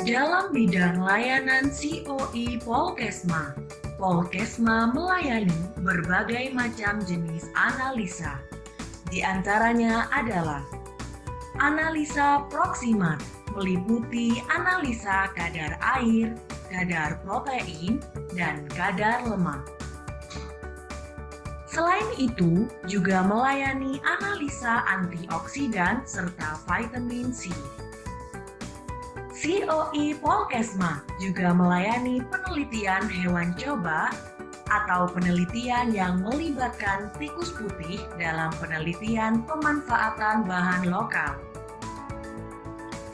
Dalam bidang layanan COE Polkesma, Polkesma melayani berbagai macam jenis analisa. Di antaranya adalah analisa proksimat, meliputi analisa kadar air, kadar protein, dan kadar lemak. Selain itu, juga melayani analisa antioksidan serta vitamin C. COE Polkesma juga melayani penelitian hewan coba atau penelitian yang melibatkan tikus putih dalam penelitian pemanfaatan bahan lokal.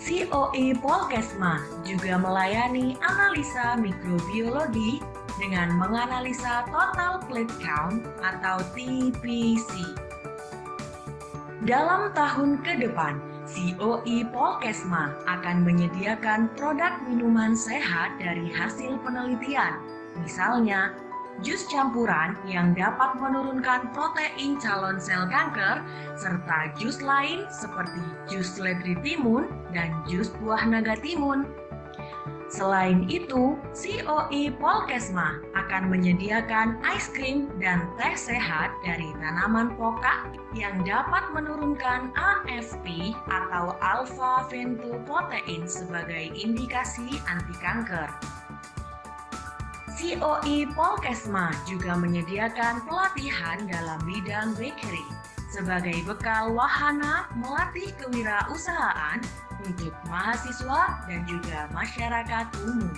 COE Polkesma juga melayani analisa mikrobiologi dengan menganalisa total plate count atau TPC. Dalam tahun ke depan, COE Polkesma akan menyediakan produk minuman sehat dari hasil penelitian, misalnya jus campuran yang dapat menurunkan protein calon sel kanker, serta jus lain seperti jus seledri timun dan jus buah naga timun. Selain itu, COE Polkesma akan menyediakan es krim dan teh sehat dari tanaman pokak yang dapat menurunkan AFP atau alpha-fetoprotein sebagai indikasi anti kanker. COE Polkesma juga menyediakan pelatihan dalam bidang bakery sebagai bekal wahana melatih kewirausahaan untuk mahasiswa dan juga masyarakat umum.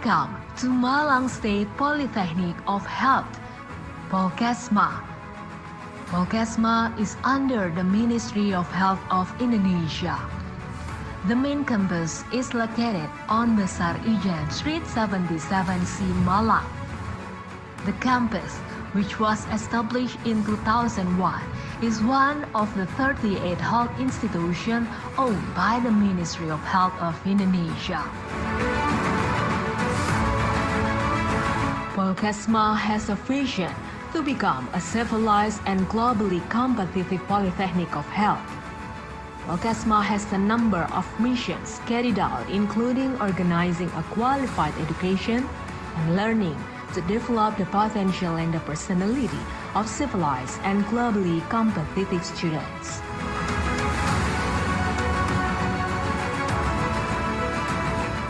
Welcome to Malang State Polytechnic of Health, Polkesma. Polkesma is under the Ministry of Health of Indonesia. The main campus is located on Besar Ijen Street 77C, Malang. The campus, which was established in 2001, is one of the 38 health institutions owned by the Ministry of Health of Indonesia. Polkesma has a vision to become a civilized and globally competitive polytechnic of health. Polkesma has a number of missions carried out, including organizing a qualified education and learning to develop the potential and the personality of civilized and globally competitive students.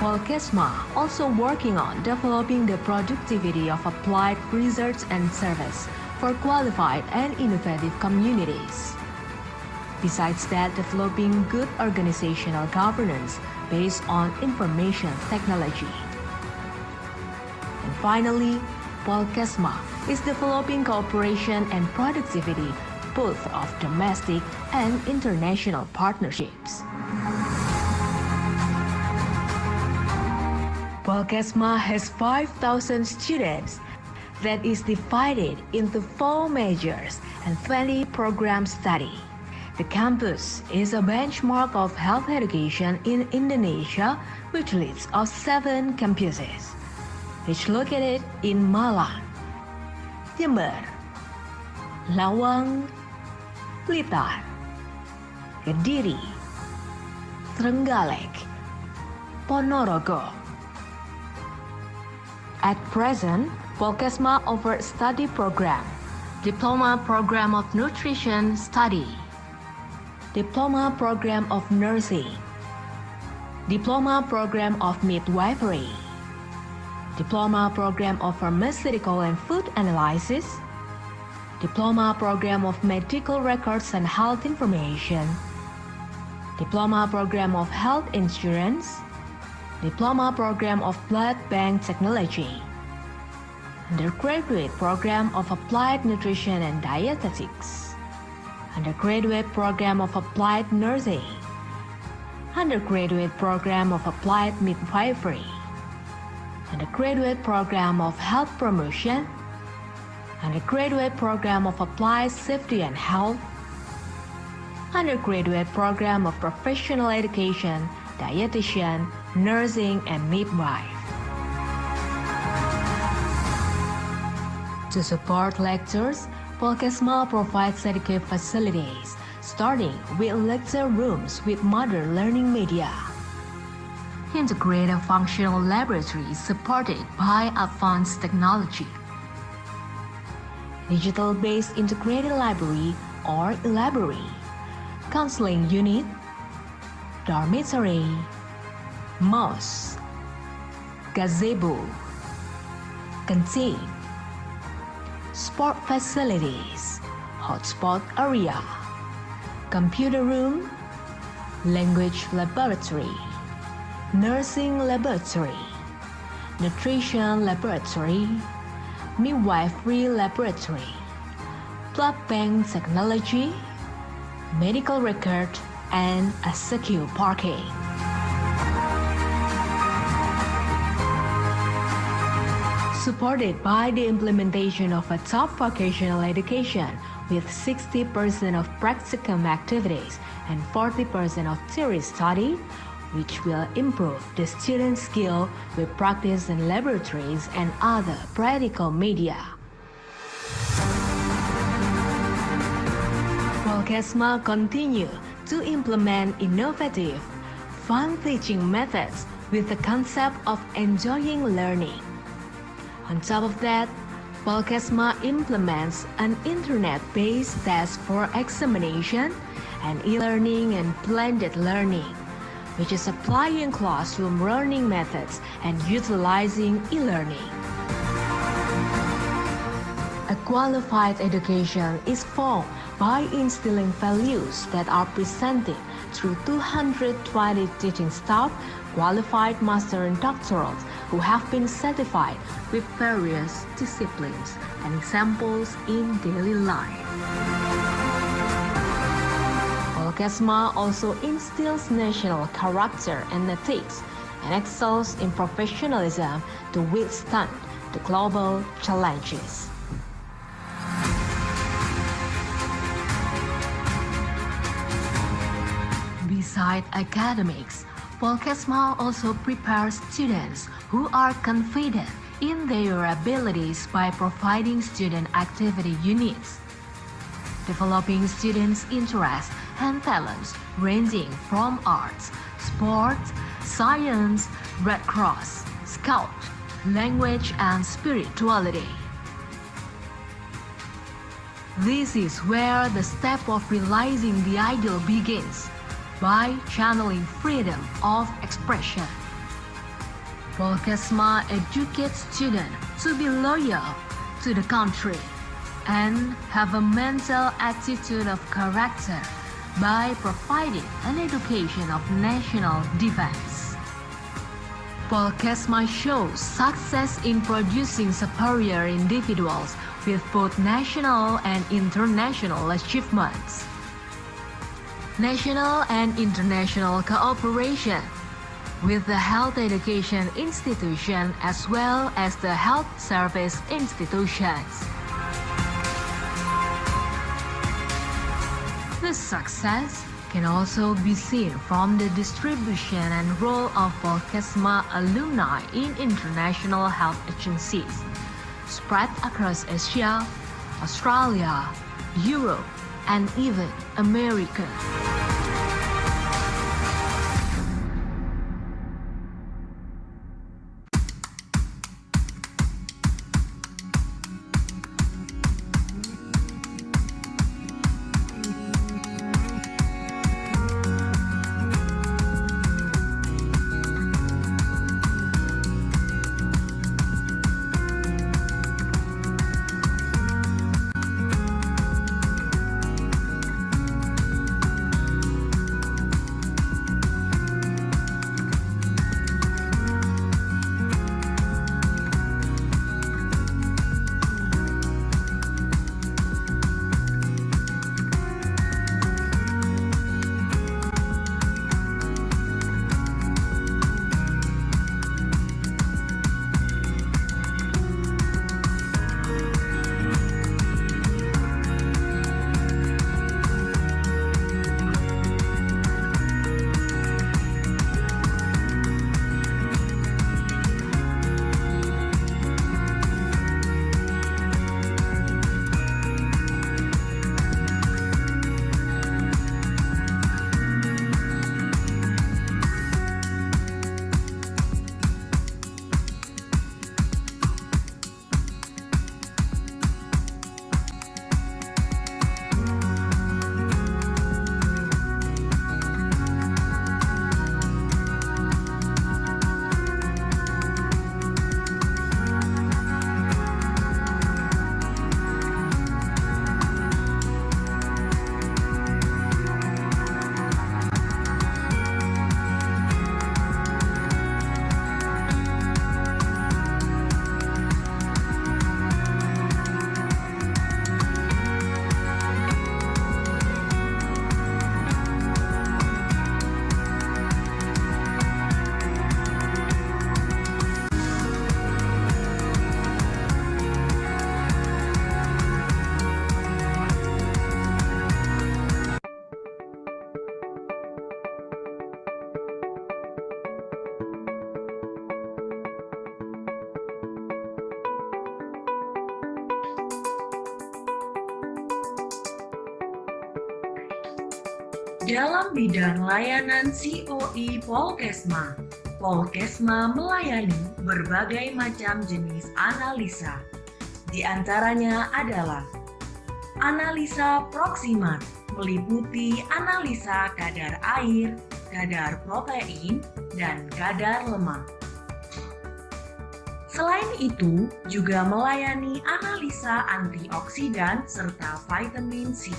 Polkesma also working on developing the productivity of applied research and service for qualified and innovative communities. Besides that, developing good organizational governance based on information technology. And finally, Polkesma is developing cooperation and productivity both of domestic and international partnerships. Polkesma has 5,000 students that is divided into 4 majors and 20 programs study. The campus is a benchmark of health education in Indonesia, which leads of 7 campuses, which located in Malang, Jember, Lawang, Blitar, Kediri, Trenggalek, Ponorogo. At present, Polkesma offers study program, Diploma Program of Nutrition Study, Diploma Program of Nursing, Diploma Program of Midwifery, Diploma Program of Pharmaceutical and Food Analysis, Diploma Program of Medical Records and Health Information, Diploma Program of Health Insurance, Diploma Program of Blood Bank Technology, Undergraduate Program of Applied Nutrition and Dietetics, Undergraduate Program of Applied Nursing, Undergraduate Program of Applied Midwifery, undergraduate program of health promotion, undergraduate program of applied safety and health, undergraduate program of professional education, dietitian, nursing, and midwife. To support lectures, Polkesma provides adequate facilities, starting with lecture rooms with modern learning media. Integrated functional laboratories supported by advanced technology. Digital-based integrated library or library, counseling unit, dormitory, mosque, gazebo, canteen, sport facilities, hotspot area, computer room, language laboratory, nursing laboratory, nutrition laboratory, midwifery laboratory, blood bank technology, medical record, and a secure parking. Supported by the implementation of a top vocational education with 60% of practicum activities and 40% of theory study, which will improve the student skill with practice in laboratories and other practical media. Polkesma continue to implement innovative, fun teaching methods with the concept of enjoying learning. On top of that, Polkesma implements an internet-based test for examination and e-learning and blended learning, which is applying classroom learning methods and utilizing e-learning. A qualified education is formed by instilling values that are presented through 220 teaching staff, qualified master and doctorals who have been certified with various disciplines and examples in daily life. Polkesma also instills national character and ethics and excels in professionalism to withstand the global challenges. Besides academics, Polkesma also prepares students who are confident in their abilities by providing student activity units, developing students' interests and talents ranging from arts, sports, science, Red Cross, Scout, language, and spirituality. This is where the step of realizing the ideal begins, by channeling freedom of expression. Polkesma educates students to be loyal to the country and have a mental attitude of character by providing an education of national defense. Polkesma shows success in producing superior individuals with both national and international achievements. National and international cooperation with the health education institution as well as the health service institutions. This success can also be seen from the distribution and role of Polkesma alumni in international health agencies spread across Asia, Australia, Europe, and even America. Dalam bidang layanan COE Polkesma, Polkesma melayani berbagai macam jenis analisa. Di antaranya adalah analisa proksimat, meliputi analisa kadar air, kadar protein, dan kadar lemak. Selain itu, juga melayani analisa antioksidan serta vitamin C.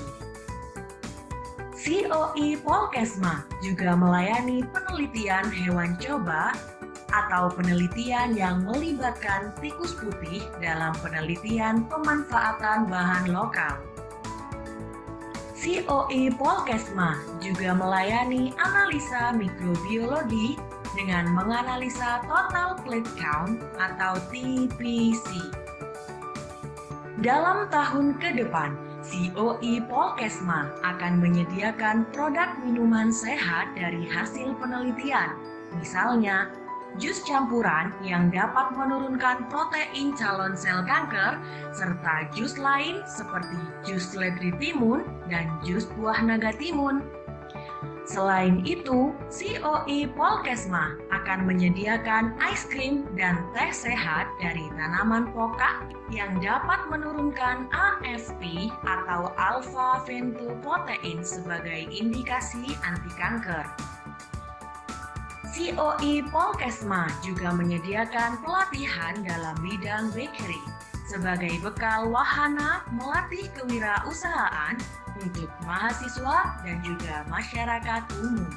COE Polkesma juga melayani penelitian hewan coba atau penelitian yang melibatkan tikus putih dalam penelitian pemanfaatan bahan lokal. COE Polkesma juga melayani analisa mikrobiologi dengan menganalisa total plate count atau TPC. Dalam tahun ke depan, COE Polkesma akan menyediakan produk minuman sehat dari hasil penelitian, misalnya jus campuran yang dapat menurunkan protein calon sel kanker, serta jus lain seperti jus seledri timun dan jus buah naga timun. Selain itu, COE Polkesma akan menyediakan es krim dan teh sehat dari tanaman pokak yang dapat menurunkan AFP atau alpha-fetoprotein sebagai indikasi anti kanker. COE Polkesma juga menyediakan pelatihan dalam bidang bakery sebagai bekal wahana melatih kewirausahaan untuk mahasiswa dan juga masyarakat umum.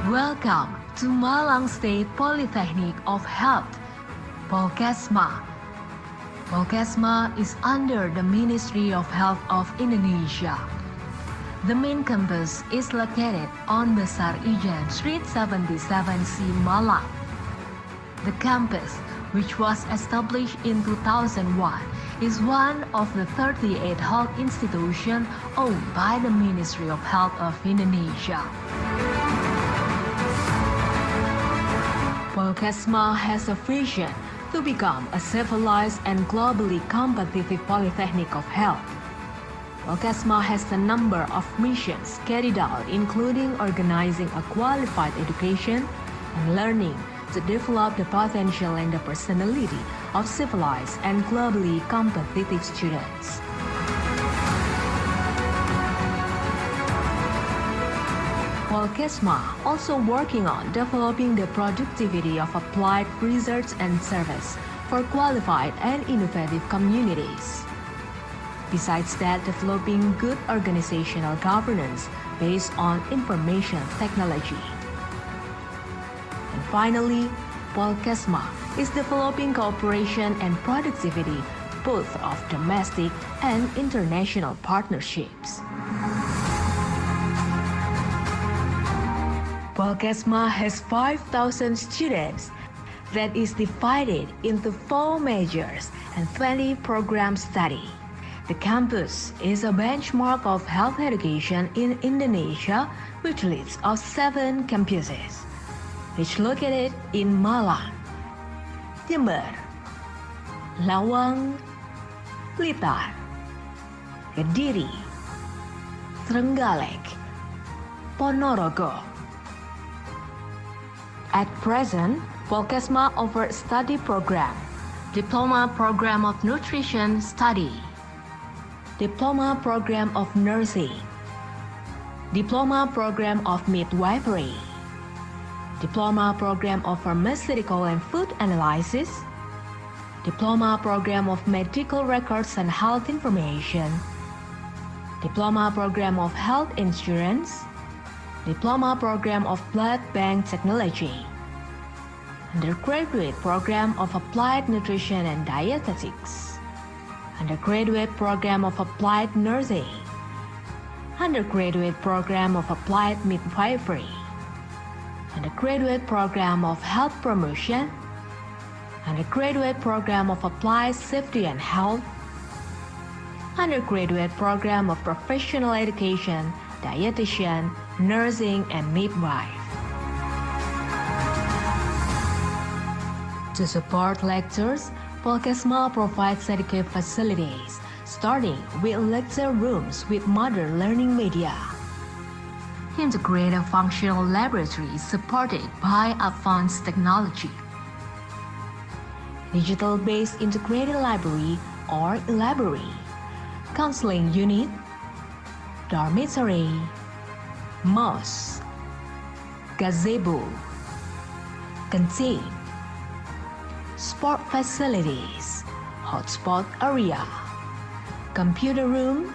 Welcome to Malang State Polytechnic of Health, Polkesma. Polkesma is under the Ministry of Health of Indonesia. The main campus is located on Besar Ijen Street 77C, Malang. The campus, which was established in 2001, is one of the 38 health institutions owned by the Ministry of Health of Indonesia. Polkesma has a vision to become a civilized and globally competitive polytechnic of health. Polkesma has a number of missions carried out, including organizing a qualified education and learning to develop the potential and the personality of civilized and globally competitive students. Polkesma also working on developing the productivity of applied research and service for qualified and innovative communities. Besides that, developing good organizational governance based on information technology. And finally, Polkesma is developing cooperation and productivity both of domestic and international partnerships. Polkesma has 5,000 students that is divided into 4 majors and 20 programs study. The campus is a benchmark of health education in Indonesia, which leads of 7 campuses, which located in Malang, Jember, Lawang, Blitar, Kediri, Trenggalek, Ponorogo. At present, Polkesma offers study program, Diploma Program of Nutrition Study, Diploma Program of Nursing, Diploma Program of Midwifery, Diploma Program of Pharmaceutical and Food Analysis, Diploma Program of Medical Records and Health Information, Diploma Program of Health Insurance, Diploma Program of Blood Bank Technology, Undergraduate Program of Applied Nutrition and Dietetics, Undergraduate Program of Applied Nursing, Undergraduate Program of Applied Midwifery, undergraduate program of health promotion, undergraduate program of applied safety and health, undergraduate program of professional education, dietitian, nursing, and midwife. To support lectures, Polkesma provides adequate facilities, starting with lecture rooms with modern learning media. Integrated functional laboratories supported by advanced technology. Digital-based integrated library or library, counseling unit, dormitory, mosque, gazebo, canteen, sport facilities, hotspot area, computer room,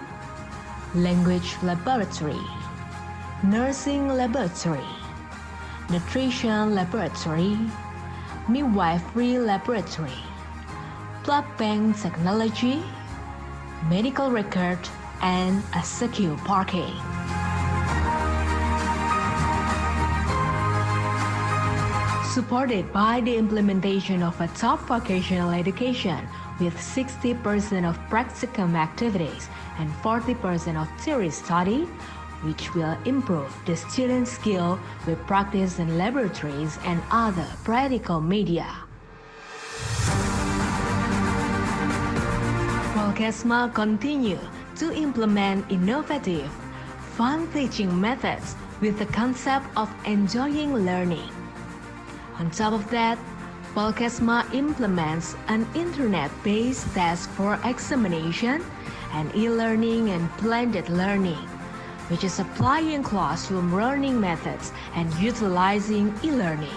language laboratory, nursing laboratory, nutrition laboratory, midwifery laboratory, blood bank technology, medical record, and a secure parking. Supported by the implementation of a top vocational education with 60% of practicum activities and 40% of theory study, which will improve the student skill with practice in laboratories and other practical media. Polkesma continue to implement innovative, fun teaching methods with the concept of enjoying learning. On top of that, Polkesma implements an internet-based test for examination and e-learning and blended learning, which is applying classroom learning methods and utilizing e-learning.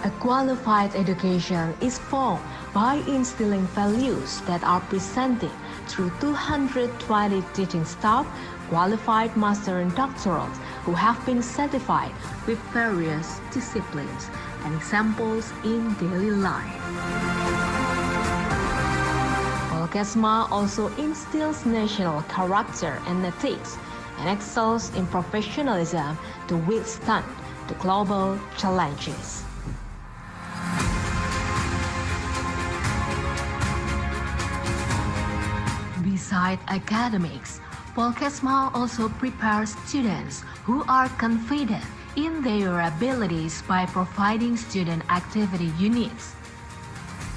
A qualified education is formed by instilling values that are presented through 220 teaching staff, qualified master and doctorals who have been certified with various disciplines and examples in daily life. Polkesma also instills national character and ethics and excels in professionalism to withstand the global challenges. Besides academics, Polkesma also prepares students who are confident in their abilities by providing student activity units,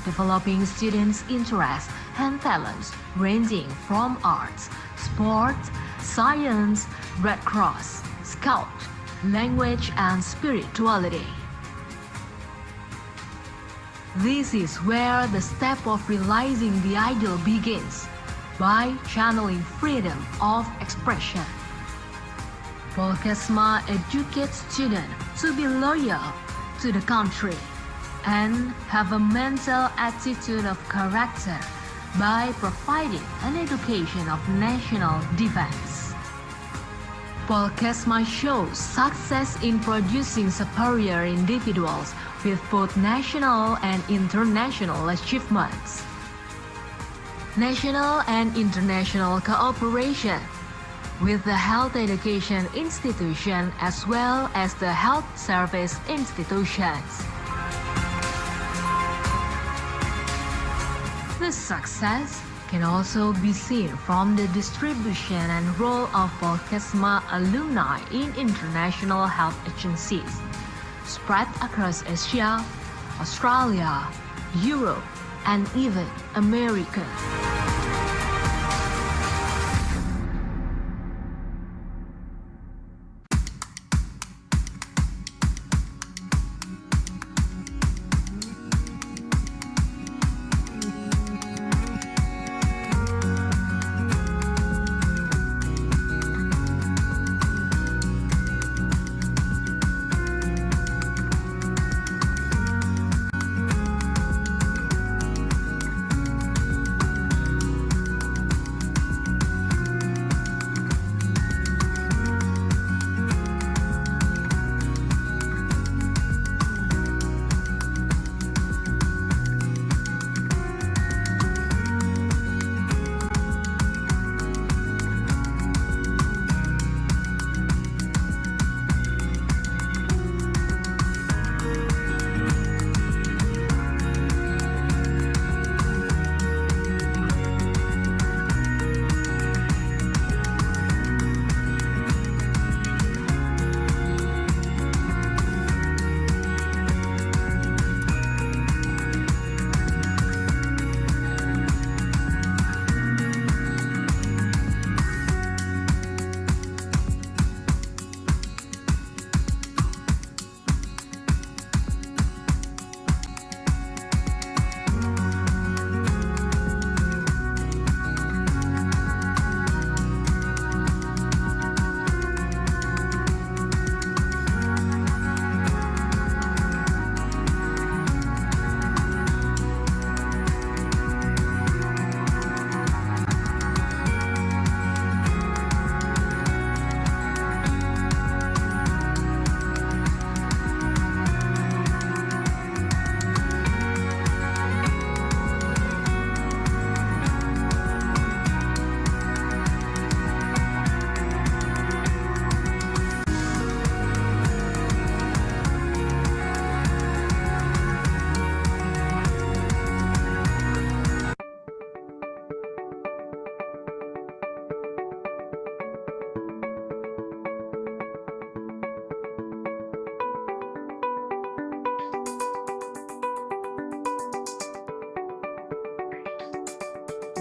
developing students' interests and talents ranging from arts, sports, science, Red Cross, Scout, language, and spirituality. This is where the step of realizing the ideal begins, by channeling freedom of expression. Polkesma educates students to be loyal to the country and have a mental attitude of character by providing an education of national defense. Polkesma shows success in producing superior individuals with both national and international achievements. National and international cooperation with the health education institution as well as the health service institutions. This success can also be seen from the distribution and role of Polkesma alumni in international health agencies spread across Asia, Australia, Europe, and even America.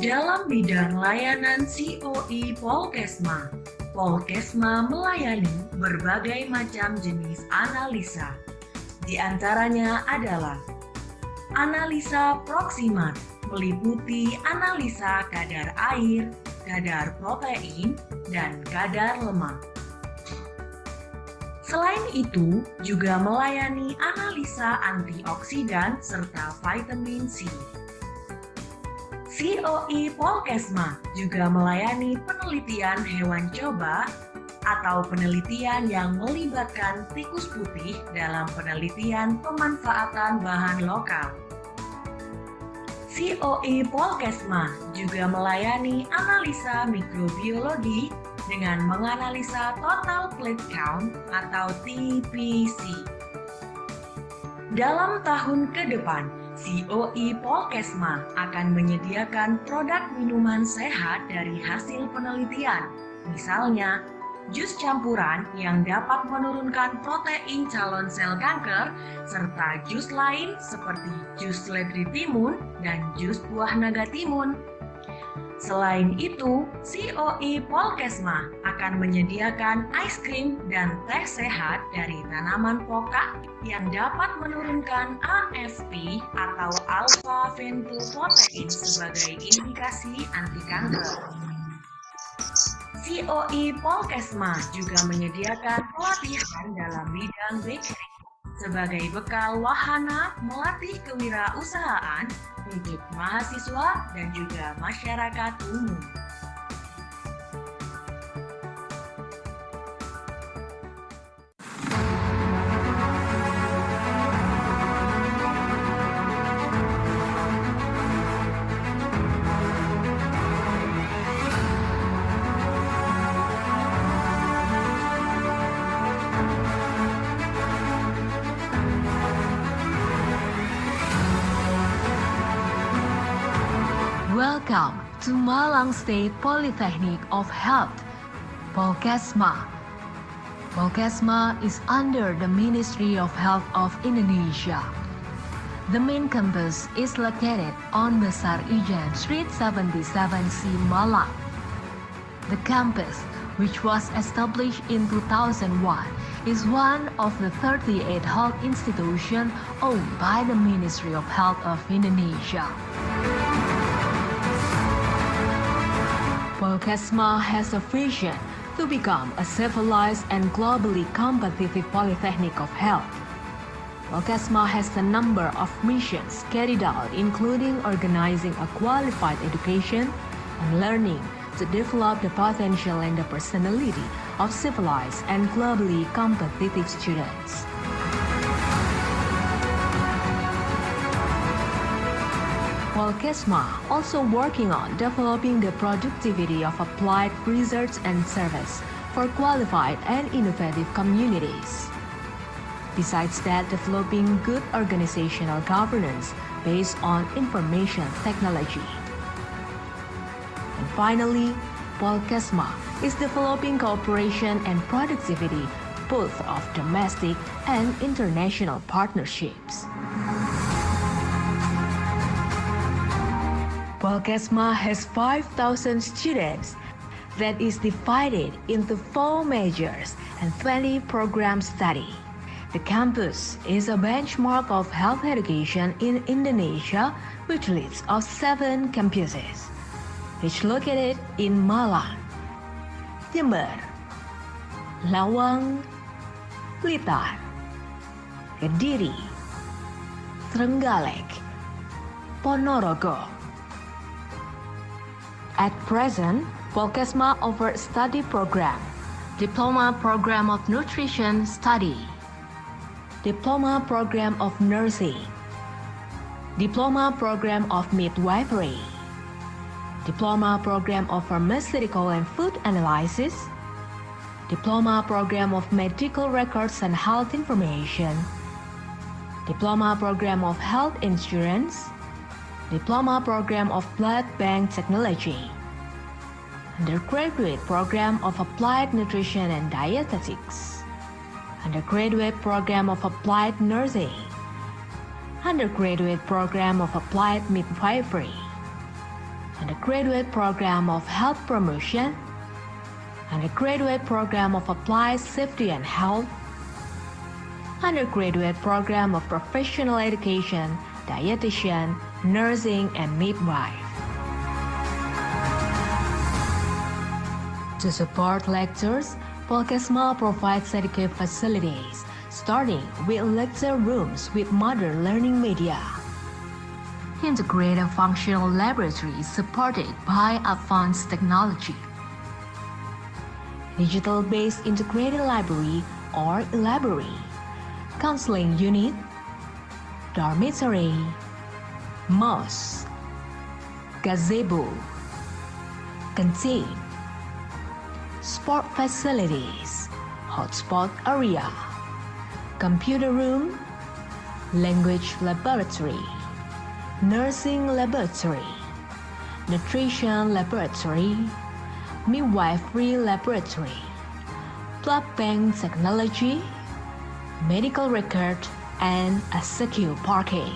Dalam bidang layanan COE Polkesma, Polkesma melayani berbagai macam jenis analisa. Di antaranya adalah analisa proksimat, meliputi analisa kadar air, kadar protein, dan kadar lemak. Selain itu, juga melayani analisa antioksidan serta vitamin C. COE Polkesma juga melayani penelitian hewan coba atau penelitian yang melibatkan tikus putih dalam penelitian pemanfaatan bahan lokal. COE Polkesma juga melayani analisa mikrobiologi dengan menganalisa total plate count atau TPC. Dalam tahun ke depan, COE Polkesma akan menyediakan produk minuman sehat dari hasil penelitian, misalnya jus campuran yang dapat menurunkan protein calon sel kanker, serta jus lain seperti jus seledri timun dan jus buah naga timun. Selain itu, COE Polkesma akan menyediakan es krim dan teh sehat dari tanaman pokak yang dapat menurunkan AFP atau alpha fetoprotein sebagai indikasi anti kanker. COE Polkesma juga menyediakan pelatihan dalam bidang bakery sebagai bekal wahana melatih kewirausahaan untuk mahasiswa dan juga masyarakat umum. Welcome to Malang State Polytechnic of Health, Polkesma. Polkesma is under the Ministry of Health of Indonesia. The main campus is located on Besar Ijen Street 77C, Malang. The campus, which was established in 2001, is one of the 38 health institutions owned by the Ministry of Health of Indonesia. Polkesma has a vision to become a civilized and globally competitive polytechnic of health. Polkesma has a number of missions carried out, including organizing a qualified education and learning to develop the potential and the personality of civilized and globally competitive students. Polkesma also working on developing the productivity of applied research and service for qualified and innovative communities. Besides that, developing good organizational governance based on information technology. And finally, Polkesma is developing cooperation and productivity both of domestic and international partnerships. Polkesma has 5,000 students that is divided into 4 majors and 20 programs study. The campus is a benchmark of health education in Indonesia, which leads of 7 campuses, which located in Malang, Jember, Lawang, Blitar, Kediri, Trenggalek, Ponorogo. At present, Polkesma offers study program, Diploma Program of Nutrition Study, Diploma Program of Nursing, Diploma Program of Midwifery, Diploma Program of Pharmaceutical and Food Analysis, Diploma Program of Medical Records and Health Information, Diploma Program of Health Insurance, Diploma Program of Blood Bank Technology, Undergraduate Program of Applied Nutrition and Dietetics, Undergraduate Program of Applied Nursing, Undergraduate Program of Applied Midwifery, undergraduate program of health promotion, undergraduate program of applied safety and health, undergraduate program of professional education, dietitian, nursing, and midwife. To support lectures, Polkesma provides educative facilities, starting with lecture rooms with modern learning media. Integrated functional laboratories supported by advanced technology. Digital-based integrated library or library, counseling unit, dormitory, mosque, gazebo, canteen, sport facilities, hotspot area, computer room, language laboratory, nursing laboratory, nutrition laboratory, midwifery laboratory, blood bank technology, medical record, and a secure parking.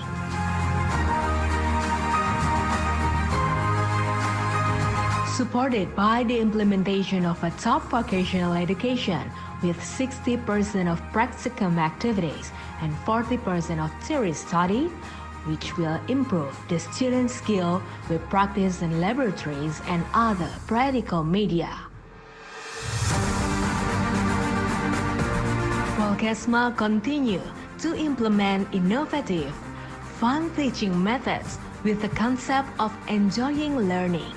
Supported by the implementation of a top vocational education with 60% of practicum activities and 40% of theory study, which will improve the student's skill with practice in laboratories and other practical media. Polkesma continue to implement innovative, fun teaching methods with the concept of enjoying learning.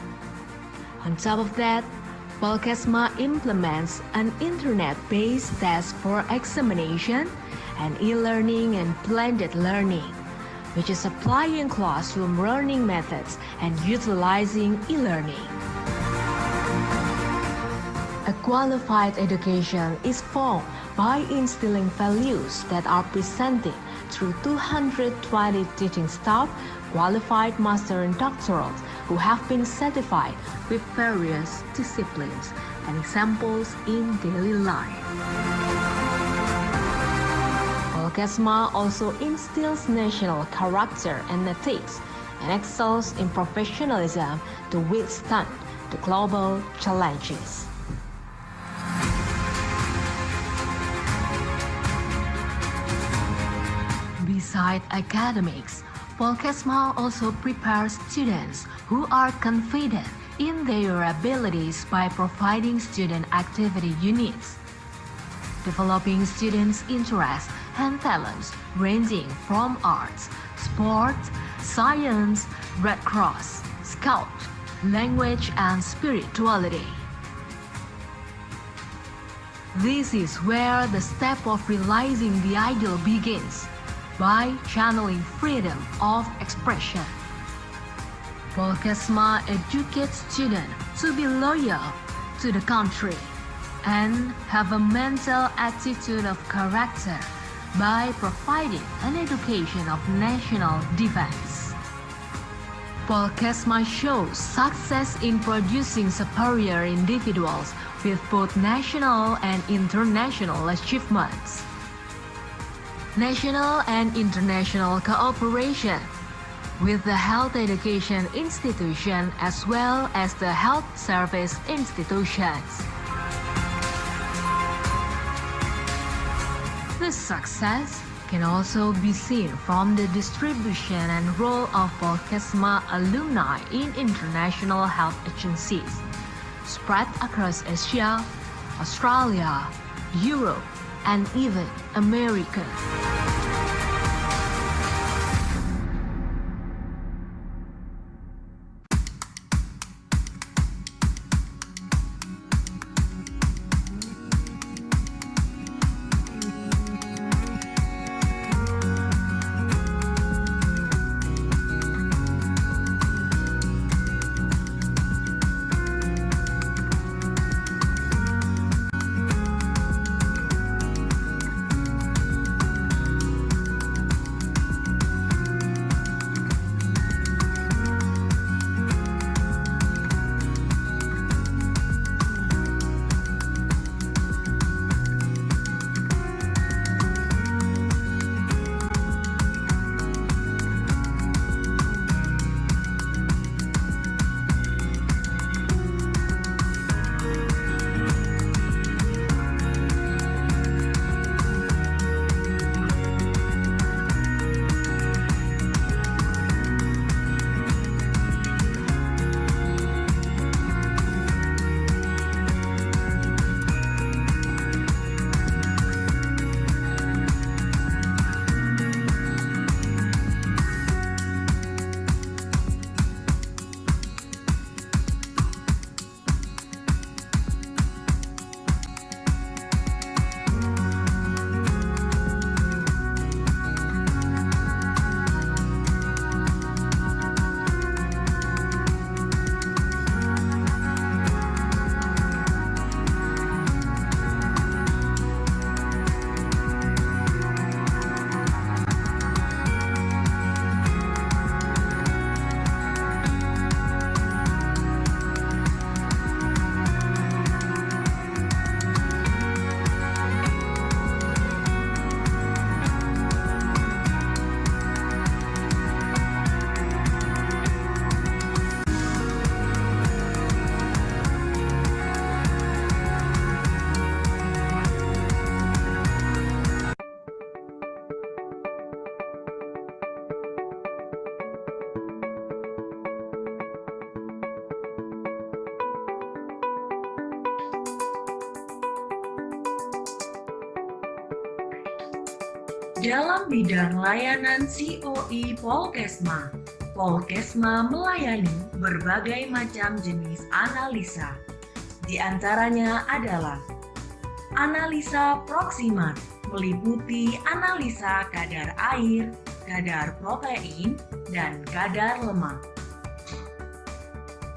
On top of that, Polkesma implements an internet-based test for examination and e-learning and blended learning, which is applying classroom learning methods and utilizing e-learning. A qualified education is formed by instilling values that are presented through 220 teaching staff, qualified master and doctorals who have been certified with various disciplines and examples in daily life. Polkesma also instills national character and ethics and excels in professionalism to withstand the global challenges. Besides academics, Polkesma also prepares students who are confident in their abilities by providing student activity units, developing students' interests and talents ranging from arts, sports, science, Red Cross, Scout, language, and spirituality. This is where the step of realizing the ideal begins, by channeling freedom of expression. Polkesma educates students to be loyal to the country and have a mental attitude of character by providing an education of national defense. Polkesma shows success in producing superior individuals with both national and international achievements. National and international cooperation with the health education institution as well as the health service institutions. This success can also be seen from the distribution and role of Polkesma alumni in international health agencies spread across Asia, Australia, Europe, and even America. Dalam bidang layanan COE Polkesma, Polkesma melayani berbagai macam jenis analisa. Di antaranya adalah analisa proksimat, meliputi analisa kadar air, kadar protein, dan kadar lemak.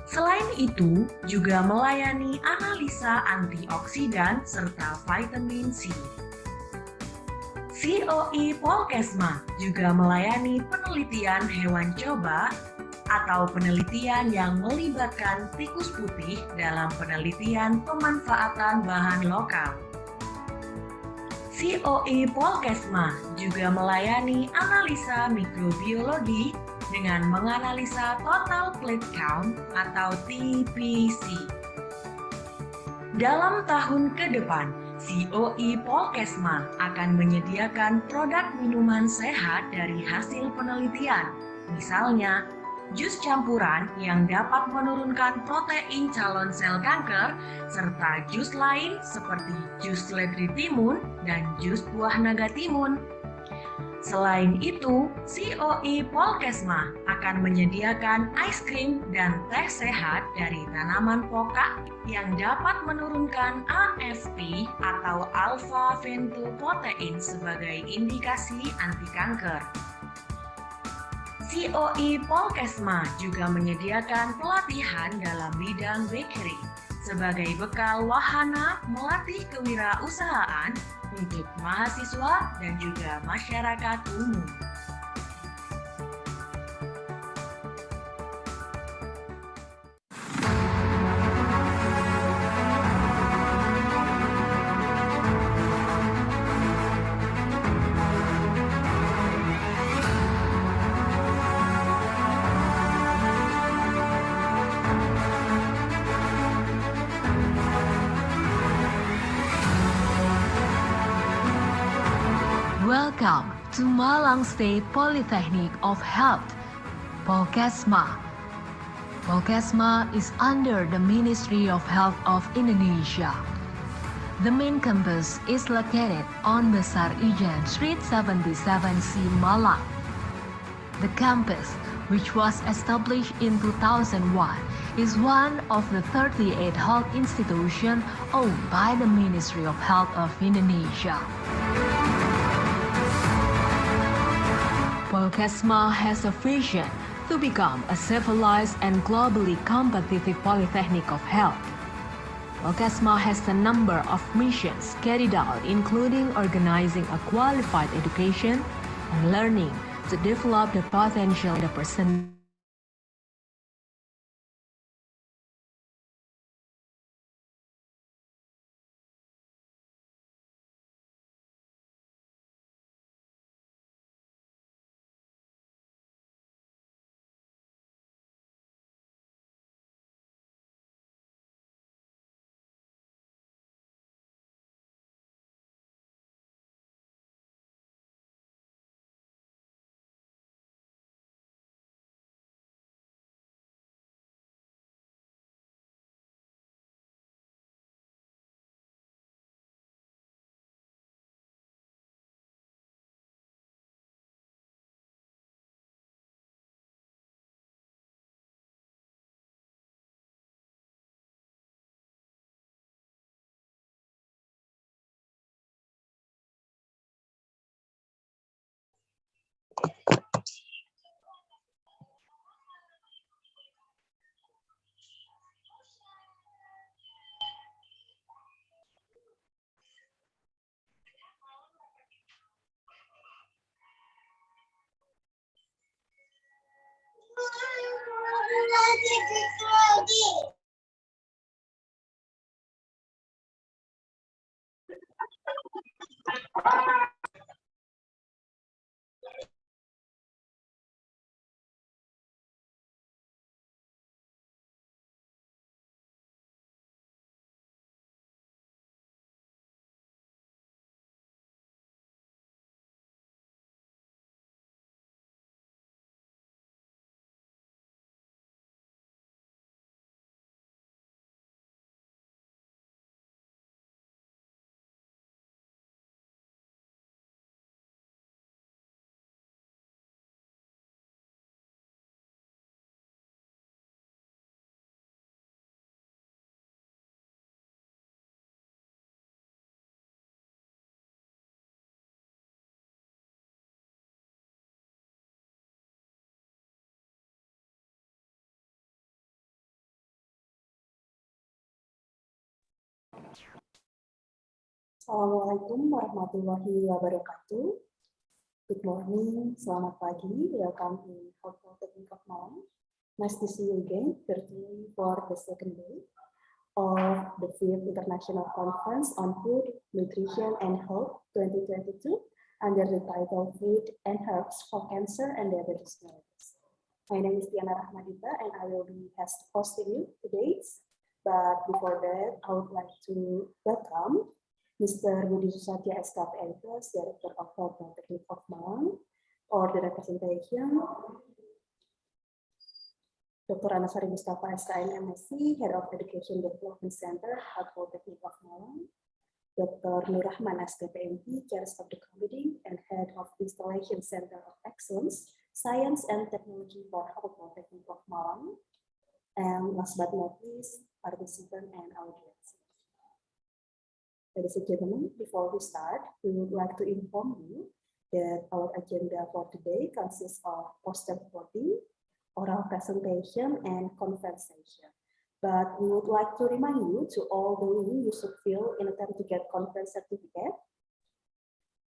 Selain itu, juga melayani analisa antioksidan serta vitamin C. COE Polkesma juga melayani penelitian hewan coba atau penelitian yang melibatkan tikus putih dalam penelitian pemanfaatan bahan lokal. COE Polkesma juga melayani analisa mikrobiologi dengan menganalisa total plate count atau TPC. Dalam tahun ke depan, COE Polkesma akan menyediakan produk minuman sehat dari hasil penelitian, misalnya jus campuran yang dapat menurunkan protein calon sel kanker, serta jus lain seperti jus seledri timun dan jus buah naga timun. Selain itu, COE Polkesma akan menyediakan es krim dan teh sehat dari tanaman pokak yang dapat menurunkan AFP atau alpha-fetoprotein sebagai indikasi anti kanker. COE Polkesma juga menyediakan pelatihan dalam bidang bakery sebagai bekal wahana melatih kewirausahaan untuk mahasiswa dan juga masyarakat umum. Welcome to Malang State Polytechnic of Health, Polkesma. Polkesma is under the Ministry of Health of Indonesia. The main campus is located on Besar Ijan Street 77C, Malang. The campus, which was established in 2001, is one of the 38 health institutions owned by the Ministry of Health of Indonesia. Polkesma has a vision to become a civilized and globally competitive polytechnic of health. Polkesma has a number of missions carried out, including organizing a qualified education and learning to develop the potential of the person. Assalamualaikum warahmatullahi wabarakatuh. Good morning, selamat pagi, welcome to Health Polytechnic of Malang. Nice to see you again, virtually for the second day of the 5th International Conference on Food, Nutrition and Health 2022 under the title Food and Herbs for Cancer and Diabetes Mellitus. My name is Diana Rahmadita and I will be hosting you today. But before that, I would like to welcome Mr. Budi Susatya SKP MPhil, Director of Health Polytechnic of Malang, or the representation, Dr. Anasari Mustafa SKM MSc, Head of Education Development Center, Health Polytechnic of Malang, Dr. Nur Rahman SKP MP, Chair of the Committee and Head of Installation Center of Excellence, Science and Technology for Health Polytechnic of Malang, and last but not least, participant and audience. Ladies and gentlemen, before we start, we would like to inform you that our agenda for today consists of poster voting, oral presentation, and conversation. But we would like to remind you to all the link you should fill in attempt to get conference certificate.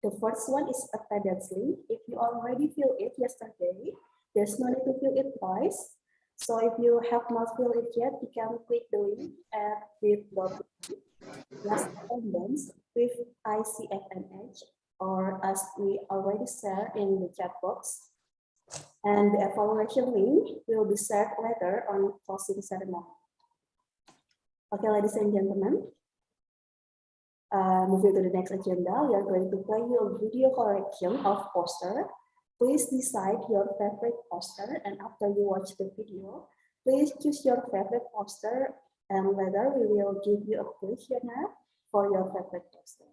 The first one is attendance link. If you already filled it yesterday, there's no need to fill it twice. So if you have not filled it yet, you can click the link at bit.ly. Last attendance with ICFNH, or as we already shared in the chat box. And the evaluation link will be shared later on closing ceremony. Okay, ladies and gentlemen, moving to the next agenda, we are going to play you a video collection of poster. Please decide your favorite poster, and after you watch the video, please choose your favorite poster, and later we will give you a questionnaire for your favorite poster.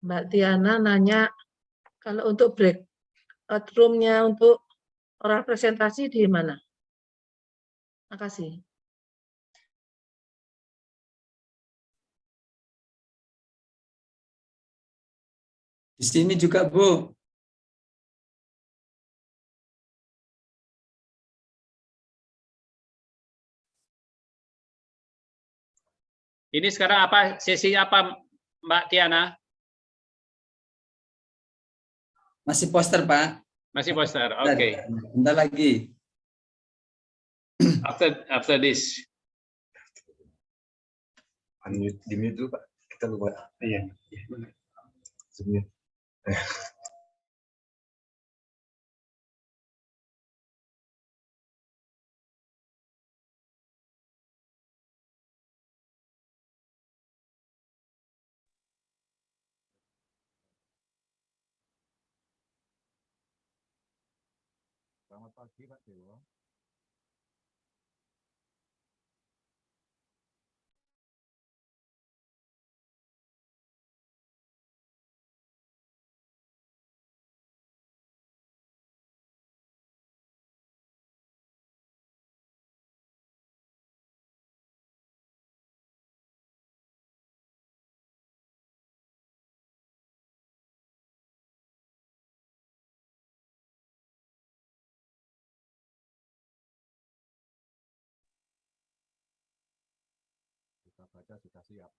Mbak Tiana nanya kalau untuk breakout room-nya untuk oral presentasi di mana? Makasih. Di sini juga, Bu. Ini sekarang apa sesi apa Mbak Tiana? Masih poster, Pak. Masih poster. Oke. Bentar lagi. After this. Unmute, di mute dulu Pak. Kita lupa. Iya. Zoom-nya. Selamat pagi Pak Dewo. Kita baca sudah siap.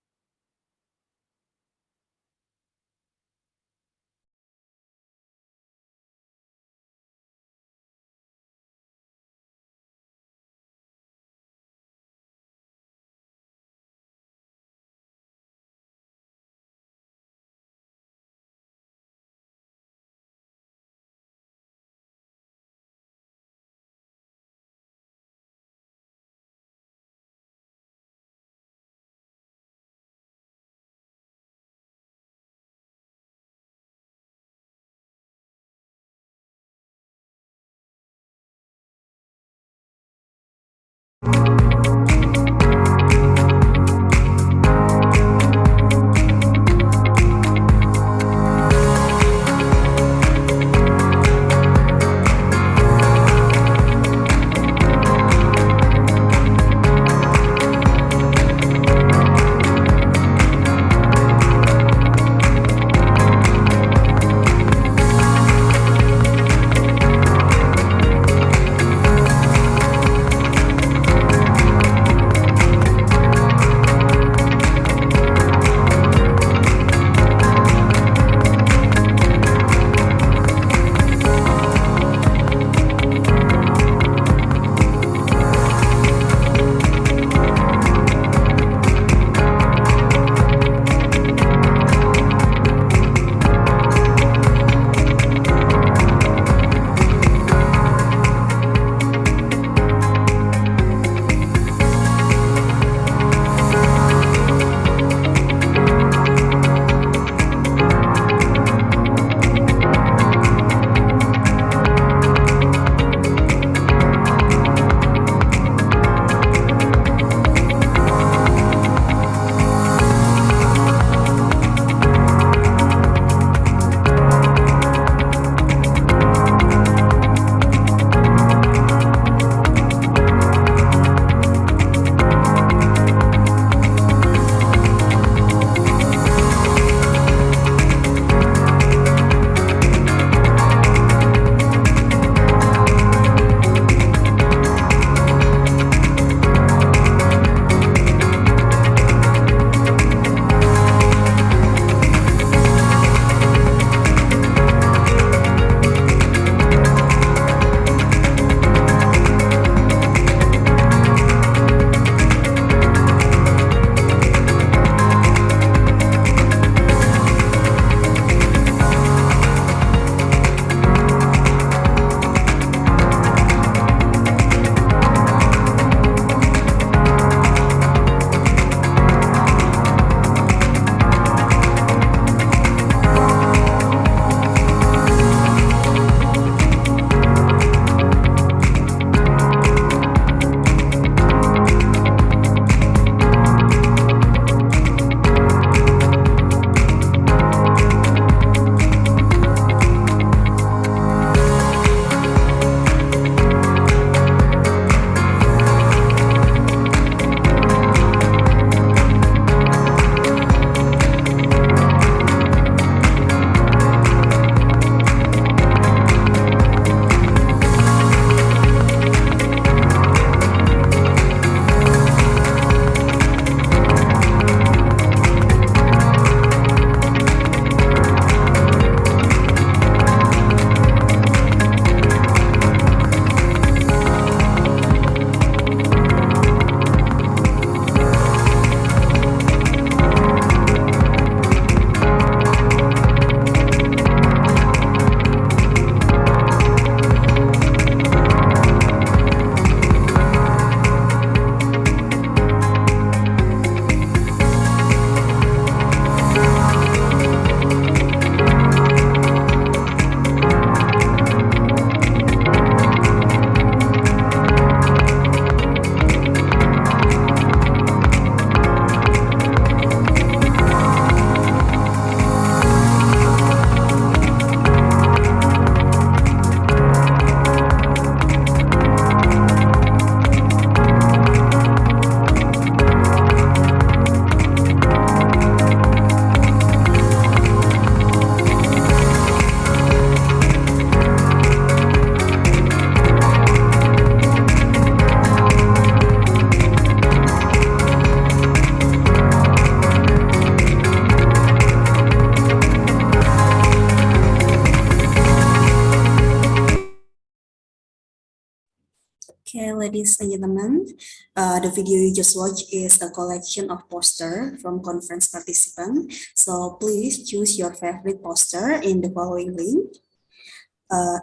Okay, ladies and gentlemen, the video you just watched is a collection of posters from conference participants. So please choose your favorite poster in the following link,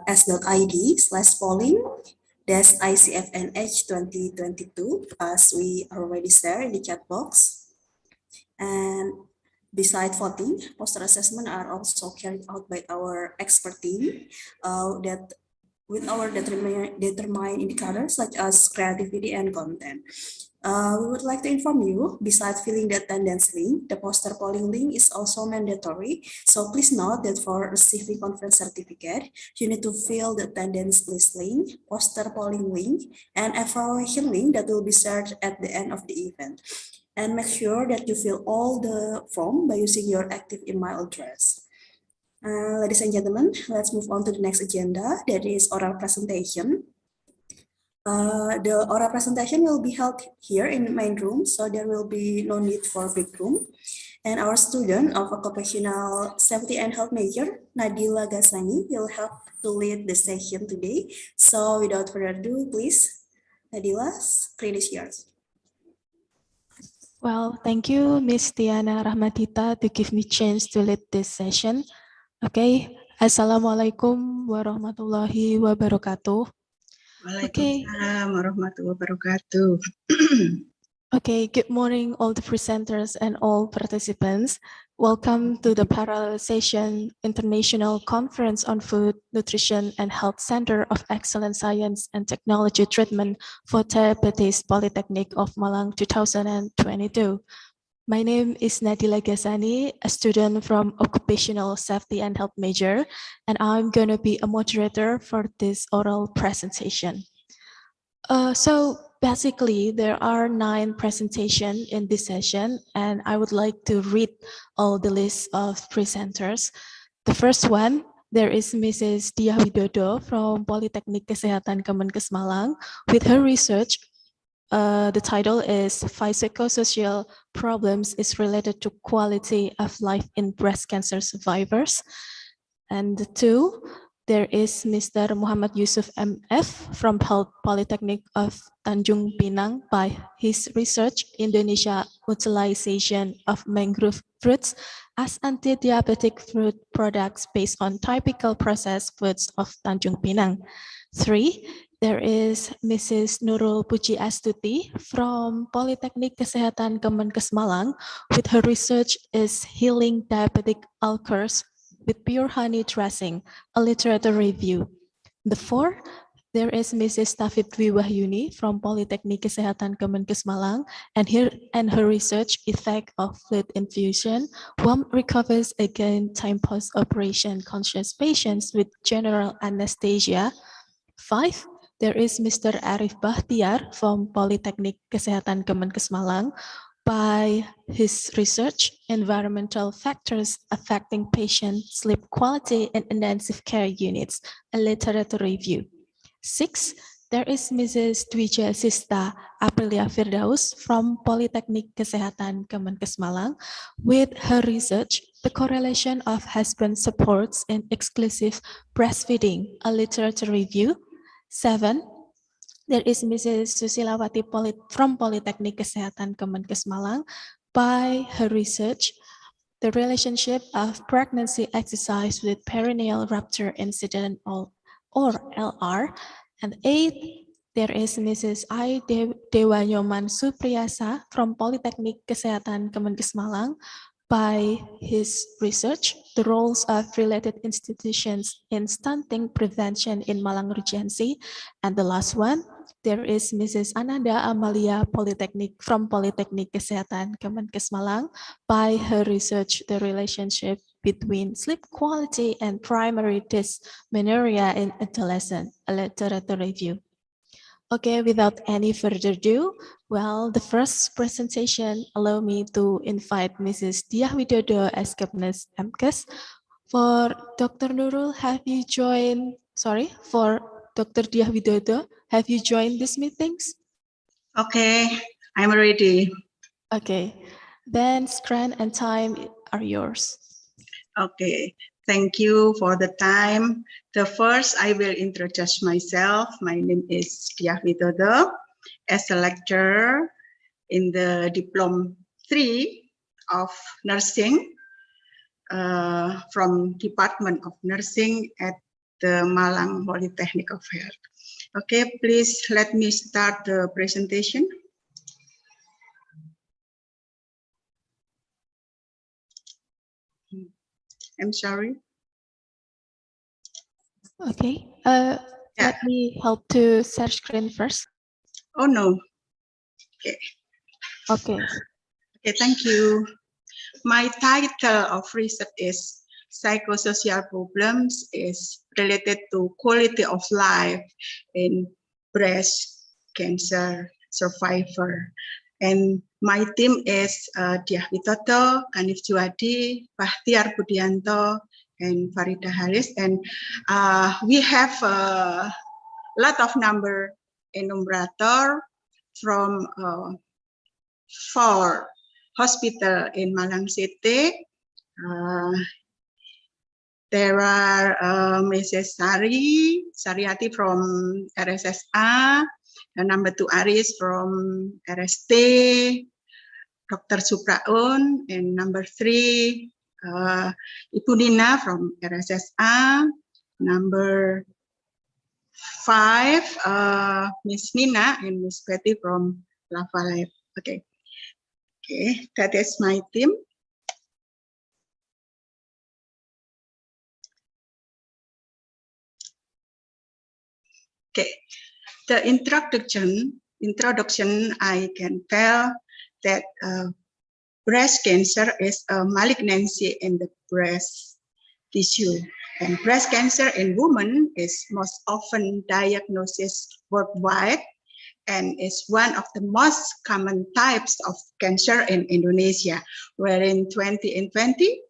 s.id/polling ICFNH 2022, as we already shared in the chat box. And beside voting, poster assessment are also carried out by our expert team that with our determined indicators such as creativity and content. We would like to inform you, besides filling the attendance link, the poster polling link is also mandatory. So please note that for receiving conference certificate, you need to fill the attendance list link, poster polling link, and evaluation link that will be shared at the end of the event. And make sure that you fill all the form by using your active email address. Ladies and gentlemen, let's move on to the next agenda, that is oral presentation. The oral presentation will be held here in the main room, so there will be no need for big room. And our student of Occupational Safety and Health major, Nadila Gasani, will help to lead the session today. So without further ado, please, Nadila, screen is yours. Well, thank you, Ms. Tiana Rahmatita, to give me chance to lead this session. Okay, Assalamualaikum warahmatullahi wabarakatuh. Waalaikumsalam warahmatullahi wabarakatuh. Okay, good morning, all the presenters and all participants. Welcome to the parallel session International Conference on Food, Nutrition and Health Center of Excellent Science and Technology Treatment for Diabetes Polytechnic of Malang 2022. My name is Nadila Gasani, a student from Occupational Safety and Health major, and I'm going to be a moderator for this oral presentation. So basically, there are 9 presentations in this session, and I would like to read all the list of presenters. The first one, there is Mrs. Diah Widodo from Polytechnic Kesehatan Kemenkes Malang with her research. The title is Psychosocial Problems is Related to Quality of Life in Breast Cancer Survivors. And 2, there is Mr. Muhammad Yusuf MF from Health Polytechnic of Tanjung Pinang by his research Indonesia utilization of mangrove fruits as anti-diabetic fruit products based on typical processed foods of Tanjung Pinang. 3, there is Mrs. Nurul Puji Astuti from Polytechnic Kesehatan Kemenkes Malang with her research is Healing Diabetic Ulcers with Pure Honey Dressing, a literature review. The 4, there is Mrs. Tafib Dwi Wahyuni from Polytechnic Kesehatan Kemenkes Malang and her research effect of fluid infusion, one recovers again time post-operation conscious patients with general anesthesia. 5, there is Mr. Arif Bahtiar from Polytechnic Kesehatan Kemenkes Malang by his research, environmental factors affecting patient sleep quality in intensive care units, a literature review. 6, there is Mrs. Dwija Sista Aprilia Firdaus from Polytechnic Kesehatan Kemenkes Malang with her research, the correlation of husband supports in exclusive breastfeeding, a literature review. 7, there is Mrs. Susilawati from Polytechnic Kesehatan Kemenkes Malang by her research, the relationship of pregnancy exercise with perineal rupture incident or LR. And 8, there is Mrs. I. Dewanyoman Supriyasa from Polytechnic Kesehatan Kemenkes Malang by his research, the roles of related institutions in stunting prevention in Malang Regency. And the last one, there is Mrs. Ananda Amalia from Polytechnic Kesehatan Kemenkes Malang by her research, the relationship between sleep quality and primary dysmenorrhea in adolescent, a literature review. Okay, without any further ado, well, the first presentation, allow me to invite Mrs. Diah Widodo as Kepnes MKes. For Dr. Nurul, for Dr. Diah Widodo, have you joined these meetings? Okay, I'm ready. Okay, then screen and time are yours. Okay, Thank you for the time. The first, I will introduce myself. My name is Diah Witodo. As a lecturer in the Diploma 3 of Nursing from Department of Nursing at the Malang Polytechnic of Health. Okay, please let me start the presentation. I'm sorry. Okay. Let me help to share screen first. Oh no. Okay. Okay. Okay, thank you. My title of research is Psychosocial Problems is related to quality of life in breast cancer survivor. And my team is Diah Witodo, Kanif Juwadi, Bahtiar Budianto, and Farida Haris. And we have a lot of number enumerator from 4 hospital in Malang City. There are Mrs. Sariati from RSSA, number 2 Aris from RST, Dr. Supraun, and number 3 Ibu Nina from RSSA, number 5 Miss Nina and Miss Betty from Lafayette. Okay. Okay, that is my team. Okay, the introduction, I can tell that breast cancer is a malignancy in the breast tissue. And breast cancer in women is most often diagnosed worldwide and is one of the most common types of cancer in Indonesia, where in 2020,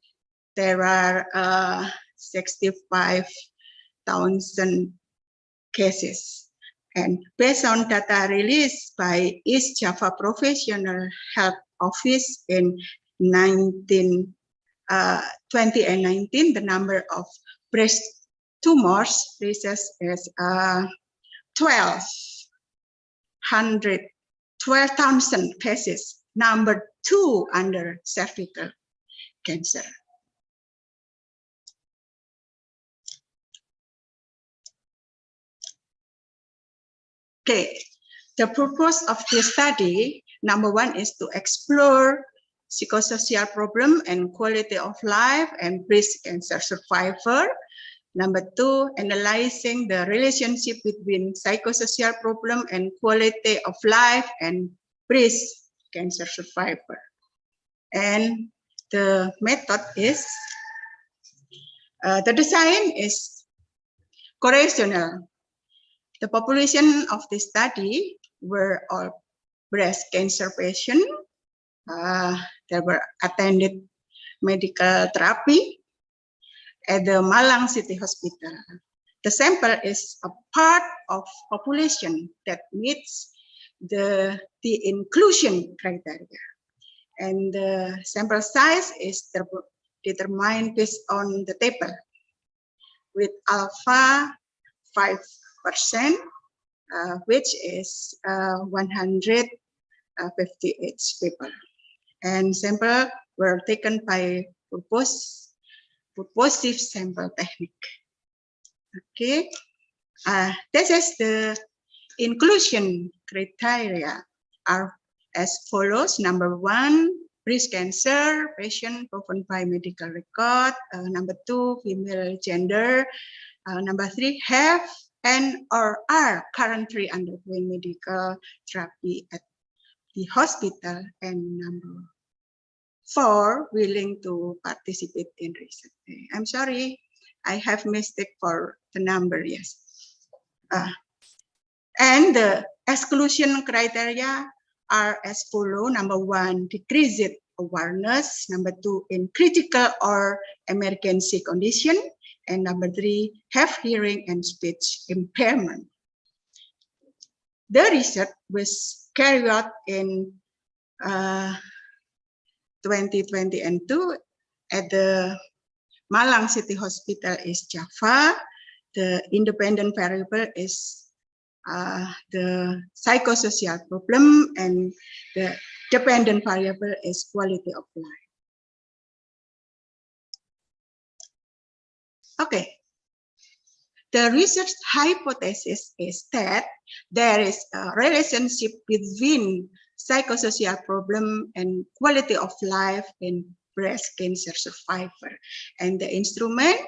there are 65,000 cases. And based on data released by East Java Professional Health Office in 20 and 19, the number of breast tumors reaches is 12,000 cases, number 2 under cervical cancer. Okay, the purpose of this study, number 1 is to explore psychosocial problem and quality of life and breast cancer survivor. Number 2, analyzing the relationship between psychosocial problem and quality of life and breast cancer survivor. And the method is, the design is correlational. The population of the study were all breast cancer patients. They were attended medical therapy at the Malang City Hospital. The sample is a part of population that meets the inclusion criteria. And the sample size is determined based on the table with alpha 5%, which is 158 people. And sample were taken by purposive sample technique. Okay, this is the inclusion criteria are as follows. Number 1, breast cancer patient proven by medical record. Number 2, female gender. Number 3, have and or are currently undergoing medical therapy at the hospital. And number 4, willing to participate in research. I'm sorry, I have mistake for the number, yes. And the exclusion criteria are as follow. Number 1, decreased awareness. Number 2, in critical or emergency condition. And number 3, have hearing and speech impairment. The research was carried out in 2020 and 2 at the Malang City Hospital is Java. The independent variable is the psychosocial problem, and the dependent variable is quality of life. Okay. The research hypothesis is that there is a relationship between psychosocial problem and quality of life in breast cancer survivor. And the instrument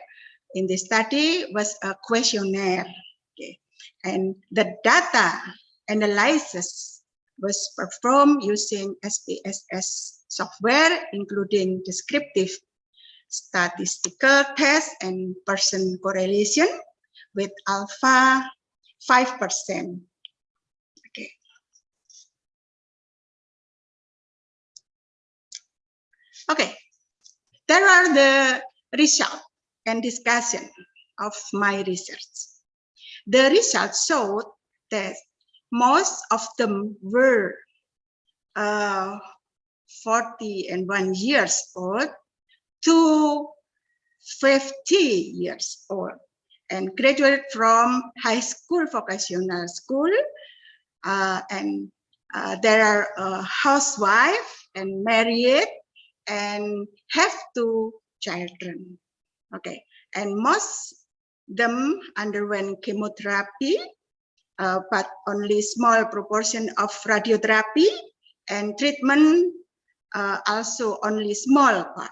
in the study was a questionnaire. Okay. And the data analysis was performed using SPSS software, including descriptive statistical test and Pearson correlation with alpha 5%. Okay. Okay. There are the results and discussion of my research. The results showed that most of them were 41 years old to 50 years old, and graduated from high school vocational school, and there are a housewife and married and have 2 children. Okay, and most them underwent chemotherapy, but only small proportion of radiotherapy, and treatment also only small part.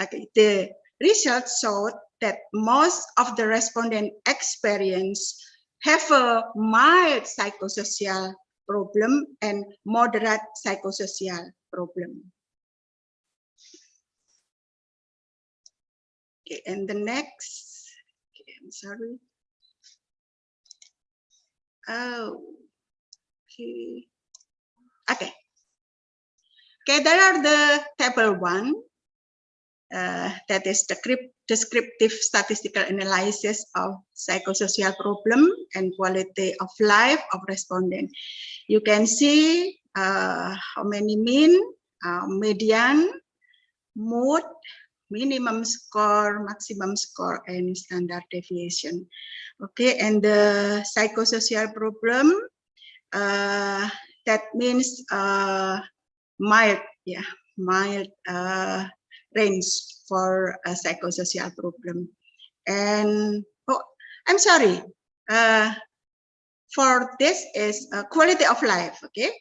Okay, the results showed that most of the respondents experience have a mild psychosocial problem and moderate psychosocial problem. Okay, and the next, okay, I'm sorry. Oh, okay. Okay. Okay, there are the table 1. That is the descriptive statistical analysis of psychosocial problem and quality of life of respondent. You can see how many mean, median, mood, minimum score, maximum score, and standard deviation. Okay, and the psychosocial problem, that means mild, yeah, mild range for a psychosocial problem. And oh, I'm sorry, for this is quality of life. Okay,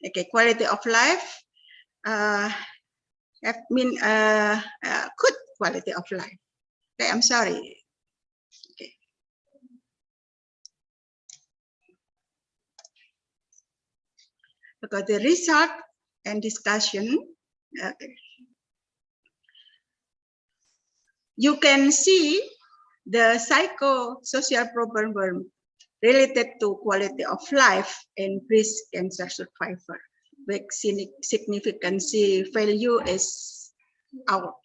okay, quality of life mean good quality of life. Okay, I'm sorry. Okay. Because the result and discussion. Okay. You can see the psychosocial problem were related to quality of life in breast cancer survivor, with significance value is out.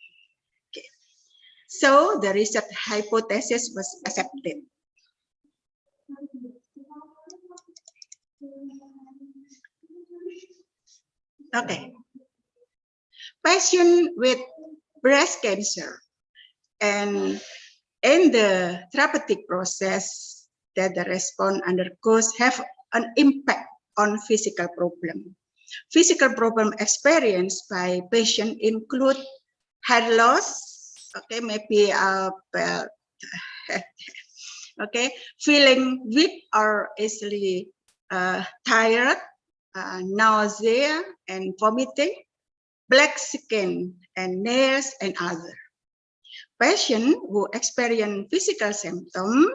Okay. So the research hypothesis was accepted. Okay. Patient with breast cancer and in the therapeutic process that the response undergoes have an impact on physical problem. Physical problem experienced by patient include hair loss, okay, maybe okay, feeling weak or easily tired, nausea and vomiting, black skin and nails and other. Patients who experience physical symptoms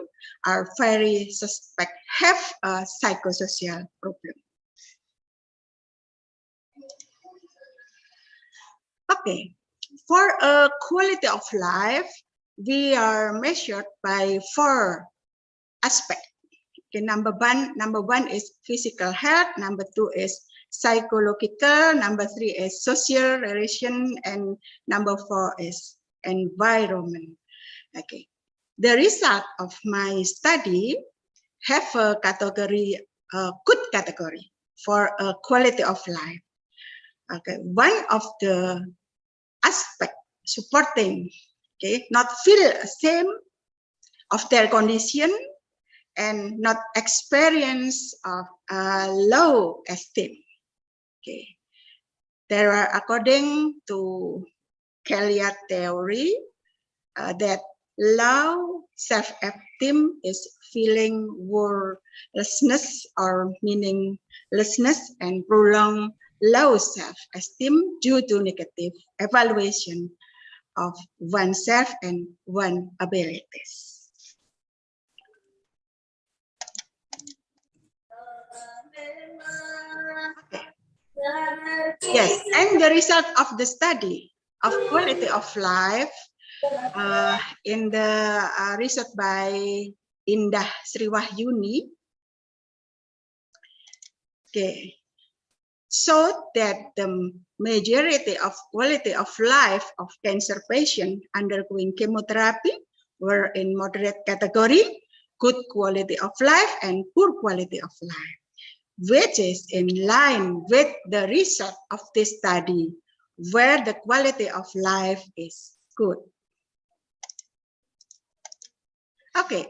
are very suspect have a psychosocial problem. Okay, for a quality of life, we are measured by 4 aspects. Okay, number one is physical health, number 2 is psychological, number 3 is social relation, and number 4 is environment. Okay, the result of my study have a category, good category for a quality of life. Okay, one of the aspect supporting, okay, not feel ashamed of their condition and not experience of low esteem. Okay, there are, according to Kelly theory, that low self-esteem is feeling worthlessness or meaninglessness and prolonged low self-esteem due to negative evaluation of oneself and one's abilities. Yes, and the result of the study of quality of life in the research by Indah Sriwahyuni, okay, showed that the majority of quality of life of cancer patients undergoing chemotherapy were in moderate category, good quality of life, and poor quality of life, which is in line with the result of this study, where the quality of life is good. Okay,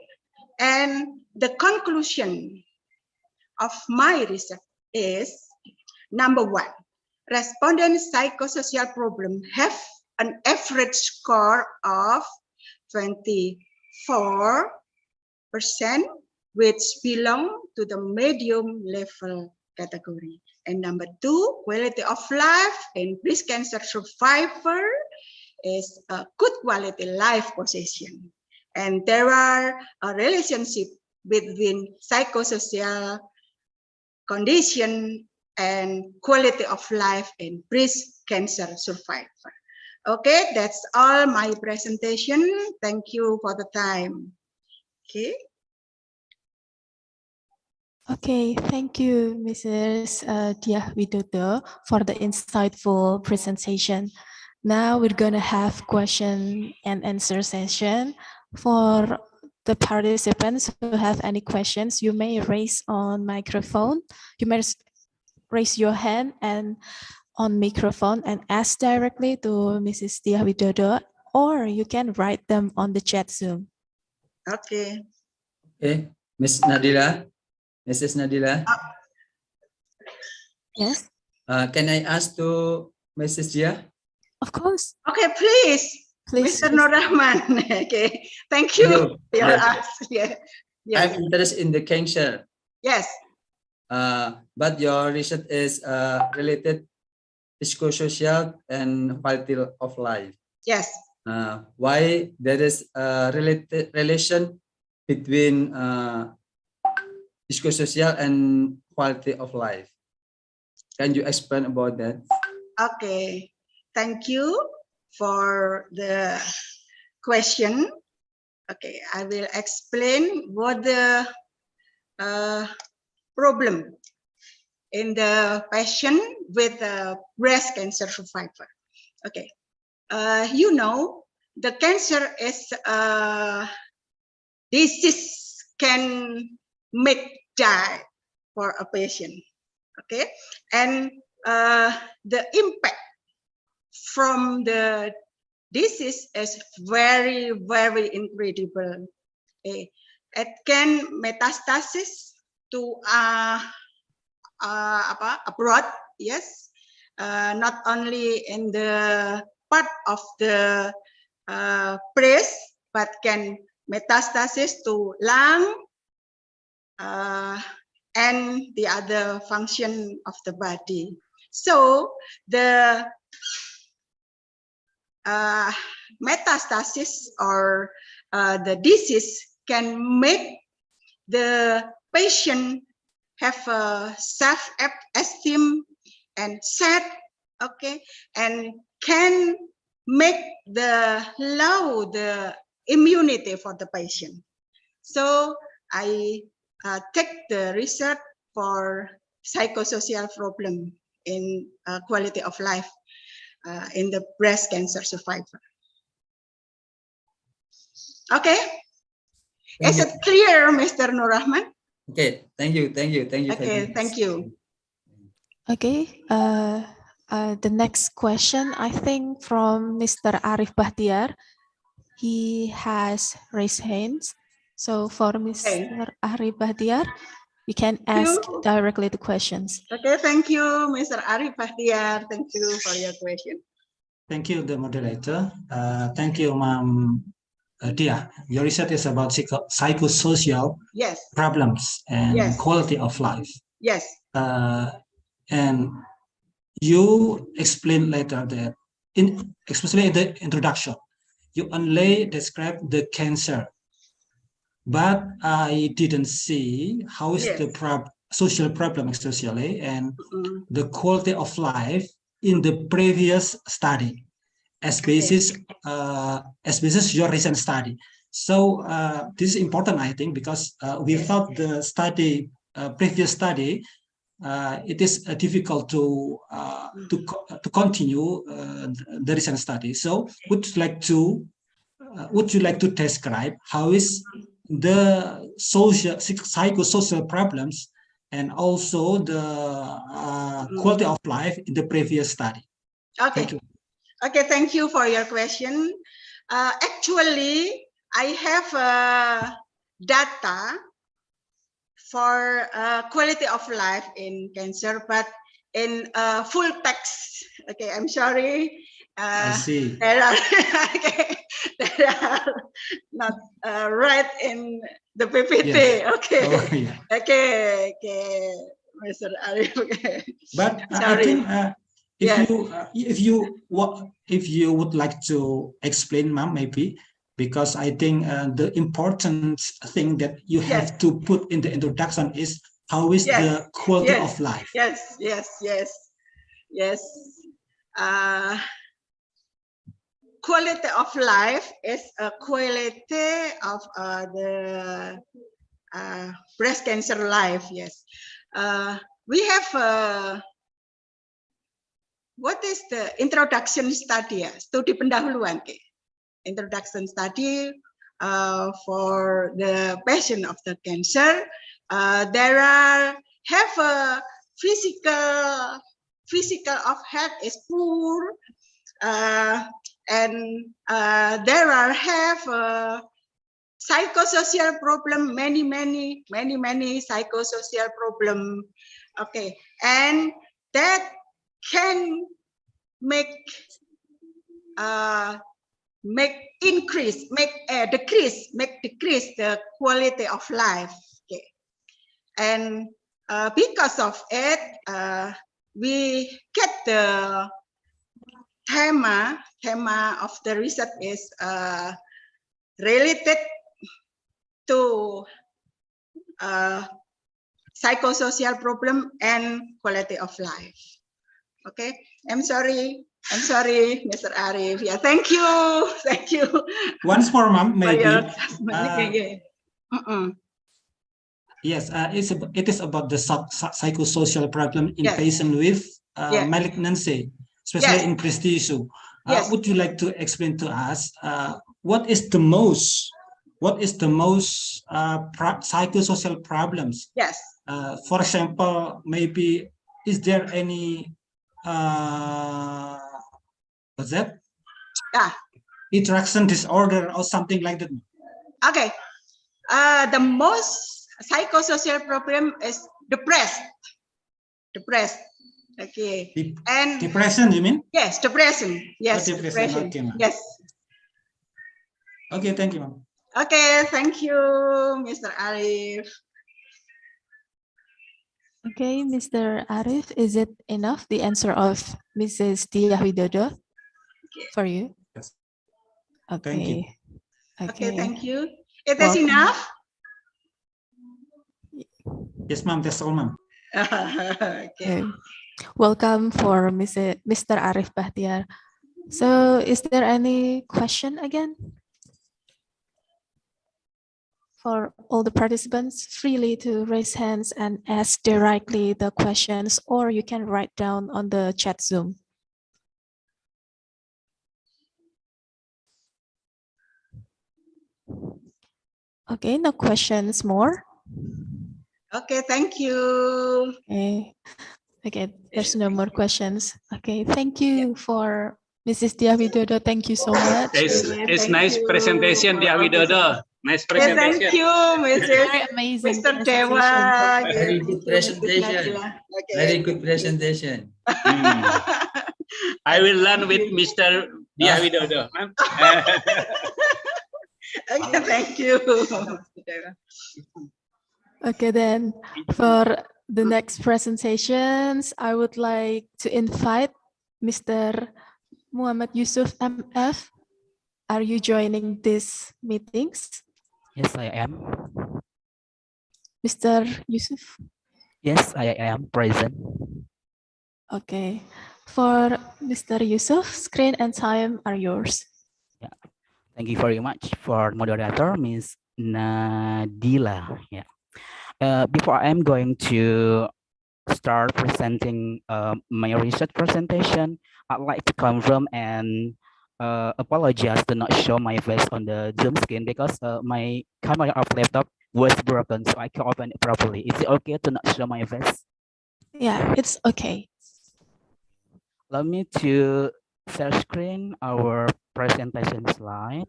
and the conclusion of my research is, number one, respondent psychosocial problem have an average score of 24%, which belong to the medium level category. And number two, quality of life in breast cancer survivor is a good quality life position. And there are a relationship between psychosocial condition and quality of life in breast cancer survivor. Okay, that's all my presentation. Thank you for the time. Okay. Okay, thank you, Mrs. Diah Widodo, for the insightful presentation. Now we're going to have question and answer session. For the participants who have any questions, you may raise on microphone. You may raise your hand and on microphone and ask directly to Mrs. Diah Widodo, or you can write them on the chat Zoom. Okay. Okay, Miss Nadila, Mrs. Nadila. Yes. Can I ask to Mrs. Dia? Of course. Okay, please. Please. Mr. Nur Rahman. Okay, thank you Hello. for your Yes. ask. Yeah. Yes. I'm interested in the cancer. Yes. But your research is related psychosocial and quality of life. Yes. Why there is a relation between psychosocial and quality of life? Can you explain about that? Okay. Thank you for the question. Okay, I will explain what the problem in the patient with breast cancer survivor. Okay, you know, the cancer is disease can make die for a patient. Okay, and the impact from the disease is very, very incredible. Okay. It can metastasis to abroad, yes, not only in the part of the breast, but can metastasis to lung and the other function of the body. So the metastasis or the disease can make the patient have a self-esteem and sad, okay, and can make the low the immunity for the patient. So I take the research for psychosocial problem in quality of life in the breast cancer survivor. Okay, is it clear, Mr. Nur Rahman? Okay, thank you. Okay, thank you. Okay, The next question, I think, from Mr. Arif Bahtiar. He has raised hands. So for Mr. Arif Bahtiar, you can ask directly the questions. Okay, thank you, Mr. Arif Bahtiar. Thank you for your question. Thank you, the moderator. Thank you, Ma'am Dia. Your research is about psychosocial Yes. problems and Yes. quality of life. Yes. And you explain later that, especially in the introduction, you only describe the cancer, but I didn't see how is the social problem, especially, and the quality of life in the previous study, as basis your recent study. So this is important, I think, because without the study, previous study, it is difficult to continue the recent study. So would you like to describe how is the psychosocial problems and also the quality of life in the previous study? Okay. Thank you. Okay, thank you for your question. Actually, I have data for quality of life in cancer, but in full text. Okay, I'm sorry. I see. There are, there are not right in the PPT. Yes. Okay. Oh, yeah. Okay, Mr. Arif. Okay. But I think if you would like to explain, ma'am, maybe, because I think the important thing that you have to put in the introduction is how is the quality of life. Yes. Quality of life is a quality of the breast cancer life. Yes. We have what is the introduction study? Studi pendahuluan. Introduction study for the patient of the cancer. There are have a physical of health is poor, and there are have psychosocial problem, many psychosocial problem. Okay, and that can make decrease the quality of life. Okay, and because of it, we get the theme of the research is related to psychosocial problem and quality of life. Okay, I'm sorry, Mr. Arif. Yeah, thank you. Once more, ma'am, maybe. Yes, it is about the psychosocial problem in patient with malignancy, especially in breast tissue. Would you like to explain to us what is the most psychosocial problems? Yes. For example, maybe is there any what's that? Interaction disorder or something like that. Okay. The most psychosocial problem is depressed. Okay. And depression, you mean? Yes, depression. Yes, depression. Okay, yes. Okay, thank you, ma'am. Okay, thank you, Mr. Arif. Okay, Mr. Arif, is it enough, the answer of Mrs. Diah Widodo for you? Yes. Okay. Thank you. Okay, thank you. It is enough? Yes, ma'am, that's all, ma'am. Okay. Welcome for Mr. Arif Bahtiar. So is there any question again? For all the participants, freely to raise hands and ask directly the questions, or you can write down on the chat Zoom. Okay, no questions more. Okay, thank you. Okay. Okay, there's no more questions. Okay, thank you for Mrs. Dia Widodo. Thank you so much. It's Thank nice you presentation, for Dia all this. Widodo. Nice Okay, thank presentation. you, Mrs. Very amazing Mr. presentation. Dewa. Very Yes, good thank you, Mrs. presentation. Nazila. Okay. Very good presentation. I will learn with Mr. Dia Ah. Widodo. Okay, thank you. Mr. Dewa. Okay, then for the next presentations, I would like to invite Mr. Muhammad Yusuf MF. Are you joining these meetings? Yes, I am. Mr. Yusuf? Yes, I am present. Okay. For Mr. Yusuf, screen and time are yours. Yeah. Thank you very much for moderator, Ms. Nadila. Yeah. Before I'm going to start presenting my research presentation, I'd like to confirm and apologize to not show my face on the Zoom screen because my camera of laptop was broken, so I can't open it properly. Is it okay to not show my face? Yeah, it's okay. Allow me to share screen our presentation slide.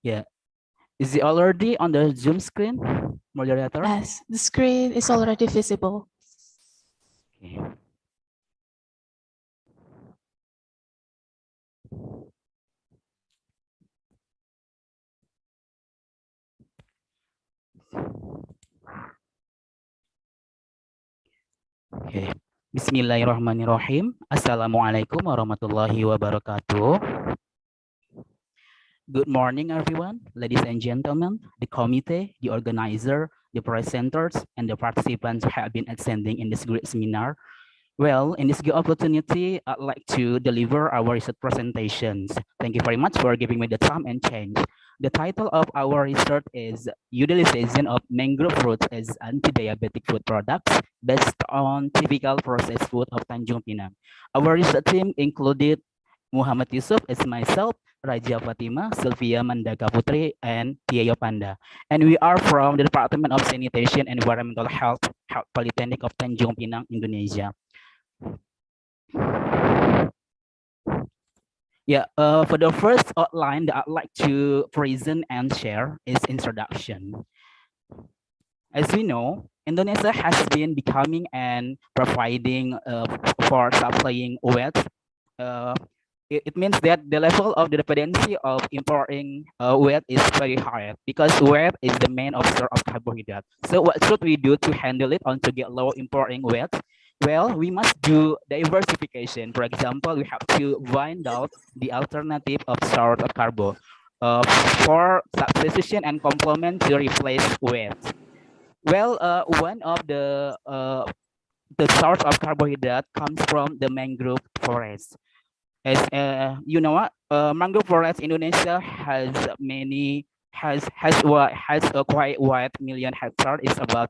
Yeah. Is it already on the Zoom screen, moderator? Yes, the screen is already visible. Okay. Okay. Bismillahirrahmanirrahim. Assalamualaikum warahmatullahi wabarakatuh. Good morning, everyone, ladies and gentlemen, the committee, the organizer, the presenters, and the participants who have been attending in this great seminar. Well, in this good opportunity, I'd like to deliver our research presentations. Thank you very much for giving me the time and change. The title of our research is Utilization of Mangrove Fruits as Anti-Diabetic Food Products based on Typical Processed Food of Tanjung Pinang. Our research team included Muhammad Yusuf as myself, Raja Fatima, Sylvia Mandaka Putri, and Tiayo Panda. And we are from the Department of Sanitation and Environmental Health, Polytechnic of Tanjung Pinang, Indonesia. Yeah, for the first outline that I'd like to present and share is introduction. As we know, Indonesia has been becoming and providing for supplying wheat. It means that the level of the dependency of importing wheat is very high because wheat is the main source of carbohydrate. So what should we do to handle it or to get low importing wheat? Well, we must do diversification. For example, we have to find out the alternative of source of carbo for substitution and complement to replace wheat. Well, one of the source of carbohydrate comes from the mangrove forest. As you know, mangrove forest Indonesia has a quite wide million hectares. It's about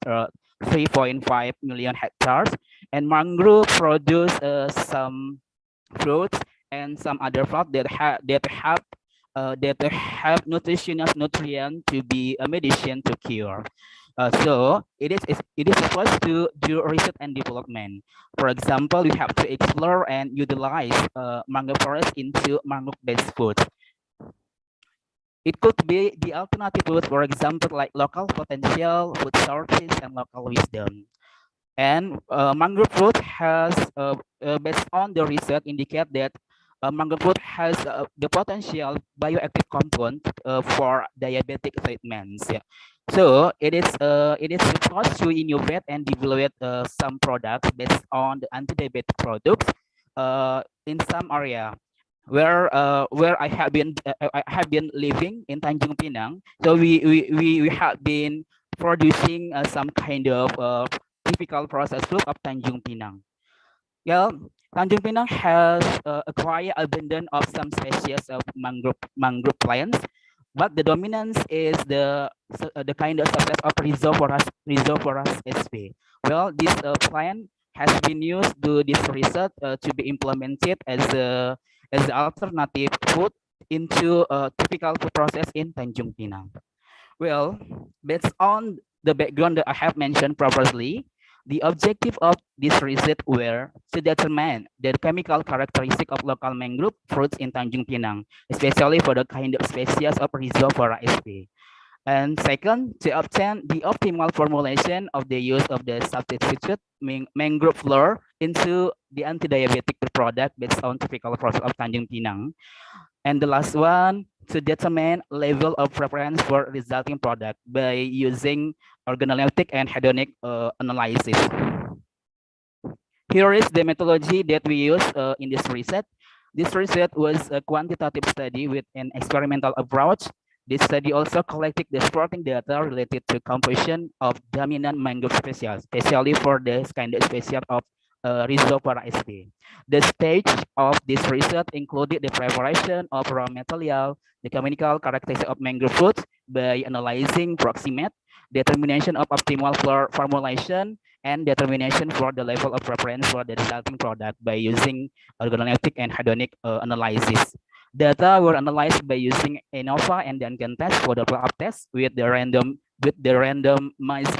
3.5 million hectares, and mangrove produce some fruits and some other fruits that have nutritional nutrient to be a medicine to cure. So it is supposed to do research and development. For example, we have to explore and utilize mangrove forest into mangrove-based food. It could be the alternative food, for example, like local potential, food sources, and local wisdom. And mangrove fruit has, based on the research, indicate that mangrove fruit has the potential bioactive compound for diabetic treatments. Yeah. So it is supposed to innovate and develop some products based on the anti-diabetic products in some area where I have been living in Tanjung Pinang. So we have been producing some kind of typical processed food of Tanjung Pinang. Yeah, Tanjung Pinang has acquired abundance of some species of mangrove plants, but the dominance is the kind of subset of Rhizophorus sp. Well, this plant has been used to this research to be implemented as the alternative food into typical food process in Tanjung Pinang. Well, based on the background that I have mentioned previously, the objective of this research were to determine the chemical characteristic of local mangrove fruits in Tanjung Pinang, especially for the kind of species of Rhizophyra sp. And second, to obtain the optimal formulation of the use of the substituted mangrove flour into the anti-diabetic product based on typical process of Tanjung Pinang. And the last one, to determine level of preference for resulting product by using organoleptic and hedonic analysis. Here is the methodology that we use in this research. This research was a quantitative study with an experimental approach. This study also collected the supporting data related to composition of dominant mangrove species, especially for this kind of species of Rhizophyra sp. The stage of this research included the preparation of raw material, the chemical characteristics of mangrove fruits by analyzing proximate, determination of optimal formulation, and determination for the level of preference for the resulting product by using organoleptic and hedonic analysis. Data were analyzed by using ANOVA and Duncan test for the follow-up test with the randomized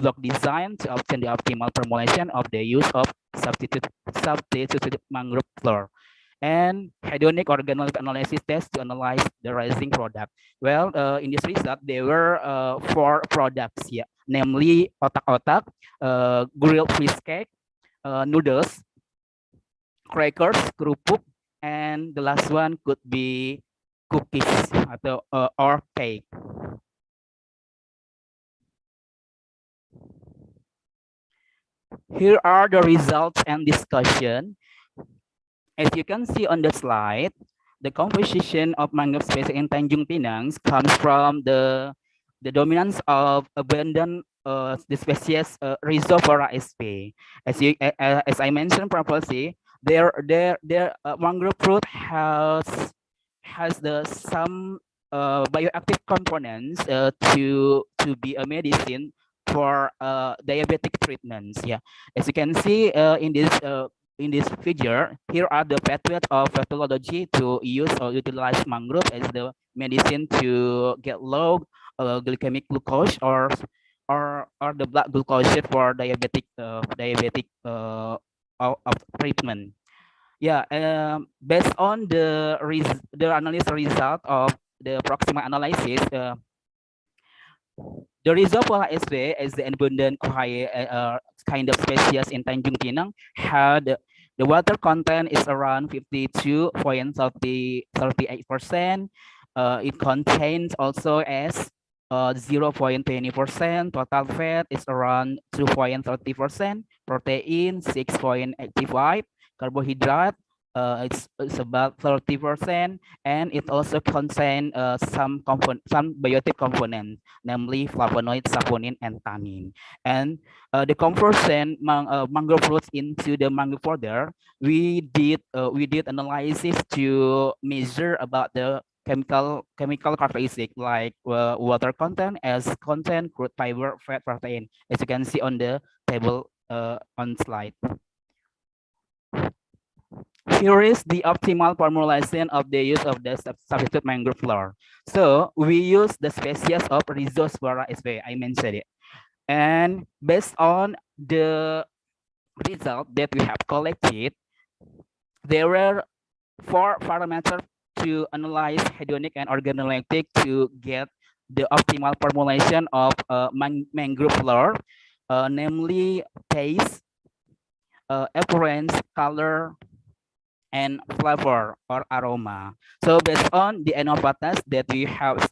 block design to obtain the optimal formulation of the use of substituted mangrove flour, and hedonic organoleptic analysis test to analyze the rising product. Well, in this result, there were 4 products, yeah, namely otak-otak, grilled fish cake, noodles, crackers, kerupuk, and the last one could be cookies atau or cake. Here are the results and discussion. As you can see on the slide, the composition of mangrove species in Tanjung Pinang comes from the dominance of abundant the species Rhizophyra sp. As I mentioned previously, their mangrove fruit has some bioactive components to be a medicine for diabetic treatments. Yeah, as you can see in this figure, here are the pathways of pathology to use or utilize mangrove as the medicine to get low glycemic glucose or the blood glucose for diabetic treatment. Yeah, based on the analysis result of the proximal analysis, the Rhizophyra sp as the abundant kind of species in Tanjung Pinang had the water content is around 52.38%. It contains also as 0.20%. Total fat is around 2.30%. Protein 6.85. Carbohydrate it's about 30%, and it also contains some biotic components, namely flavonoid, saponin, and tannin. And the conversion mangrove fruits into the mangrove powder, we did analysis to measure about the chemical characteristic like water content, as content, crude fiber, fat, protein, as you can see on the table on slide. Here is the optimal formulation of the use of the substitute mangrove flour. So we use the species of Rhizophyra sp. I mentioned it, and based on the result that we have collected, there were 4 parameters to analyze hedonic and organoleptic to get the optimal formulation of mangrove flour, namely taste, appearance, color, and flavor or aroma. So based on the ANOVA test that we have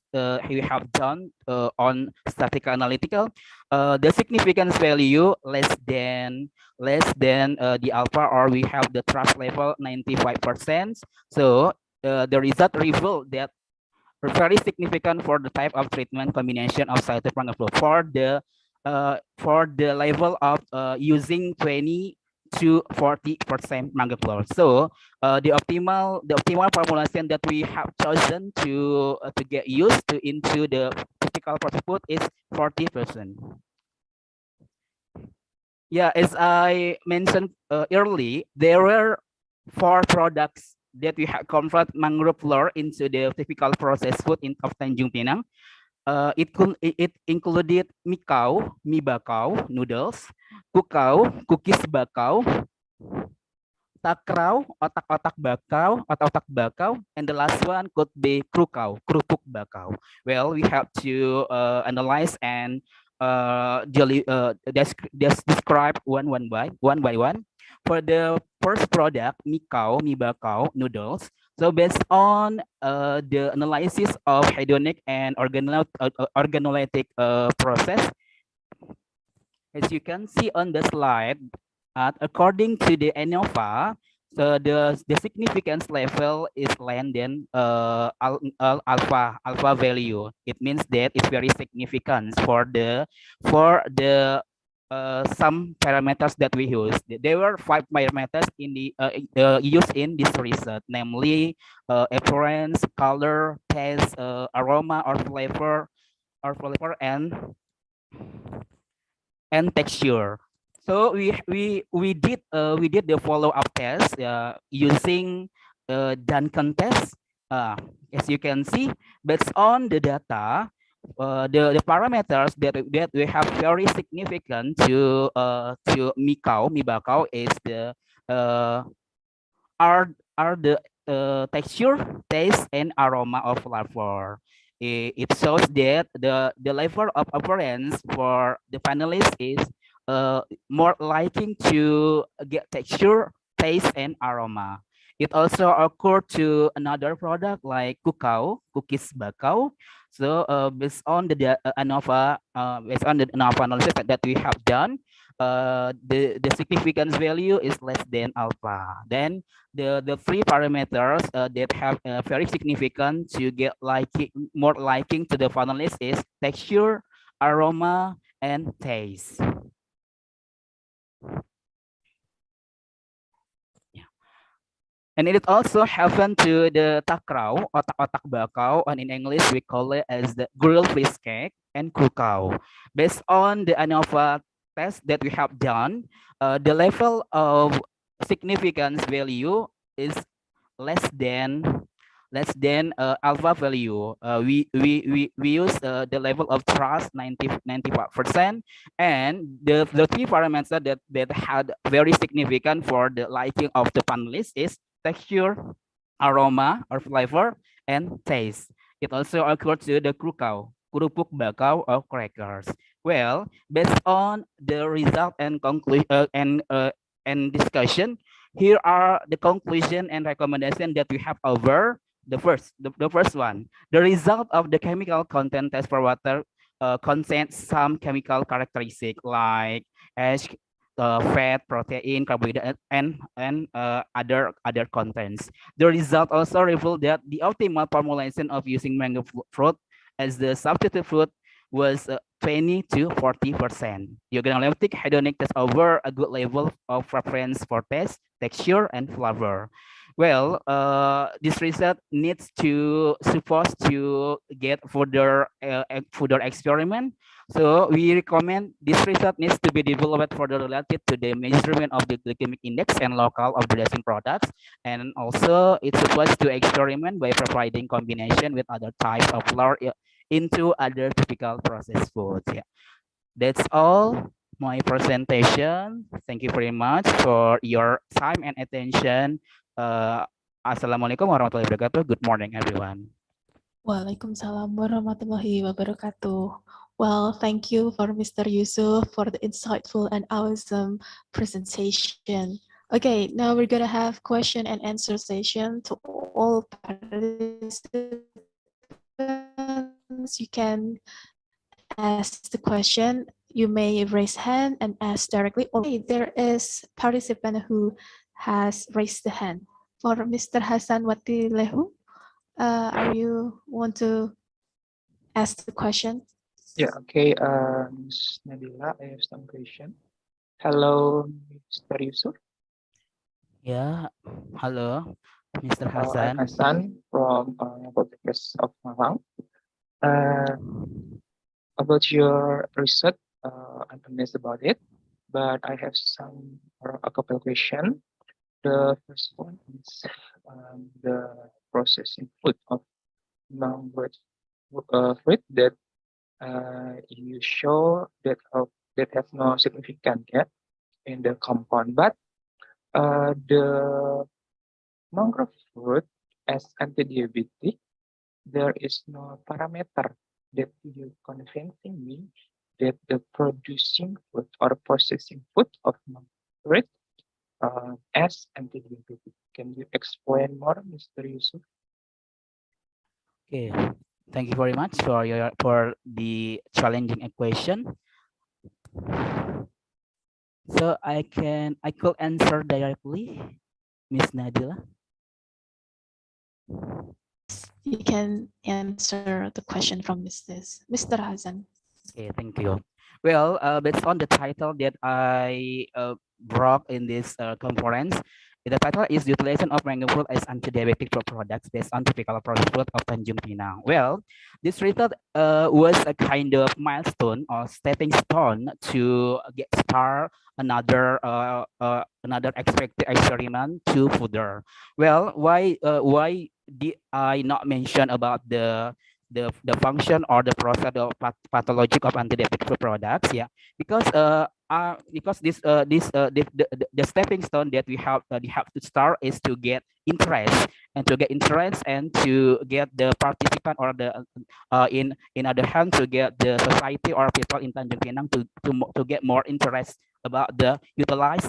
done on statistical analytical, the significance value less than the alpha, or we have the trust level 95%. So the result revealed that very significant for the type of treatment combination of scientific mangrove for the level of using 20 to 40% mangrove flour. So the optimal formulation that we have chosen to get used to into the typical process food is 40%. Yeah, as I mentioned earlier, there were 4 products that we have convert mangrove flour into the typical processed food of Tanjung Pinang. It included mikau, mie bakau, noodles, kukau, cookies bakau, takrau, otak-otak bakau, otak-otak bakau, and the last one could be krukau, kerupuk bakau. Well, we have to analyze and describe one by one. For the first product, mikau, mie bakau, noodles. So based on the analysis of hedonic and organoleptic process, as you can see on the slide, according to the ANOVA, so the significance level is less than alpha value. It means that it's very significant for the some parameters that we use. There were 5 parameters in the used in this research, namely appearance, color, taste, aroma, or flavor, and texture. So we did the follow-up test using Duncan test. As you can see, based on the data, the parameters that we have very significant to mie bakau is the are the texture, taste, and aroma of flavor. It shows that the level of appearance for the finalists is more liking to get texture, taste, and aroma. It also occurred to another product like kukau, cookies bakau. So based on the ANOVA, based on the ANOVA analysis that we have done, the significance value is less than alpha. Then the 3 parameters that have very significant to get more liking to the finalist is texture, aroma, and taste. And it also happened to the takrau, otak-otak bakau, and in English we call it as the grilled fish cake and krukau. Based on the ANOVA test that we have done, the level of significance value is less than alpha value. We use the level of trust 95%, and the 3 parameters that had very significant for the liking of the panelists is texture, aroma or flavor, and taste. It also occurred to the krukau, kerupuk bakau or crackers. Well, based on the result and conclusion and discussion, here are the conclusion and recommendation that we have over the first one. The result of the chemical content test for water contains some chemical characteristic like ash, fat, protein, carbohydrate, and other contents. The result also revealed that the optimal formulation of using mango fruit as the substitute fruit was 20 to 40%. The organoleptic hedonic test over a good level of preference for taste, texture, and flavor. Well, this research needs to supposed to get further experiment. So we recommend this research needs to be developed further related to the measurement of the glycemic index and local of the dressing products. And also it's supposed to experiment by providing combination with other types of flour into other typical processed foods. Yeah, that's all my presentation. Thank you very much for your time and attention. Assalamualaikum warahmatullahi wabarakatuh. Good morning, everyone. Waalaikumsalam warahmatullahi wabarakatuh. Well, thank you for Mr. Yusuf for the insightful and awesome presentation. Okay, now we're gonna have question and answer session to all participants. You can ask the question. You may raise hand and ask directly. Okay, there is participant who has raised the hand. For Mr. Hasan Watilehu, are you want to ask the question? Yeah, okay. Ms. Nabila, I have some question. Hello, Mr. Yusuf. Yeah, hello, Mr. Hasan. I'm Hasan from Poltekkes of Malang. About your research, I'm amazed about it, but I have a couple of questions. The first one is the processing food of mango fruit that you show that that has no significant yet in the compound, but the mangrove fruit as anti-diabetic, there is no parameter that you convincing me that the producing food or processing food of mangrove fruit as anti-diabetic. Can you explain more, Mr. Yusuf? Okay, thank you very much for the challenging equation. So I could answer directly, Miss Nadila. You can answer the question from Mr. Hasan. Okay, thank you. Well, based on the title that I brought in this conference, the title is Utilization of Mango Fruit as Anti-Diabetic Food Products based on Typical Processed Fruit of Tanjung Pinang. Well, this result was a kind of milestone or stepping stone to get start another expected experiment to further. Well, why did I not mention about the function or the process of pathologic of anti-diabetic food products? Yeah, because the stepping stone that we have to start is to get interest and to get the participant or the in other hand to get the society or people in Tanjung Pinang to get more interest about the utilize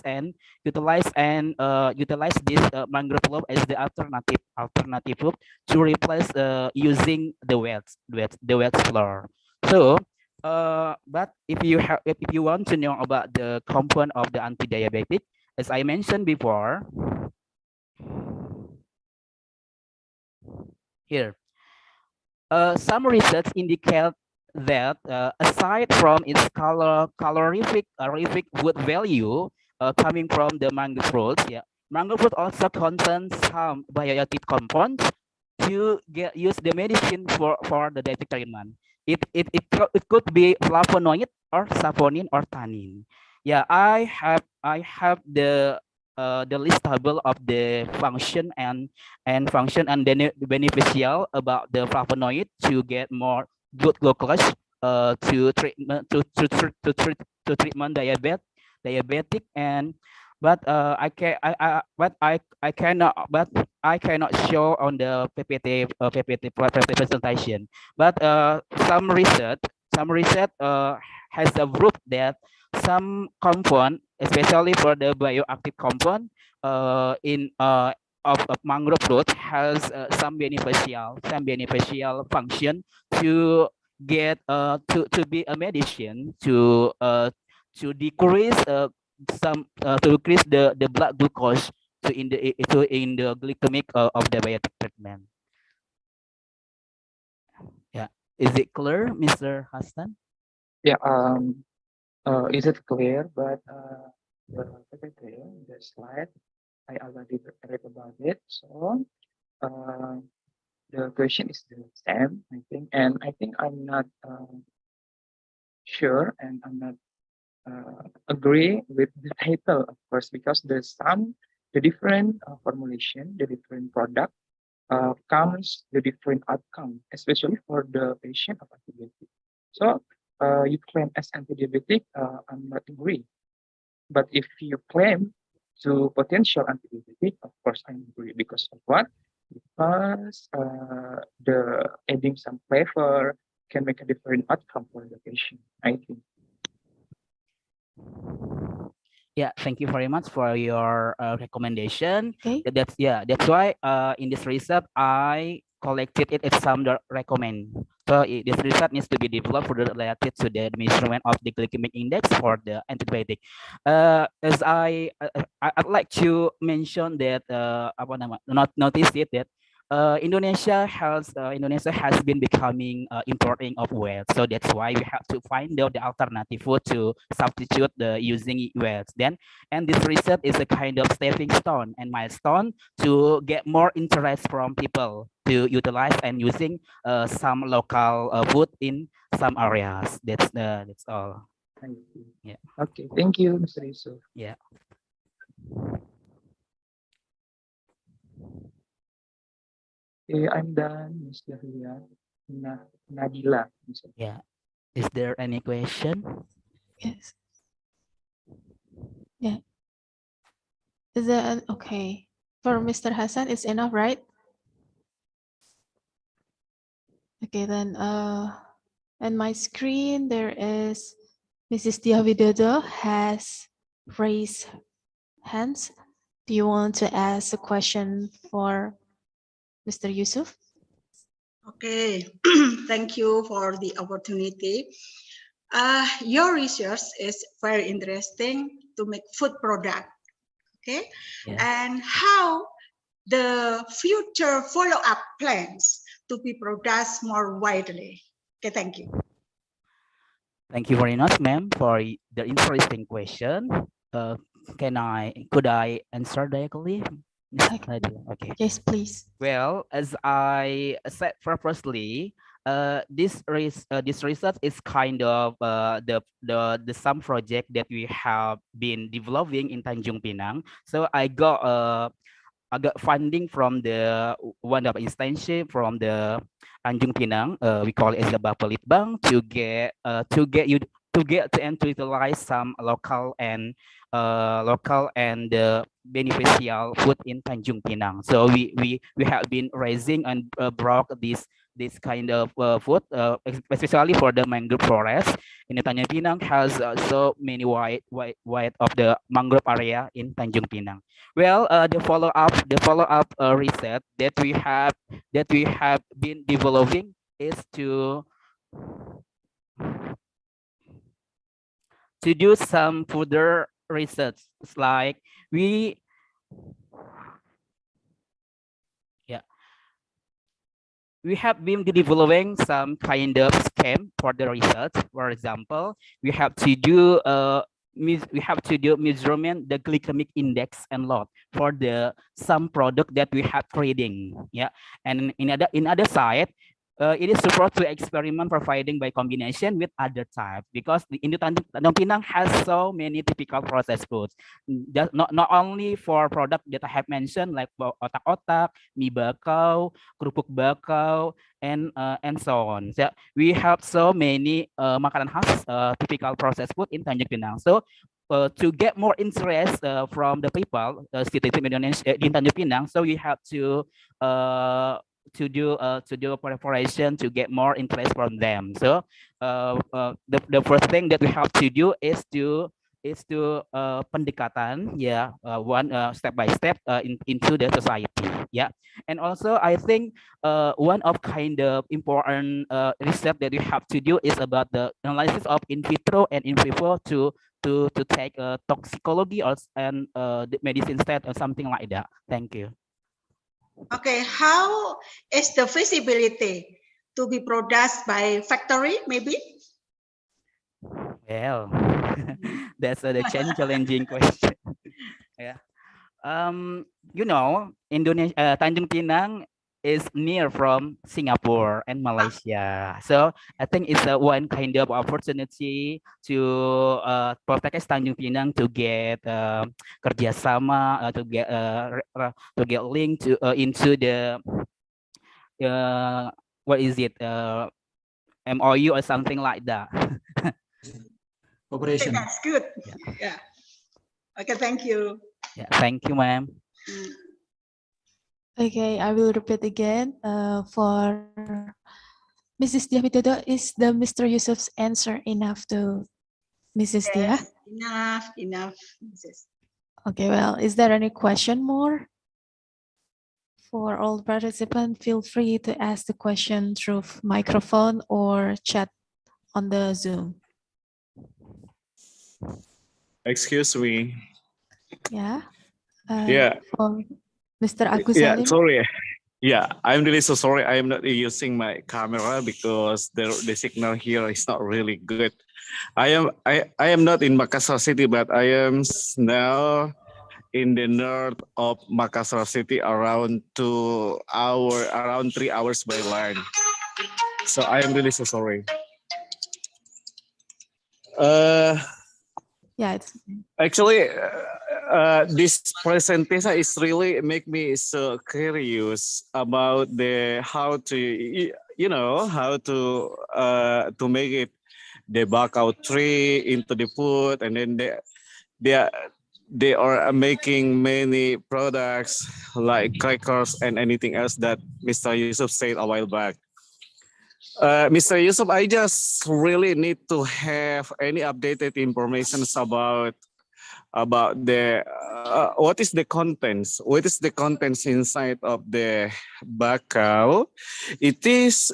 this mangrove pulp as the alternative food to replace using the wet flour. So but if you want to know about the component of the anti-diabetic, as I mentioned before, here some research indicate that aside from its calorific food value coming from the mango fruits, yeah, mango fruit also contains some bioactive compounds to get use the medicine for the diabetic treatment. It could be flavonoid or saponin or tannin. Yeah, I have the list table of the function and beneficial about the flavonoid to get more good glucose to treatment to treatment diabetic and but I cannot show on the PPT presentation. But some research has a proof that some compound, especially for the bioactive compound in of mangrove fruit, has some beneficial function to get to be a medicine to decrease to decrease the blood glucose to in the glycemic of the diabetic treatment. Yeah, is it clear, Mr. Hassan? Yeah. Is it clear? But the PPT, the slide, I already read about it. So the question is the same, I think, and I think I'm not sure, and I'm not agree with the title, of course, because the different formulation, the different product comes the different outcome, especially for the patient of anti-diabetic. So you claim as anti-diabetic, I'm not agree. But if you claim to potential anti-diabetic, of course I agree. Because of what? Because the adding some flavor can make a different outcome for the patient, I think. Yeah, thank you very much for your recommendation. Okay. That's why in this research I collected it as some recommend. So this research needs to be developed for related to the measurement of the glycemic index for the antibiotic. As I'd like to mention that not notice it that Indonesia has been becoming importing of whales, so that's why we have to find out the alternative food to substitute the using whales. And this research is a kind of stepping stone and milestone to get more interest from people to utilize and using some local food in some areas. That's all. Yeah. Okay. Thank you, Mr. Yusuf. Yeah. Okay, I'm done, Ms. Dahlia. Nadila. Yeah. Is there any question? Yes. Yeah. Is that okay? For Mr. Hassan, it's enough, right? Okay, then on my screen there is Mrs. Dia Widodo has raised hands. Do you want to ask a question for Mr. Yusuf? Okay, thank you for the opportunity. Your research is very interesting to make food product. Okay, Yeah. and how the future follow-up plans to be produced more widely. Okay, thank you. Thank you very much, ma'am, for the interesting question. Could I answer directly? Okay. Yes, please. Well, as I said previously, this research is kind of the some project that we have been developing in Tanjung Pinang. So I got funding from the one of instance from the Tanjung Pinang. We call it the Bapelitbang to get and to utilize some local and beneficial food in Tanjung Pinang. So we have been raising and brought this kind of food, especially for the mangrove forest in the Tanjung Pinang has so many wide of the mangrove area in Tanjung Pinang. Well, the follow up research that we have been developing is to do some further research. It's like we have been developing some kind of scheme for the research. For example, we have to do measurement the glycemic index and load for the some product that we have trading. Yeah, and in other side, it is supposed to experiment providing by combination with other types because in the Tanjung Pinang has so many typical processed foods. Just not only for product that I have mentioned like otak-otak, mie bakau, kerupuk bakau, and so on. So we have so many makanan khas typical processed food in Tanjung Pinang. So to get more interest from the people, citizen Indonesia in Tanjung Pinang, so we have to do preparation to get more interest from them. So the first thing that we have to do is to pendekatan, one step by step into the society. Yeah, and also I think one of kind of important research that we have to do is about the analysis of in vitro and in vivo to take toxicology or the medicine stat or something like that. Thank you. Okay, how is the feasibility to be produced by factory, maybe? Well, that's a challenging question. Yeah. You know, Indonesia, Tanjung Pinang is near from Singapore and Malaysia. So I think it's one kind of opportunity to protect Tanjung Pinang to get kerjasama, to get linked to into the what is it MOU or something like that. Cooperation. Okay, that's good. Yeah. Okay, thank you. Yeah, thank you, ma'am. Okay, I will repeat again. For Mrs. Dia Widodo, is the Mr. Yusuf's answer enough to Mrs. Dia? Enough, Mrs. Okay, well, is there any question more? For all participants, feel free to ask the question through microphone or chat on the Zoom. Excuse me. Yeah. Yeah. For Mr. Agus Yeah, Salim. sorry. Yeah, I'm really so sorry. I am not using my camera because the signal here is not really good. I am not in Makassar City, but I am now in the north of Makassar City around 3 hours by line. So I am really so sorry. Yeah, it's actually this presentation is really make me so curious about the how to make it the bakau tree into the food, and then they are they are making many products like crackers and anything else that Mr. Yusuf said a while back. Mr. Yusuf, I just really need to have any updated information about the what is the contents inside of the bakau. It is,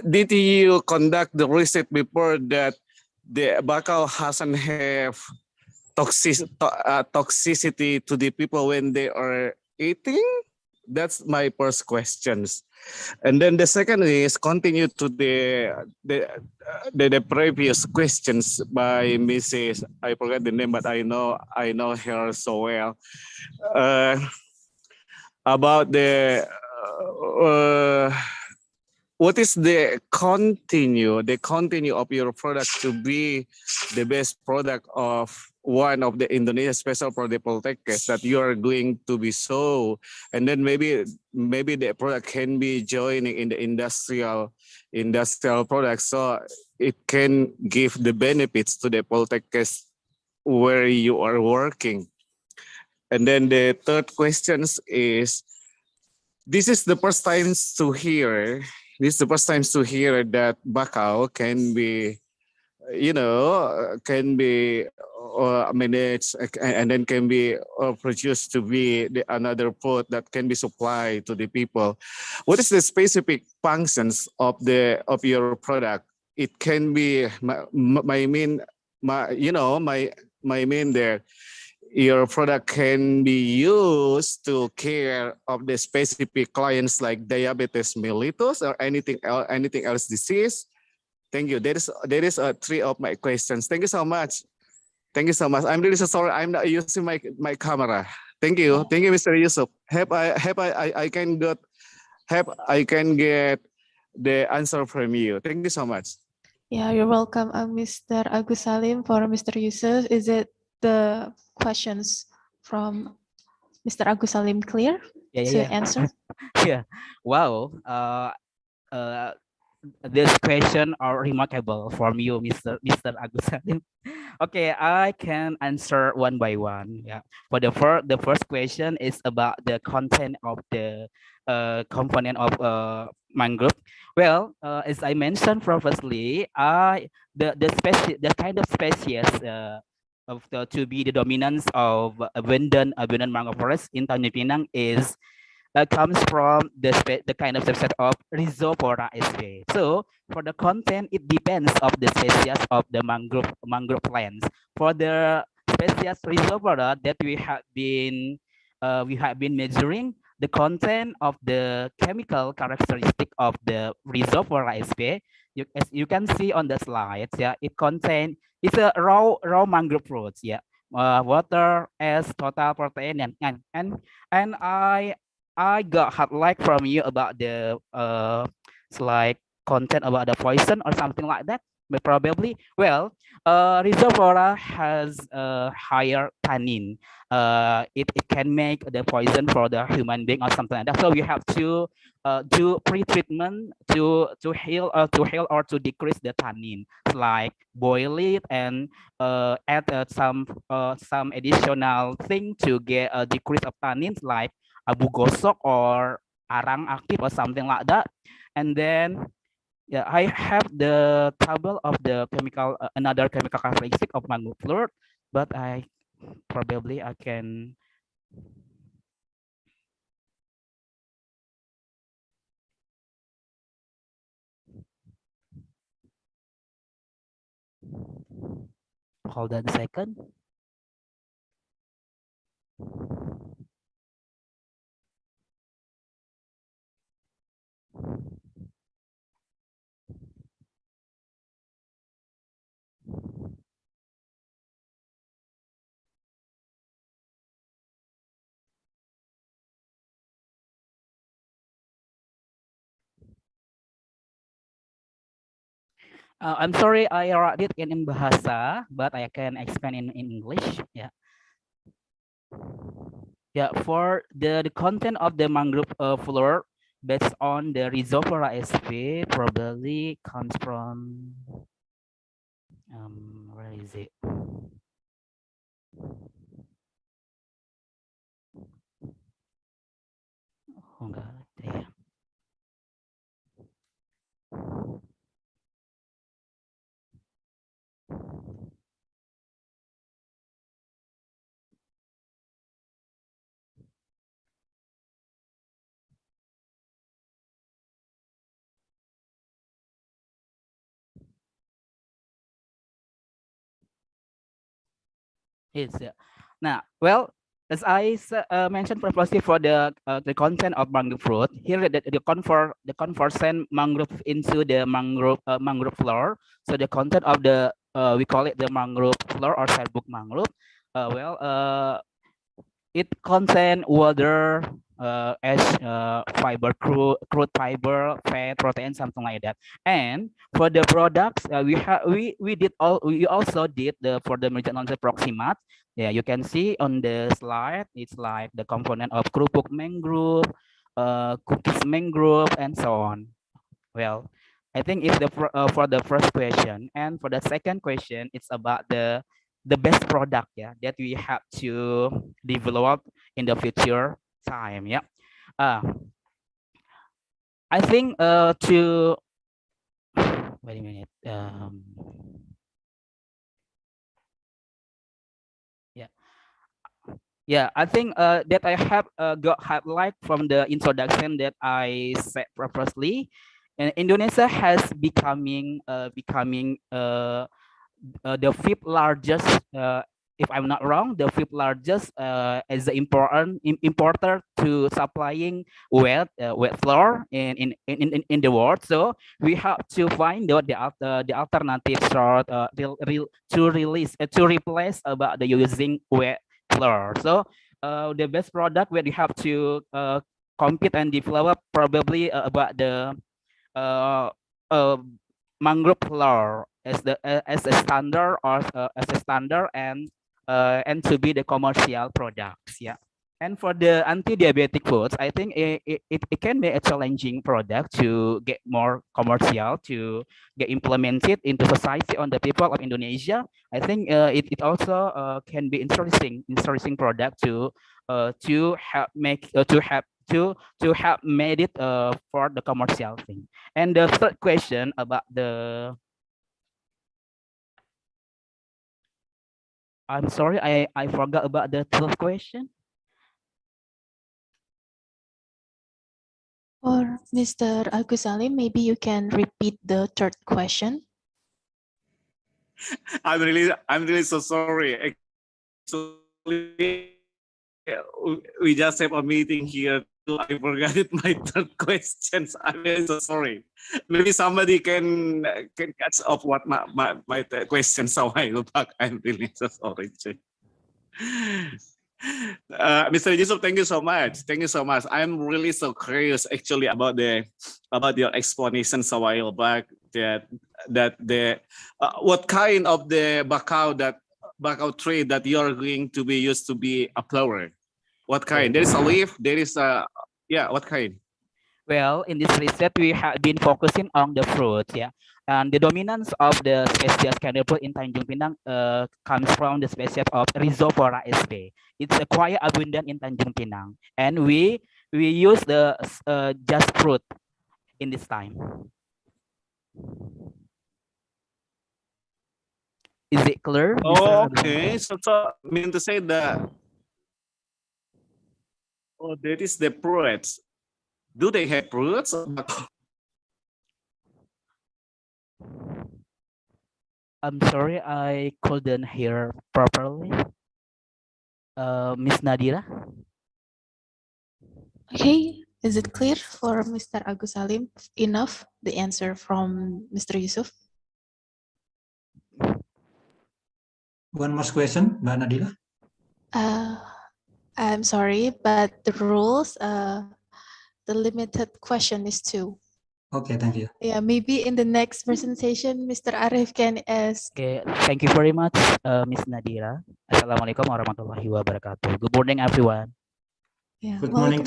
did you conduct the research before that the bakau hasn't have toxicity to the people when they are eating? That's my first questions. And then the second is continue to the previous questions by Mrs. I forgot the name, but I know her so well. About what is the continue of your product to be the best product of one of the Indonesia special for the Poltekkes that you are going to be so, and then maybe the product can be joining in the industrial products, so it can give the benefits to the Poltekkes where you are working. And then the third questions is, this is the first time to hear that bakau can be, managed and then can be produced to be another food that can be supplied to the people. What is the specific functions of your product? It can be my mean there. Your product can be used to care of the specific clients like diabetes mellitus or anything else disease. Thank you. That is three of my questions. Thank you so much. Thank you so much. I'm really so sorry I'm not using my camera. Thank you. Thank you, Mr. Yusuf. I can get the answer from you. Thank you so much. Yeah, you're welcome, Mr. Agus Salim. For Mr. Yusuf, is it the questions from Mr. Agus Salim clear to answer? Yeah. Wow. This question are remarkable from you, Mr. Agus Salim. Okay, I can answer one by one. Yeah. For the first question is about the content of the component of mangrove. Well, as I mentioned previously, the kind of species to be the dominance of abundant mangrove forest in Tanjung Pinang is comes from the kind of subset of Rhizophora sp. So for the content, it depends of the species of the mangrove plants. For the species Rhizophora that we have been measuring, the content of the chemical characteristic of the Rhizophora sp. As you can see on the slides, yeah, it's a raw mangrove fruits, yeah, water as total protein, and I got highlight from you about the slide content about the poison or something like that. But probably, well, Rhizophora has a higher tannin. It can make the poison for the human being or something like that. So you have to do pre-treatment to heal or to decrease the tannin, like boil it and add some additional thing to get a decrease of tannins, like abu gosok or arang aktif or something like that. And then yeah, I have the table of the chemical another chemical characteristic of mangrove fluid, but I can hold on a second. I'm sorry, I wrote it in bahasa, but I can explain in English. Yeah. Yeah, for the content of the mangrove floor based on the Rhizophora sp. probably comes from Where is it? Oh, enggak ada ya. Yes. Yeah. Now, well, as I mentioned previously for the content of mangrove fruit, here the conversion mangrove into the mangrove floor. So the content of the we call it the mangrove floor or serbuk mangrove. It contains water, ash, fiber, crude fiber, fat, protein, something like that. And for the products, we also did for the Mergentnonse proximat. Yeah, you can see on the slide. It's like the component of kerupuk mangrove, cookies mangrove, and so on. Well, I think it's for the first question, and for the second question, it's about the best product, yeah, that we have to develop in the future time. Yeah. I think to wait a minute. Yeah, I think that I have got highlight from the introduction that I said previously. And Indonesia has becoming the fifth largest, if I'm not wrong, the fifth largest as the importer to supplying wet flour in the world. So we have to find out the alternative sort to replace about the using wet flour. So the best product where you have to compete and develop probably about the mangrove flour as a standard or as a standard and to be the commercial products. Yeah. And for the anti-diabetic foods, I think it can be a challenging product to get more commercial, to get implemented into society on the people of Indonesia. I think it also can be interesting product to help make to help made it for the commercial thing. And the third question about the, I'm sorry, I forgot about the third question. Or Mr. Agus Salim, maybe you can repeat the third question. I'm really so sorry. Actually, we just have a meeting here. I forgot it, my third questions. I'm really so sorry. Maybe somebody can catch up what my third questions a while back. I'm really so sorry. Mr. Yusuf, thank you so much. Thank you so much. I'm really so curious actually about your explanations a while back that the what kind of the bakau tree that you are going to be used to be a flower. What kind? There is a leaf. There is a what kind? Well, in this research, we have been focusing on the fruit, yeah. And the dominance of the species canopy in Tanjung Pinang comes from the species of Rhizophora sp. It's quite abundant in Tanjung Pinang, and we use the just fruit in this time. Is it clear? Oh, okay. So mean to say that. Oh, that is the fruits. Do they have fruits? I'm sorry, I couldn't hear properly. Miss Nadira? Okay, is it clear for Mr. Agus Salim enough, the answer from Mr. Yusuf? One more question, Mbak Nadira. I'm sorry, but the rules, the limited question is 2. Okay, thank you. Yeah, maybe in the next presentation, Mr. Arif can ask. Okay, thank you very much, Miss Nadira. Assalamualaikum warahmatullahi wabarakatuh. Good morning, everyone. Yeah, Good morning.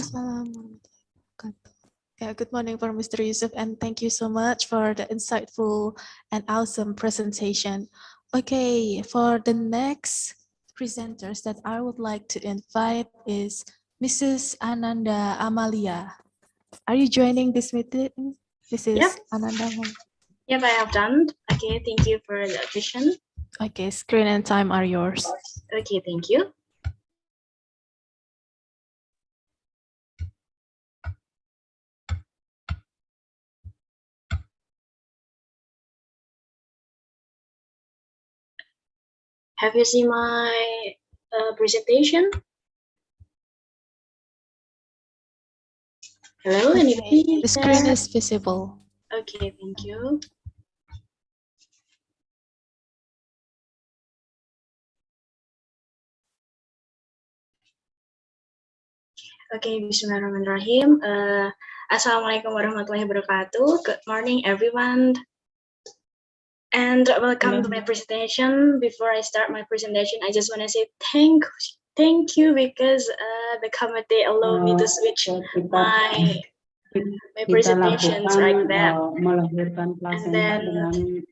Yeah, good morning for Mr. Yusuf, and thank you so much for the insightful and awesome presentation. Okay, for the next presenters that I would like to invite is Mrs. Ananda Amalia. Are you joining this meeting, Mrs. Yep. Ananda Amalia? Yep, I have done. Okay, thank you for the addition. Okay, screen and time are yours. Okay, thank you. Have you seen my presentation? Hello, Okay, the screen is visible. Okay, thank you. Okay, Bismillahirrahmanirrahim. Assalamualaikum warahmatullahi wabarakatuh. Good morning, everyone. And welcome to my presentation. Before I start my presentation, I just want to say thank you because the committee allowed me to switch my presentations like that. And then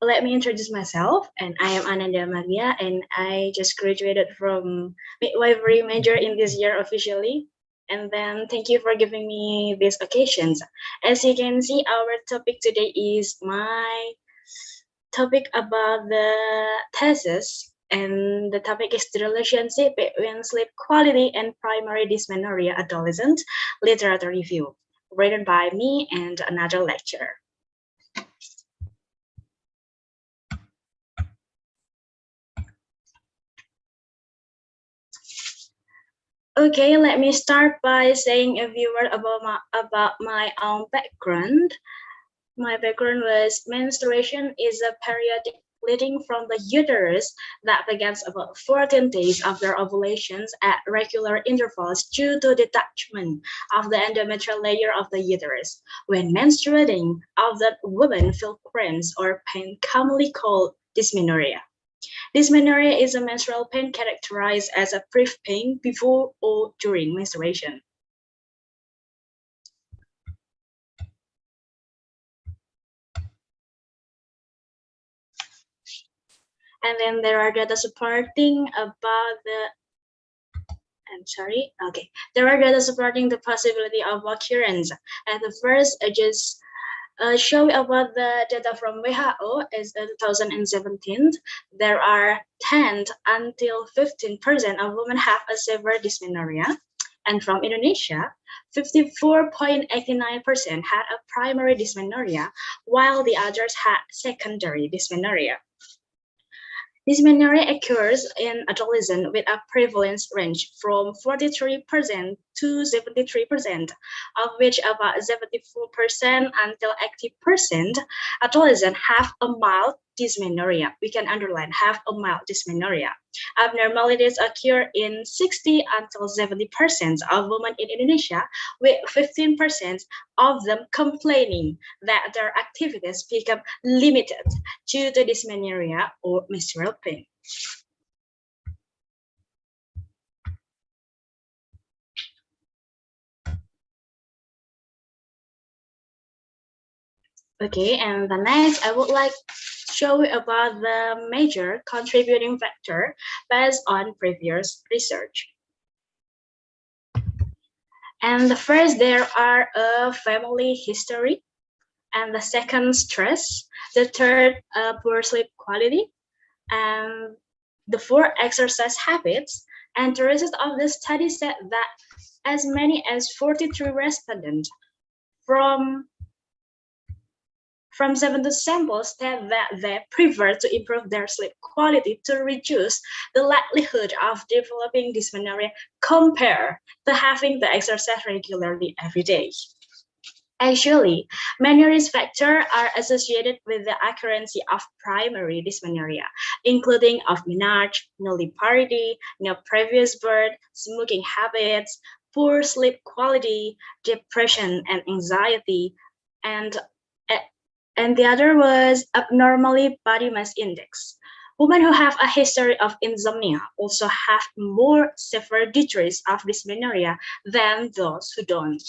let me introduce myself. And I am Ananda Amalia, and I just graduated from midwifery major in this year officially. And then thank you for giving me these occasions. As you can see, our topic today is my topic about the thesis, and the topic is the relationship between sleep quality and primary dysmenorrhea adolescent literature review, written by me and another lecturer. Okay, let me start by saying a few words about my own background. My background was menstruation is a periodic bleeding from the uterus that begins about 14 days after ovulations at regular intervals due to detachment of the endometrial layer of the uterus. When menstruating, other women feel cramps or pain commonly called dysmenorrhea. Dysmenorrhea is a menstrual pain characterized as a brief pain before or during menstruation. And then there are data supporting about there are data supporting the possibility of occurrence. And the first, I just show about the data from WHO is 2017. There are 10 until 15% of women have a severe dysmenorrhea. And from Indonesia, 54.89% had a primary dysmenorrhea, while the others had secondary dysmenorrhea. Dysmenorrhea occurs in adolescents with a prevalence range from 43% to 73%, of which about 74% until 80% adolescents have a mild dysmenorrhea. We can underline have a mild dysmenorrhea. Abnormalities occur in 60 until 70% of women in Indonesia, with 15% of them complaining that their activities become limited due to dysmenorrhea or menstrual pain. Okay, and the next I would like to show you about the major contributing factor based on previous research. And the first, there are a family history, and the second, stress, the third, poor sleep quality, and the fourth, exercise habits. And the result of the study said that as many as 43 respondents from 70 samples said that they prefer to improve their sleep quality to reduce the likelihood of developing dysmenorrhea compared to having to exercise regularly every day. Actually, many risk factors are associated with the occurrence of primary dysmenorrhea, including of menarche, nulliparity, no previous birth, smoking habits, poor sleep quality, depression and anxiety, and the other was abnormally body mass index. Women who have a history of insomnia also have more severe degrees of dysmenorrhea than those who don't.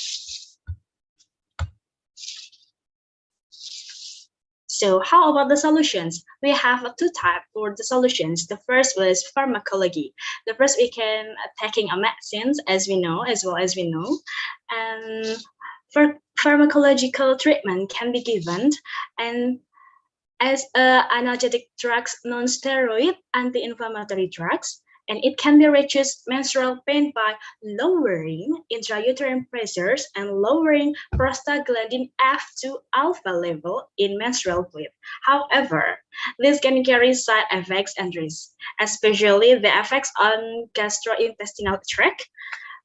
So how about the solutions? We have two types for the solutions. The first was pharmacology. The first we can taking a medicines as we know, and for pharmacological treatment can be given and as analgesic drugs, non-steroid, anti-inflammatory drugs, and it can be reduced menstrual pain by lowering intrauterine pressures and lowering prostaglandin F2 alpha level in menstrual fluid. However, this can carry side effects and risks, especially the effects on gastrointestinal tract,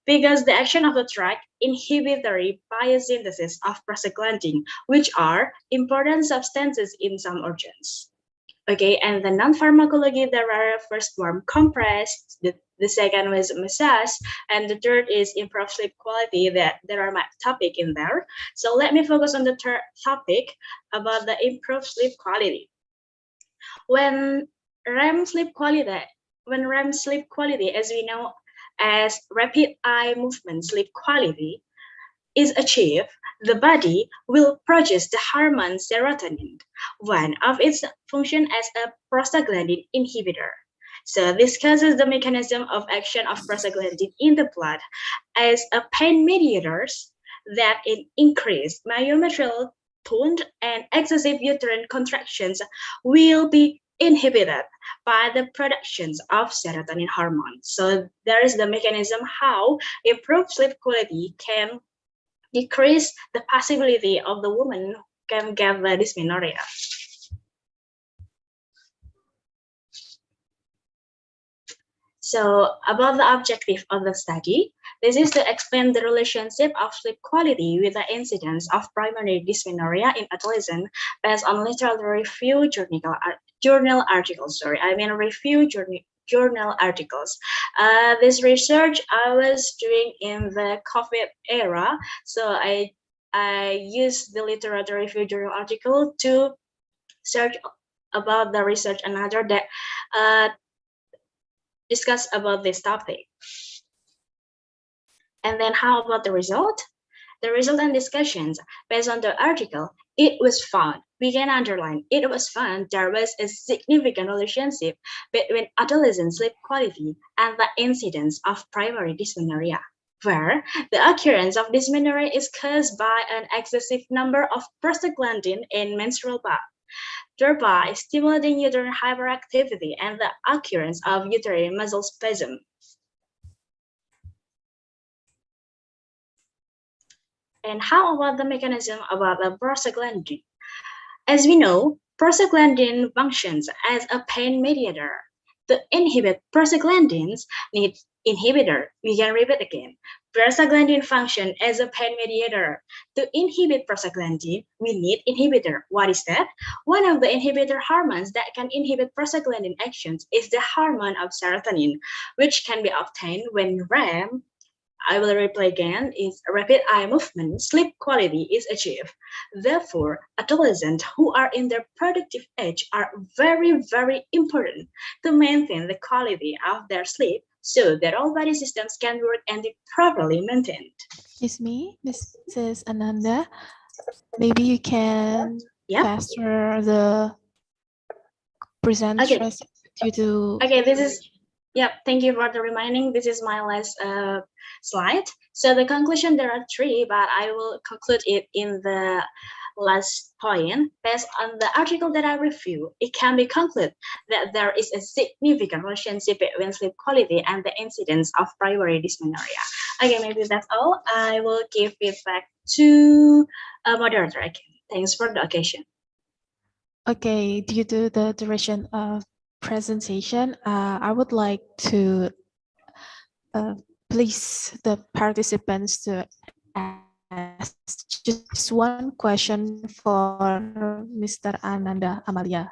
because the action of the drug inhibitory biosynthesis of prostaglandin, which are important substances in some organs. Okay, and the non-pharmacology, there are first one compress, the second was massage, and the third is improve sleep quality. That there are my topic in there. So let me focus on the third topic about the improved sleep quality. When REM sleep quality, as we know as rapid eye movement sleep quality is achieved, the body will produce the hormone serotonin, one of its function as a prostaglandin inhibitor. So this causes the mechanism of action of prostaglandin in the blood as a pain mediators that increase myometrial tone and excessive uterine contractions will be inhibited by the productions of serotonin hormone. So there is the mechanism how improved sleep quality can decrease the possibility of the woman who can get the dysmenorrhea. So about the objective of the study, this is to explain the relationship of sleep quality with the incidence of primary dysmenorrhea in adolescents based on literal review journal articles. This research I was doing in the COVID era, so I used the literature review journal article to search about the research another that discuss about this topic. And then how about the result? The result and discussions based on the article, it was found, we can underline, it was found there was a significant relationship between adolescent sleep quality and the incidence of primary dysmenorrhea, where the occurrence of dysmenorrhea is caused by an excessive number of prostaglandin in menstrual blood, thereby stimulating uterine hyperactivity and the occurrence of uterine muscle spasm. And how about the mechanism about the prostaglandin? As we know, prostaglandin functions as a pain mediator. To inhibit prostaglandins need inhibitor. We can repeat again. Prostaglandin function as a pain mediator. To inhibit prostaglandin, we need inhibitor. What is that? One of the inhibitor hormones that can inhibit prostaglandin actions is the hormone of serotonin, which can be obtained when REM, I will repeat again, is rapid eye movement sleep quality is achieved. Therefore, adolescents who are in their productive age are very, very important to maintain the quality of their sleep so that all body systems can work and be properly maintained. Excuse me, Mrs. Ananda. Maybe you can faster the presentation due to... Okay, this is... Yep, thank you for the reminding. This is my last slide. So the conclusion, there are three, but I will conclude it in the last point. Based on the article that I review, it can be concluded that there is a significant relationship between sleep quality and the incidence of primary dysmenorrhea. Okay, maybe that's all. I will give it back to moderator again. Thanks for the occasion. Okay, due to the duration of presentation, I would like to please the participants to ask just one question for Mr. Ananda Amalia.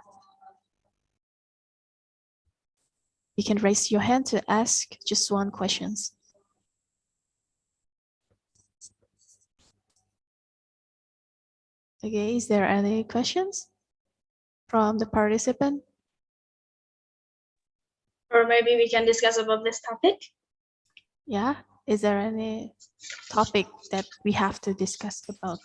You can raise your hand to ask just one question. Okay, is there any questions from the participant? Or maybe we can discuss about this topic. Yeah, is there any topic that we have to discuss about?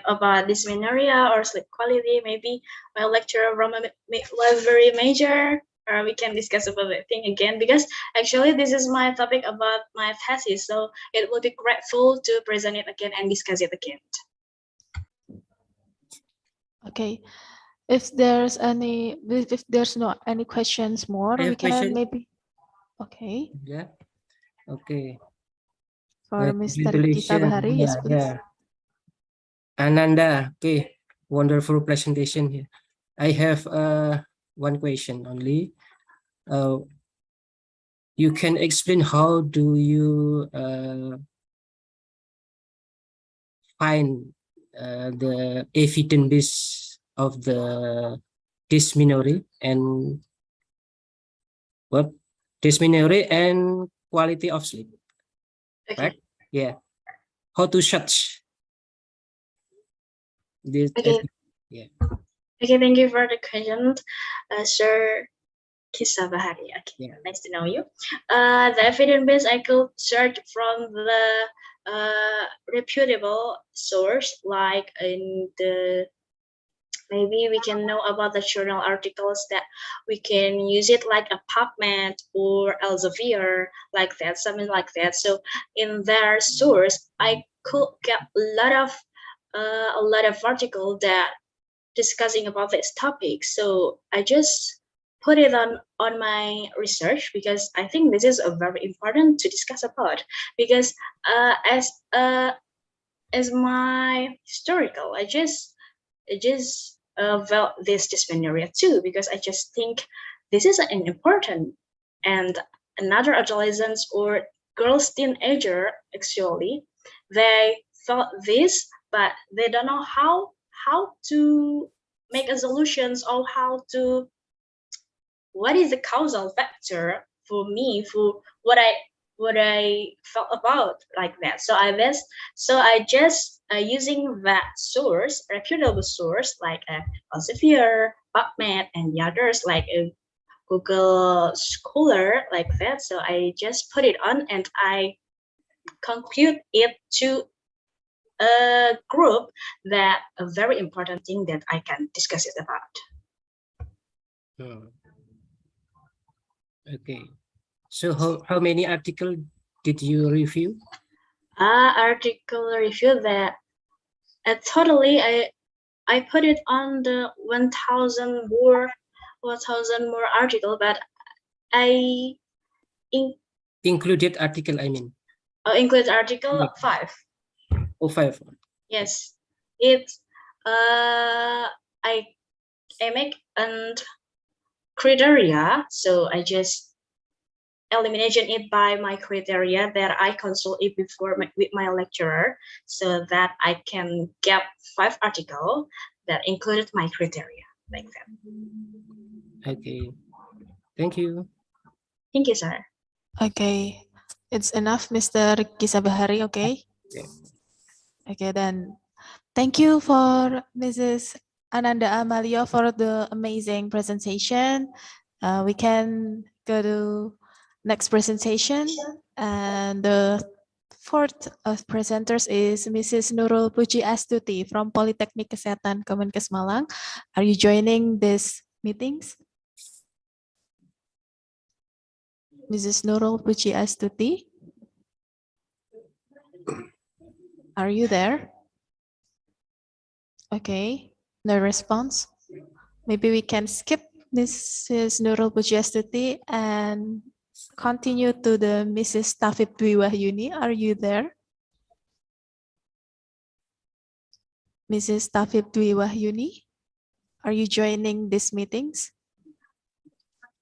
about dysmenorrhea or sleep quality. Maybe my lecturer from was very major, or we can discuss about that thing again, because actually this is my topic about my thesis, so it will be grateful to present it again and discuss it again. Okay. If there's no any questions more, I have we can question. maybe. Okay. Yeah. Okay. For Mr. Congratulations. Kisabahari, yes, please. Yeah. Ananda, okay, wonderful presentation here. I have one question only. You can explain how do you find the evidence base of the dysmenorrhea and what dysmenorrhea and quality of sleep? Okay. Right? Yeah. How to search this? Okay. Yeah. Okay, thank you for the question, Sir Kisabahari. Okay, yeah. Nice to know you. The evidence base I could search from the reputable source, like in the, maybe we can know about the journal articles that we can use it like a PubMed or Elsevier, like that, something like that. So in their source, I could get a lot of article that discussing about this topic. So I just put it on my research, because I think this is a very important to discuss about, because as my historical, I just felt this dysmenorrhea too, because I just think this is an important, and another adolescents or girls teenager, actually they felt this, but they don't know how to make a solutions, or what is the causal factor for me, for what I felt about like that. So I just using that source, reputable source like Elsevier, PubMed, and the others like Google Scholar, like that. So I just put it on and I conclude it to a group that a very important thing that I can discuss it about. Okay. So how many articles did you review? Article review that totally I put it on the 1,000 more article, but I included article, I mean. Include article 5. Oh, 5. Yes, it's I make an criteria, so I just elimination it by my criteria that I consult it before with my lecturer, so that I can get 5 articles that included my criteria, like that. Okay, thank you. Thank you, sir. Okay, it's enough, Mr. Kisabahari. Okay. Yeah. Okay, then thank you for Mrs. Ananda Amalia for the amazing presentation. We can go to next presentation, and the fourth of presenters is Mrs. Nurul Puji Astuti from Politeknik Kesehatan Kemenkes Malang. Are you joining these meetings? Mrs. Nurul Puji Astuti, are you there? Okay, no response. Maybe we can skip Mrs. Nurul Puji Astuti and continue to the Mrs. Tafib Dwi Wahyuni. Are you there? Mrs. Tafib Dwi Wahyuni, are you joining these meetings?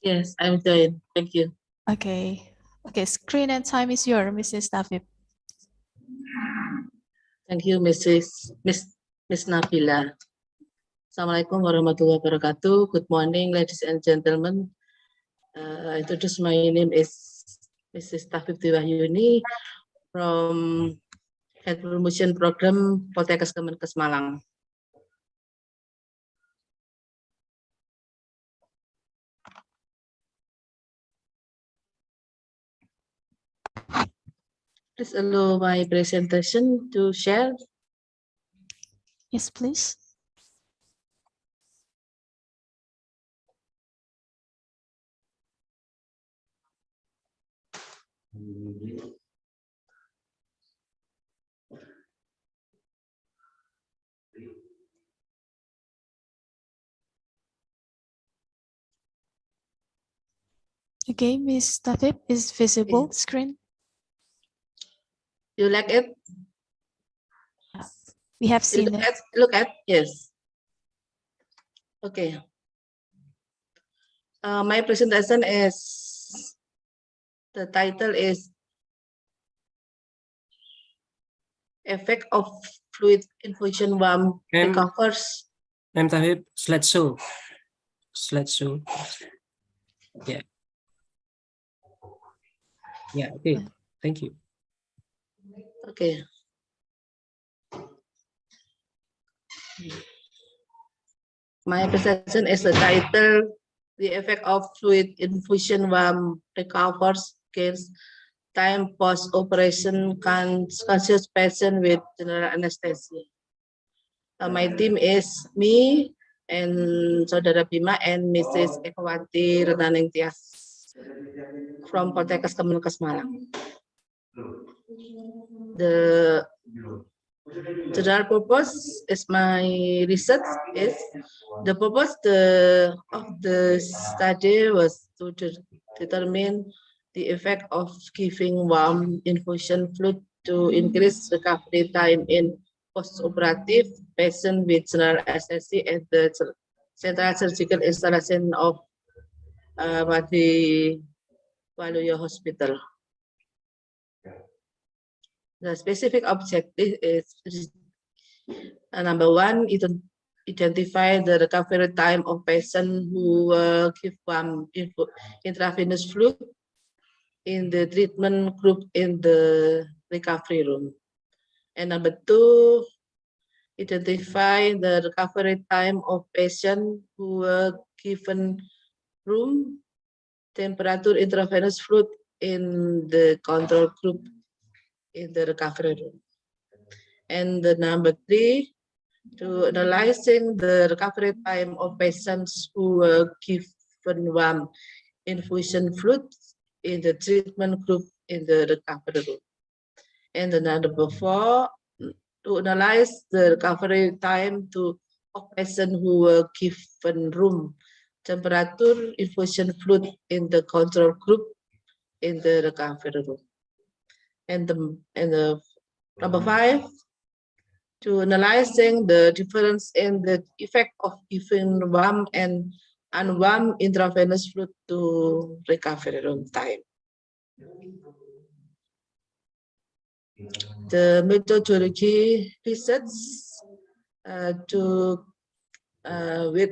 Yes, I'm joined. Thank you. Okay. Okay, screen and time is yours, Mrs. Tafib. Thank you, Miss Nabila. Assalamualaikum warahmatullahi wabarakatuh. Good morning, ladies and gentlemen. I introduce my name is Mrs. Tafib Dwi Wahyuni from Health Promotion Program Poltekkes Kemenkes Malang. Please allow my presentation to share. Yes, please. Okay, Ms. Tafib is visible screen. You like it? We have You seen look it. look at, yes. Okay. My presentation is, the title is Effect of Fluid Infusion Warm Recovers. Ma'am Tafib, slideshow. Slideshow. Yeah. Yeah, okay. Thank you. Okay. My presentation is the title, The Effect of Fluid Infusion Warm Recovers Gains Time Post-Operation Conscious Patient with General Anesthesia. My team is me and Saudara Bima and Mrs. Ekawati Renaning Tias from Poltekkes Kemenkes Malang. The general purpose is my research is the purpose of the study was to determine the effect of giving warm infusion fluid to increase recovery time in post-operative patient with general anesthesia at the central surgical installation of Madi Waluyo Hospital. The specific objective is number one, identify the recovery time of patients who give warm intravenous fluid in the treatment group in the recovery room. And number two, identify the recovery time of patients who were given room temperature intravenous fluid in the control group in the recovery room. And the number three, to analyzing the recovery time of patients who were given warm infusion fluid in the treatment group in the recovery room. And the number four, to analyze the recovery time of patients who were given room temperature infusion fluid in the control group in the recovery room. And the number five, to analyzing the difference in the effect of giving warm and unwarm intravenous fluid to recovery room time. The methodology research with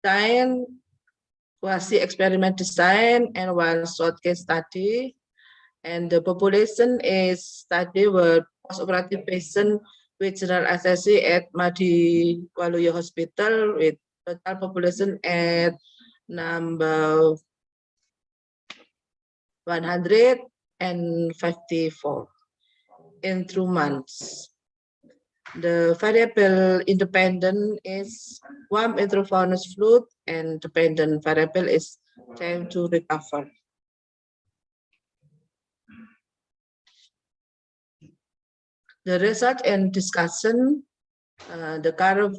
9 quasi-experiment design and 1 short case study. And the population is study were post-operative patient with general anesthesia at Madi Waluyo Hospital with total population at number 154 in 2 months. The variable independent is warm intravenous fluid and dependent variable is time to recover. The research and discussion, the current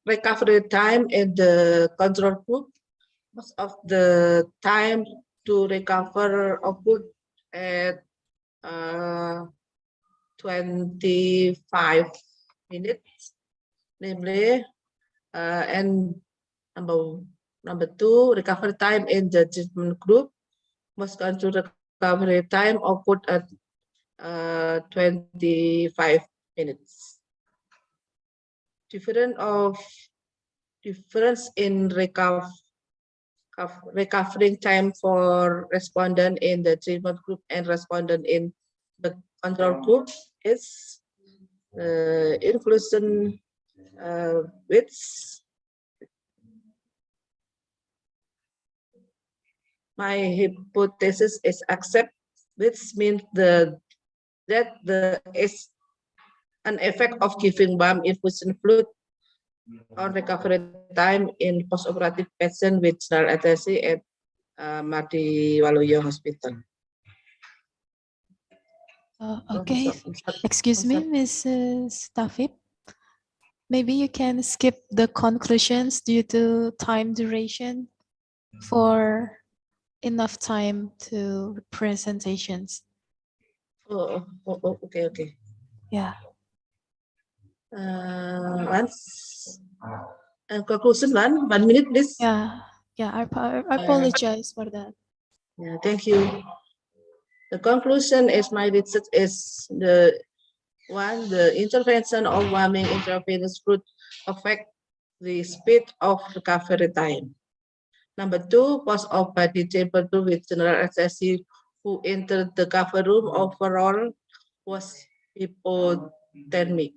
recovery time in the control group, most of the time to recover occurred at 25 minutes, namely, and number two, recovery time in the treatment group, most control recovery time occurred at 25 minutes. Difference in recovering time for respondent in the treatment group and respondent in the control group is inclusion which my hypothesis is accept, which means that the an effect of giving warm infusion fluid on recovery time in postoperative patient with general anesthesia at Madi Waluyo Hospital. Okay, excuse me, Mrs. Tafib. Maybe you can skip the conclusions due to time duration for enough time to presentations. Okay. Yeah. Once and conclusion 1 minute, please. Yeah. I apologize for that. Yeah, thank you. The conclusion is my research is the intervention of warming intravenous fluid affect the speed of recovery time. Number 2, post-op body temperature with general anesthesia who entered the cover room overall was hypothermic.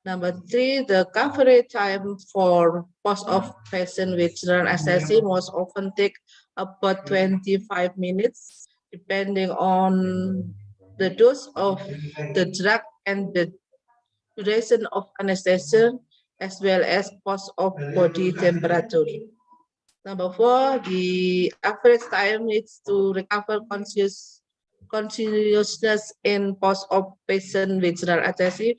Number 3, the recovery time for post-op patient with general anesthesia most often take about 25 minutes, depending on the dose of the drug and the duration of anesthesia, as well as post-op body temperature. Number 4, the average time needs to recover consciousness in post-op patient with general anesthesia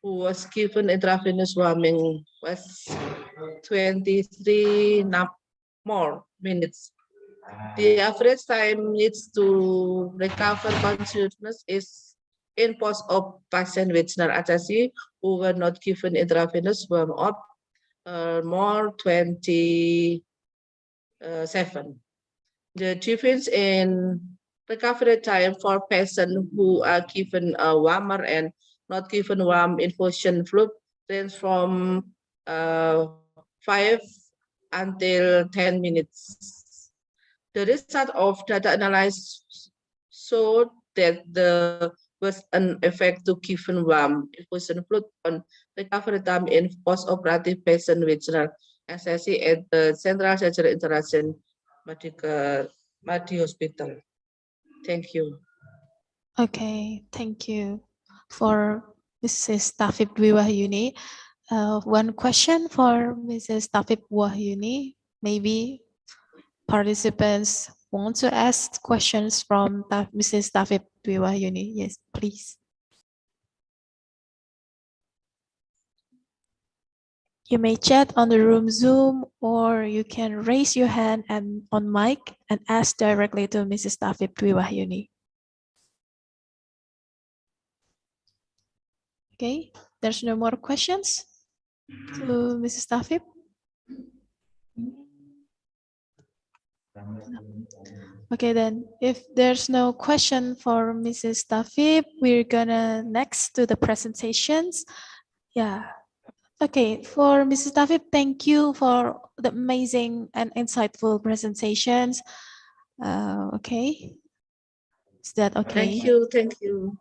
who was given intravenous warming was 23 more minutes. The average time needs to recover consciousness is in post-op patient with general anesthesia who were not given intravenous warm-up more 27. The difference in recovery time for patients who are given a warmer and not given warm infusion fluid range from 5 until 10 minutes. The result of data analysis showed that there was an effect to given warm infusion fluid on recovery time in post-operative patient with general anesthesia at the Central Surgery International Madi Hospital. Thank you. Okay, thank you for Mrs. Tafib Dwi Wahyuni. One question for Mrs. Tafib Wahyuni. Maybe participants want to ask questions from Mrs. Tafib Dwi Wahyuni. Yes, please. You may chat on the room Zoom, or you can raise your hand and on mic and ask directly to Mrs. Tafib Dwi Wahyuni. Okay, there's no more questions to Mrs. Tafib. Okay, then if there's no question for Mrs. Tafib, we're gonna next to the presentations. Yeah. Okay, for Mrs. Tafib, thank you for the amazing and insightful presentations. Okay, is that okay? Thank you.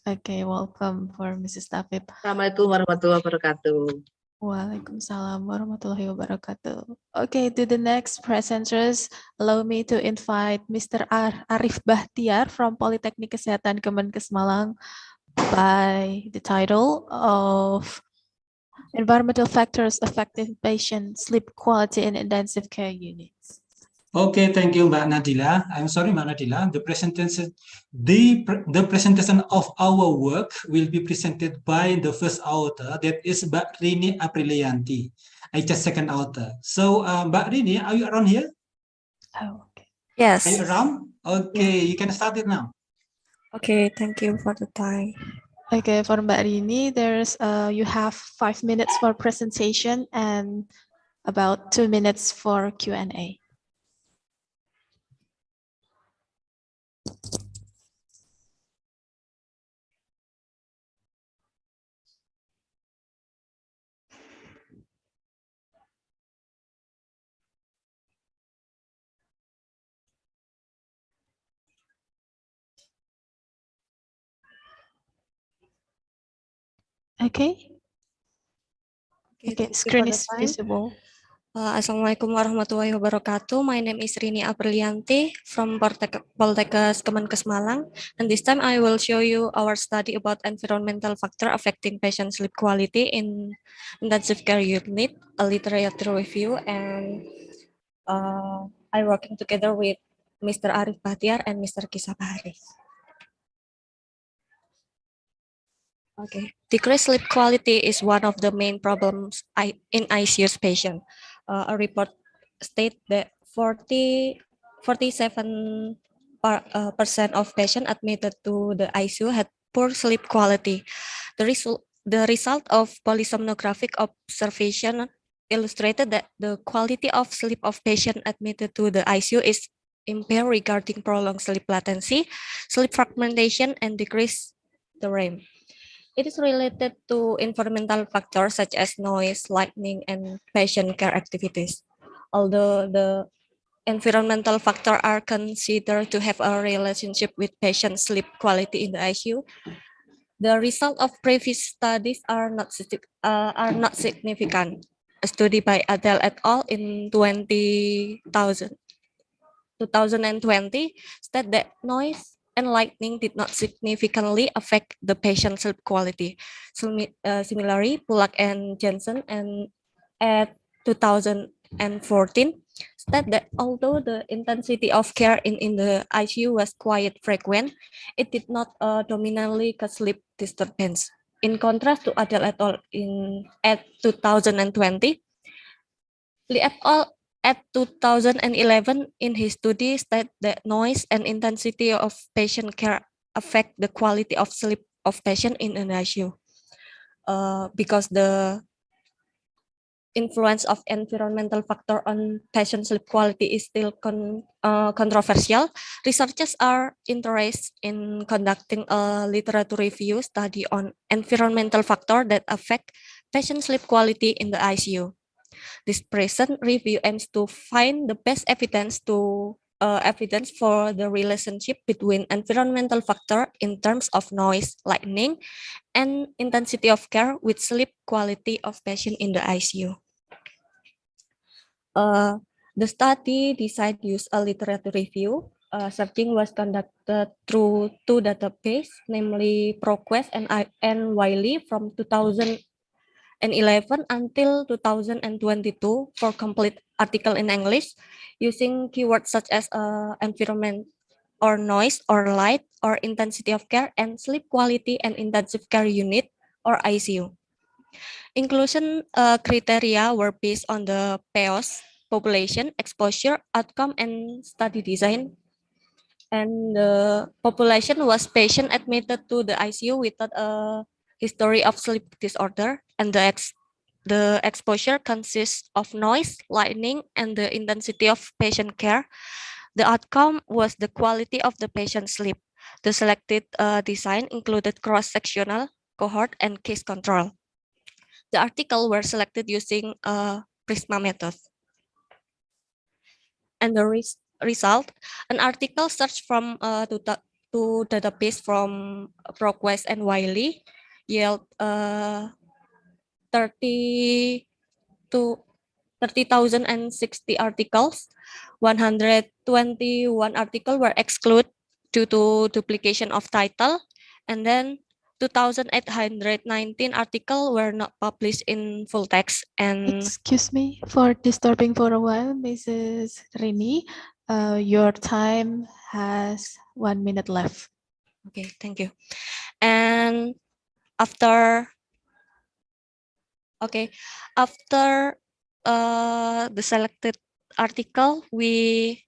Okay, welcome for Mrs. Tafib. Assalamualaikum warahmatullahi wabarakatuh. Waalaikumsalam warahmatullahi wabarakatuh. Okay, to the next presenters, allow me to invite Mr. Arif Bahtiar from Politeknik Kesehatan Kemenkes Malang by the title of Environmental Factors Affecting Patient Sleep Quality in Intensive Care Units. Okay, thank you, Mbak Nadila. I'm sorry, Mbak Nadila. The presentation of our work will be presented by the first author, that is Mbak Rini Aprilianti. I just second author. So, Mbak Rini, are you around here? Oh, okay. Yes. Are you around? Okay, you can start it now. Okay, thank you for the time. Okay, for Mbak Rini, there's you have 5 minutes for presentation and about 2 minutes for Q&A. Okay. Okay, screen is visible. Assalamualaikum warahmatullahi wabarakatuh. My name is Rini Aprilianti from Poltekkes Kemenkes Malang. And this time I will show you our study about environmental factor affecting patient sleep quality in intensive care unit, a literature review, and I working together with Mr. Arif Bahtiar and Mr. Kisabari. Okay, decreased sleep quality is one of the main problems in ICU's patient. A report state that 47% of patients admitted to the ICU had poor sleep quality. The result of polysomnographic observation illustrated that the quality of sleep of patients admitted to the ICU is impaired regarding prolonged sleep latency, sleep fragmentation, and decreased the REM. It is related to environmental factors such as noise, lighting, and patient care activities. Although the environmental factors are considered to have a relationship with patient sleep quality in the ICU, the result of previous studies are not significant. A study by Adele et al. In 2020 stated that noise and lighting did not significantly affect the patient's sleep quality. Similarly, Pulak and Jensen at 2014 stated that although the intensity of care in the ICU was quite frequent, it did not dominantly cause sleep disturbance. In contrast to Adele et al. At 2020, Lee et al. At 2011, in his study, stated that noise and intensity of patient care affect the quality of sleep of patient in an ICU. Because the influence of environmental factor on patient sleep quality is still controversial, researchers are interested in conducting a literature review study on environmental factor that affect patient sleep quality in the ICU. This present review aims to find the best evidence for the relationship between environmental factor in terms of noise, lighting, and intensity of care with sleep quality of patient in the ICU. The study design used a literature review. Searching was conducted through two databases, namely ProQuest and Wiley from 2011 until 2022 for complete article in English, using keywords such as environment or noise or light or intensity of care and sleep quality and intensive care unit or ICU. Inclusion criteria were based on the PEOS, population, exposure, outcome, and study design. And the population was patient admitted to the ICU without a history of sleep disorder, and the exposure consists of noise, lighting, and the intensity of patient care. The outcome was the quality of the patient sleep. The selected design included cross-sectional, cohort, and case control. The article were selected using Prisma method. And the result, an article searched from two database from ProQuest and Wiley yield 30,060 articles. 121 articles were excluded due to duplication of title, and then 2,819 articles were not published in full text. And Excuse me for disturbing for a while, Mrs. Rini. Your time has 1 minute left. Okay, thank you. And after the selected article, we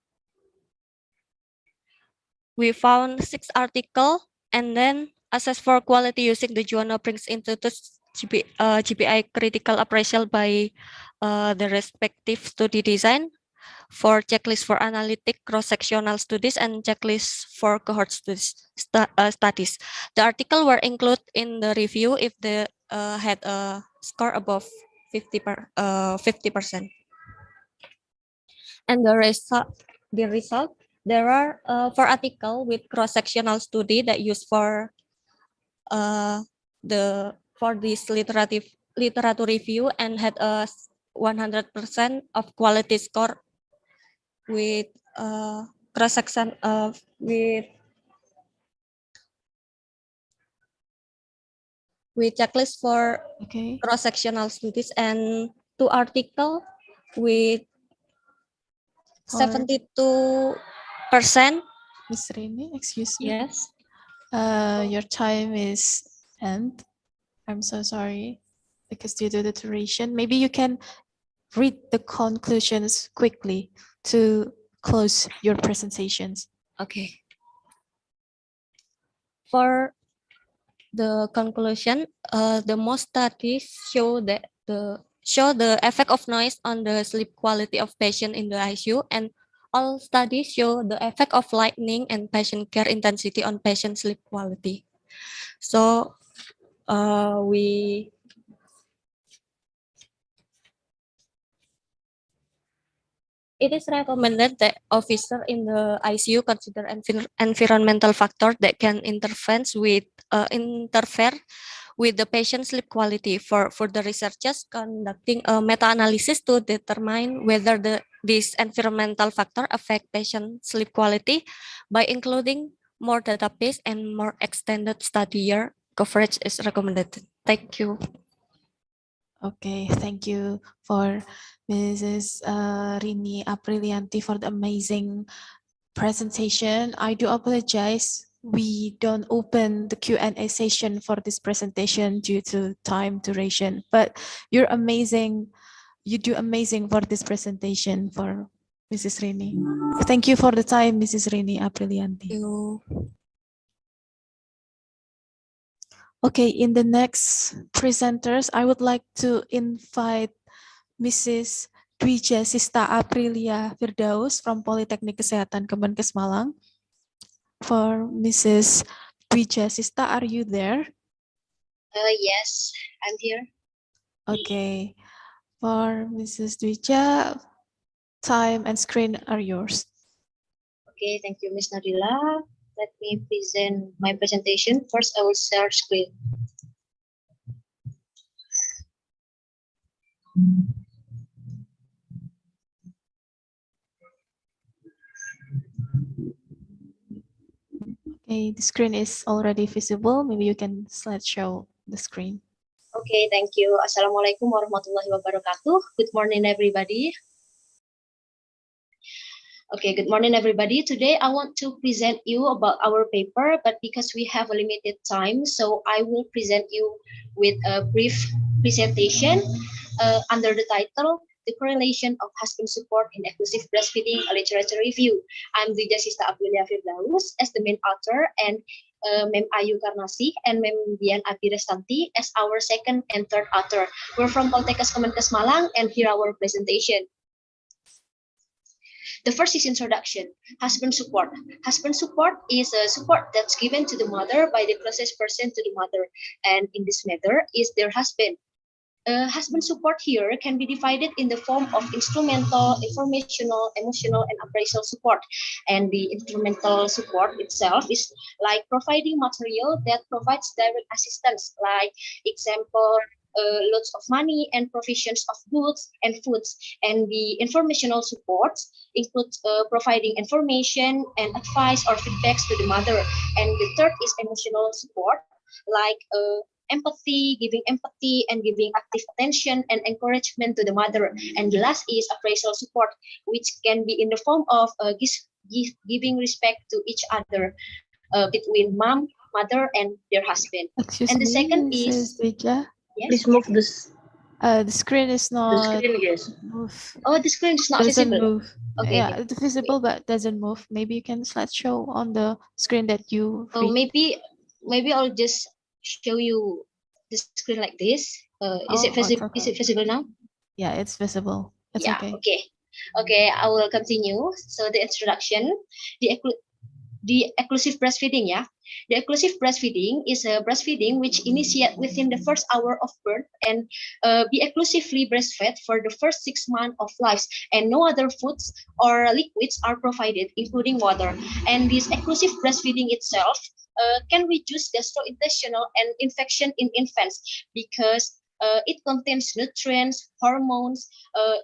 found 6 articles and then assess for quality using the Joanna Brings Institute's GPI critical appraisal by the respective study design for checklist for analytic cross-sectional studies and checklist for cohort studies. The article were included in the review if they had a score above 50%. And the result, there are 4 articles with cross-sectional study that used for this literature review and had a 100% of quality score with cross section of with checklist for cross sectional studies, and 2 article with 72%. Miss Rini, excuse me. Yes. Your time is end. I'm so sorry because due to the duration, maybe you can read the conclusions quickly to close your presentations. Okay. For the conclusion, the most studies show that the effect of noise on the sleep quality of patient in the ICU, and all studies show the effect of lighting and patient care intensity on patient sleep quality. So it is recommended that officer in the ICU consider environmental factor that can interfere with the patient sleep quality. For the researchers conducting a meta-analysis to determine whether this environmental factor affect patient sleep quality by including more database and more extended study year coverage is recommended. Thank you. Okay, thank you for Mrs. Rini Aprilianti for the amazing presentation. I do apologize. We don't open the Q&A session for this presentation due to time duration, but you're amazing. You do amazing for this presentation for Mrs. Rini. Thank you for the time, Mrs. Rini Aprilianti. Thank you. Okay, in the next presenters, I would like to invite Mrs. Dwija Sista Aprilia Firdaus from Politeknik Kesehatan Kemenkes Malang. For Mrs. Dwija Sista, are you there? Yes, I'm here. Okay. For Mrs. Dwija, time and screen are yours. Okay, thank you, Ms. Nadila. Let me present my presentation. First, I will share screen. Okay, the screen is already visible. Maybe you can slideshow the screen. Okay, thank you. Assalamualaikum warahmatullahi wabarakatuh. Good morning, everybody. Okay, good morning, everybody. Today, I want to present you about our paper, but because we have a limited time, so I will present you with a brief presentation under the title, The Correlation of Husband Support in Exclusive Breastfeeding, a Literature Review. I'm Dwija Sista Aprilia Firdaus as the main author, and Mem Ayu Karnasi and Mem Dian Abi Restanti as our second and third author. We're from Poltekkes Kemenkes Malang, and here our presentation. The first is introduction. Husband support. Husband support is a support that's given to the mother by the closest person to the mother, and in this matter is their husband. Husband support here can be divided in the form of instrumental, informational, emotional, and appraisal support. And the instrumental support itself is like providing material that provides direct assistance, like example, loads of money and provisions of goods and foods. And the informational support includes providing information and advice or feedbacks to the mother. And the third is emotional support, like empathy, giving empathy and giving active attention and encouragement to the mother. And the last is appraisal support, which can be in the form of giving respect to each other between mom, mother, and their husband. Excuse and the me, second Mrs. is Dwija. yes. Please move this. The screen is not. The screen, yes. Move. Oh, the screen is not Doesn't visible. move. Okay. Yeah, it's visible but doesn't move. Maybe you can slideshow on the screen that you. Oh, maybe I'll just show you the screen like this. Is it visible? Okay. Is it visible now? Yeah, it's visible. It's yeah. okay. Okay. I will continue. So the introduction, the exclusive breastfeeding. Yeah, the exclusive breastfeeding is a breastfeeding which initiate within the first hour of birth and be exclusively breastfed for the first 6 months of life, and no other foods or liquids are provided, including water. And this exclusive breastfeeding itself can reduce gastrointestinal and infection in infants because It contains nutrients, hormones,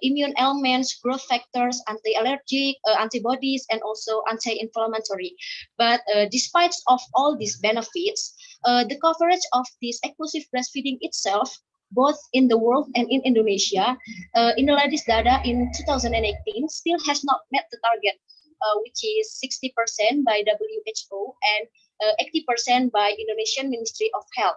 immune elements, growth factors, anti-allergic, antibodies, and also anti-inflammatory. But despite of all these benefits, the coverage of this exclusive breastfeeding itself, both in the world and in Indonesia, in the latest data in 2018, still has not met the target, which is 60% by WHO and 80% by Indonesian Ministry of Health.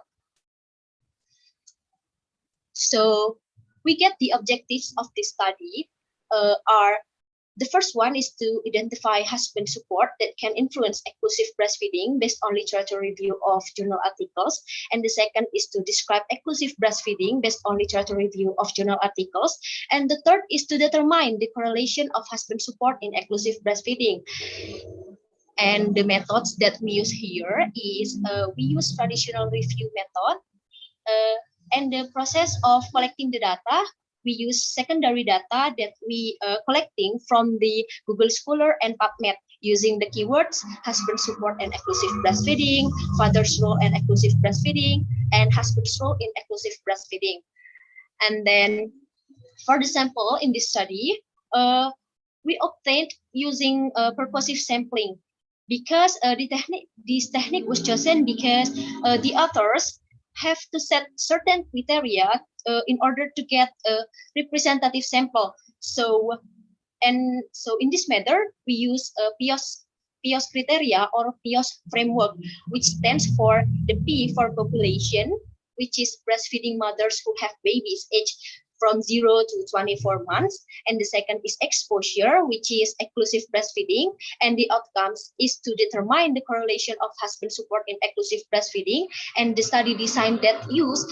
So we get the objectives of this study are, the first one is to identify husband support that can influence exclusive breastfeeding based on literature review of journal articles. And the second is to describe exclusive breastfeeding based on literature review of journal articles. And the third is to determine the correlation of husband support in exclusive breastfeeding. And the methods that we use here is we use traditional review method. And the process of collecting the data, we use secondary data that we collecting from the Google Scholar and PubMed using the keywords husband support and exclusive breastfeeding, father's role and exclusive breastfeeding, and husband's role in exclusive breastfeeding. And then for the sample in this study, we obtained using purposive sampling because this technique was chosen because the authors have to set certain criteria in order to get a representative sample. So in this method, we use a PIOS criteria or PIOS framework, which stands for the P for population, which is breastfeeding mothers who have babies aged from 0 to 24 months. And the second is exposure, which is exclusive breastfeeding. And the outcomes is to determine the correlation of husband support in exclusive breastfeeding. And the study design that use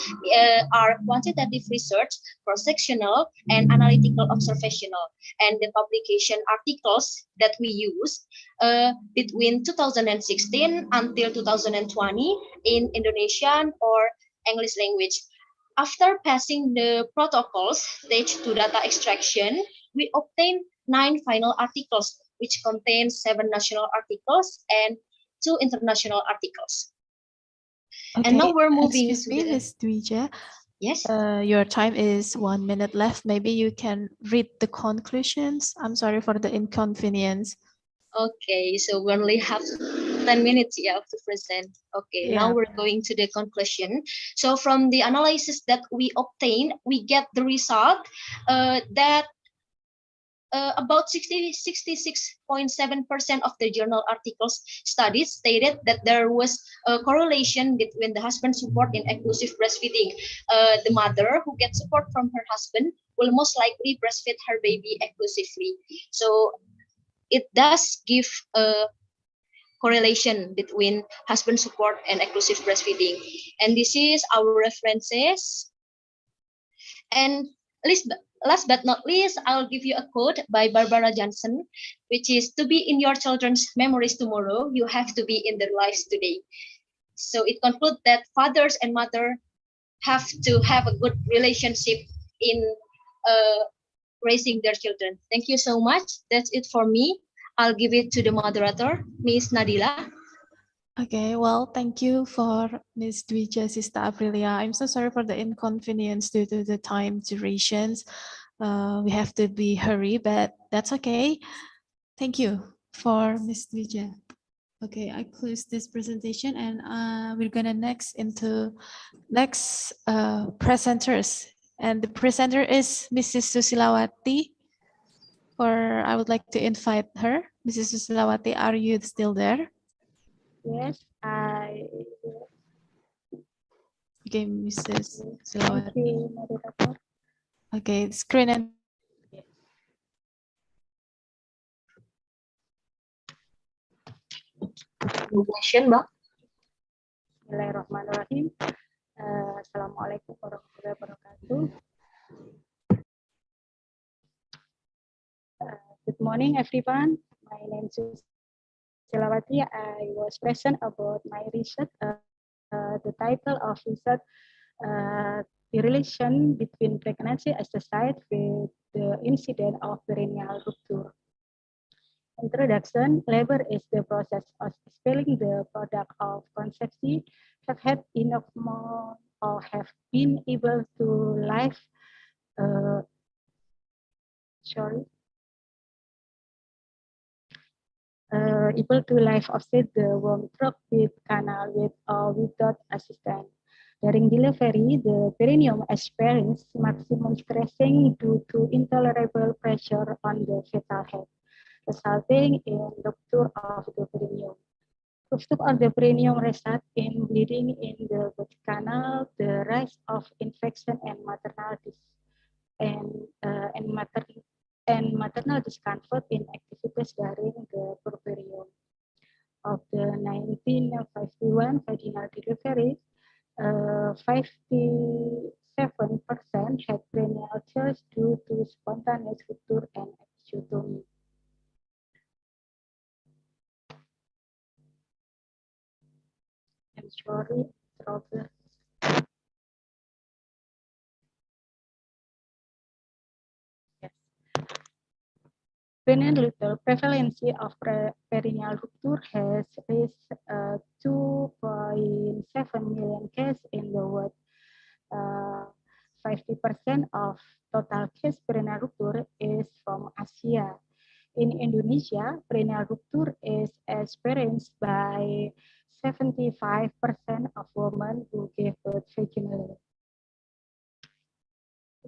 are quantitative research, cross-sectional, and analytical observational. And the publication articles that we use between 2016 until 2020 in Indonesian or English language. After passing the protocols stage to data extraction, we obtain 9 final articles, which contain 7 national articles and 2 international articles. Okay, And now we're moving excuse me, Ms. Dwija. Yes. Your time is 1 minute left. Maybe you can read the conclusions. I'm sorry for the inconvenience. Okay, so we only have 10 minutes to present. Okay, now we're going to the conclusion. So from the analysis that we obtained, we get the result that about 66.7% of the journal articles studies stated that there was a correlation between the husband support in exclusive breastfeeding. The mother who gets support from her husband will most likely breastfeed her baby exclusively. So it does give a correlation between husband support and exclusive breastfeeding. And this is our references. And last but not least, I'll give you a quote by Barbara Johnson, which is, "To be in your children's memories tomorrow, you have to be in their lives today." So it concludes that fathers and mothers have to have a good relationship in raising their children. Thank you so much. That's it for me. I'll give it to the moderator, Ms. Nadila. Okay, well, thank you for Ms. Dwija Sista Aprilia. I'm so sorry for the inconvenience due to the time durations. We have to be hurry, but that's okay. Thank you for Ms. Dwija. Okay, I close this presentation and we're gonna next presenters. And the presenter is Mrs. Susilawati. Or I would like to invite her. Mrs. Susilawati, are you still there? Yes, Okay, Mrs. Susilawati. Thank you, moderator. Okay, screen and Mbak. Bismillahirrahmanirrahim. Assalamualaikum warahmatullahi wabarakatuh. Good morning, everyone. My name is Susilawati. I was present about my research. The title of research, the relation between pregnancy exercise with the incident of perineal rupture. Introduction: labor is the process of expelling the product of conception, have had enough or have been able to live offset the womb stroke with canal with or without assistance. During delivery, the perineum experiences maximum stressing due to intolerable pressure on the fetal head, resulting in rupture of the perineum. Rupture of the perineum results in bleeding in the birth canal, the rise of infection and maternal discomfort in activities during the puerperium. Of the 1951 vaginal deliveries, 57% had perineal tears due to spontaneous rupture and episiotomy. I'm sorry, Robert. Yes. The prevalence of perineal rupture has reached 2.7 million cases in the world. 50% of total case perineal rupture is from Asia. In Indonesia, perineal rupture is experienced by 75% of women who give birth vaginally.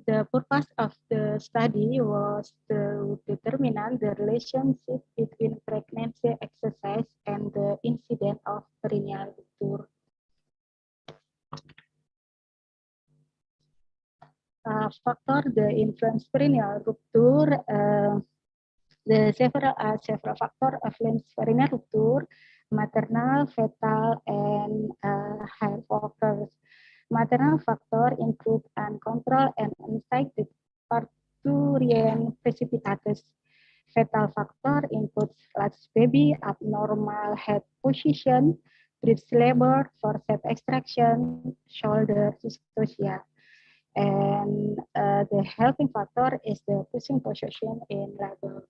The purpose of the study was to determine the relationship between pregnancy exercise and the incidence of perineal rupture. Factor the influence perineal rupture. The several factors influence perineal rupture: maternal, fetal, and health factors. Maternal factor include uncontrolled and unsighted parturient precipitatus. Fetal factor includes large baby, abnormal head position, breech labor, forceps extraction, shoulder dystocia. And the helping factor is the pushing position in labor.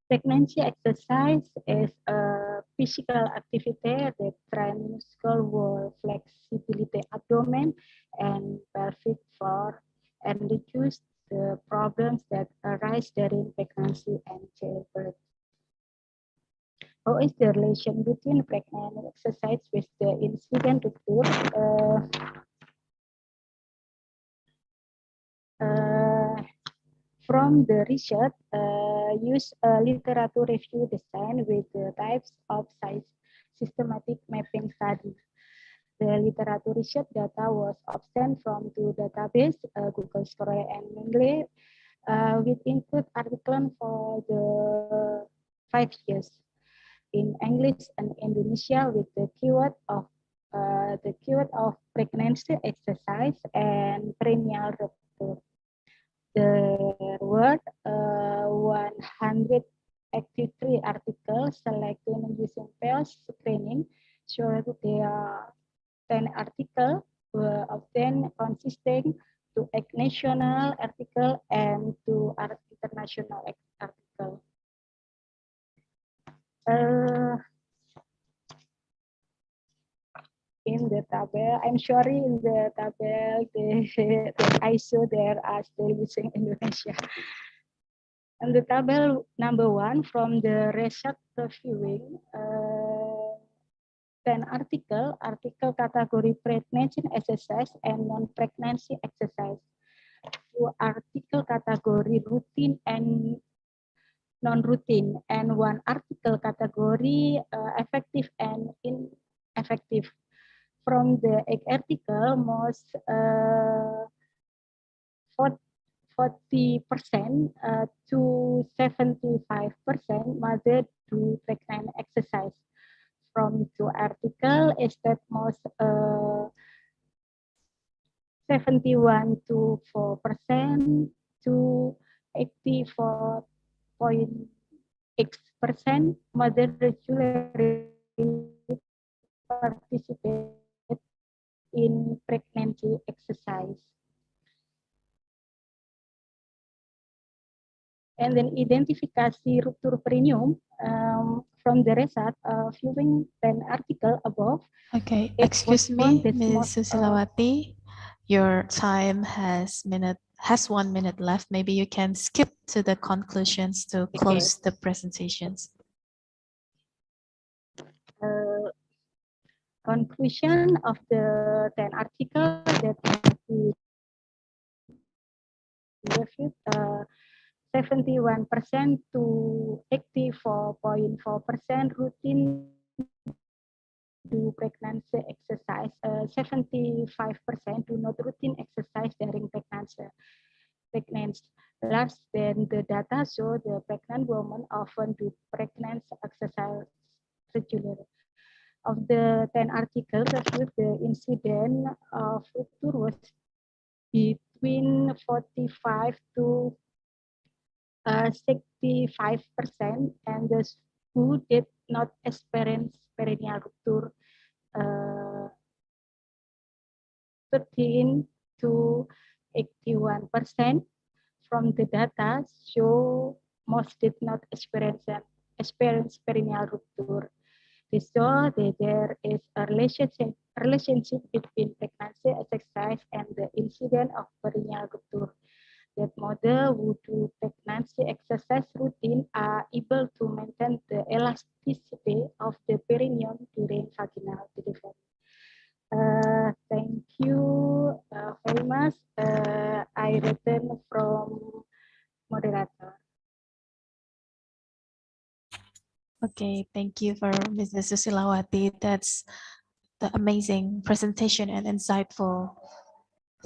Pregnancy exercise is a physical activity that trains muscle wall flexibility, abdomen, and pelvic floor, and reduce the problems that arise during pregnancy and childbirth. How is the relation between pregnancy exercise with the incident rupture? From the research, use a literature review design with the types of size systematic mapping study. The literature research data was obtained from two databases, Google Scholar and Mendeley, with include articles for the 5 years in English and Indonesia with the keyword of pregnancy exercise and perineal rupture. There were 183 articles selected using PEOS screening, so there are 10 articles were obtained consisting to a national article and to an international article. In the table, I'm sorry, in the table, the ISO there are still using Indonesia. And the table number 1 from the research reviewing, 10 article category pregnancy exercise and non-pregnancy exercise. 2 article category routine and non-routine, and 1 article category effective and ineffective. From the article, most 40% to 75% mother do pregnant exercise. From 2 article is that most 71 to 4% to 84.8% mother regularly participate in pregnancy exercise. And then identifikasi ruptur perineum, from the result of viewing 10 article above. Okay, it excuse was found me, that Ms. most, Susilawati. Your time has 1 minute left. Maybe you can skip to the conclusions to close the presentations. Conclusion of the 10 article that we reviewed, 71% to 84.4% routine do pregnancy exercise, 75% do not routine exercise during pregnancy. Last, then the data show the pregnant women often do pregnancy exercise regularly. Of the 10 articles reviewed, the incidence of rupture was between 45 to 65%, and those who did not experience perineal rupture, 13 to 81% from the data show most did not experience perineal rupture. This shows that there is a relationship between pregnancy exercise and the incidence of perineal rupture. That mothers who do pregnancy exercise routine are able to maintain the elasticity of the perineum during vaginal delivery. Thank you very much. I return from moderator. Okay, thank you for Mrs. Susilawati. That's the amazing presentation and insightful.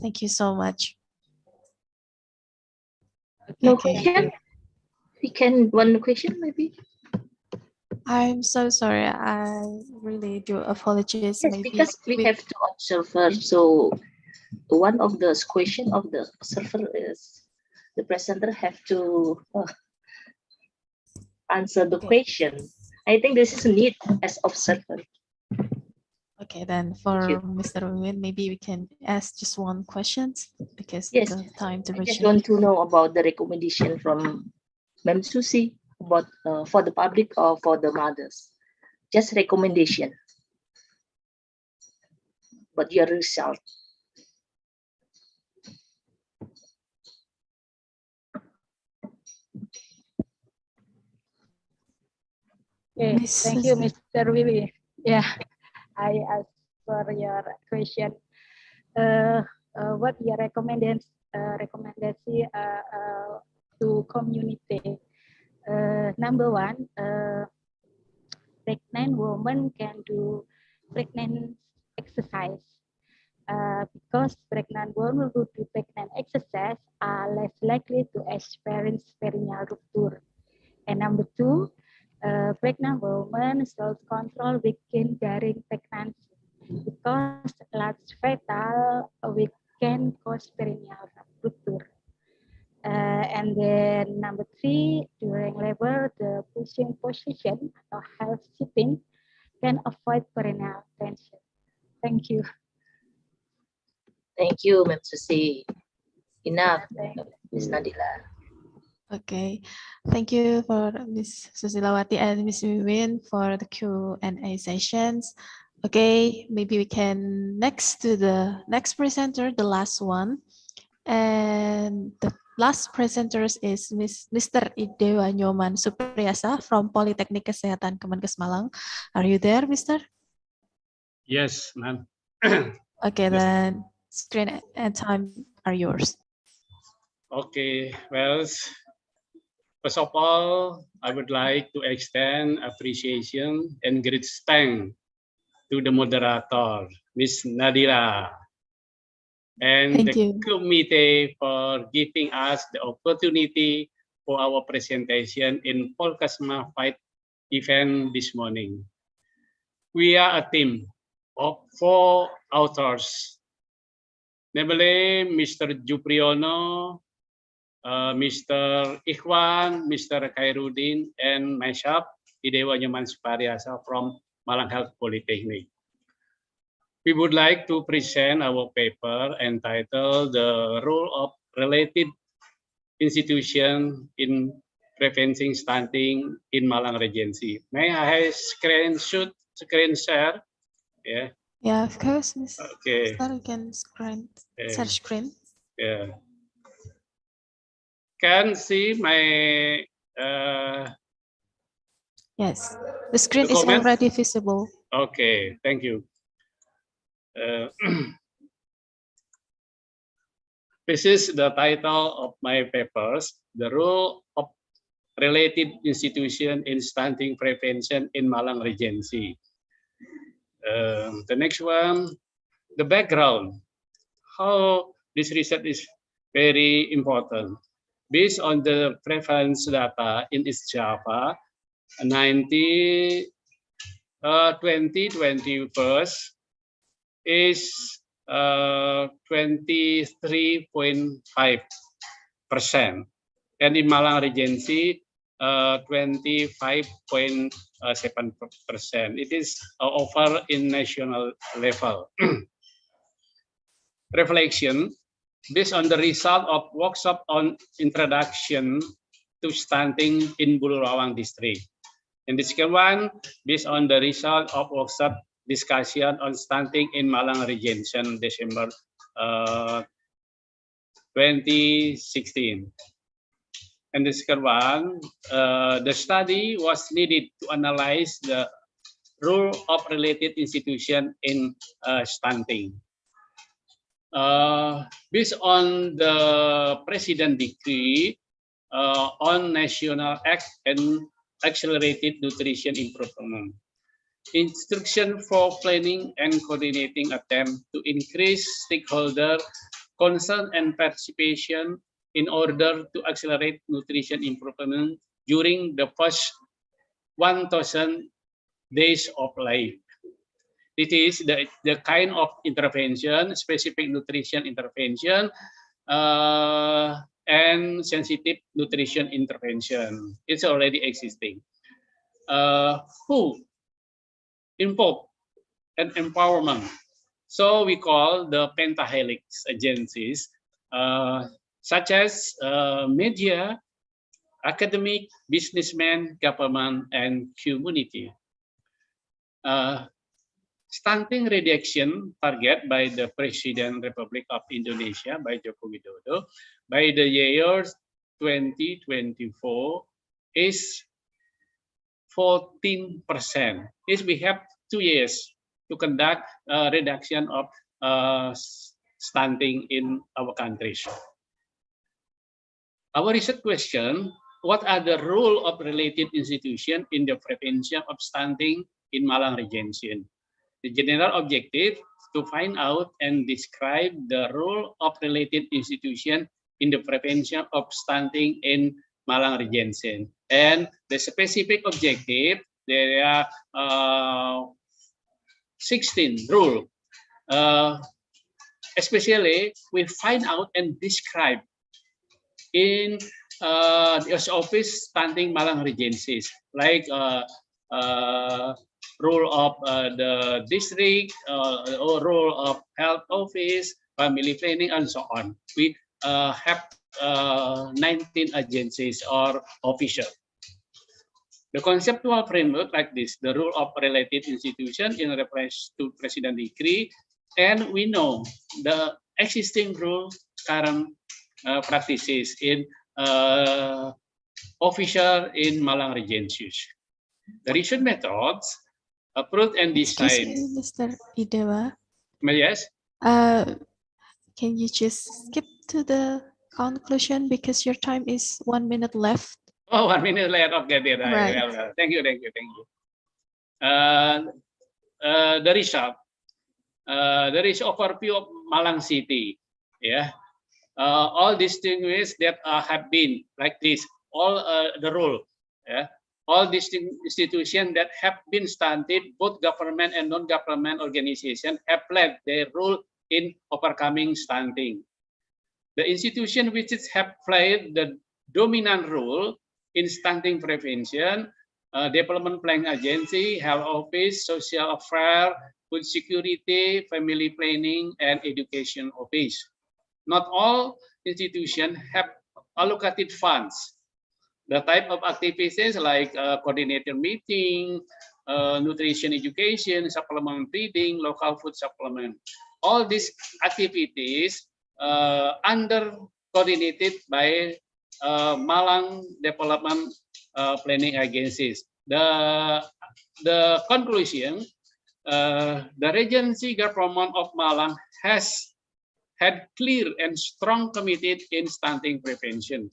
Thank you so much. No question? We can one question maybe. I'm so sorry. I really do apologize. Yes, because we have two observers. So one of the question of the observer is the presenter have to answer the question. I think this is a need as observer. Okay, then for Mr. Win, maybe we can ask just one question because Yes, the time I just duration. want to know about the recommendation from Ma'am Susi about for the public or for the mothers. Just recommendation. But your result. Okay, thank you, Mr. Wiwi. Yeah, I ask for your question. What your recommendation to community? Number one, pregnant women can do pregnant exercise because pregnant women who do pregnant exercise are less likely to experience perineal rupture. And number two, pregnant women self-control weaken during pregnancy because large fetal weight can cause perineal rupture. And then number three, during labor, the pushing position or half sitting can avoid perineal tension. Thank you. Thank you, Ma'am Susi. Enough, Ms. Nadila. Okay, thank you for Ms. Susilawati and Ms. Wiwin for the Q&A sessions. Okay, maybe we can next to the next presenter, the last one. And the last presenter is Mr. Idewa Nyoman Supriyasa from Politeknik Kesehatan Kemenkes Malang. Are you there, Mr.? Yes, ma'am. Okay, then screen and time are yours. Okay, well, first of all, I would like to extend appreciation and great thanks to the moderator, Ms. Nadira, and the committee for giving us the opportunity for our presentation in Polkesma Fight event this morning. We are a team of 4 authors, namely Mr. Jupriono, Mr. Ikhwan, Mr. Khairuddin, and myself, Idewa Nyoman Supriyasa from Malang Health Polytechnic. We would like to present our paper entitled The Role of Related Institutions in preventing stunting in Malang Regency. May I screen share? Yeah. Yeah, of course, Miss. Okay. Start again, share screen. Yeah. Can see my Yes, the screen the is comment? already visible. Okay, thank you. This is the title of my papers, The Role of Related Institution in Stunting Prevention in Malang Regency. The next one, the background, how this research is very important. Based on the prevalence data in East Java, 2021 is 23.5%, and in Malang Regency 25.7%. It is over in national level. Reflection, based on the result of workshop on introduction to stunting in Bulurawang district. And the second one, based on the result of workshop discussion on stunting in Malang Regency, December 2016. And the second one, the study was needed to analyze the role of related institution in stunting. Based on the President Decree on National Act and Accelerated Nutrition Improvement, instruction for planning and coordinating attempt to increase stakeholder concern and participation in order to accelerate nutrition improvement during the first 1,000 days of life. It is the kind of intervention, specific nutrition intervention, and sensitive nutrition intervention. It's already existing. Who involved and empowerment. So we call the pentahelix agencies, such as media, academic, businessmen, government, and community. Stunting reduction target by the President Republic of Indonesia, by Joko Widodo, by the year 2024 is 14%. Is we have 2 years to conduct a reduction of stunting in our countries. Our research question, what are the role of related institutions in the prevention of stunting in Malang Regency? The general objective to find out and describe the role of related institutions in the prevention of stunting in Malang Regency. And the specific objective, there are 16 rules. Especially, we find out and describe in the office stunting Malang Regencies, like role of the district, or role of health office, family planning, and so on. We have 19 agencies or officials. The conceptual framework like this, the role of related institution in reference to President Decree, and we know the existing rule, current practices in official in Malang Regencies. The research methods approved and designed. Mr. Idewa. Yes. Can you just skip to the conclusion because your time is 1 minute left? Oh, 1 minute left. Okay, there. Right. Well, thank you. The result. There is overview of Malang City. Yeah. All distinguished that have been like this. All the rule. Yeah. All distinct institutions that have been stunted, both government and non-government organizations, have played their role in overcoming stunting. The institutions which have played the dominant role in stunting prevention, Development Planning Agency, Health Office, Social Affairs, Food Security, Family Planning, and Education Office. Not all institutions have allocated funds The type of activities like coordinated meeting, nutrition education, supplement feeding, local food supplement. All these activities under coordinated by Malang Development Planning Agencies. The conclusion, the Regency government of Malang has had clear and strong committed in stunting prevention.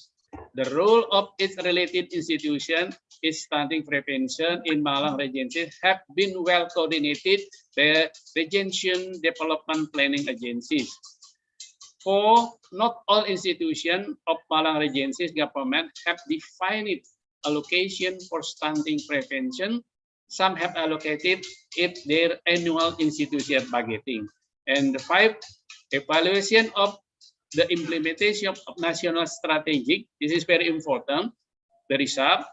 The role of its related institution is stunting prevention in Malang Regency have been well coordinated by Regency Development Planning Agencies. For not all institutions of Malang Regency's government have defined allocation for stunting prevention. Some have allocated it their annual institutional budgeting. And the 5, evaluation of the implementation of national strategic. This is very important. The result,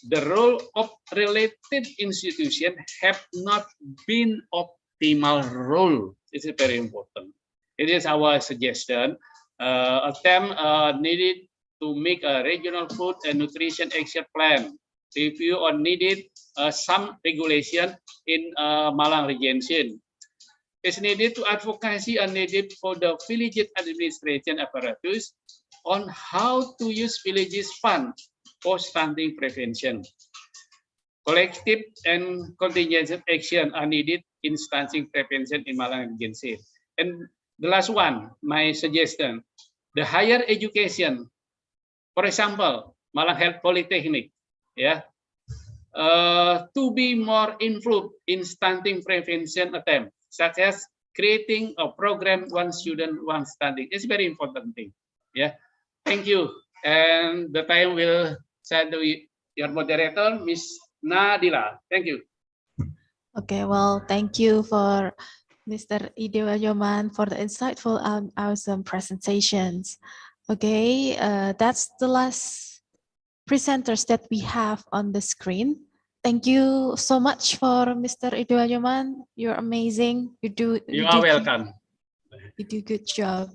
the role of related institutions have not been optimal role. This is very important. It is our suggestion. Attempt needed to make a regional food and nutrition action plan. Review on needed some regulation in Malang Regency. Is needed to advocacy and needed for the village administration apparatus on how to use villages fund for stunting prevention. Collective and contingent action are needed in stunting prevention in Malang Regency. And the last one, my suggestion, the higher education, for example, Malang Health Polytechnic, to be more involved in stunting prevention attempt, such as creating a program, one student, one stunting. It's a very important thing. Yeah, thank you. And the time will send to your moderator, Ms. Nadila. Thank you. Okay, well, thank you for Mr. Idewayoman for the insightful and awesome presentations. Okay, that's the last presenters that we have on the screen. Thank you so much for Mr. Idewayoman. You're amazing. You are welcome. You do good job.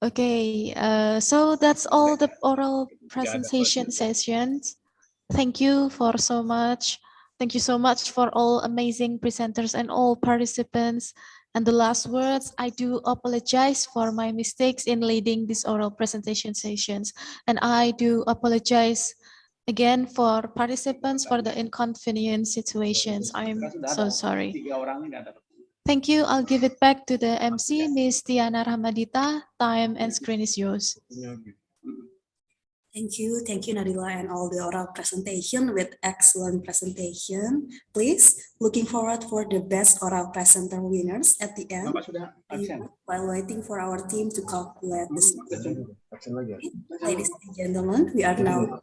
Okay, so that's all the oral presentation sessions. Thank you for so much. Thank you so much for all amazing presenters and all participants. And the last words, I do apologize for my mistakes in leading these oral presentation sessions. And I do apologize again for participants for the inconvenient situations. I'm so sorry. Thank you. I'll give it back to the MC, Ms. Tiana Rahmadita. Time and screen is yours. Thank you Nadila and all the oral presentation with excellent presentation. Please, looking forward for the best oral presenter winners at the end. While waiting for our team to calculate the score. Ladies and gentlemen, we are now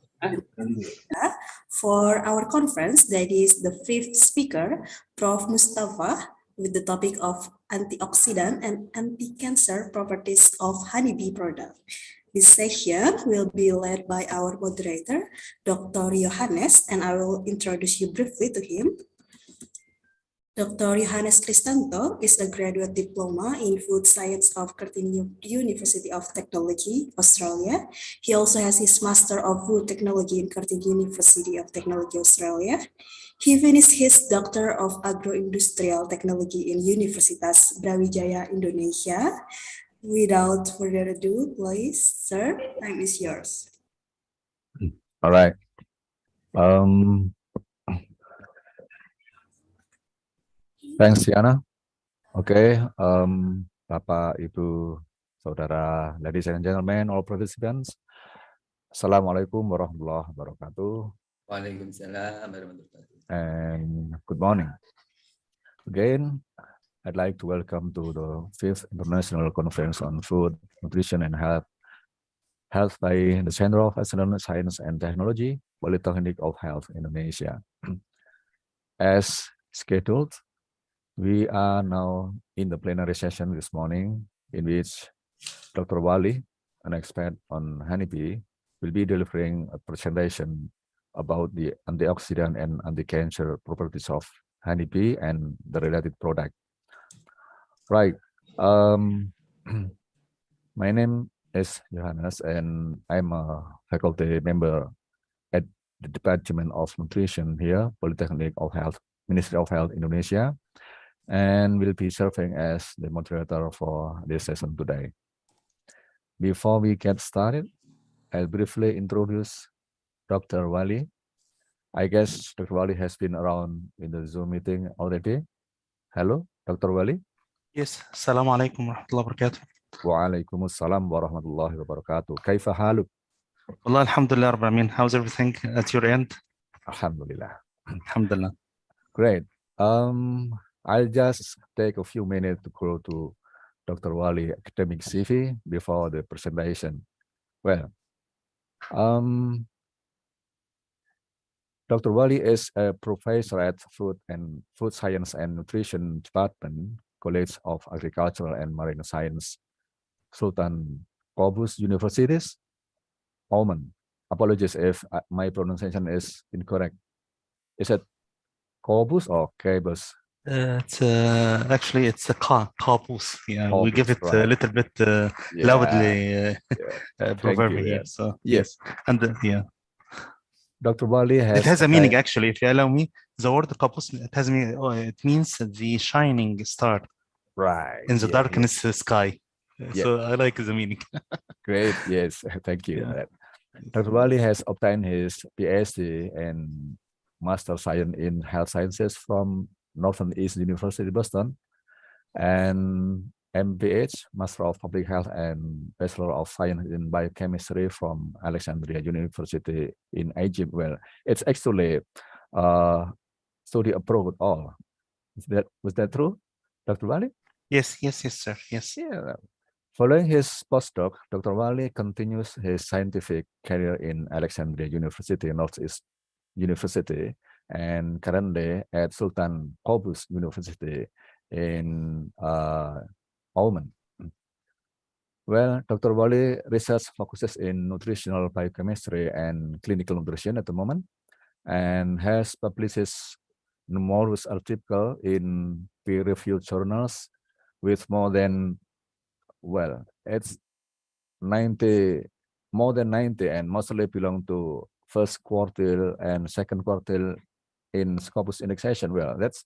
for our conference. That is the 5th speaker, Prof. Mustafa, with the topic of antioxidant and anti-cancer properties of honeybee product. This session will be led by our moderator, Dr. Johannes, and I will introduce you briefly to him. Dr. Johannes Kristanto is a graduate diploma in food science of Curtin University of Technology, Australia. He also has his Master of Food Technology in Curtin University of Technology, Australia. He finished his Doctor of Agroindustrial Technology in Universitas Brawijaya, Indonesia. Without further ado, please, sir, time is yours. All right. Thanks, Tiana. Okay. Bapak, Ibu, Saudara, ladies and gentlemen, all participants. Assalamualaikum warahmatullahi wabarakatuh. Waalaikumsalam warahmatullahi wabarakatuh. And good morning. Again, I'd like to welcome to the 5th International Conference on Food, Nutrition and Health, held by the Center of Excellence Science and Technology, Polytechnic of Health, Indonesia. As scheduled, we are now in the plenary session this morning, in which Dr. Wali, an expert on honeybee, will be delivering a presentation about the antioxidant and anti-cancer properties of honeybee and the related product. Right. My name is Johannes, and I'm a faculty member the Department of Nutrition here, Polytechnic of Health, Ministry of Health Indonesia, and will be serving as the moderator for this session today. Before we get started, I'll briefly introduce Dr. Wali. I guess Dr. Wali has been around in the Zoom meeting already. Hello, Dr. Wali. Yes, Assalamu alaikum warahmatullahi wabarakatuh. Waalaikumsalam warahmatullahi wabarakatuh. Kaifa haluk? Wallah, alhamdulillah, Rabbil Alamin. How's everything at your end? Alhamdulillah. Alhamdulillah. Great. I'll just take a few minutes to go to Dr. Wali academic CV before the presentation. Well, Dr. Wali is a professor at Food Science and Nutrition Department, College of Agricultural and Marine Science, Sultan Qaboos Universities, Oman. Apologies if my pronunciation is incorrect. Is it Qaboos or Qaboos? Actually, it's a Qaboos. Yeah, we Qaboos, give it right. a little bit Yeah. loudly Thank proverb you, here. yes. So Yes. and yeah, Dr. Wali has. it has a meaning actually. If you allow me, the word Qaboos, it has meaning. Oh, it means the shining star. Right. In the yeah, darkness sky. Yeah. So I like the meaning. Great. Yes. Thank you. Yeah. Dr. Wali has obtained his PhD and Master Science in Health Sciences from Northern East University, Boston, and MPH, Master of Public Health and Bachelor of Science in Biochemistry from Alexandria University in Egypt. Well, it's actually study abroad all. Was that true, Dr. Wali? Yes, sir. Yes. Yeah. Following his postdoc, Dr. Wali continues his scientific career in Alexandria University, Northeast University, and currently at Sultan Qaboos University in Oman. Well, Dr. Wali research focuses in nutritional biochemistry and clinical nutrition at the moment, and has published numerous articles in peer-reviewed journals with more than, well, it's 90, more than 90, and mostly belong to first quartile and second quartile in Scopus indexation. Well, that's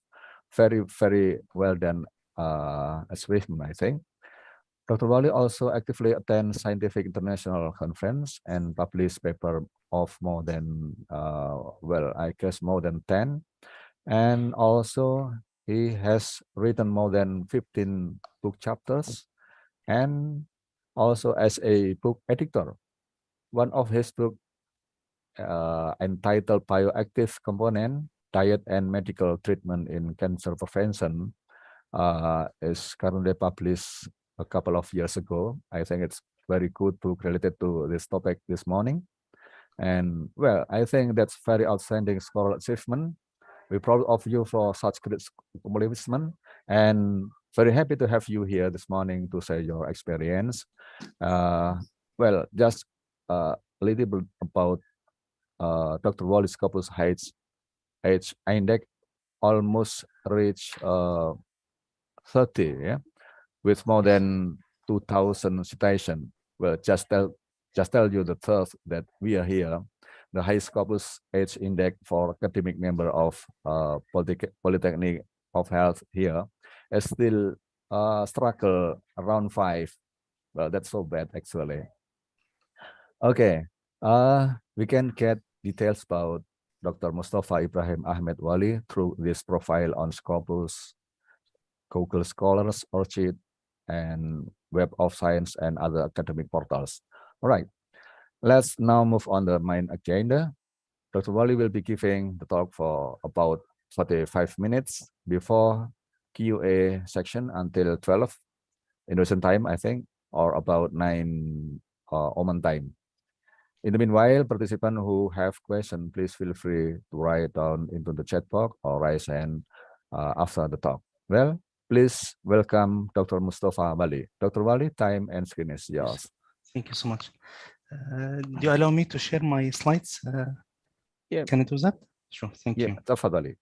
very, very well done achievement, I think. Dr. Wali also actively attends scientific international conference and published paper of more than, well, I guess more than 10. And also he has written more than 15 book chapters, and also as a book editor. One of his books entitled Bioactive Component, Diet and Medical Treatment in Cancer Prevention is currently published a couple of years ago. I think it's very good book related to this topic this morning. And well, I think that's very outstanding scholarly achievement. We're proud of you for such great accomplishment, and very happy to have you here this morning to share your experience. Well, just a little bit about Dr. Wali Qaboos age index almost reached 30, yeah, with more than 2,000 citations. Well, just tell you the truth that we are here. The highest Qaboos age index for academic member of Polytechnic of Health here is still struggle around 5. Well, that's so bad actually. Okay, we can get details about Dr. Mustafa Ibrahim Ahmed Wali through this profile on Scopus, Google Scholars, Orchid, and Web of Science and other academic portals. All right. Let's now move on the main agenda. Dr. Wali will be giving the talk for about 45 minutes before QA section until 12 Indonesian time, I think, or about 9 Oman time. In the meanwhile, participants who have questions, please feel free to write down into the chat box or raise hand after the talk. Well, please welcome Dr. Mustafa Wali. Dr. Wali, time and screen is yours. Thank you so much. Do you allow me to share my slides? Yeah. Can I do that? Sure. Thank you. تفضلي.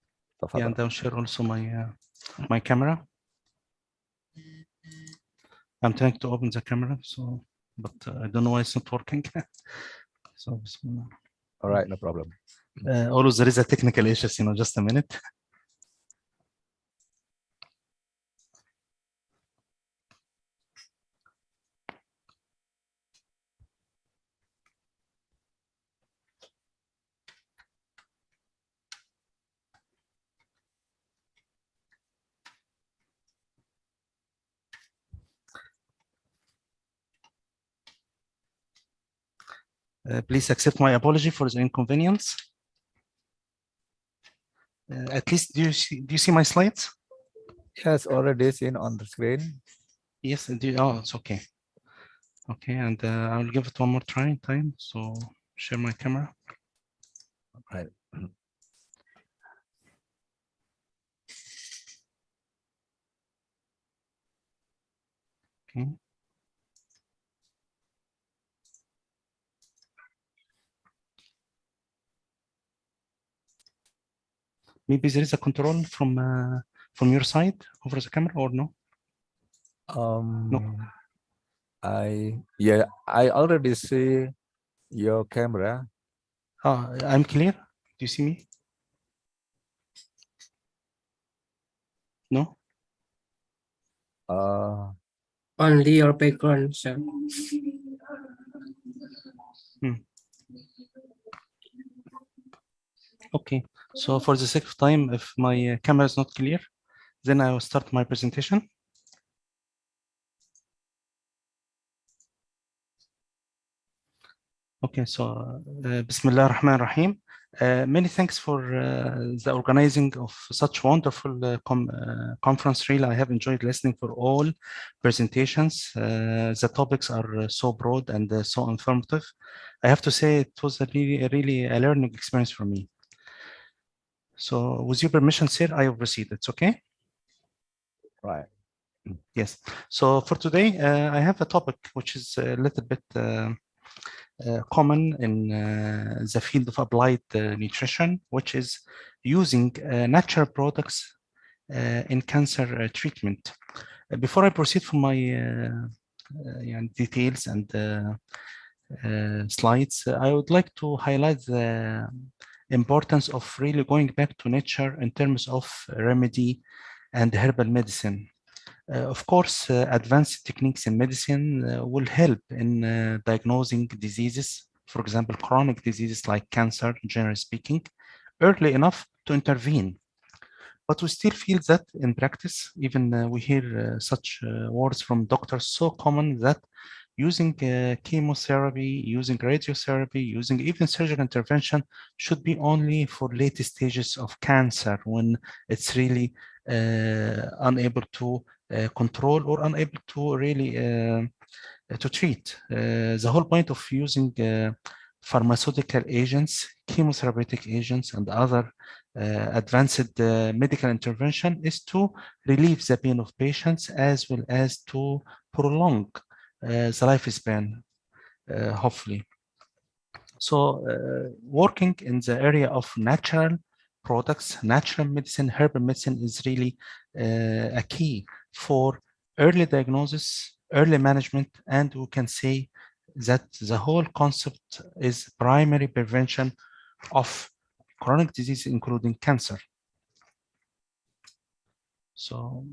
Yeah, and I'll share also my camera. I'm trying to open the camera, so but I don't know why it's not working. So All right, no problem. Always there is a technical issue, just a minute. Please accept my apology for the inconvenience. At least, do you see my slides? Yes, already seen on the screen. Yes, oh, it's okay. Okay, and I'll give it one more time. So share my camera. Right. Okay. Maybe there is a control from your side over the camera, or no? No. I already see your camera. I'm clear. Do you see me? No. Only your background, sir. Okay. So for the sake of time, if my camera is not clear, then I will start my presentation. Okay, so Bismillah ar-Rahman ar-Rahim. Many thanks for the organizing of such wonderful conference. Really, I have enjoyed listening for all presentations. The topics are so broad and so informative. I have to say it was really a learning experience for me. So with your permission, sir, I will proceed. It's okay? Right. Yes. So for today, I have a topic which is a little bit common in the field of applied nutrition, which is using natural products in cancer treatment. Before I proceed from my details and slides, I would like to highlight the importance of really going back to nature in terms of remedy and herbal medicine. Of course, advanced techniques in medicine will help in diagnosing diseases, for example, chronic diseases like cancer, generally speaking, early enough to intervene. But we still feel that in practice, even we hear such words from doctors so common that using chemotherapy, using radiotherapy, using even surgical intervention should be only for late stages of cancer when it's really unable to control or unable to really to treat. The whole point of using pharmaceutical agents, chemotherapeutic agents, and other advanced medical intervention is to relieve the pain of patients as well as to prolong the lifespan, hopefully. So working in the area of natural products, natural medicine, herbal medicine is really a key for early diagnosis, early management, and we can say that the whole concept is primary prevention of chronic disease, including cancer. So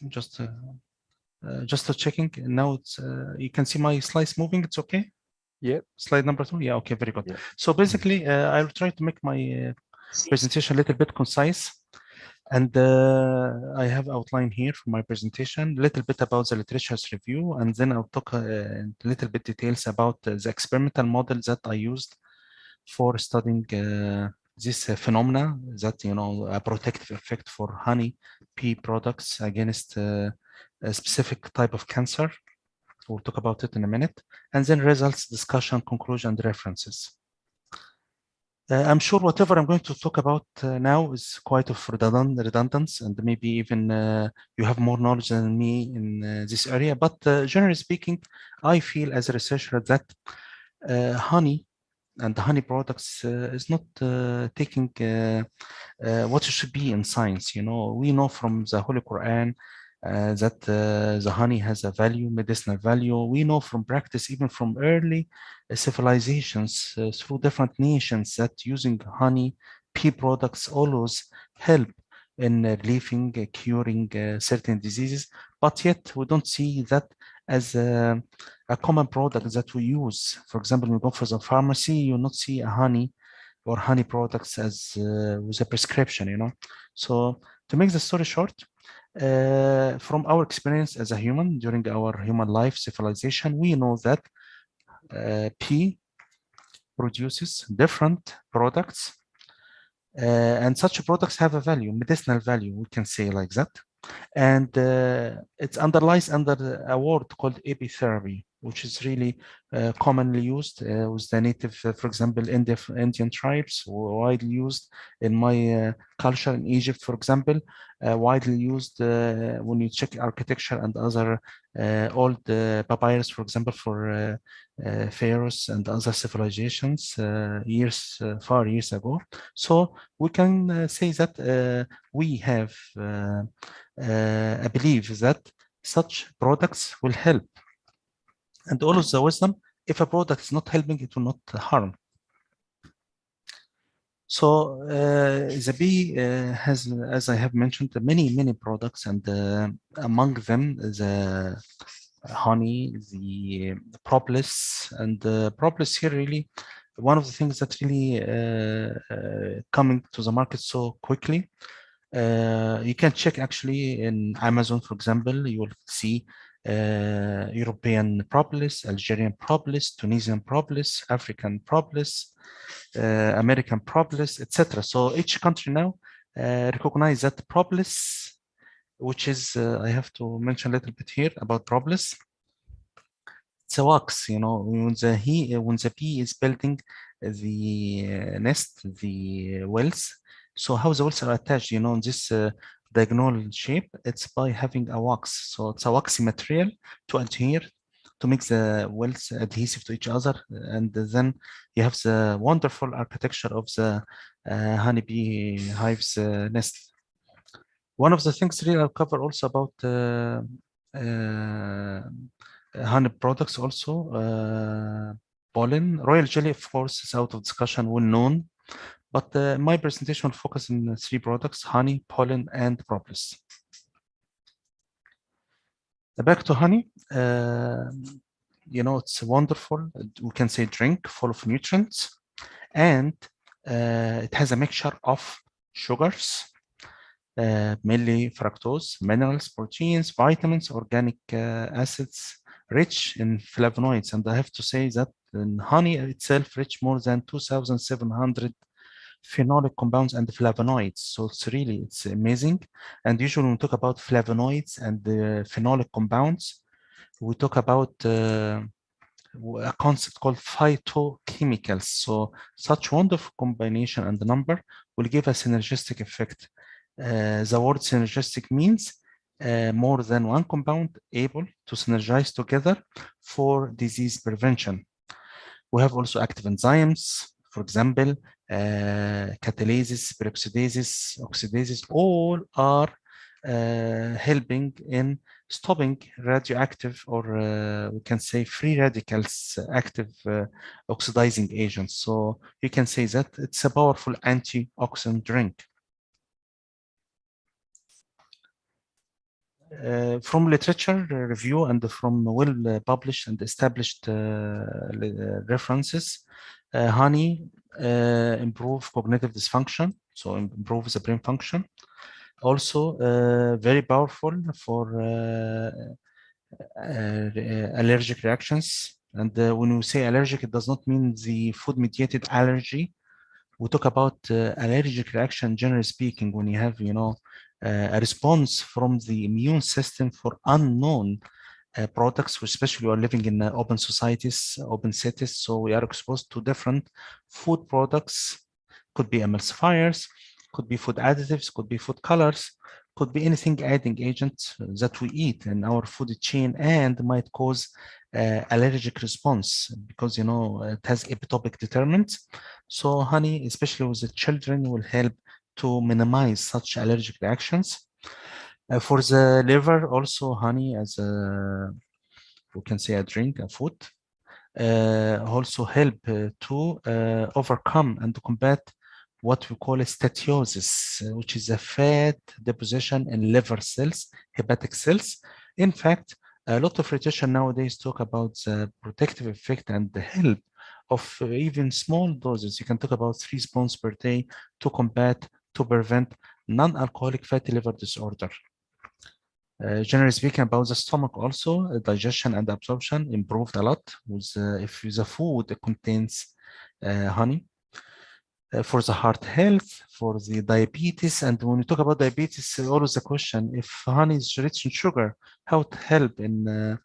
just checking now, it's you can see my slides moving. It's okay. Yeah. Slide number 2. Yeah. Okay. Very good. Yeah. So basically, I'll try to make my presentation a little bit concise. And I have outlined here for my presentation a little bit about the literature's review, and then I'll talk a little bit details about the experimental models that I used for studying this phenomena that, a protective effect for honey bee products against a specific type of cancer. We'll talk about it in a minute, and then results, discussion, conclusion, and references. I'm sure whatever I'm going to talk about now is quite of redundance, and maybe even you have more knowledge than me in this area. But generally speaking, I feel as a researcher that honey and the honey products is not taking what it should be in science. We know from the Holy Quran that the honey has a value, medicinal value. We know from practice, even from early civilizations through different nations, that using honey, pea products always help in relieving, curing certain diseases, but yet we don't see that as a common product that we use. For example, when you go for the pharmacy, you will not see a honey or honey products as with a prescription, you know. So to make the story short, from our experience as a human during our human life civilization, we know that pea produces different products, and such products have a value, medicinal value, we can say like that. And it underlies under a word called epitherapy, which is really commonly used with the native, for example, Indian tribes, widely used in my culture in Egypt, for example, widely used when you check architecture and other old papyrus, for example, for pharaohs and other civilizations far years ago. So we can say that we have a belief that such products will help. And all of the wisdom, if a product is not helping, it will not harm. So the bee has, as I have mentioned, many products, and among them the honey, the propolis, and the propolis here really one of the things that really coming to the market so quickly. You can check actually in Amazon, for example, you will see European propolis, Algerian propolis, Tunisian propolis, African propolis, American propolis, etc. So each country now recognize that propolis, which is, I have to mention a little bit here about propolis. It's a wax, you know, when the bee is building the nest, the wells. So how the wells are attached, you know, in this diagonal shape, it's by having a wax. So it's a waxy material to adhere, to make the wells adhesive to each other. And then you have the wonderful architecture of the honeybee hive's nest. One of the things really I'll cover also about honey products also, pollen. Royal jelly, of course, is out of discussion, well known. But my presentation will focus on 3 products: honey, pollen, and propolis. Back to honey, you know, it's wonderful. We can say drink full of nutrients, and it has a mixture of sugars, mainly fructose, minerals, proteins, vitamins, organic acids, rich in flavonoids. And I have to say that in honey itself, rich more than 2,700 phenolic compounds and flavonoids. So it's amazing. And usually when we talk about flavonoids and phenolic compounds, we talk about a concept called phytochemicals. So such wonderful combination and the number will give a synergistic effect. The word synergistic means more than one compound able to synergize together for disease prevention. We have also active enzymes, for example, catalases, peroxidases, oxidases, all are helping in stopping radioactive, or we can say free radicals, active oxidizing agents. So you can say that it's a powerful antioxidant drink. From literature review and from well published and established references, honey improve cognitive dysfunction, so improves the brain function. Also very powerful for allergic reactions. And when we say allergic, it does not mean the food-mediated allergy. We talk about allergic reaction, generally speaking, when you have, you know, a response from the immune system for unknown products, especially we are living in open societies, open cities, so we are exposed to different food products. Could be emulsifiers, could be food additives, could be food colors, could be anything adding agents that we eat in our food chain, and might cause allergic response because, you know, it has epitopic determinants. So honey, especially with the children, will help to minimize such allergic reactions. For the liver, also honey as a, we can say a drink, a food, also help to overcome and to combat what we call steatosis, which is a fat deposition in liver cells, hepatic cells. In fact, a lot of literature nowadays talk about the protective effect and the help of even small doses. You can talk about 3 spoons per day to combat, to prevent non-alcoholic fatty liver disorder. Generally speaking, about the stomach also, digestion and absorption improved a lot with if the food contains honey. For the heart health, for the diabetes, and when we talk about diabetes, always the question, if honey is rich in sugar, how it help in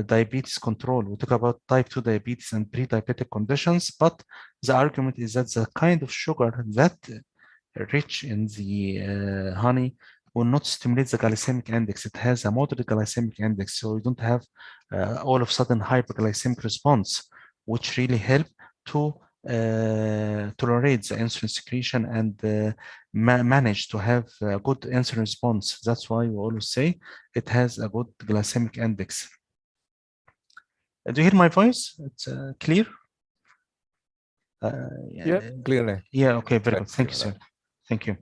diabetes control? We talk about type 2 diabetes and pre-diabetic conditions, but the argument is that the kind of sugar that rich in the honey will not stimulate the glycemic index. It has a moderate glycemic index, so you don't have all of a sudden hyperglycemic response, which really help to tolerate the insulin secretion and manage to have a good insulin response. That's why we always say it has a good glycemic index. Do you hear my voice? It's clear? Yeah, clearly. Yeah, okay, very good. Thank you, sir. Thank you.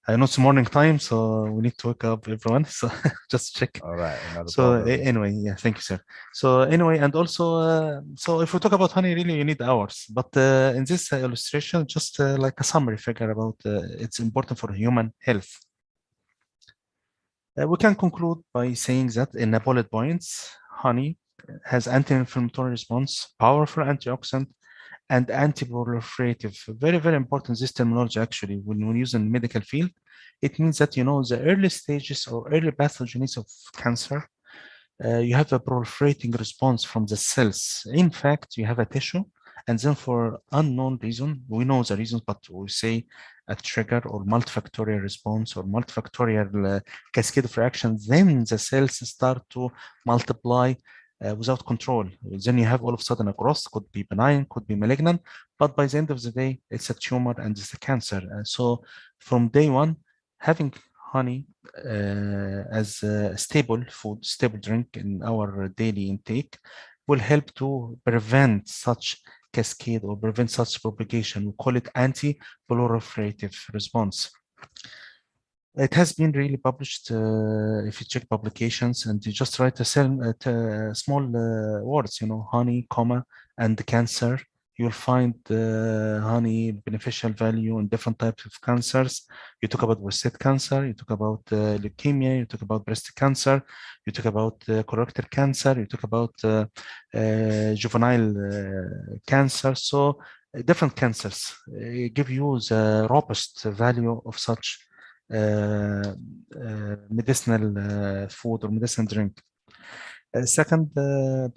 I know it's morning time, so we need to wake up everyone. So just check. All right. So anyway, yeah, thank you, sir. So anyway, and also, so if we talk about honey, really, you need hours. But in this illustration, just like a summary figure about it's important for human health. We can conclude by saying that in the bullet points, honey has anti-inflammatory response, powerful antioxidant, and anti-proliferative. Very, very important, this terminology actually, when we use in medical field, it means that, you know, the early stages or early pathogenesis of cancer, you have a proliferating response from the cells. In fact, you have a tissue, and then for unknown reason, we know the reasons, but we say a trigger or multifactorial response or multifactorial cascade of reactions, then the cells start to multiply without control. Then you have all of a sudden a growth, could be benign, could be malignant, but by the end of the day, it's a tumor and it's a cancer. So from day one, having honey as a stable food, stable drink in our daily intake will help to prevent such cascade or prevent such propagation. We call it anti-proliferative response. It has been really published. If you check publications and you just write a small words, you know, honey, comma, and cancer, you'll find honey beneficial value in different types of cancers. You talk about prostate cancer, you talk about leukemia, you talk about breast cancer, you talk about colorectal cancer, you talk about juvenile cancer. So different cancers give you the robust value of such medicinal food or medicinal drink. Second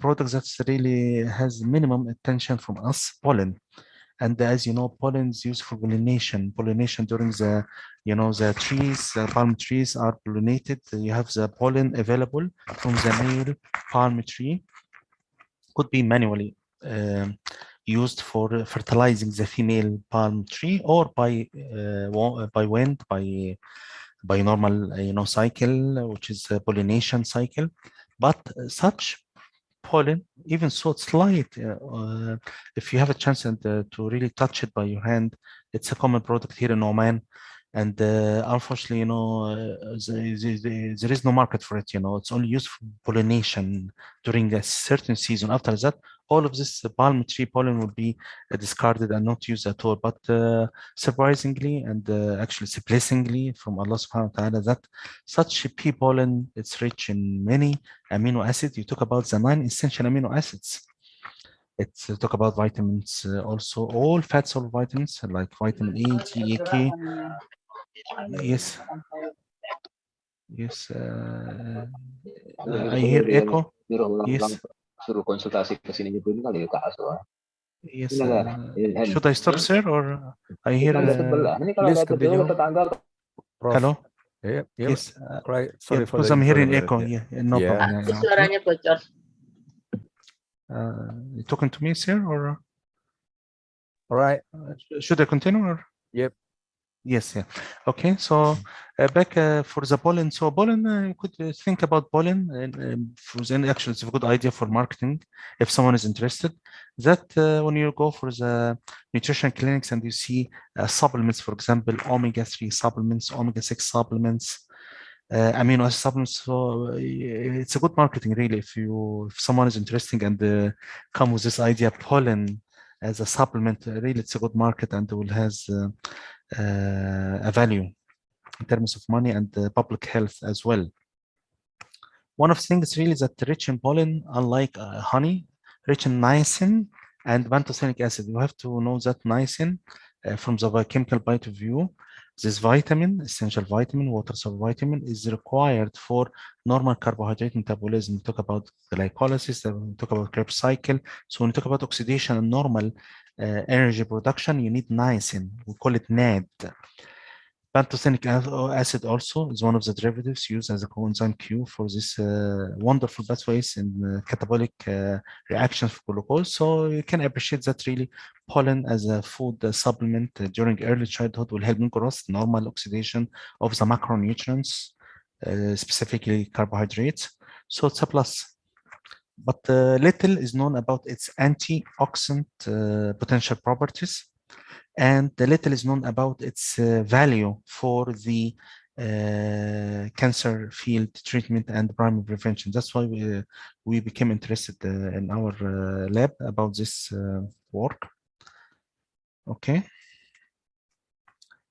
product that really has minimum attention from us, pollen. And as you know, pollen is used for pollination. Pollination during the, you know, the trees, palm trees are pollinated. You have the pollen available from the male palm tree. Could be manually used for fertilizing the female palm tree, or by wind, by normal, you know, cycle, which is a pollination cycle. But such pollen, even so slight, if you have a chance to really touch it by your hand, it's a common product here in Oman. And unfortunately, you know, there is no market for it. You know, it's only used for pollination during a certain season. After that, all of this palm tree pollen will be discarded and not used at all. But surprisingly and actually surprisingly from Allah subhanahu wa ta'ala, that such pea pollen, it's rich in many amino acids. You talk about the 9 essential amino acids. It's talk about vitamins, also all fat soluble vitamins like vitamin E, D, A, K. Yes. Yes. I hear echo. Yes. Suruh konsultasi ke sini dulu kali ya Kak Aswa. Yes. Should I stop, sir, or I hear? Please continue. Hello. Yeah. Yes. Right. Sorry for because I'm hearing echo. Yeah. No problem. Suaranya bocor. You talking to me, sir, or? All right. Should I continue or? Yep. Yes, yeah. Okay, so back for the pollen. So pollen, you could think about pollen, and actually it's a good idea for marketing if someone is interested. That when you go for the nutrition clinics and you see supplements, for example, omega-3 supplements, omega-6 supplements, amino acid supplements. So it's a good marketing really if someone is interested and come with this idea, pollen as a supplement. Really, it's a good market and will has a value in terms of money and public health as well. One of the things really that rich in pollen, unlike honey, rich in niacin and pantothenic acid. You have to know that niacin from the biochemical point of view, this vitamin, essential vitamin, water soluble vitamin, is required for normal carbohydrate metabolism. We talk about glycolysis, we talk about Krebs cycle. So when we talk about oxidation and normal energy production, you need niacin. We call it NAD. Pantothenic acid also is one of the derivatives used as a coenzyme Q for this wonderful pathways in catabolic reactions for glucose. So you can appreciate that really pollen as a food supplement during early childhood will help in growth, normal oxidation of the macronutrients, specifically carbohydrates. So it's a plus. But little is known about its antioxidant potential properties. And the little is known about its value for the cancer field treatment and primary prevention. That's why we became interested in our lab about this work. Okay.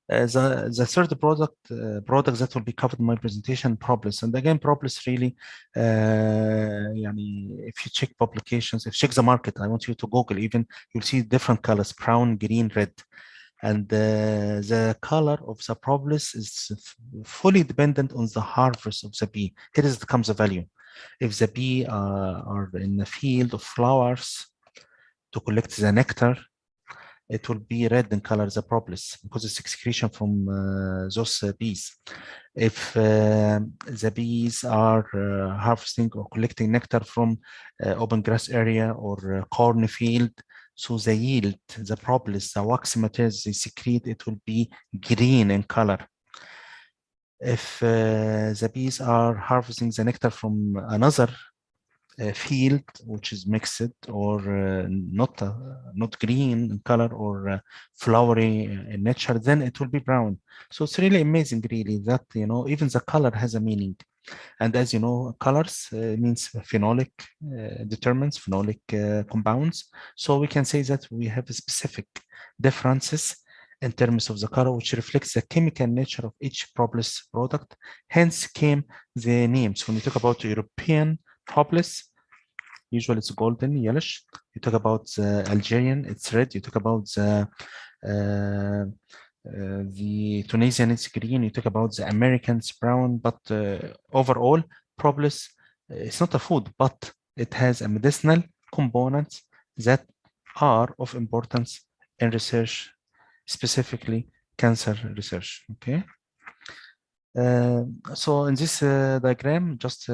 The third product that will be covered in my presentation, Propolis. And again, Propolis really, if you check publications, if you check the market, I want you to Google even, you'll see different colors, brown, green, red. And the color of the Propolis is fully dependent on the harvest of the bee. Here comes the value. If the bee are in the field of flowers to collect the nectar, it will be red in color, the propolis, because it's excretion from those bees. If the bees are harvesting or collecting nectar from open grass area or cornfield, so the yield, the propolis, the waxy materials they secrete, it will be green in color. If the bees are harvesting the nectar from another field which is mixed or not green in color or flowery in nature, then it will be brown. So it's really amazing really that even the color has a meaning. And as you know, colors means phenolic determines phenolic compounds. So we can say that we have specific differences in terms of the color, which reflects the chemical nature of each propolis product. Hence came the names. When you talk about European propolis, usually it's golden, yellowish. You talk about the Algerian, it's red. You talk about the Tunisian, it's green. You talk about the Americans, brown. But overall, propolis, it's not a food, but it has a medicinal components that are of importance in research, specifically cancer research. Okay. So in this diagram, just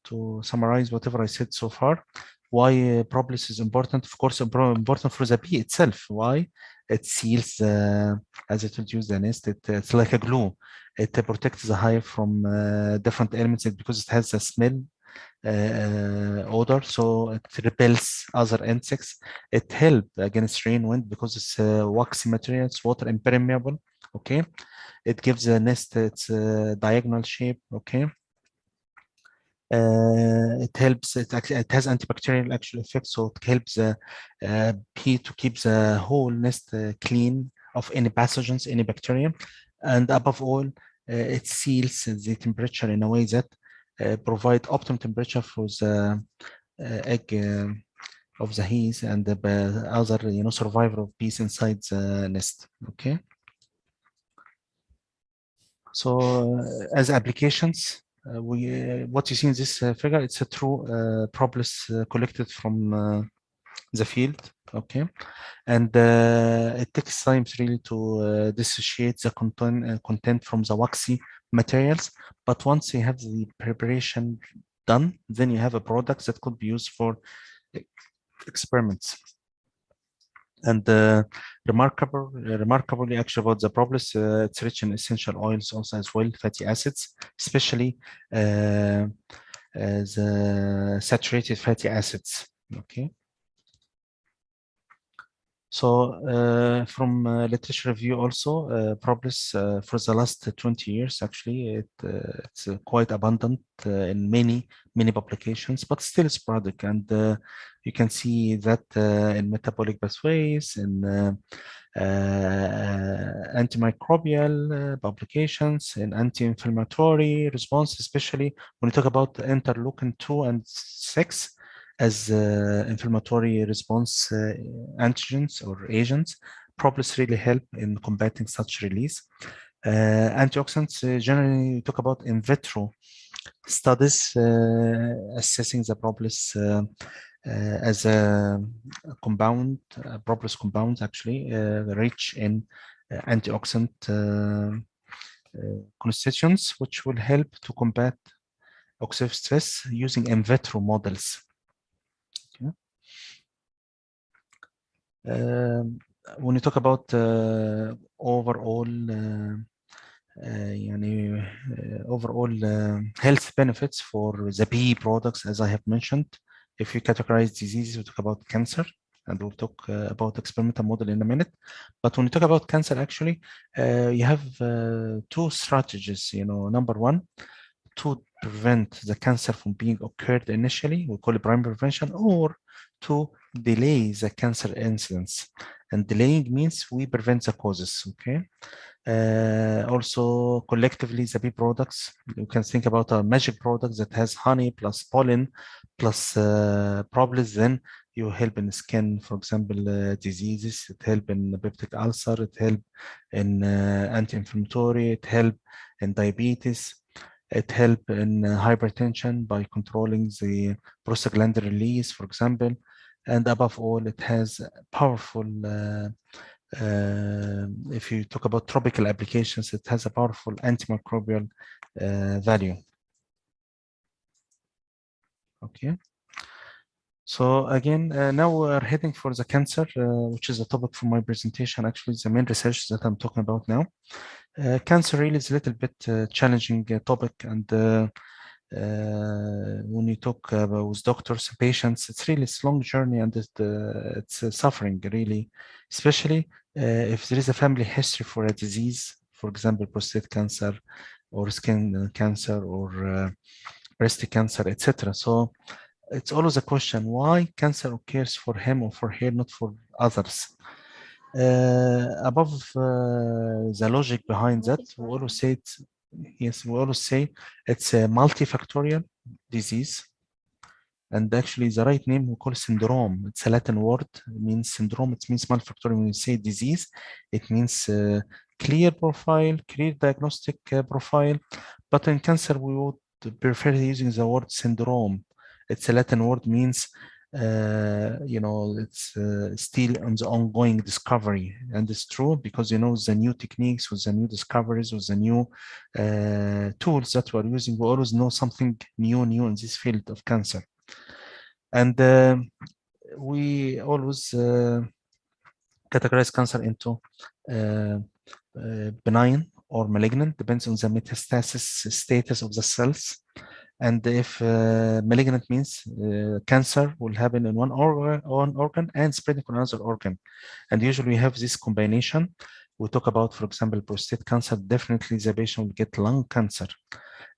to summarize whatever I said so far, why propolis is important. Of course, important for the bee itself. Why? It seals, as I told you, the nest. It's like a glue. It protects the hive from different elements because it has a smell, odor, so it repels other insects. It helps against rain, wind because it's waxy material, it's water impermeable. Okay, it gives the nest its diagonal shape. Okay. It helps, it has antibacterial actual effect, so it helps the bee to keep the whole nest clean of any pathogens, any bacteria. And above all, it seals the temperature in a way that provide optimum temperature for the egg of the bees and the other survivor of bees inside the nest. Okay. So as applications, what you see in this figure, it's a true propolis collected from the field. Okay, and it takes time really to dissociate the content from the waxy materials. But once you have the preparation done, then you have a product that could be used for experiments. And remarkably actually about the propolis, it's rich in essential oils also as well, fatty acids, especially the saturated fatty acids. Okay. So from literature review also, propolis for the last 20 years, actually, it's quite abundant in many publications, but still sporadic. And you can see that in metabolic pathways, in antimicrobial publications, in anti-inflammatory response, especially when we talk about interleukin-2 and 6, as inflammatory response antigens or agents. Propolis really help in combating such release. Antioxidants generally talk about in vitro studies assessing the propolis as a compound, propolis compounds actually rich in antioxidant constituents, which will help to combat oxidative stress using in vitro models. When you talk about overall health benefits for the PE products, as I have mentioned, if you categorize diseases, we talk about cancer, and we'll talk about experimental model in a minute. But when you talk about cancer, actually, you have two strategies. Number one, to prevent the cancer from being occurred initially, we call it primary prevention, or to delay the cancer incidence. And delaying means we prevent the causes, okay? Also, collectively, the bee products, you can think about a magic product that has honey plus pollen plus propolis, then you help in skin, for example, diseases, it help in peptic ulcer, it help in anti-inflammatory, it help in diabetes, it help in hypertension by controlling the prostaglandin release, for example. And above all, it has powerful, if you talk about tropical applications, it has a powerful antimicrobial value. Okay. So again, now we're heading for the cancer, which is a topic for my presentation, actually the main research that I'm talking about now. Cancer really is a little bit challenging topic, and when you talk with doctors and patients, it's really a long journey, and it's suffering really, especially if there is a family history for a disease, for example, prostate cancer or skin cancer or breast cancer, etc. So it's always a question, why cancer occurs for him or for her, not for others? Above the logic behind that, we always say it's a multifactorial disease. And actually the right name we call syndrome. It's a Latin word, it means syndrome, it means multifactorial. When you say disease, it means clear profile, clear diagnostic profile. But in cancer, we would prefer using the word syndrome. It's a Latin word, means it's still on the ongoing discovery, and it's true because the new techniques, with the new discoveries, with the new tools that we're using, we always know something new in this field of cancer. And we always categorize cancer into benign or malignant, depends on the metastasis status of the cells. And if malignant means cancer will happen in one organ and spreading on another organ. And usually we have this combination. We talk about, for example, prostate cancer, definitely the patient will get lung cancer.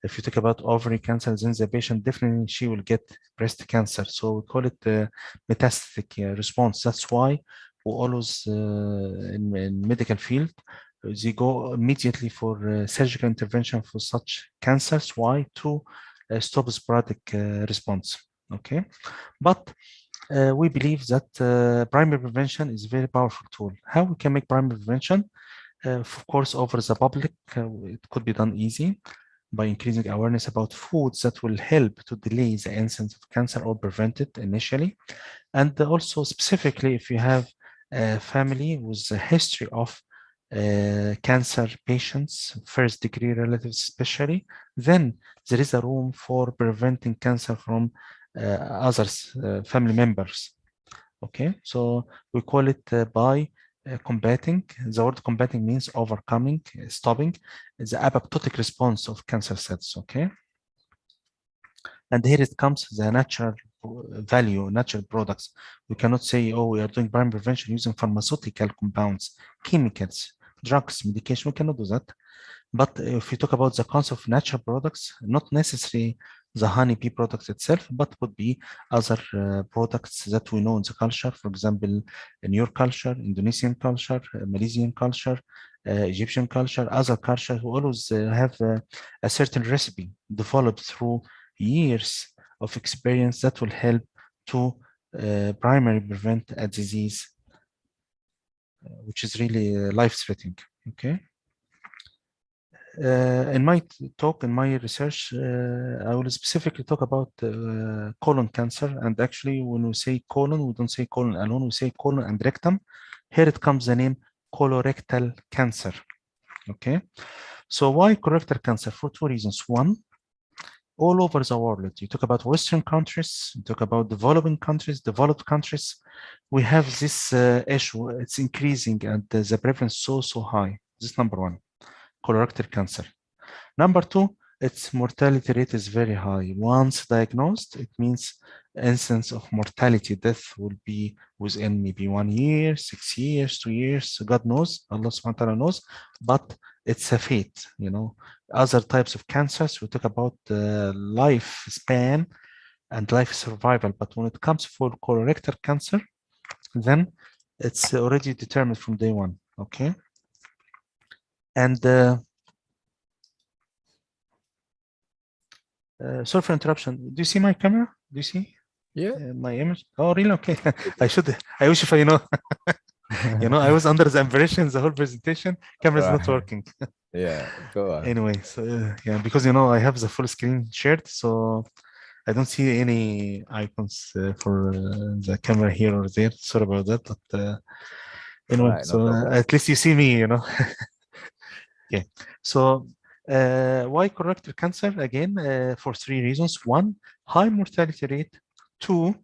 If you talk about ovary cancer, then the patient definitely she will get breast cancer. So we call it metastatic response. That's why we always in medical field, they go immediately for surgical intervention for such cancers. Why? To stop sporadic response. Okay, but we believe that primary prevention is a very powerful tool. How we can make primary prevention? Of course, over the public, it could be done easy by increasing awareness about foods that will help to delay the incidence of cancer or prevent it initially. And also specifically, if you have a family with a history of cancer patients, first degree relatives especially, then there is a room for preventing cancer from others, family members. Okay, so we call it by combating. The word combating means overcoming, stopping the apoptotic response of cancer cells. Okay, and here it comes the natural value, natural products. We cannot say, oh, we are doing primary prevention using pharmaceutical compounds, chemicals, drugs, medication. We cannot do that. But if we talk about the concept of natural products, not necessarily the honeybee products itself, but would be other products that we know in the culture. For example, in your culture, Indonesian culture, Malaysian culture, Egyptian culture, other cultures who always have a certain recipe developed through years of experience that will help to primarily prevent a disease which is really life-threatening. Okay. In my talk, in my research, I will specifically talk about colon cancer. And actually, when we say colon, we don't say colon alone, we say colon and rectum. Here it comes the name colorectal cancer. Okay. So why colorectal cancer? For two reasons. One, all over the world, you talk about Western countries, you talk about developing countries, developed countries, we have this issue. It's increasing and the prevalence so high. This is number one. Colorectal cancer. Number two, its mortality rate is very high. Once diagnosed, it means incidence of mortality, death will be within maybe 1 year, 6 years, 2 years, God knows, Allah subhanahu wa ta'ala knows, but it's a fate, you know. Other types of cancers, we talk about lifespan and life survival, but when it comes for colorectal cancer, then it's already determined from day one, okay? And sorry for interruption. Do you see my camera? Do you see? Yeah. My image? Oh, really? Okay. I wish if I know. You know, I was under the impression the whole presentation camera is not working. Yeah, go on. Anyway, so yeah, because you know I have the full screen shared, so I don't see any icons for the camera here or there. Sorry about that, but anyway, Right, no so problem. at least you see me, you know. Okay, so why colorectal cancer? Again, for three reasons. One, high mortality rate. Two,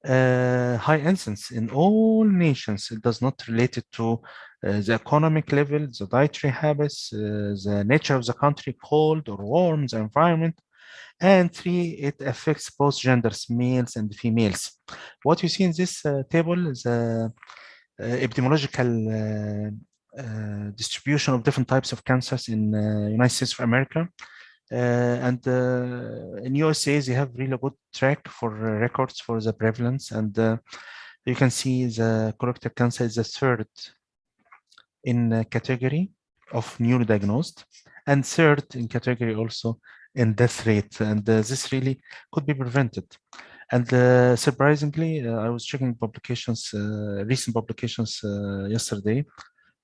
high incidence in all nations. It does not relate it to the economic level, the dietary habits, the nature of the country, cold or warm, the environment. And three, it affects both genders, males and females. What you see in this table is epidemiological distribution of different types of cancers in United States of America. And in USA, they have really good track for records for the prevalence. And you can see the colorectal cancer is the third in category of newly diagnosed and third in category also in death rate. And this really could be prevented. And surprisingly, I was checking publications, recent publications yesterday.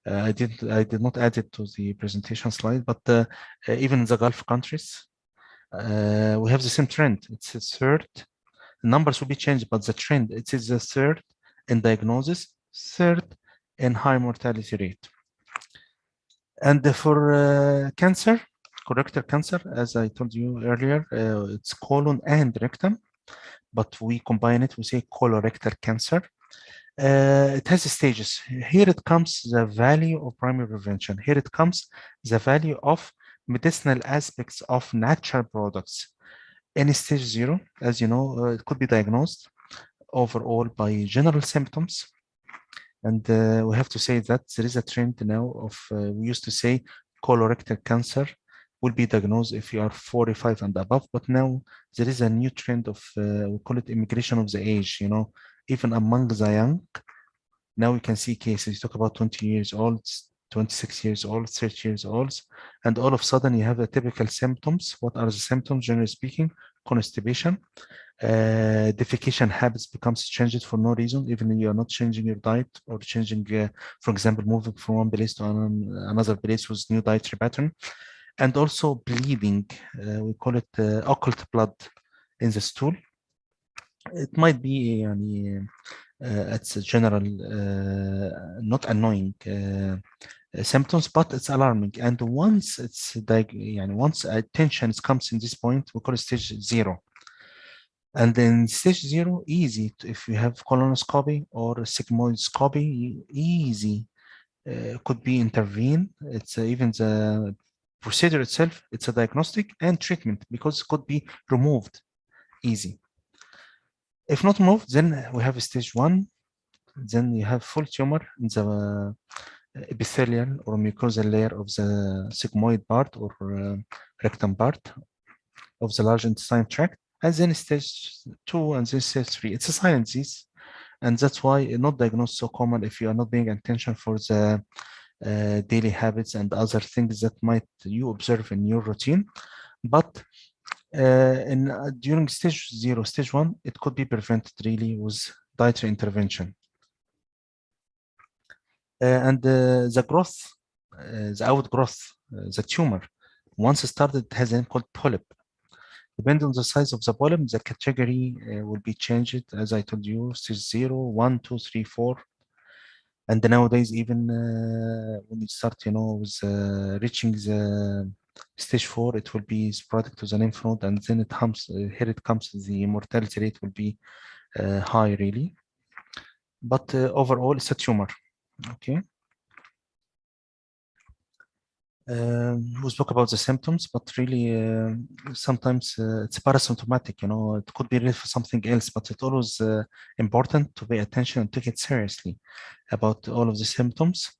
I did not add it to the presentation slide, but even in the Gulf countries, we have the same trend. It's a third. The numbers will be changed, but the trend, it is the third in diagnosis, third in high mortality rate. And for cancer, colorectal cancer, as I told you earlier, it's colon and rectum, but we combine it, we say colorectal cancer. It has stages. Here it comes the value of primary prevention. Here it comes the value of medicinal aspects of natural products. In stage 0, as you know, it could be diagnosed overall by general symptoms. And we have to say that there is a trend now of, we used to say colorectal cancer will be diagnosed if you are 45 and above, but now there is a new trend of, we call it immigration of the age, you know, even among the young. Now we can see cases, you talk about 20 years old, 26 years old, 30 years old, and all of a sudden you have the typical symptoms. What are the symptoms, generally speaking? Constipation. Defecation habits becomes changed for no reason, even if you are not changing your diet or changing, for example, moving from one place to another place with new dietary pattern. And also bleeding, we call it occult blood in the stool. It might be it's a general, not annoying symptoms, but it's alarming. And once it's once attention comes in this point, we call it stage 0. And then stage 0, easy. If you have colonoscopy or sigmoidoscopy, easy. Could be intervened. It's even the procedure itself, it's a diagnostic and treatment because it could be removed easy. If not removed, then we have stage 1. Then you have full tumor in the epithelial or mucosal layer of the sigmoid part or rectum part of the large intestine tract. And then stage 2 and then stage 3. It's a silent disease. And that's why not diagnosed so common if you are not paying attention for the daily habits and other things that might you observe in your routine. But during stage 0, stage 1, it could be prevented really with dietary intervention. And the growth, the outgrowth, the tumor, once started, it has a name called polyp. Depending on the size of the polyp, the category will be changed, as I told you, stage 0, 1, 2, 3, 4. And nowadays, even when you start, with reaching the stage 4, it will be spread to the lymph node, and then it comes, here it comes, the mortality rate will be high, really. But overall, it's a tumor, okay? We spoke about the symptoms, but really sometimes it's parasymptomatic, it could be really for something else, but it's always important to pay attention and take it seriously about all of the symptoms.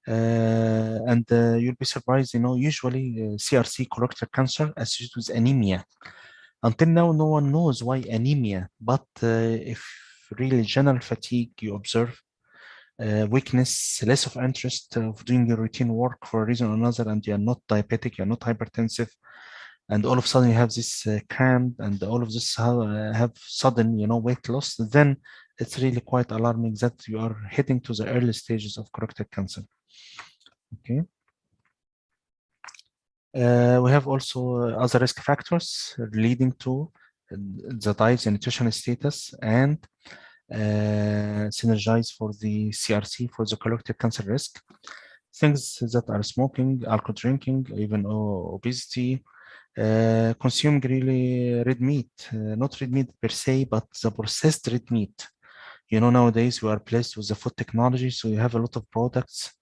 And you'll be surprised, usually CRC, colorectal cancer, associated with anemia. Until now, no one knows why anemia, but if really general fatigue you observe, weakness, less of interest of doing your routine work for a reason or another, and you're not diabetic, you're not hypertensive, and all of a sudden you have this cramp, and all of this have sudden, weight loss, then it's really quite alarming that you are heading to the early stages of colorectal cancer. Okay. We have also other risk factors leading to the diet and nutritional status and synergize for the CRC, for the colorectal cancer risk. Things that are smoking, alcohol drinking, even obesity, consuming really red meat, not red meat per se, but the processed red meat. Nowadays we are blessed with the food technology, so you have a lot of products.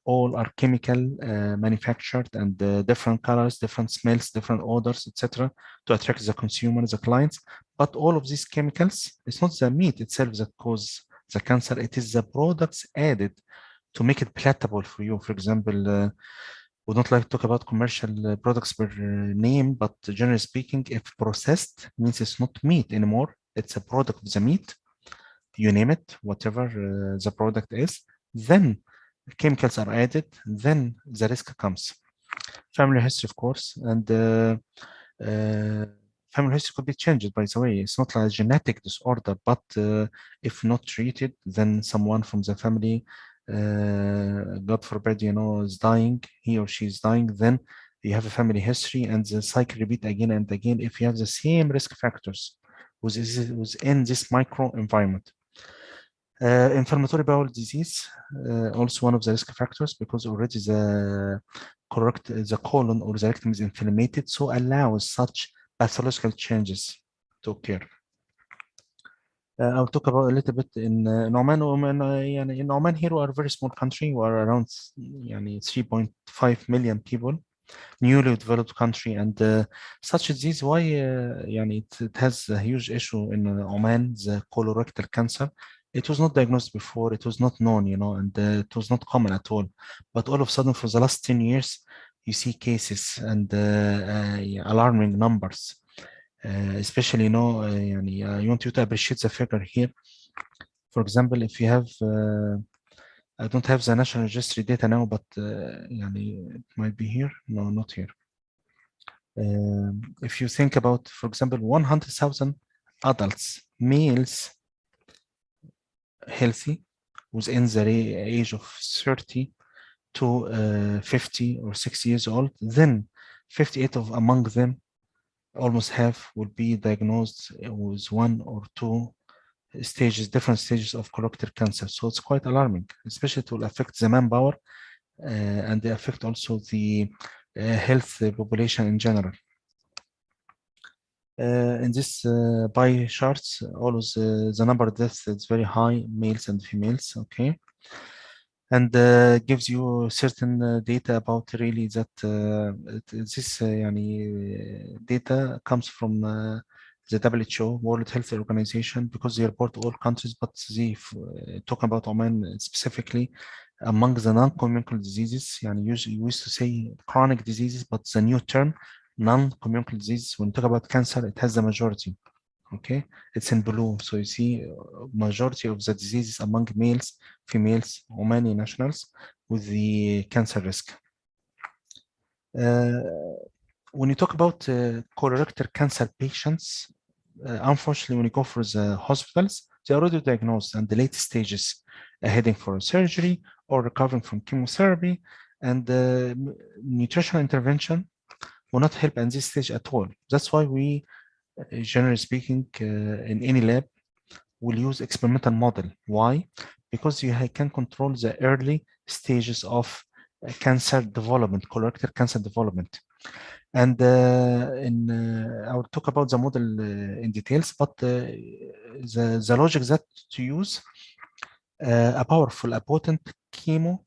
All are chemical manufactured and different colors, different smells, different odors, etc., to attract the consumer, the clients. But all of these chemicals, it's not the meat itself that causes the cancer, it is the products added to make it palatable for you. For example, we don't like to talk about commercial products per name, but generally speaking, if processed means it's not meat anymore, it's a product of the meat, you name it, whatever the product is, then chemicals are added, then the risk comes. Family history, of course, and family history could be changed, by the way. It's not like a genetic disorder, but if not treated, then someone from the family, God forbid, is dying, he or she is dying, then you have a family history, and the cycle repeat again and again if you have the same risk factors within this micro environment. Inflammatory bowel disease, also one of the risk factors, because already the colon or the rectum is inflamed, so allows such pathological changes to occur. I'll talk about a little bit in Oman. In Oman here, we are a very small country. We are around 3.5 million people, newly developed country, and such a disease, why it has a huge issue in Oman, the colorectal cancer. It was not diagnosed before, it was not known, and it was not common at all. But all of a sudden, for the last 10 years, you see cases and alarming numbers. Especially, I want you to appreciate the figure here. For example, if you have, I don't have the national registry data now, but it might be here. No, not here. If you think about, for example, 100,000 adults, males, healthy, within the age of 30 to 50 or 60 years old, then 58 among them, almost half, will be diagnosed with 1 or 2 stages, different stages of colorectal cancer. So it's quite alarming, especially it will affect the manpower and they affect also the health population in general. In this pie charts, always the number of deaths is very high, males and females, okay? And gives you certain data about really that this data comes from the WHO, World Health Organization, because they report all countries, but they talk about Oman specifically among the non-communicable diseases. Usually we used to say chronic diseases, but the new term, non-communicable diseases, when you talk about cancer, it has the majority. Okay, it's in blue. So you see majority of the diseases among males, females, Omani nationals with the cancer risk. When you talk about colorectal cancer patients, unfortunately, when you go for the hospitals, they are already diagnosed and the late stages, heading for surgery or recovering from chemotherapy, and nutritional intervention will not help at this stage at all. That's why we, generally speaking, in any lab, will use experimental model. Why? Because you can control the early stages of cancer development, colorectal cancer development. And I will talk about the model in details, but the logic that to use a powerful, a potent chemical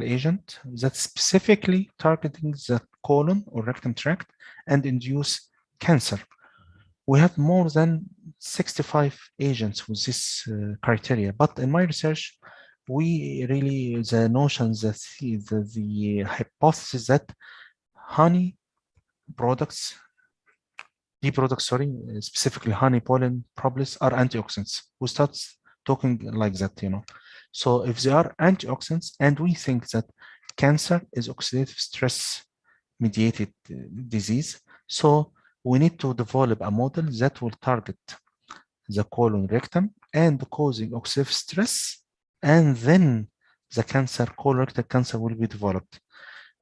agent that specifically targeting the colon or rectum tract and induce cancer. We have more than 65 agents with this criteria, but in my research, we really, the notion, the hypothesis that honey products, bee products, sorry, specifically honey, pollen, propolis are antioxidants. We start talking like that, So if they are antioxidants, and we think that cancer is oxidative stress mediated disease, so we need to develop a model that will target the colon rectum and causing oxidative stress, and then the cancer, colorectal cancer, will be developed.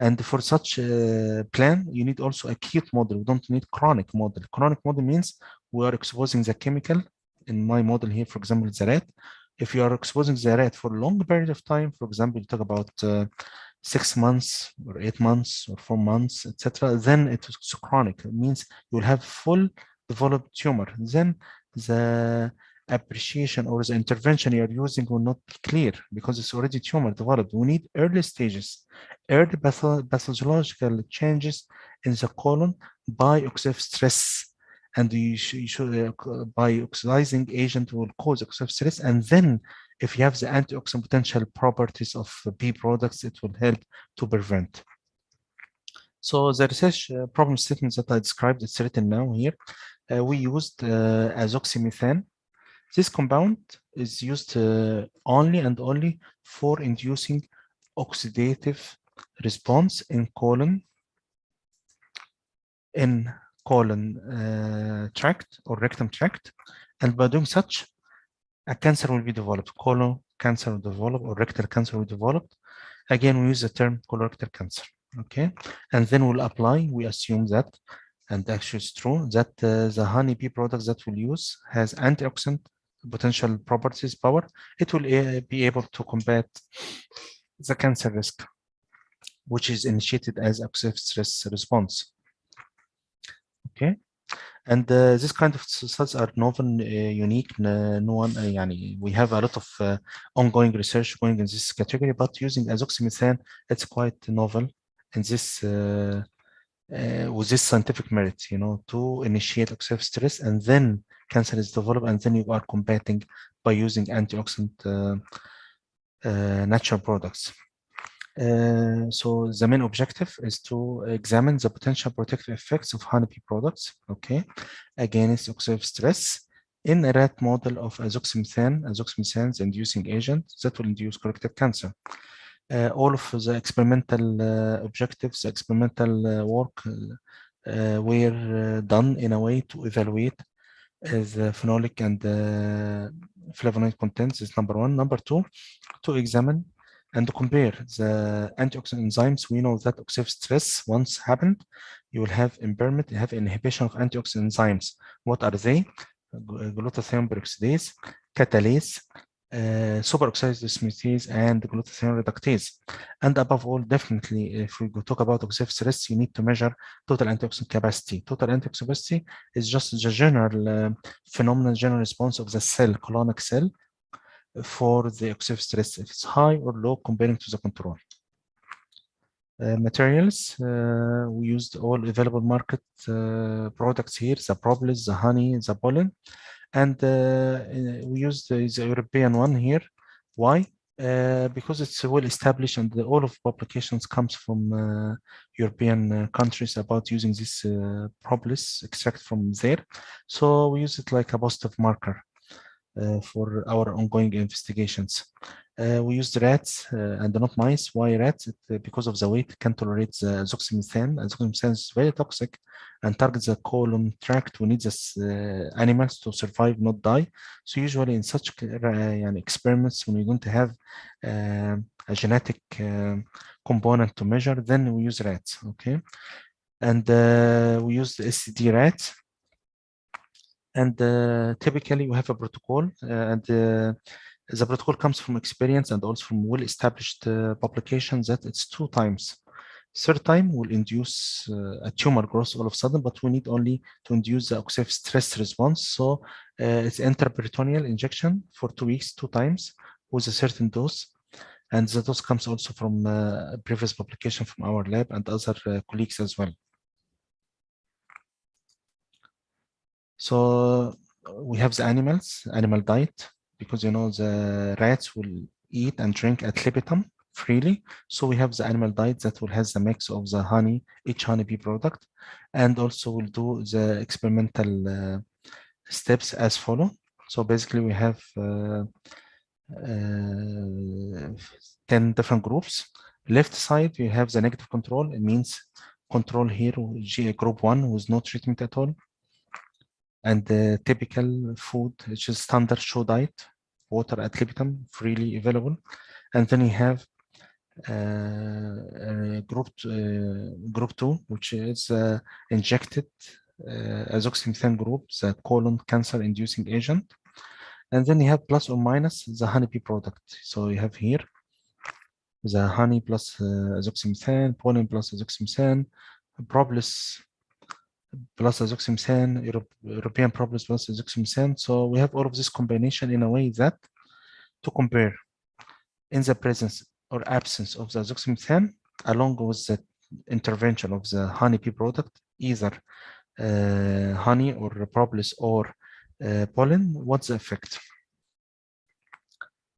And for such a plan, you need also acute model. We don't need chronic model. Chronic model means we are exposing the chemical. In my model here, for example, the rat. If you are exposing the rat for a long period of time, for example, you talk about 6 months or 8 months or 4 months, etc., then it is chronic. It means you will have full developed tumor. Then the appreciation or the intervention you are using will not be clear because it's already tumor developed. We need early stages, early pathological changes in the colon by oxidative stress. And by oxidizing agent will cause oxidative stress. And then if you have the antioxidant potential properties of bee products, it will help to prevent. So the research problem statement that I described, it's written now here. We used azoxymethan. This compound is used only and only for inducing oxidative response in colon tract or rectum tract, and by doing such, a cancer will be developed. Colon cancer will develop or rectal cancer will develop. Again, we use the term colorectal cancer. Okay, and then we'll apply. We assume that, and actually it's true that the honeybee products that we'll use has antioxidant potential properties power. It will be able to combat the cancer risk, which is initiated as oxidative stress response. Okay, and this kind of studies are novel, unique. No one, we have a lot of ongoing research going in this category, but using azoxymethan, it's quite novel in this with this scientific merit, to initiate oxidative stress, and then cancer is developed, and then you are combating by using antioxidant natural products. So the main objective is to examine the potential protective effects of honeybee products, okay, against oxidative stress in a rat model of azoxymethan's inducing agent that will induce colorectal cancer. All of the experimental objectives, the experimental work were done in a way to evaluate the phenolic and flavonoid contents is number one. Number two, to examine and to compare the antioxidant enzymes. We know that oxidative stress once happened, you will have impairment, you have inhibition of antioxidant enzymes. What are they? Glutathione peroxidase, catalase, superoxide dismutase and glutathione reductase. And above all, definitely, if we talk about oxidative stress, you need to measure total antioxidant capacity. Total antioxidant capacity is just the general phenomenon, general response of the cell, colonic cell, for the oxidative stress, if it's high or low comparing to the control. Materials, we used all available market products here, the propolis, the honey, the pollen, and we used the European one here. Why? Because it's well established and all of publications comes from European countries about using this propolis extract from there. So we use it like a positive marker for our ongoing investigations. We used rats and not mice. Why rats? Because of the weight, can tolerate the azoxymethan. Azoxymethan is very toxic and targets the colon tract. We need this animals to survive, not die. So usually in such experiments, when we don't have a genetic component to measure, then we use rats. Okay, and we use the SCD rats. And typically we have a protocol, and the protocol comes from experience and also from well-established publications that it's 2 times. Third time will induce a tumor growth all of a sudden, but we need only to induce the oxidative stress response. So it's intraperitoneal injection for 2 weeks, 2 times with a certain dose. And the dose comes also from a previous publication from our lab and other colleagues as well. So we have the animal diet, because you know the rats will eat and drink ad libitum freely. So we have the animal diet that will has the mix of the honey, each honeybee product, and also we'll do the experimental steps as follow. So basically we have 10 different groups. Left side, you have the negative control. It means control here, group 1 with no treatment at all. And the typical food, which is standard show diet, water ad libitum, freely available. And then you have group 2, which is injected azoxymethan group, the colon cancer inducing agent. And then you have plus or minus the honeybee product. So you have here the honey plus azoxymethan, pollen plus azoxymethan, propolis plus azoxymethan, European propolis plus azoxymethan. So we have all of this combination in a way that to compare in the presence or absence of the azoxymethan along with the intervention of the honeybee product, either honey or propolis or pollen, what's the effect?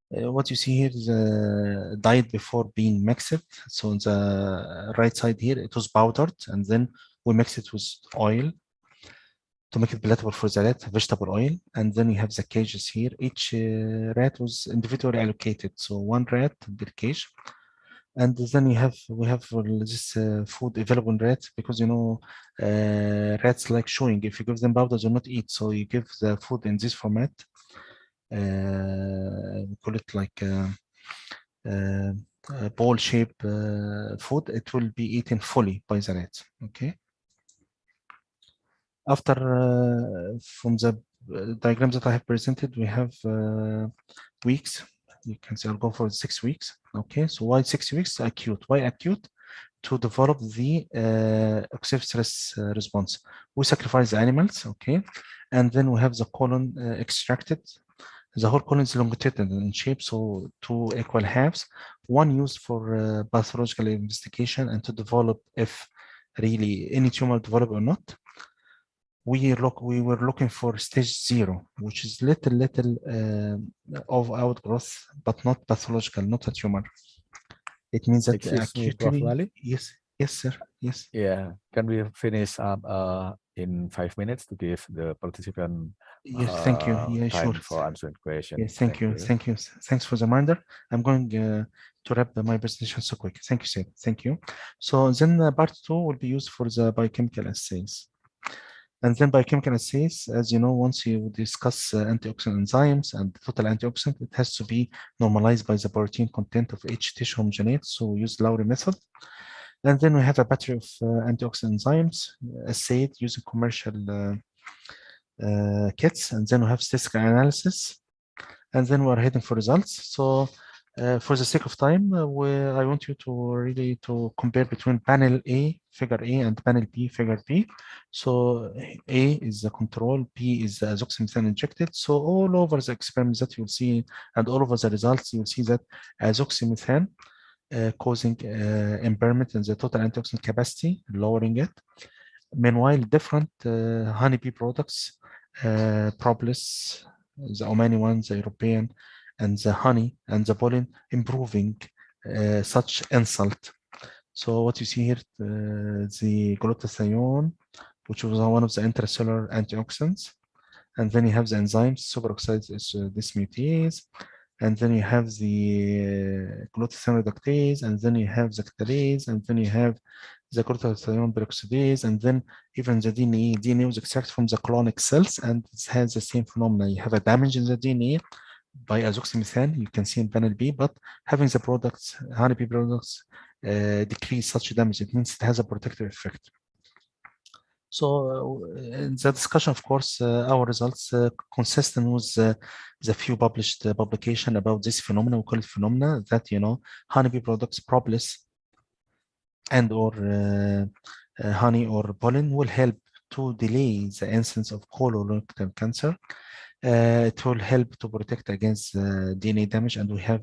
What you see here is a diet before being mixed. So on the right side here, it was powdered, and then we mix it with oil to make it palatable for the rat, vegetable oil. And then we have the cages here. Each rat was individually allocated. So 1 rat per cage. And then we have this food available in rats, because you know rats like chewing. If you give them powder, they will not eat. So you give the food in this format. We call it like a ball shape food. It will be eaten fully by the rats. Okay. After from the diagrams that I have presented, we have weeks. You can see I'll go for 6 weeks. Okay, so why 6 weeks? Acute. Why acute? To develop the oxidative stress response. We sacrifice the animals, okay, and then we have the colon extracted. The whole colon is longitudinal in shape, so 2 equal halves. One used for pathological investigation and to develop if really any tumor develop or not. We were looking for stage 0, which is little of outgrowth, but not pathological, not a tumor. It means that acutely. Yes, sir. Yes. Yeah. Can we finish up in 5 minutes to give the participant thank you. Yeah, time sure. for answering questions? Yeah, thank you. Thanks for the reminder. I'm going to wrap my presentation so quick. Thank you, sir. Thank you. So then part 2 will be used for the biochemical assays. And then biochemical assays, as you know, once you discuss antioxidant enzymes and total antioxidant, it has to be normalized by the protein content of each tissue homogenate. So we use Lowry method. And then we have a battery of antioxidant enzymes assayed using commercial kits. And then we have statistical analysis. and then we're heading for results. So for the sake of time, I want you to really to compare between panel A, figure A, and panel B, figure B. So A is the control, B is the azoxymethan injected. So all over the experiments that you'll see and all over the results, you'll see that azoxymethan causing impairment in the total antioxidant capacity, lowering it. Meanwhile, different honeybee products, propolis, the Omani ones, the European, and the honey and the pollen, improving such insult. So what you see here, the glutathione, which was one of the intracellular antioxidants, and then you have the enzymes, superoxide dismutase, and then you have the glutathione reductase, and then you have the catalase, and then you have the glutathione peroxidase, and then even the DNA. DNA was extracted from the colonic cells, and it has the same phenomena. You have a damage in the DNA by azoxymethan, you can see in panel B, but having the products, honeybee products, decrease such damage. It means it has a protective effect. So in the discussion, of course, our results consistent with the few published publication about this phenomena. We call it phenomena that, honeybee products, propolis, and or honey or pollen will help to delay the incidence of colorectal cancer. It will help to protect against DNA damage, and we have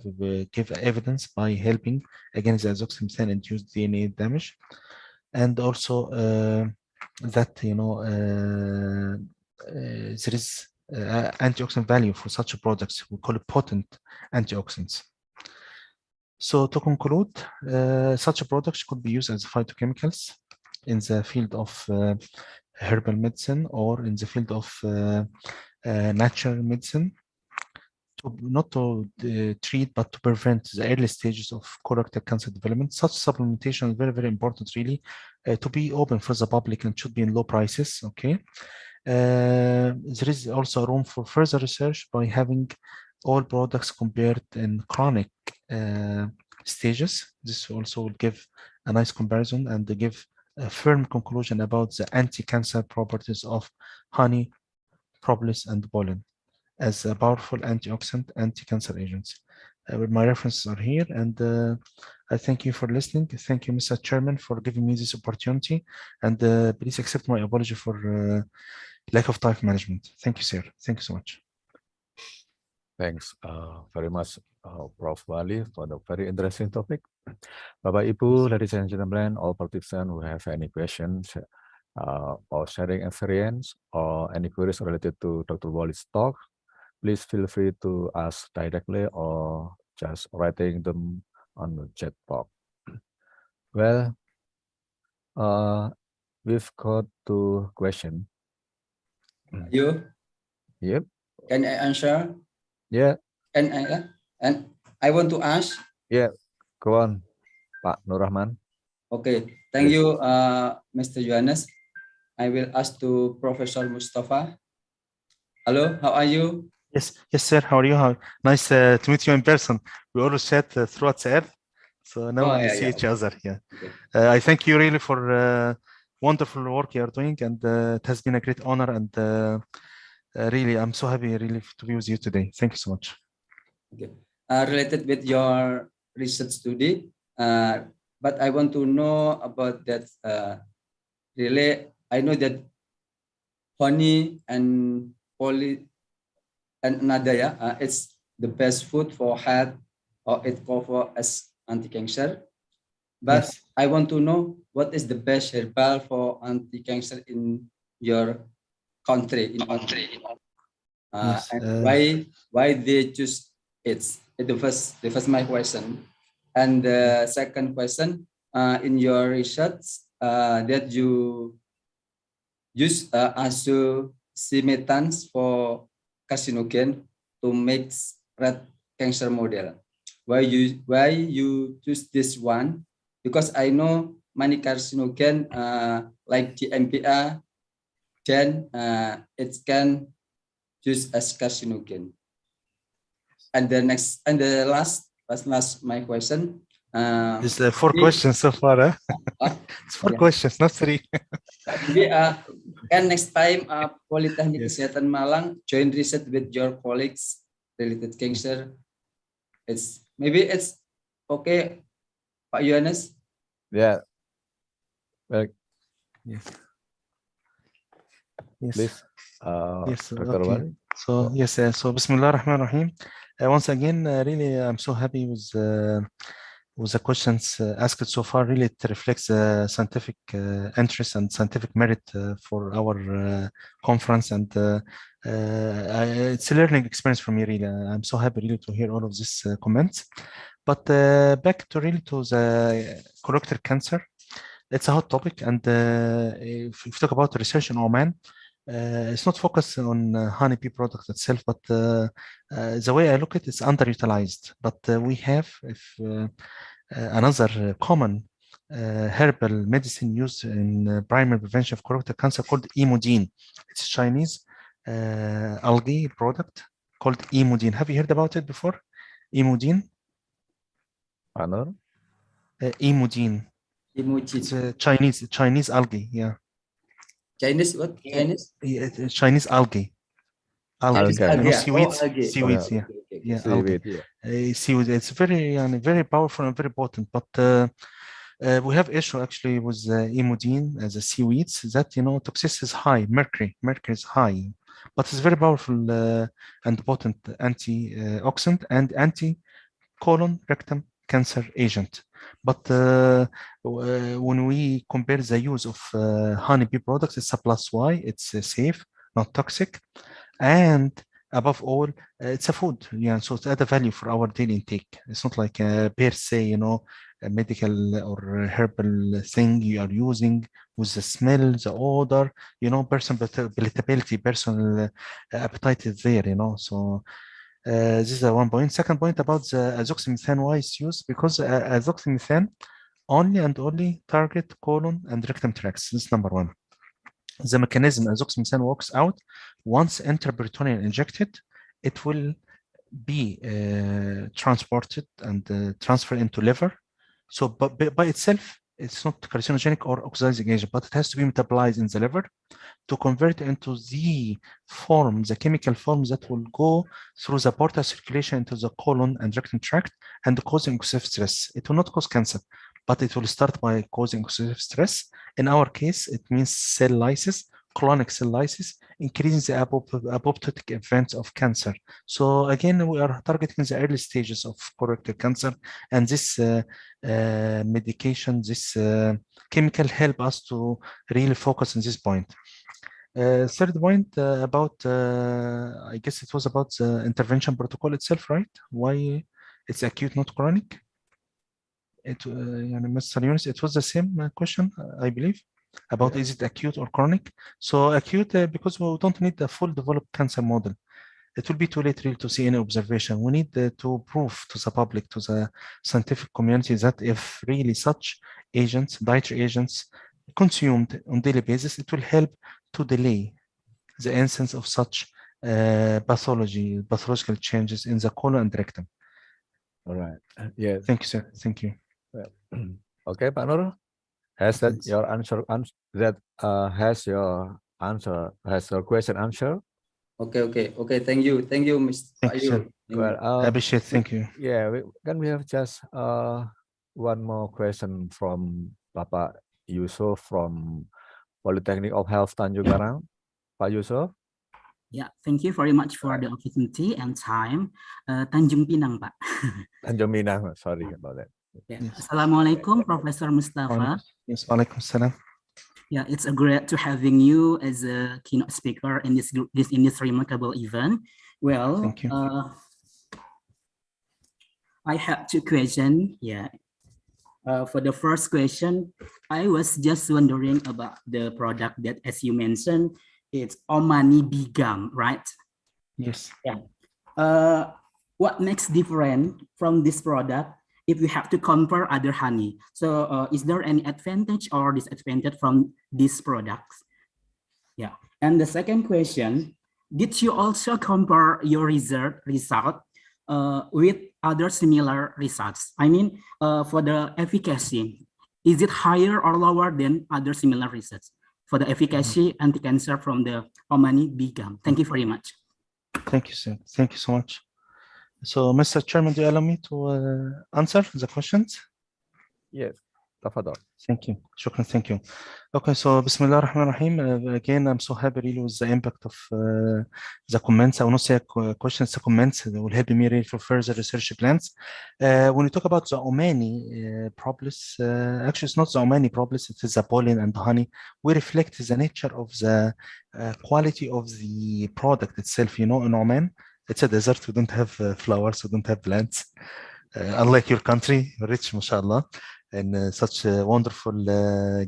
give evidence by helping against the azoxymethan-induced DNA damage, and also that there is antioxidant value for such products. We call it potent antioxidants. So to conclude, such products could be used as phytochemicals in the field of herbal medicine or in the field of natural medicine, not to treat but to prevent the early stages of colorectal cancer development. Such supplementation is very, very important, really, to be open for the public and should be in low prices. Okay, there is also room for further research by having all products compared in chronic stages. This also will give a nice comparison and give a firm conclusion about the anti-cancer properties of honey, propolis, and pollen as a powerful antioxidant, anti-cancer agents. My references are here, and I thank you for listening. Thank you, Mr. Chairman, for giving me this opportunity, and please accept my apology for lack of time management. Thank you, sir. Thank you so much. Thanks very much, Prof. Wali, for the very interesting topic. Bapak, Ibu, ladies and gentlemen, all participants who have any questions or sharing experience or any queries related to Dr. Wali's talk, please feel free to ask directly or just writing them on the chat box. Well, we've got 2 questions. You? Yep. Can I answer? Yeah. And I want to ask. Yeah. Go on, Pak Nur Rahman. Okay. Thank you, Mr. Johannes. I will ask to Professor Mustafa. Hello, how are you? Yes, sir. How are you? Nice to meet you in person. We always chat through WhatsApp, so now we see each other. Yeah. Okay. I thank you really for wonderful work you are doing, and it has been a great honor. And really, I'm so happy really to be with you today. Thank you so much. Okay. Related with your research study, but I want to know about that. Really, I know that honey and another, it's the best food for health, or it covers as anti-cancer. But yes, I want to know what is the best herbal for anti-cancer in your country. Yes, and why they choose it? The first my question, and the second question, in your research that you use azoxymethan for carcinogen to make rat cancer model. Why you choose this one? Because I know many carcinogen like GMPA, then it can use as carcinogen. And the last my question. It's 4 questions so far, huh? It's 4 questions, not 3. Maybe, and next time Polytechnic Kesehatan Malang join research with your colleagues related cancer. Maybe it's okay, Pak Yohanes. Yeah. Well, Yes. please, Yes, Dr. okay. Wali. So yes, so Bismillah ar-Rahman ar-Rahim. Once again, really, I'm so happy with the questions asked so far. Really, it reflects scientific interest and scientific merit for our conference, and it's a learning experience for me. Really, I'm so happy really to hear all of these comments. But back to really to the colorectal cancer, it's a hot topic, and if you talk about research in Oman, it's not focused on honeybee product itself, but the way I look at it, it's underutilized. But we have another common herbal medicine used in primary prevention of colorectal cancer called Imodine. It's a Chinese algae product called Imodine. Have you heard about it before? Imodine? Anor? Imodine. It's a Chinese algae, yeah. Chinese what? Chinese? Chinese algae. Algae. Algae. You know, Yeah. seaweeds. Oh, algae. Seaweeds, yeah. Okay. Yeah, Seaweed, algae. Seaweed. It's very powerful and very potent. But we have issue actually with Imodine as a seaweeds that toxicity is high. Mercury is high, but it's very powerful and potent antioxidant and anti-colon rectum cancer agent. But when we compare the use of honeybee products, it's a plus Y. It's safe, not toxic, and above all, it's a food. Yeah, so it's add a value for our daily intake. It's not like per se, a medical or herbal thing you are using with the smell, the odor, personal palatability, personal appetite is there, So this is one point. Second point about the azoxymethan, why it's used, because azoxymethan only and only target colon and rectum tracts. This is number one. The mechanism azoxymethan works out once intraperitoneal injected, it will be transported and transferred into liver. So, but by itself, it's not carcinogenic or oxidizing agent, but it has to be metabolized in the liver to convert into the form, the chemical forms that will go through the portal circulation into the colon and rectum tract and causing oxidative stress. It will not cause cancer, but it will start by causing oxidative stress. In our case, it means cell lysis, colonic cell lysis, increasing the apoptotic events of cancer. So again, we are targeting the early stages of colorectal cancer, and this medication, this chemical help us to really focus on this point. Third point about, I guess it was about the intervention protocol itself, right? Why it's acute, not chronic? Mr. Yunus, it was the same question, I believe, about is it acute or chronic? So acute, because we don't need the full developed cancer model. It will be too late really to see any observation. We need to prove to the public, to the scientific community, that if really such agents, dietary agents, consumed on daily basis, it will help to delay the incidence of such pathological changes in the colon and rectum. All right. Yeah. Thank you, sir. Thank you. Okay, Pak Nur. Has that your answer? Has your question answered? Okay. Thank you, Mr. Ayu. Well, Abhishek, thank you. Yeah, we have just one more question from Bapak Yusuf from Polytechnic of Health Tanjung Karang. Pak Yusuf. Yeah, thank you very much for the opportunity and time. Tanjung Pinang, Pak. Tanjung Pinang, sorry about that. Yeah. Yes. Assalamualaikum, Professor Mustafa. Yes, walaikum salam. Yeah, it's a great to having you as a keynote speaker in this remarkable event. Well, thank you. I have two questions. Yeah. For the first question, I was just wondering about the product that, as you mentioned, it's Omani bee gum, right? Yes. Yeah. What makes different from this product if we have to compare other honey? So is there any advantage or disadvantage from these products? Yeah. And the second question, did you also compare your result with other similar results? I mean, for the efficacy, is it higher or lower than other similar results for the efficacy anti-cancer from the Omani bee gum? Thank you very much. Thank you, sir. Thank you so much. So, Mr. Chairman, do you allow me to answer the questions? Yes. Tafadol. Thank you. Shukran, thank you. Okay, so Bismillah ar-Rahman ar-Rahim. Again, I'm so happy really with the impact of the comments. I will not say questions, the comments that will help me really for further research plans. When we talk about the Omani propolis, actually it's not the Omani propolis, it is the pollen and the honey. We reflect the nature of the quality of the product itself. You know, in Oman, it's a desert, we don't have flowers, we don't have plants. Unlike your country, rich, mashallah, in such a wonderful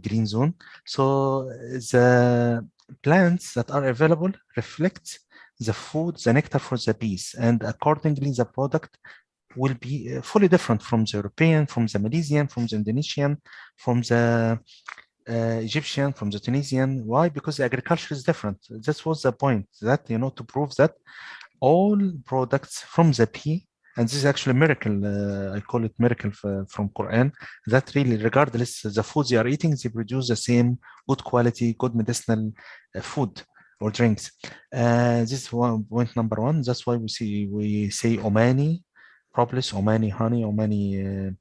green zone. So the plants that are available reflect the food, the nectar for the bees, and accordingly the product will be fully different from the European, from the Malaysian, from the Indonesian, from the Egyptian, from the Tunisian. Why? Because the agriculture is different. This was the point, that, you know, to prove that all products from the bee, and this is actually a miracle, I call it miracle from Quran, that really, regardless of the foods they are eating, they produce the same good quality, good medicinal food or drinks. This is point number one. That's why we say Omani propolis, Omani honey, Omani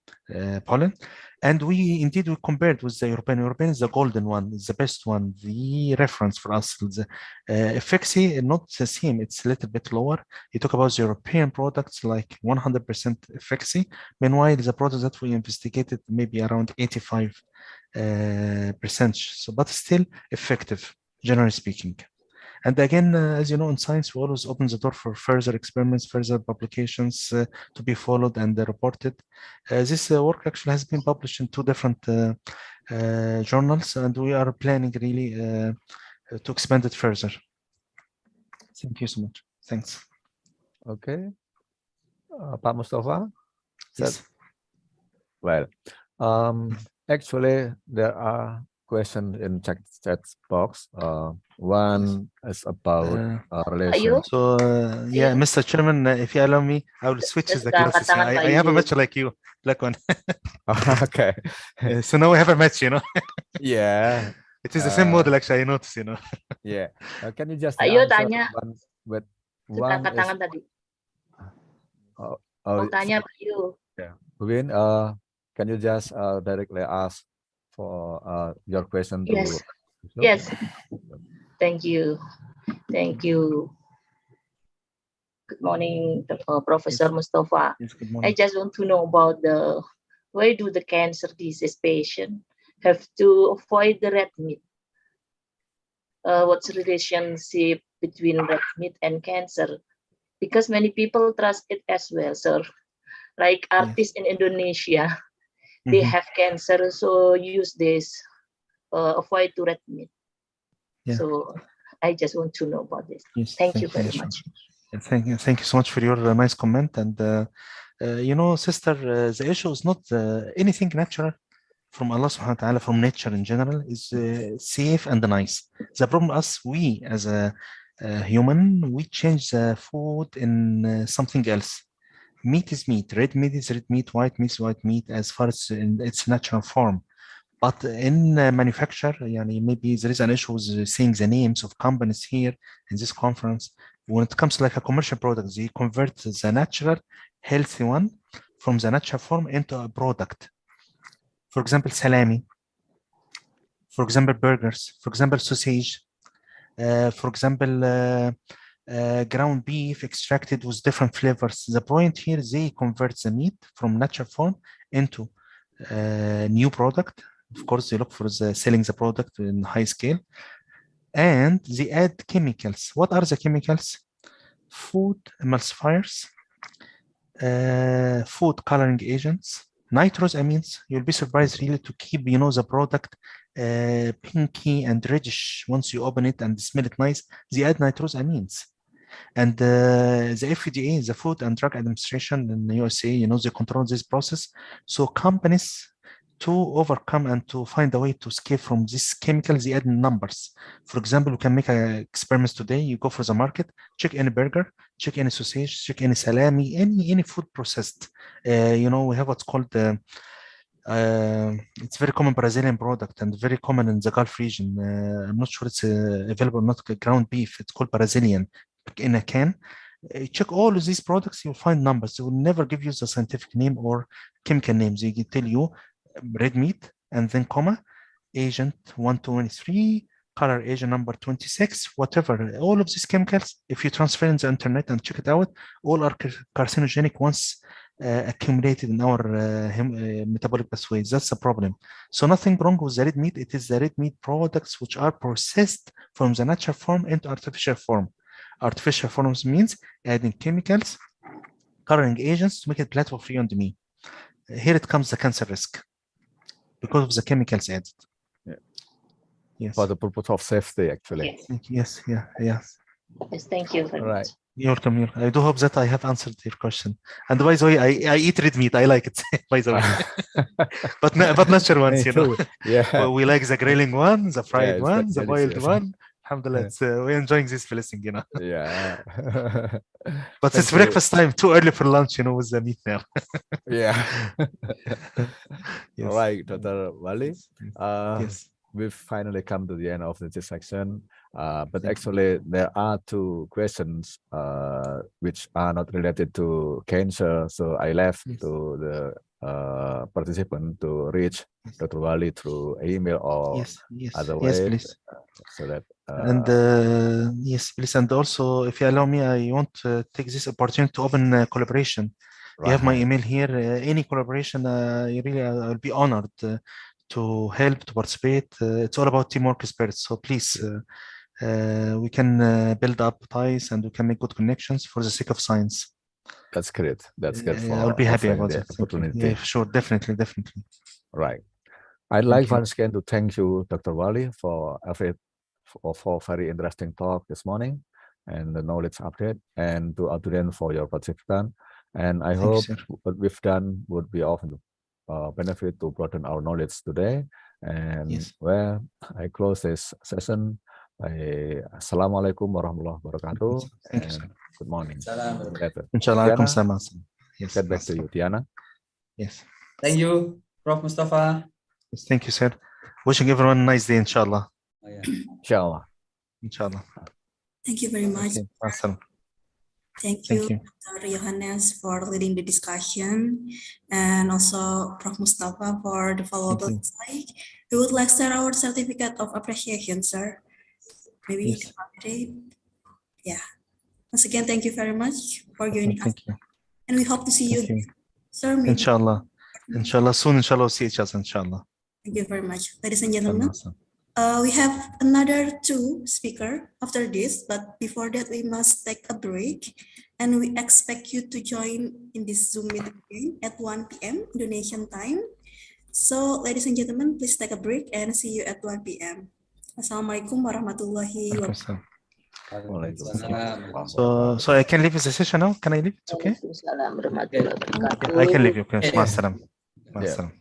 pollen. And we compared with the European. European is the golden one, is the best one, the reference for us. The efficacy, not the same, it's a little bit lower. You talk about the European products like 100% efficacy. Meanwhile, the products that we investigated maybe around 85%. So, but still effective, generally speaking. And again, as you know, in science, we always open the door for further experiments, further publications to be followed and reported. This work actually has been published in 2 different journals, and we are planning really to expand it further. Thank you so much. Thanks. Okay. Pak Mustafa? Yes. Well, actually, there are questions in chat box. One is about relation. So, yeah, Mr. Chairman, if you allow me, I will switch the classes. I have a match like you, black one. Okay. So now we have a match, you know. Yeah. It is the same model, actually, I noticed, you know. Yeah. Can you just Ayo answer tanya. one with Sudah one angkat tangan tadi. Mau tanya Pak Yu. Yeah. Win, can you just directly ask for your question to Yes. Yes. Thank you. Thank you. Good morning, Professor Mustafa. Yes, good I morning. just want to know about why do the cancer disease patient have to avoid the red meat? What's the relationship between red meat and cancer? Because many people trust it as well, sir. Like artists in Indonesia, they have cancer, so use this, avoid to red meat. Yeah. So I just want to know about this. Yes, Thank you very much. And thank you so much for your nice comment. And you know, sister, the issue is not anything natural from Allah subhanahu wa ta'ala, from nature in general, is safe and nice. The problem is we as a human, we change the food in something else. Meat is meat, red meat is red meat, white meat is white meat, as far as in its natural form. But in manufacture, maybe there is an issue with saying the names of companies here in this conference. When it comes to like a commercial product, they convert the natural, healthy one from the natural form into a product. For example, salami. For example, burgers. For example, sausage. For example, ground beef extracted with different flavors. The point here, they convert the meat from natural form into a new product. Of course, they look for selling the product in high scale, and they add chemicals. What are the chemicals? Food emulsifiers, food coloring agents, nitrosamines. You'll be surprised really to keep, the product pinky and reddish once you open it and smell it nice. They add nitrosamines. And the FDA, the Food and Drug Administration in the USA, they control this process. So companies, to overcome and to find a way to escape from these chemicals, they add numbers. For example, we can make experiments today. You go for the market, check any burger, check any sausage, check any salami, any food processed. We have what's called it's very common Brazilian product and very common in the Gulf region. I'm not sure it's available, not ground beef. It's called Brazilian in a can. check all of these products, you'll find numbers. They will never give you the scientific name or chemical names. They tell you red meat and then comma, agent 123, color agent number 26, whatever. All of these chemicals, if you transfer in the internet and check it out, all are carcinogenic once accumulated in our metabolic pathways. That's the problem. So nothing wrong with the red meat. It is the red meat products which are processed from the natural form into artificial form. Artificial forms means adding chemicals, coloring agents to make it plateau-free on the meat. Here it comes the cancer risk because of the chemicals added. Yeah. Yes. For the purpose of safety, actually. Yes. Yes. Yes, thank you very much. You're welcome. I do hope that I have answered your question. And by the way, I eat red meat. I like it, by the way. but natural ones, you know. Yeah. Well, we like the grilling one, the fried it's one, the boiled delicious. one. Alhamdulillah, we're enjoying this blessing, you know. Yeah. But it's breakfast time, too early for lunch, you know, with the meat now. Yeah. Yes. All right, Dr. Wali. Yes. We've finally come to the end of this section. But actually, there are two questions which are not related to cancer. So I left to the participant to reach Dr. Wali through email or other way. Yes, please. So that yes, please. And also, if you allow me, I want to take this opportunity to open collaboration. You have my email here. Any collaboration, I'll be honored to help, to participate. It's all about teamwork spirit. So please, we can build up ties and we can make good connections for the sake of science. That's great. That's good. I'll be happy about the it. opportunity. Yeah, sure, definitely. Right. I'd like once again to thank you, Dr. Wali, for very interesting talk this morning and the knowledge update, and to Abdullah for your participation. And I hope what we've done would be of benefit to broaden our knowledge today. And well, I close this session by Assalamualaikum warahmatullahi wabarakatuh. And good morning. Inshallah. Yes. Get back to you, Tiana. Yes. Thank you, Prof. Mustafa. Yes, thank you, sir. Wishing everyone a nice day, inshallah. Inshallah. Inshallah. Thank you very much. Awesome. Thank you, Dr. Johannes, for leading the discussion, and also Prof. Mustafa for the valuable insight. We would like to start our certificate of appreciation, sir. Maybe yeah. Once again, thank you very much for joining us. And we hope to see you again, sir. Maybe. Inshallah. Inshallah, soon, inshallah, we'll see each other, inshallah. Thank you very much. Ladies and gentlemen, we have another two speakers after this, but before that, we must take a break. And we expect you to join in this Zoom meeting again at 1 p.m. Indonesian time. So, ladies and gentlemen, please take a break and see you at 1 p.m. Assalamualaikum warahmatullahi wabarakatuh. So I can leave the session now? Can I leave? It's okay? I can leave you. Okay. Ma'assalam. Ma'assalam.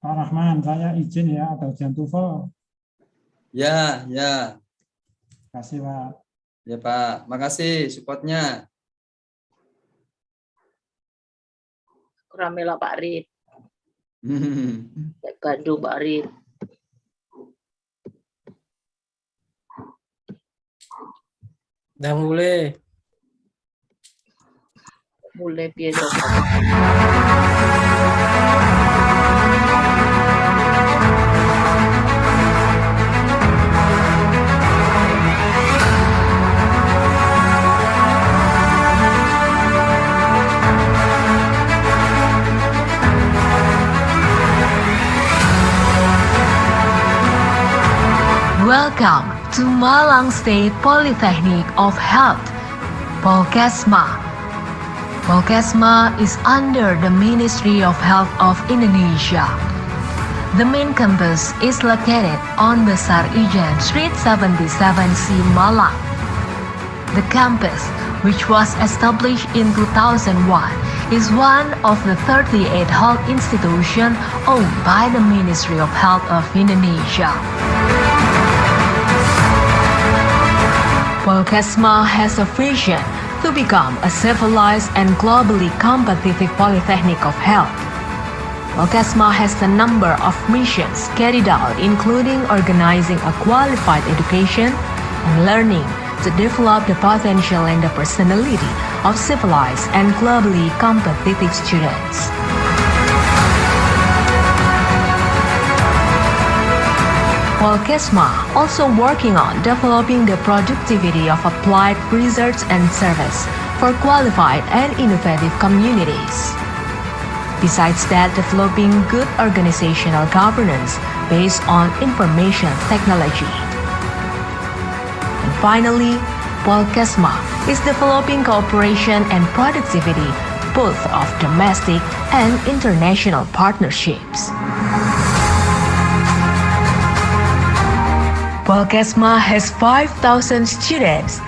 Pak Rahman, saya izin ya, ada ujian TOEFL. Ya. Terima kasih, Pak. Ya, Pak. Makasih supportnya. Ramela Pak Rid. Bandung Pak Rid. Udah mulai. Mulai biasa. Welcome to Malang State Polytechnic of Health, Polkesma. Polkesma is under the Ministry of Health of Indonesia. The main campus is located on Besar Ijen Street 77C, Malang. The campus, which was established in 2001, is one of the 38 health institutions owned by the Ministry of Health of Indonesia. Polkesma has a vision to become a civilized and globally competitive polytechnic of health. Polkesma has a number of missions carried out, including organizing a qualified education and learning to develop the potential and the personality of civilized and globally competitive students. Polkesma also working on developing the productivity of applied research and service for qualified and innovative communities. Besides that, developing good organizational governance based on information technology. And finally, Polkesma is developing cooperation and productivity both of domestic and international partnerships. Polkesma has 5,000 students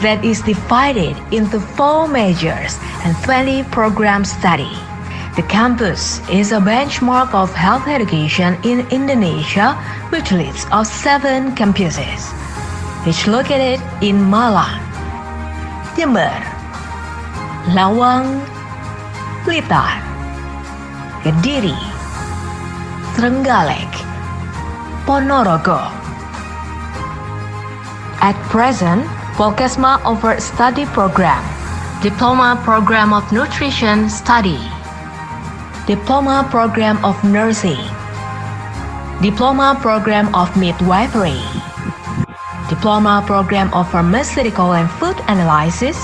that is divided into 4 majors and 20 program study. The campus is a benchmark of health education in Indonesia, which leads of 7 campuses, which located in Malang, Jember, Lawang, Blitar, Kediri, Trenggalek, Ponorogo. At present, Polkesma offers study program, Diploma Program of Nutrition Study, Diploma Program of Nursing, Diploma Program of Midwifery, Diploma Program of Pharmaceutical and Food Analysis,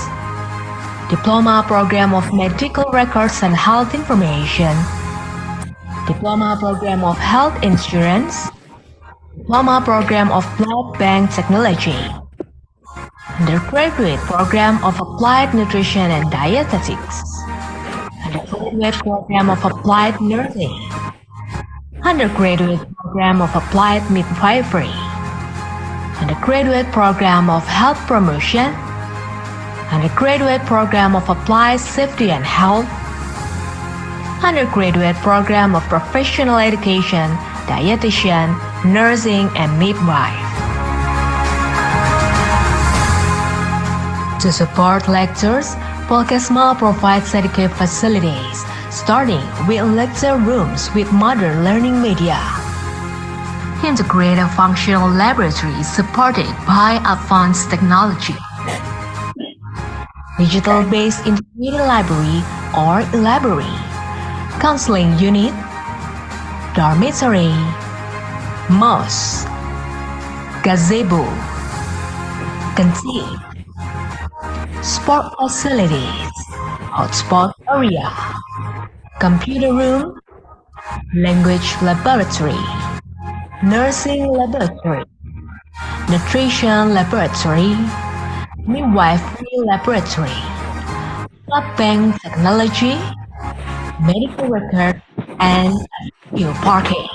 Diploma Program of Medical Records and Health Information, Diploma Program of Health Insurance, Diploma Program of Blood Bank Technology, Undergraduate Program of Applied Nutrition and Dietetics, Undergraduate Program of Applied Nursing, Undergraduate Program of Applied Midwifery, Undergraduate Program of Health Promotion, Undergraduate Program of Applied Safety and Health, Undergraduate Program of Professional Education, Dietitian, Nursing, and Midwife. To support lectures, Polkesma provides educative facilities, starting with lecture rooms with modern learning media. Integrated functional laboratories supported by advanced technology. Digital-based integrated library or library, counseling unit, dormitory, mosque, gazebo, canteen, sport facilities, hotspot area, computer room, language laboratory, nursing laboratory, nutrition laboratory, midwifery laboratory, blood bank technology, medical record, and field parking.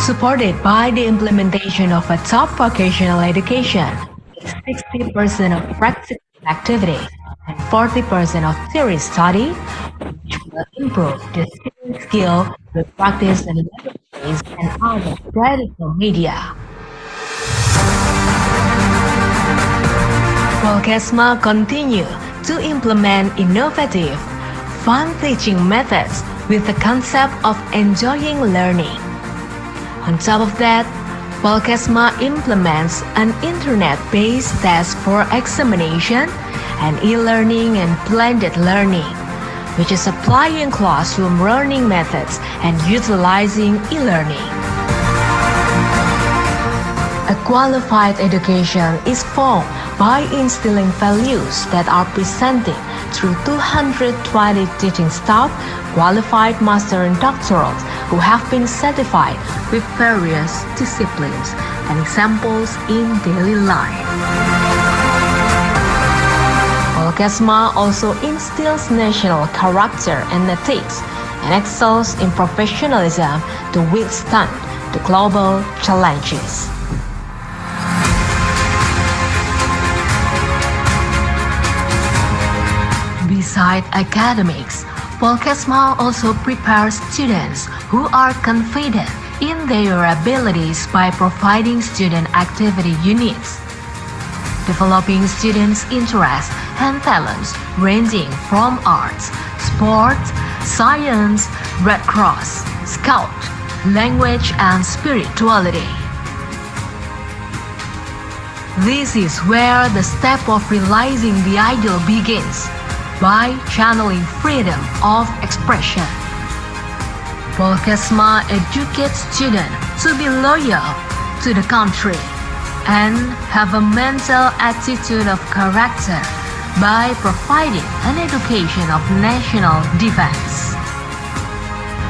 Supported by the implementation of a top vocational education, 60% of practical activity and 40% of theory study, which will improve the skill with practice and laboratories and other critical media. Polkesma continue to implement innovative, fun teaching methods with the concept of enjoying learning. On top of that, Polkesma implements an internet-based test for examination and e-learning and blended learning, which is applying classroom learning methods and utilizing e-learning. A qualified education is formed by instilling values that are presented through 220 teaching staff, qualified master and doctorals who have been certified with various disciplines and examples in daily life. Polkesma also instills national character and ethics and excels in professionalism to withstand the global challenges. Besides academics, Polkesma also prepares students who are confident in their abilities by providing student activity units, developing students' interests and talents ranging from arts, sports, science, Red Cross, Scout, language, and spirituality. This is where the step of realizing the ideal begins, by channeling freedom of expression. Polkesma educates students to be loyal to the country and have a mental attitude of character by providing an education of national defense.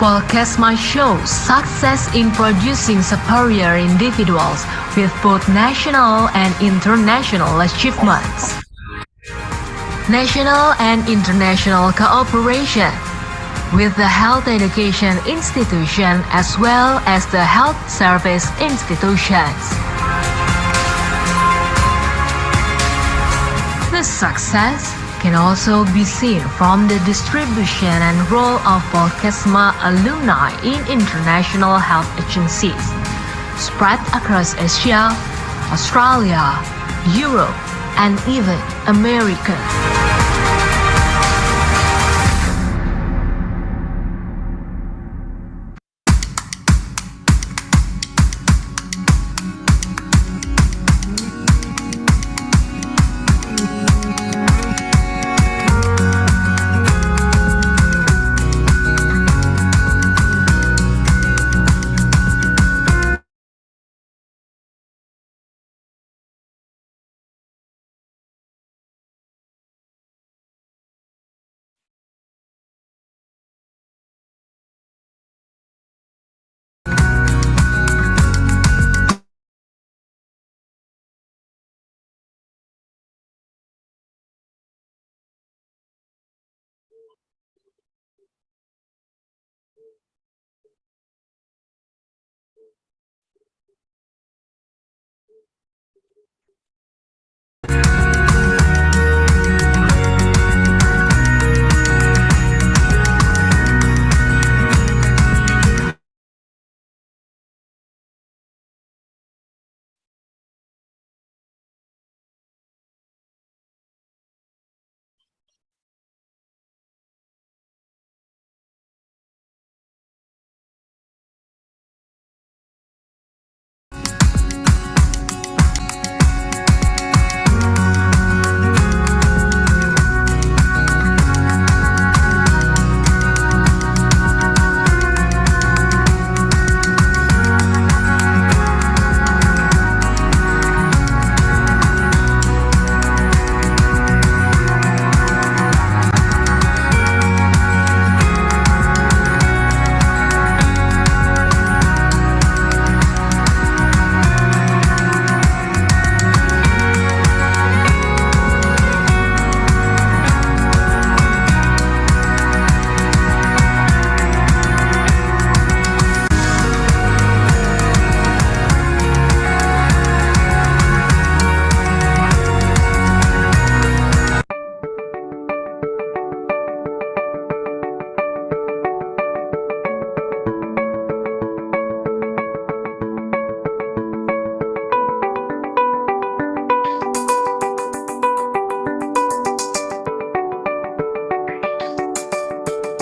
Polkesma shows success in producing superior individuals with both national and international achievements. National and international cooperation with the health education institution as well as the health service institutions. This success can also be seen from the distribution and role of Polkesma alumni in international health agencies spread across Asia, Australia, Europe, and even America.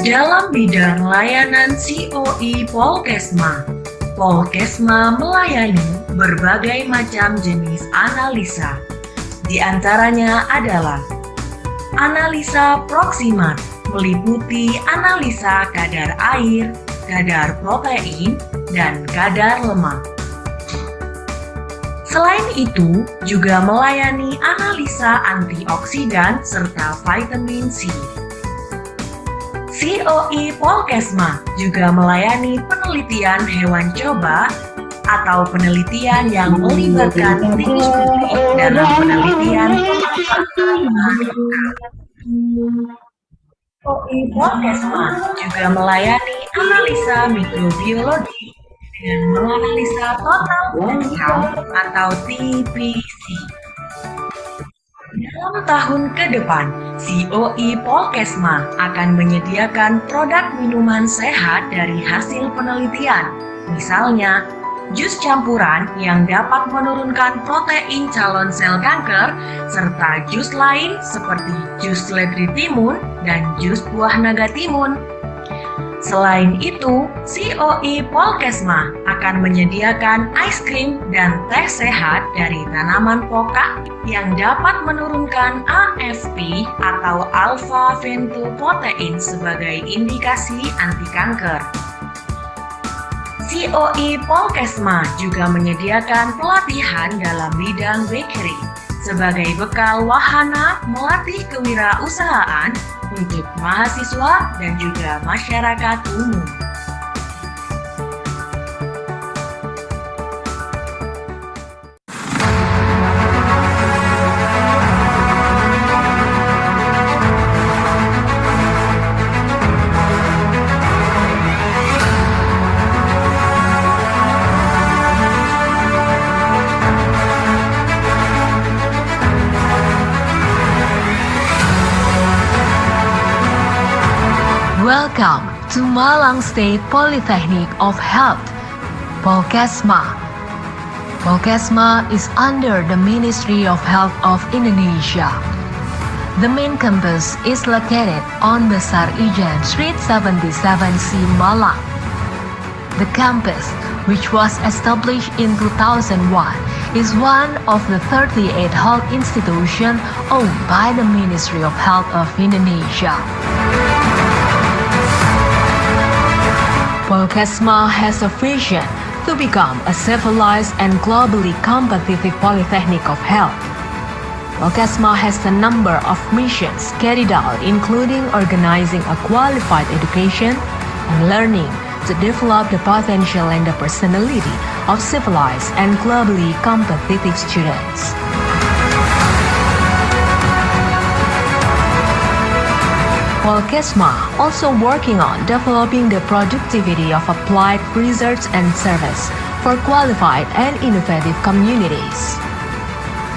Dalam bidang layanan COE Polkesma, Polkesma melayani berbagai macam jenis analisa. Di antaranya adalah analisa proksimat, meliputi analisa kadar air, kadar protein, dan kadar lemak. Selain itu, juga melayani analisa antioksidan serta vitamin C. COE Polkesma juga melayani penelitian hewan coba atau penelitian yang melibatkan tim studi dalam penelitian COE Polkesma juga melayani analisa mikrobiologi dengan menganalisa total body count atau TBC. Dalam tahun ke depan, COE Polkesma akan menyediakan produk minuman sehat dari hasil penelitian Misalnya, jus campuran yang dapat menurunkan protein calon sel kanker, serta jus lain seperti jus seledri timun dan jus buah naga timun. Selain itu, COI Polkesma akan menyediakan es krim dan teh sehat dari tanaman pokak yang dapat menurunkan AFP atau alpha-fentoprotein sebagai indikasi anti kanker. COI Polkesma juga menyediakan pelatihan dalam bidang bakery sebagai bekal wahana melatih kewirausahaan untuk mahasiswa dan juga masyarakat umum. Welcome to Malang State Polytechnic of Health, Polkesma. Polkesma is under the Ministry of Health of Indonesia. The main campus is located on Besar Ijen Street 77C, Malang. The campus, which was established in 2001, is one of the 38 health institutions owned by the Ministry of Health of Indonesia. Polkesma has a vision to become a civilized and globally competitive polytechnic of health. Polkesma has a number of missions carried out, including organizing a qualified education and learning to develop the potential and the personality of civilized and globally competitive students. Polkesma also working on developing the productivity of applied research and service for qualified and innovative communities.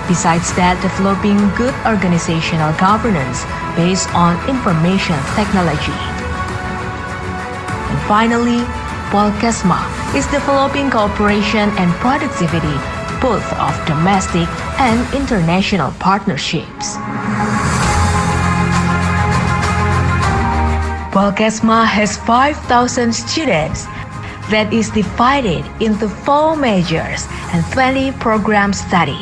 Besides that, developing good organizational governance based on information technology. And finally, Polkesma is developing cooperation and productivity both of domestic and international partnerships. Polkesma has 5,000 students that is divided into 4 majors and 20 program study.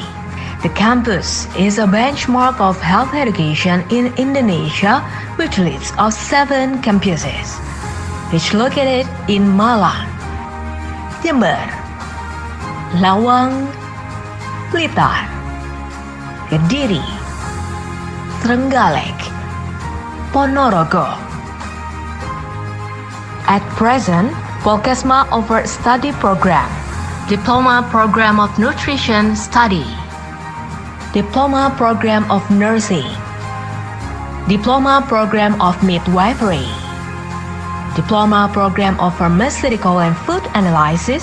The campus is a benchmark of health education in Indonesia, which leads of 7 campuses, which located in Malang, Jember, Lawang, Blitar, Kediri, Trenggalek, Ponorogo. At present, Polkesma offers study program, Diploma Program of Nutrition Study, Diploma Program of Nursing, Diploma Program of Midwifery, Diploma Program of Pharmaceutical and Food Analysis,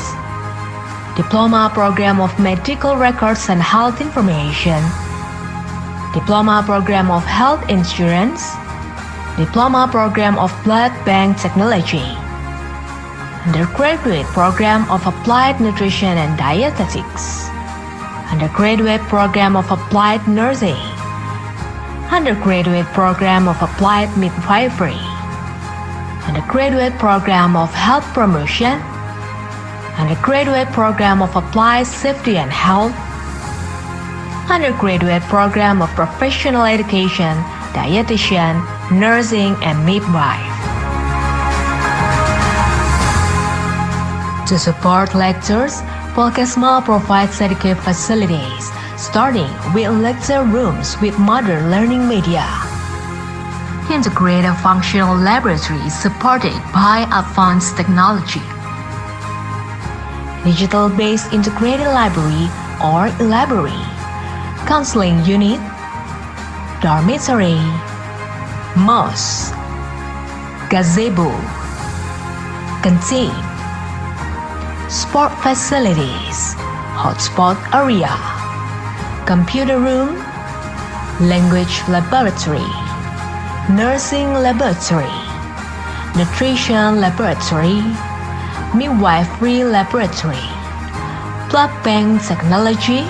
Diploma Program of Medical Records and Health Information, Diploma Program of Health Insurance, Diploma Program of Blood Bank Technology, Undergraduate Program of Applied Nutrition and Dietetics, Undergraduate Program of Applied Nursing, Undergraduate Program of Applied Midwifery, Undergraduate Program of Health Promotion, Undergraduate Program of Applied Safety and Health, Undergraduate Program of Professional Education, Dietitian, Nursing, and Midwife. To support lectures, Polkesma provides educative facilities, starting with lecture rooms with modern learning media. Integrated functional laboratories supported by advanced technology. Digital-based integrated library or library, counseling unit, dormitory, mosque, gazebo, canteen, sport facilities, hotspot area, computer room, language laboratory, nursing laboratory, nutrition laboratory, midwifery laboratory, blood bank technology,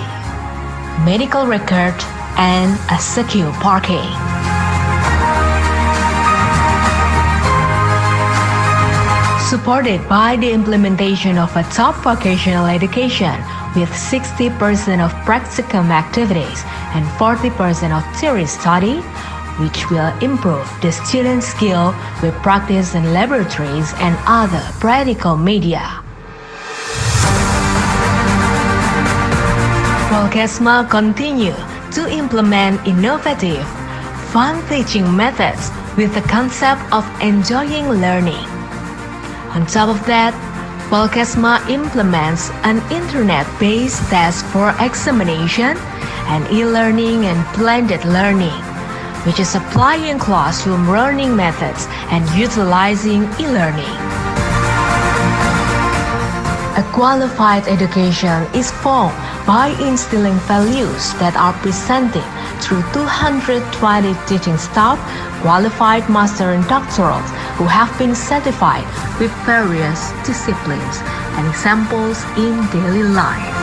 medical record, and a secure parking. Supported by the implementation of a top vocational education with 60% of practicum activities and 40% of theory study, which will improve the student skill with practice in laboratories and other practical media. Polkesma continue to implement innovative, fun teaching methods with the concept of enjoying learning. On top of that, Polkesma implements an internet-based test for examination and e-learning and blended learning, which is applying classroom learning methods and utilizing e-learning. A qualified education is formed by instilling values that are presented through 220 teaching staff, qualified master and doctorals who have been certified with various disciplines and examples in daily life.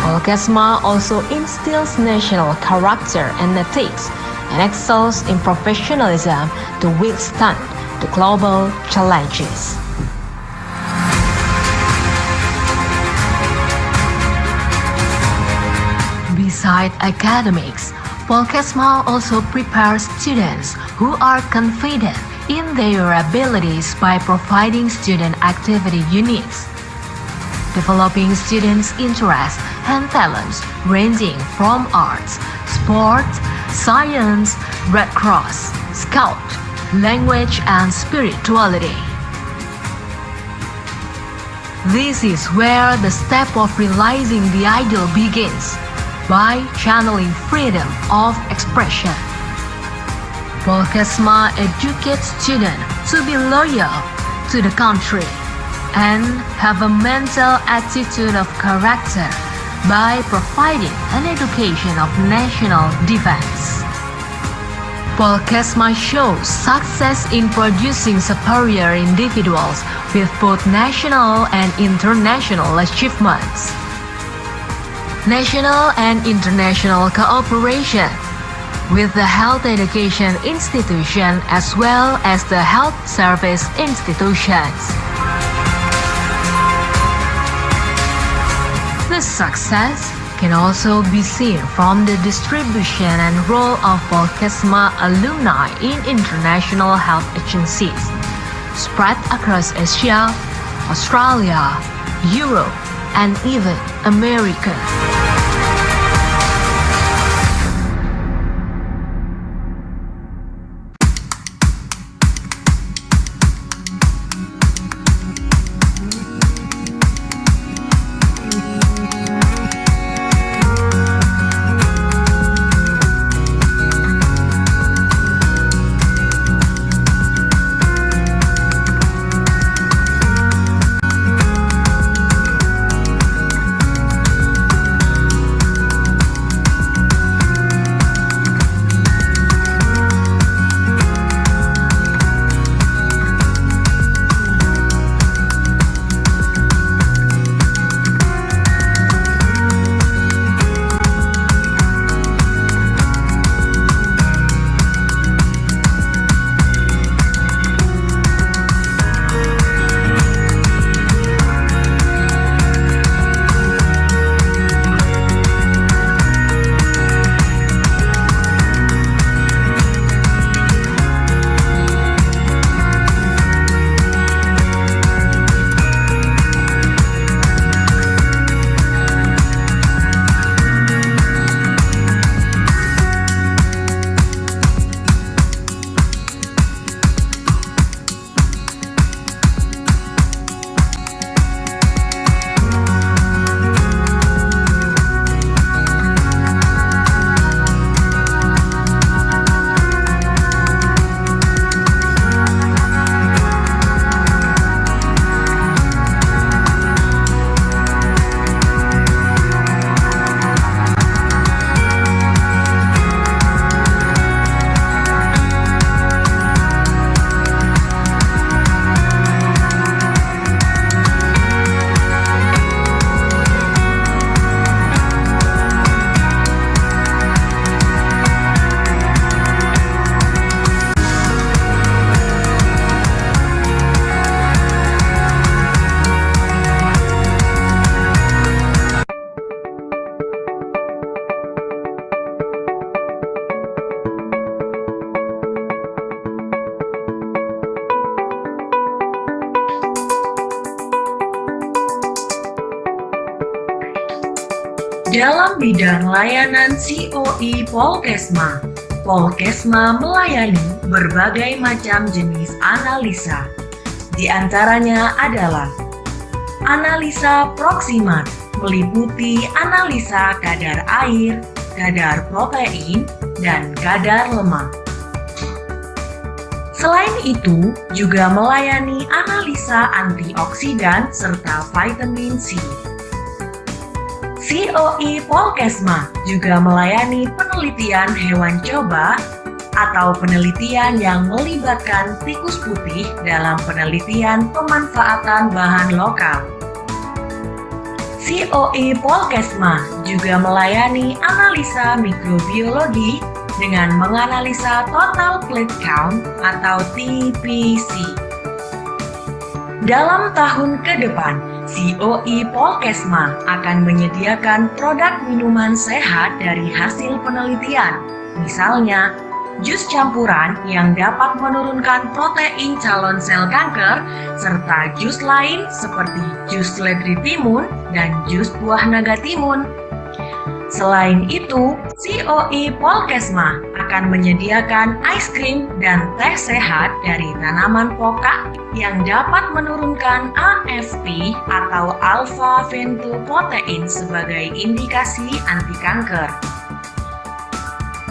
Polkesma also instills national character and ethics and excels in professionalism to withstand the global challenges. Besides academics, Polkesma also prepares students who are confident in their abilities by providing student activity units, developing students' interests and talents ranging from arts, sports, science, Red Cross, Scout, language, and spirituality. This is where the step of realizing the ideal begins, by channeling freedom of expression. Polkesma educates students to be loyal to the country and have a mental attitude of character by providing an education of national defense. Polkesma shows success in producing superior individuals with both national and international achievements. National and international cooperation with the health education institution as well as the health service institutions. This success can also be seen from the distribution and role of Polkesma alumni in international health agencies spread across Asia, Australia, Europe, and even America. Dalam bidang layanan COE Polkesma, Polkesma melayani berbagai macam jenis analisa. Di antaranya adalah analisa proksimat, meliputi analisa kadar air, kadar protein, dan kadar lemak. Selain itu, juga melayani analisa antioksidan serta vitamin C. COE Polkesma juga melayani penelitian hewan coba atau penelitian yang melibatkan tikus putih dalam penelitian pemanfaatan bahan lokal. COE Polkesma juga melayani analisa mikrobiologi dengan menganalisa total plate count atau TPC. Dalam tahun ke depan, COE Polkesma akan menyediakan produk minuman sehat dari hasil penelitian, misalnya jus campuran yang dapat menurunkan protein calon sel kanker, serta jus lain seperti jus seledri timun dan jus buah naga timun. Selain itu, COE Polkesma akan menyediakan es krim dan teh sehat dari tanaman pokak yang dapat menurunkan AFP atau alpha-fetoprotein sebagai indikasi anti kanker.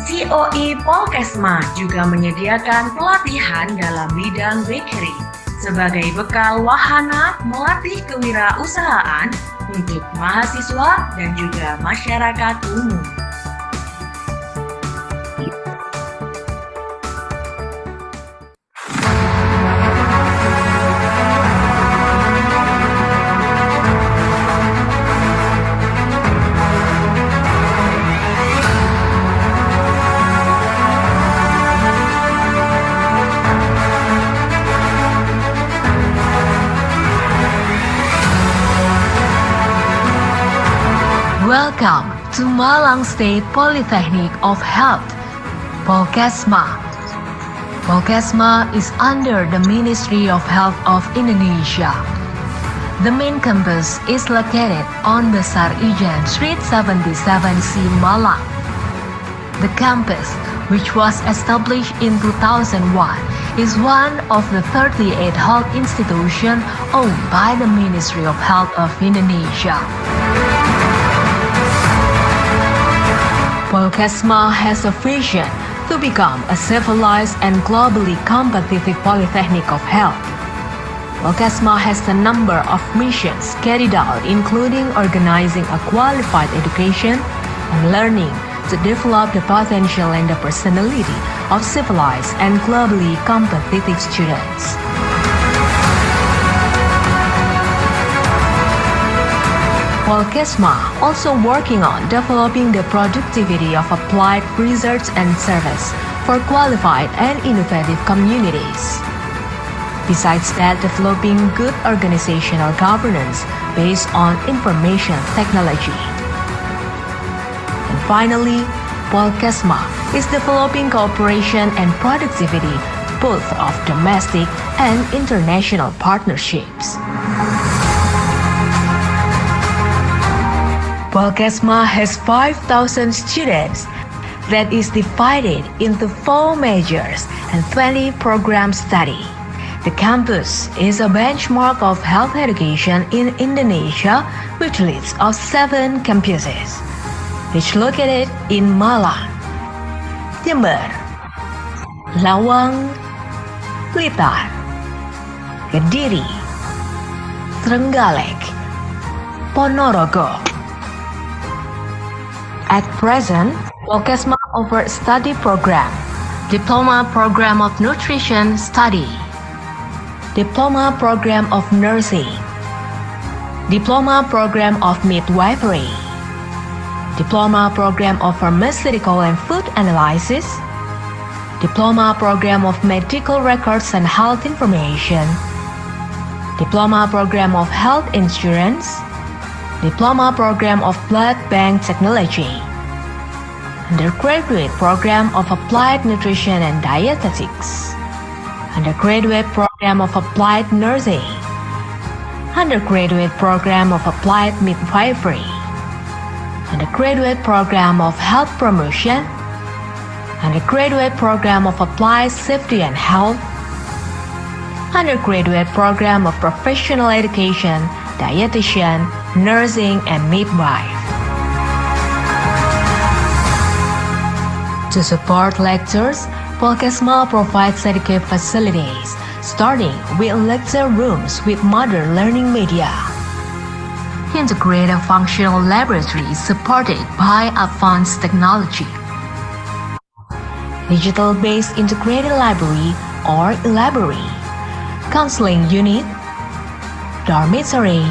COE Polkesma juga menyediakan pelatihan dalam bidang bakery sebagai bekal wahana melatih kewirausahaan untuk mahasiswa dan juga masyarakat umum. Welcome to Malang State Polytechnic of Health, Polkesma. Polkesma is under the Ministry of Health of Indonesia. The main campus is located on Besar Ijen Street 77C, Malang. The campus, which was established in 2001, is one of the 38 health institutions owned by the Ministry of Health of Indonesia. Polkesma has a vision to become a civilized and globally competitive polytechnic of health. Polkesma has a number of missions carried out, including organizing a qualified education and learning to develop the potential and the personality of civilized and globally competitive students. Polkesma also working on developing the productivity of applied research and service for qualified and innovative communities. Besides that, developing good organizational governance based on information technology. And finally, Polkesma is developing cooperation and productivity both of domestic and international partnerships. Polkesma has 5,000 students that is divided into 4 majors and 20 programs study. The campus is a benchmark of health education in Indonesia, which leads of 7 campuses, which located in Malang, Jember, Lawang, Blitar, Kediri, Trenggalek, Ponorogo. At present, Polkesma offers study program, Diploma Program of Nutrition Study, Diploma Program of Nursing, Diploma Program of Midwifery, Diploma Program of Pharmaceutical and Food Analysis, Diploma Program of Medical Records and Health Information, Diploma Program of Health Insurance, Diploma Program of Blood Bank Technology, Undergraduate Program of Applied Nutrition and Dietetics, Undergraduate Program of Applied Nursing, Undergraduate Program of Applied Midwifery, undergraduate program of health promotion, undergraduate program of applied safety and health, undergraduate program of professional education, dietitian, nursing, and midwife. To support lectures, Polkesma provides educative facilities, starting with lecture rooms with modern learning media. Integrated functional laboratories supported by advanced technology. Digital-based integrated library or library, counseling unit, dormitory,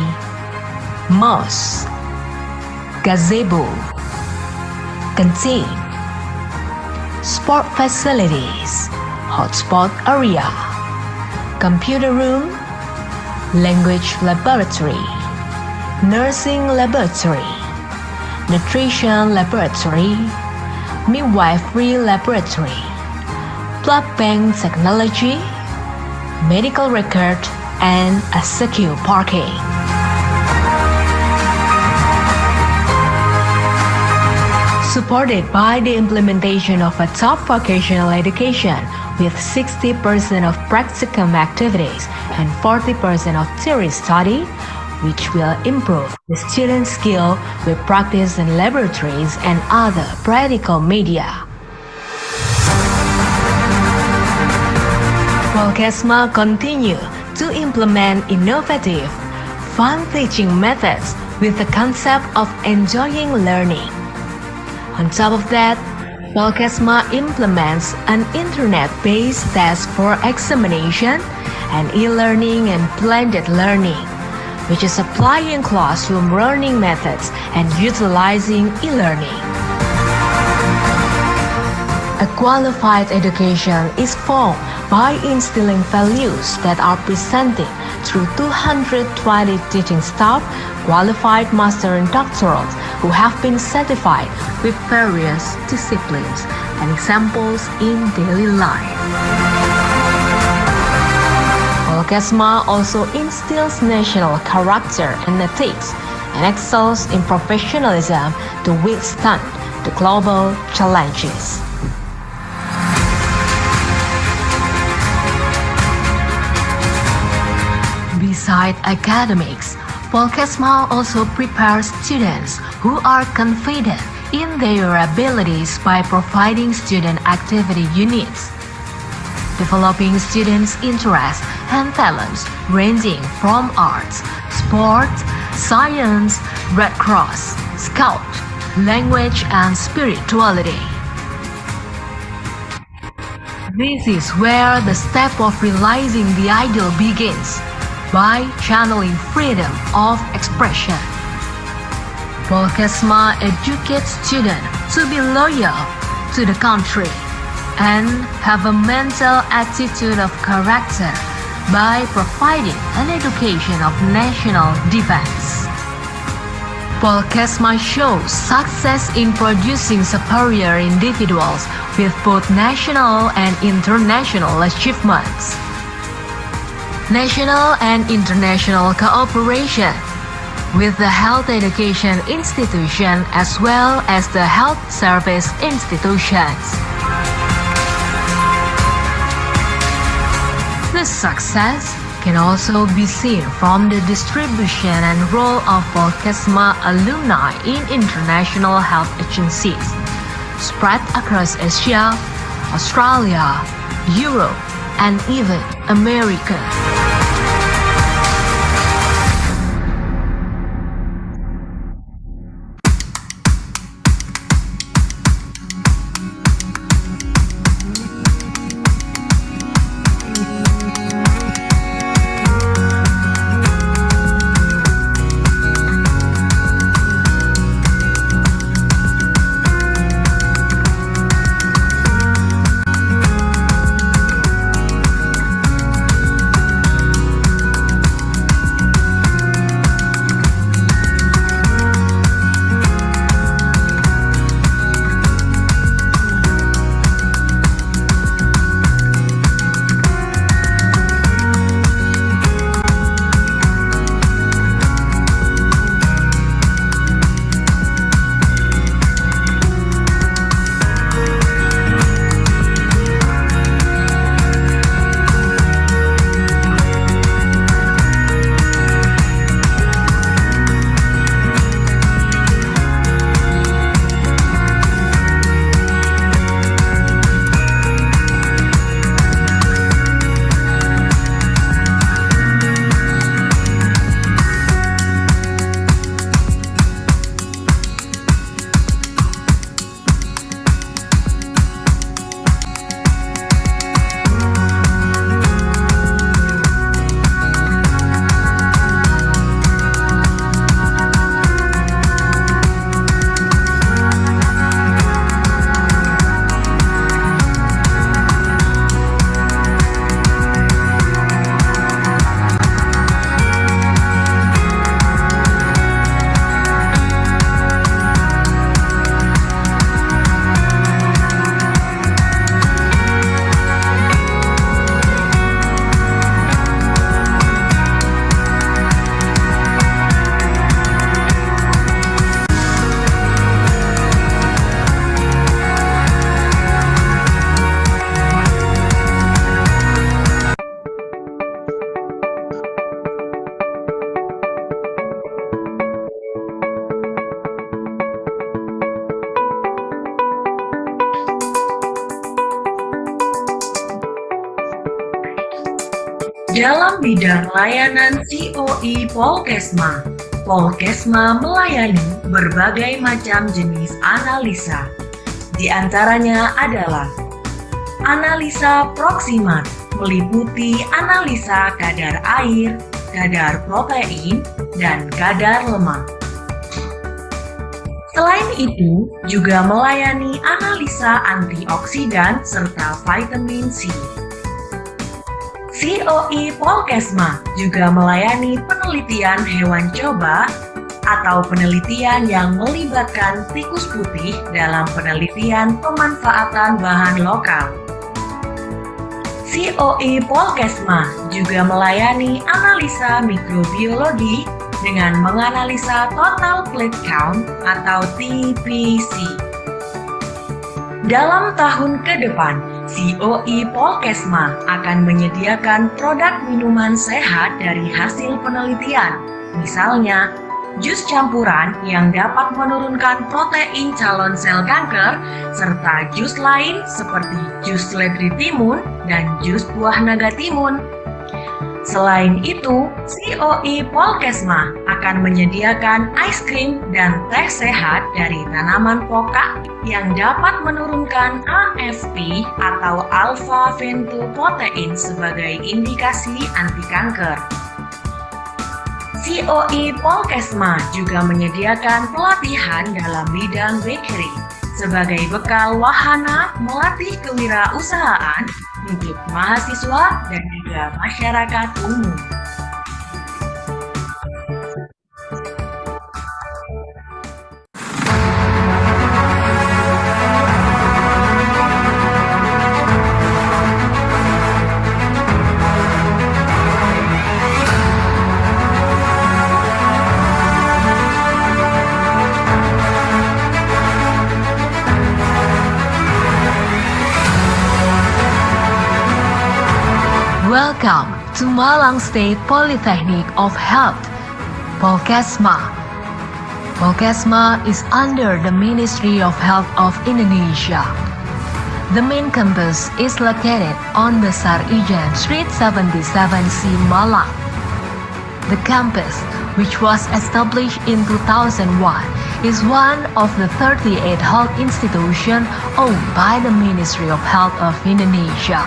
mosque, gazebo, canteen, sport facilities, hotspot area, computer room, language laboratory, nursing laboratory, nutrition laboratory, midwifery laboratory, blood bank technology, medical record, and a secure parking. Supported by the implementation of a top vocational education with 60% of practicum activities and 40% of theory study, which will improve the student's skill with practice in laboratories and other practical media. Polkesma continue to implement innovative, fun teaching methods with the concept of enjoying learning. On top of that, Polkesma implements an internet-based test for examination and e-learning and blended learning, which is applying classroom learning methods and utilizing e-learning. A qualified education is formed by instilling values that are presented through 220 teaching staff, qualified master and doctorals who have been certified with various disciplines and examples in daily life. Polkesma also instills national character and ethics and excels in professionalism to withstand the global challenges. Beside academics, Polkesma also prepares students who are confident in their abilities by providing student activity units, developing students' interests and talents ranging from arts, sports, science, Red Cross, Scout, language, and spirituality. This is where the step of realizing the ideal begins, by channeling freedom of expression. Polkesma educates students to be loyal to the country and have a mental attitude of character by providing an education of national defense. Polkesma shows success in producing superior individuals with both national and international achievements. National and international cooperation with the health education institution as well as the health service institutions. This success can also be seen from the distribution and role of Polkesma alumni in international health agencies spread across Asia, Australia, Europe, and even America. Dalam bidang layanan COE Polkesma, Polkesma melayani berbagai macam jenis analisa. Di antaranya adalah analisa proksimat, meliputi analisa kadar air, kadar protein, dan kadar lemak. Selain itu, juga melayani analisa antioksidan serta vitamin C. COE Polkesma juga melayani penelitian hewan coba atau penelitian yang melibatkan tikus putih dalam penelitian pemanfaatan bahan lokal. COE Polkesma juga melayani analisa mikrobiologi dengan menganalisa total plate count atau TPC. Dalam tahun ke depan, COE Polkesma akan menyediakan produk minuman sehat dari hasil penelitian, misalnya jus campuran yang dapat menurunkan protein calon sel kanker, serta jus lain seperti jus seledri timun dan jus buah naga timun. Selain itu, COE Polkesma akan menyediakan es krim dan teh sehat dari tanaman pokak yang dapat menurunkan AFP atau alpha-fetoprotein sebagai indikasi anti kanker. COE Polkesma juga menyediakan pelatihan dalam bidang bakery sebagai bekal wahana melatih kewirausahaan untuk mahasiswa dan juga masyarakat umum. Welcome to Malang State Polytechnic of Health, Polkesma. Polkesma is under the Ministry of Health of Indonesia. The main campus is located on Besar Ijan Street 77C, Malang. The campus, which was established in 2001, is one of the 38 health institutions owned by the Ministry of Health of Indonesia.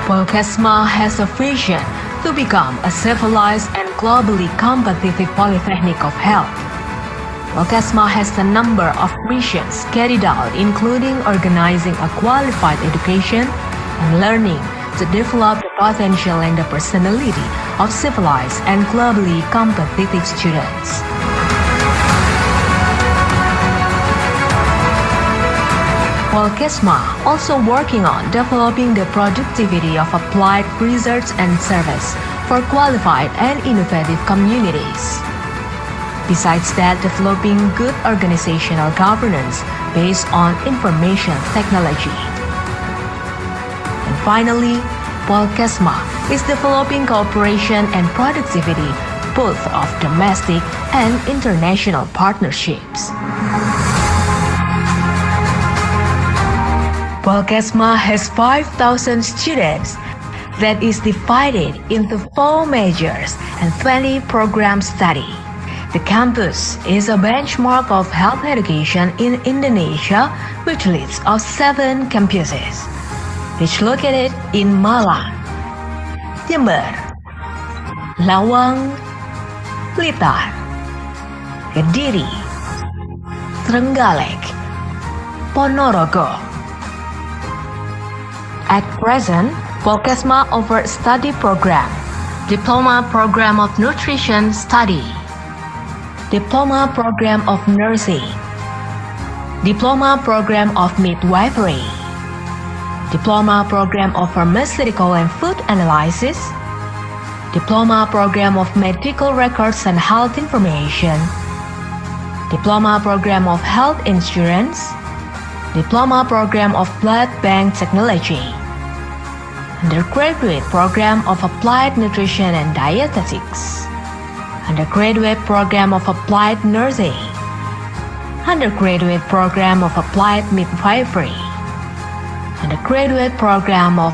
Polkesma has a vision to become a civilized and globally competitive polytechnic of health. Polkesma has a number of missions carried out, including organizing a qualified education and learning to develop the potential and the personality of civilized and globally competitive students. Polkesma also working on developing the productivity of applied research and service for qualified and innovative communities. Besides that, developing good organizational governance based on information technology. And finally, Polkesma is developing cooperation and productivity both of domestic and international partnerships. Polkesma has 5,000 students that is divided into 4 majors and 20 program study. The campus is a benchmark of health education in Indonesia, which leads of 7 campuses, which located in Malang, Jember, Lawang, Blitar, Kediri, Trenggalek, Ponorogo. At present, Polkesma offers study program, Diploma Program of Nutrition Study, Diploma Program of Nursing, Diploma Program of Midwifery, Diploma Program of Pharmaceutical and Food Analysis, Diploma Program of Medical Records and Health Information, Diploma Program of Health Insurance, Diploma Program of Blood Bank Technology, Undergraduate Program of Applied Nutrition and Dietetics, Undergraduate Program of Applied Nursing, Undergraduate Program of Applied Midwifery, and the graduate program of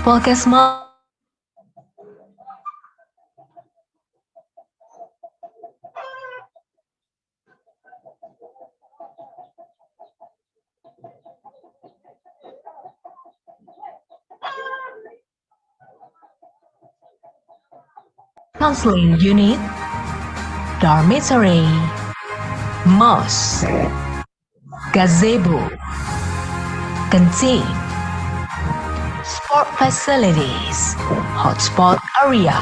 Polkesma Counseling Unit, Dormitory, Mosque, Gazebo, Canteen, Sport Facilities, Hotspot Area,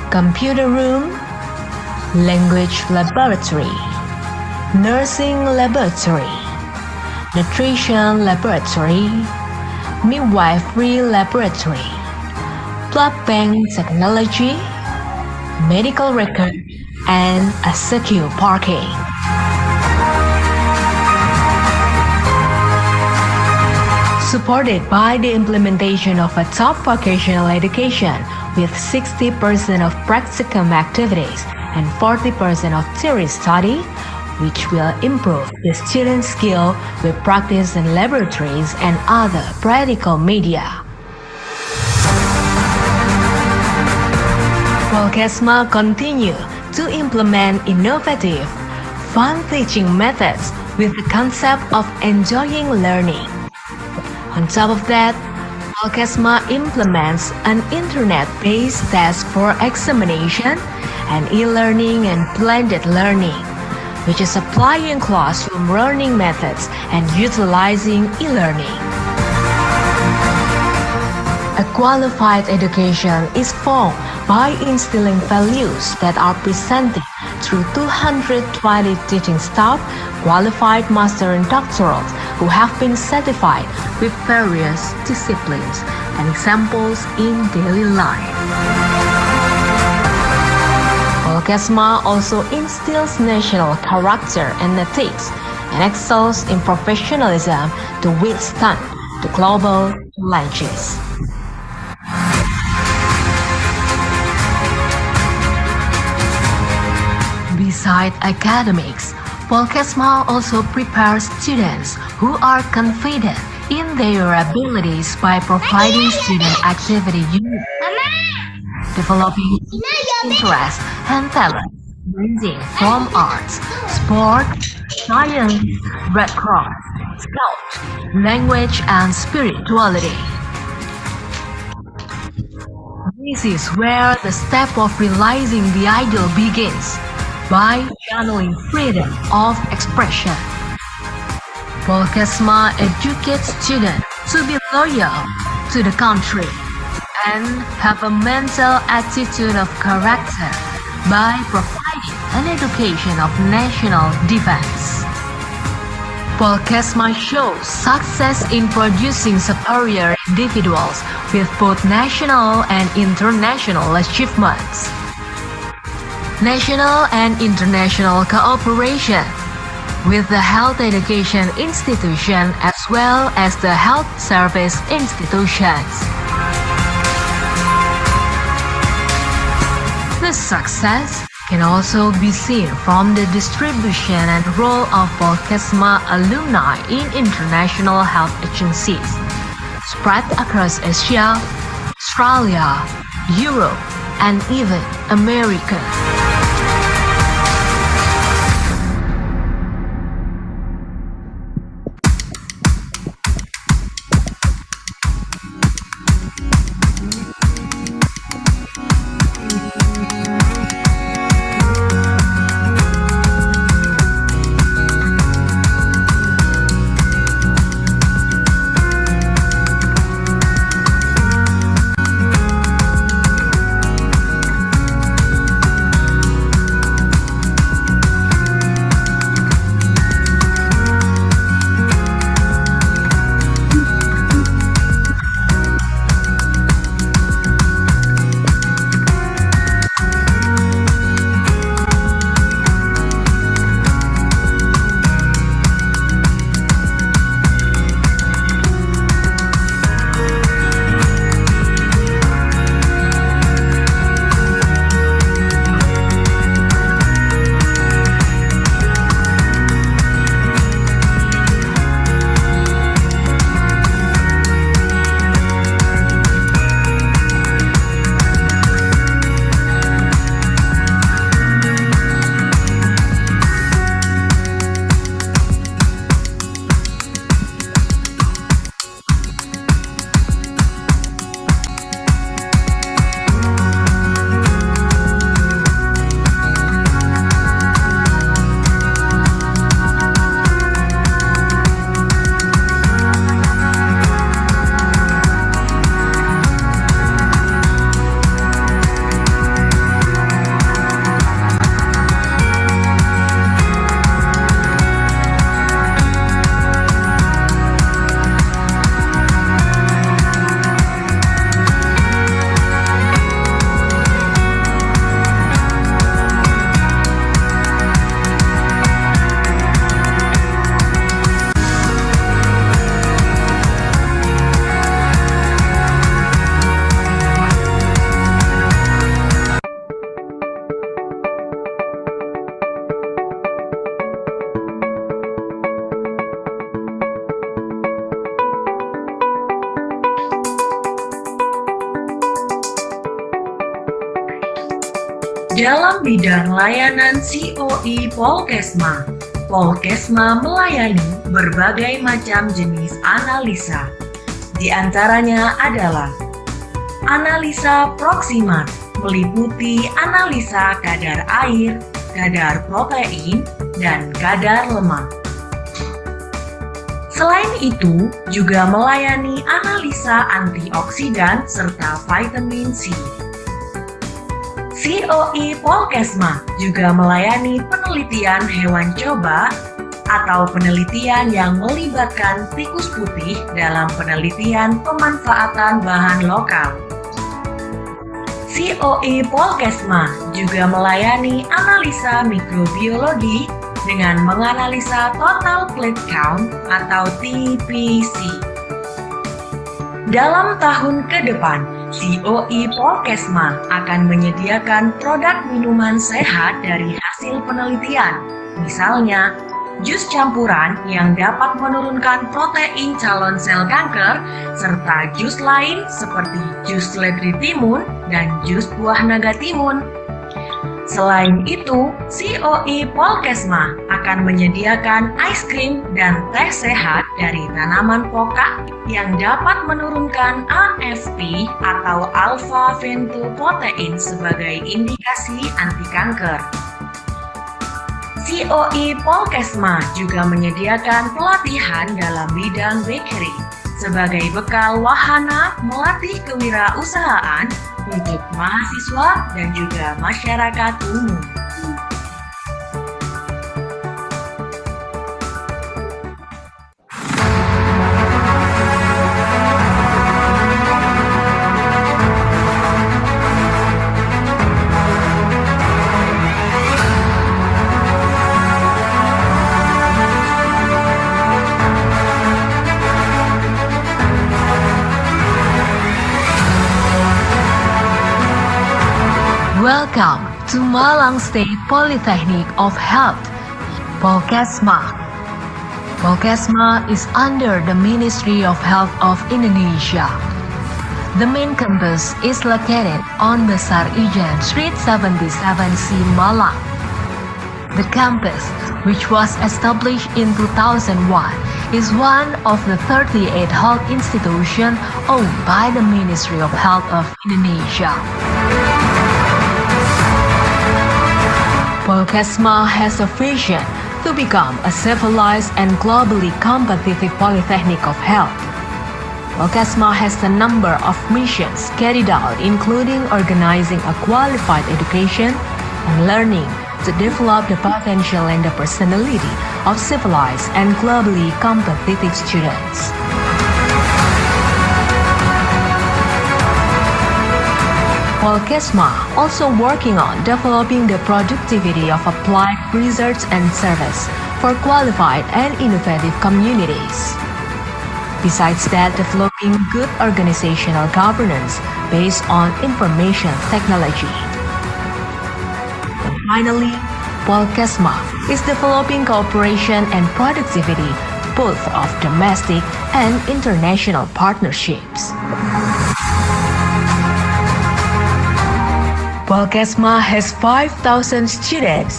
Computer Room, Language Laboratory, Nursing Laboratory, Nutrition Laboratory, Midwifery Laboratory, Blood Bank Technology, Medical Record, and a secure parking. Supported by the implementation of a top vocational education with 60% of practicum activities and 40% of theory study, which will improve the student skill with practice in laboratories and other practical media. Polkesma continue to implement innovative, fun teaching methods with the concept of enjoying learning. On top of that, Polkesma implements an internet-based test for examination and e-learning and blended learning, which is applying classroom learning methods and utilizing e-learning. A qualified education is formed by instilling values that are presented through 220 teaching staff, qualified master and doctorals who have been certified with various disciplines and examples in daily life. Polkesma also instills national character and ethics and excels in professionalism to withstand the global challenges. Besides academics, Polkesma also prepares students who are confident in their abilities by providing student activity units, developing interest and talent ranging from arts, sport, science, Red Cross, Scout, language, and spirituality. This is where the step of realizing the ideal begins, by channeling freedom of expression. Polkesma educates students to be loyal to the country and have a mental attitude of character by providing an education of national defense. Polkesma shows success in producing superior individuals with both national and international achievements. National and international cooperation with the health education institution as well as the health service institutions. This success can also be seen from the distribution and role of Polkesma alumni in international health agencies spread across Asia, Australia, Europe, and even America. Dalam bidang layanan COE Polkesma, Polkesma melayani berbagai macam jenis analisa. Di antaranya adalah analisa proksimat, meliputi analisa kadar air, kadar protein, dan kadar lemak. Selain itu, juga melayani analisa antioksidan serta vitamin C. COE Polkesma juga melayani penelitian hewan coba atau penelitian yang melibatkan tikus putih dalam penelitian pemanfaatan bahan lokal. COE Polkesma juga melayani analisa mikrobiologi dengan menganalisa total plate count atau TPC. Dalam tahun ke depan, COE Polkesma akan menyediakan produk minuman sehat dari hasil penelitian, misalnya jus campuran yang dapat menurunkan protein calon sel kanker, serta jus lain seperti jus seledri timun dan jus buah naga timun. Selain itu, COE Polkesma akan menyediakan es krim dan teh sehat dari tanaman pokak yang dapat menurunkan AFP atau alpha-fetoprotein sebagai indikasi anti kanker. COE Polkesma juga menyediakan pelatihan dalam bidang bakery sebagai bekal wahana melatih kewirausahaan untuk mahasiswa dan juga masyarakat umum. Welcome to Malang State Polytechnic of Health, Polkesma. Polkesma is under the Ministry of Health of Indonesia. The main campus is located on Besar Ijen Street 77C, Malang. The campus, which was established in 2001, is one of the 38 health institutions owned by the Ministry of Health of Indonesia. Polkesma has a vision to become a civilized and globally competitive polytechnic of health. Polkesma has a number of missions carried out, including organizing a qualified education and learning to develop the potential and the personality of civilized and globally competitive students. Polkesma also working on developing the productivity of applied research and service for qualified and innovative communities. Besides that, developing good organizational governance based on information technology. And finally, Polkesma is developing cooperation and productivity both of domestic and international partnerships. Polkesma has 5,000 students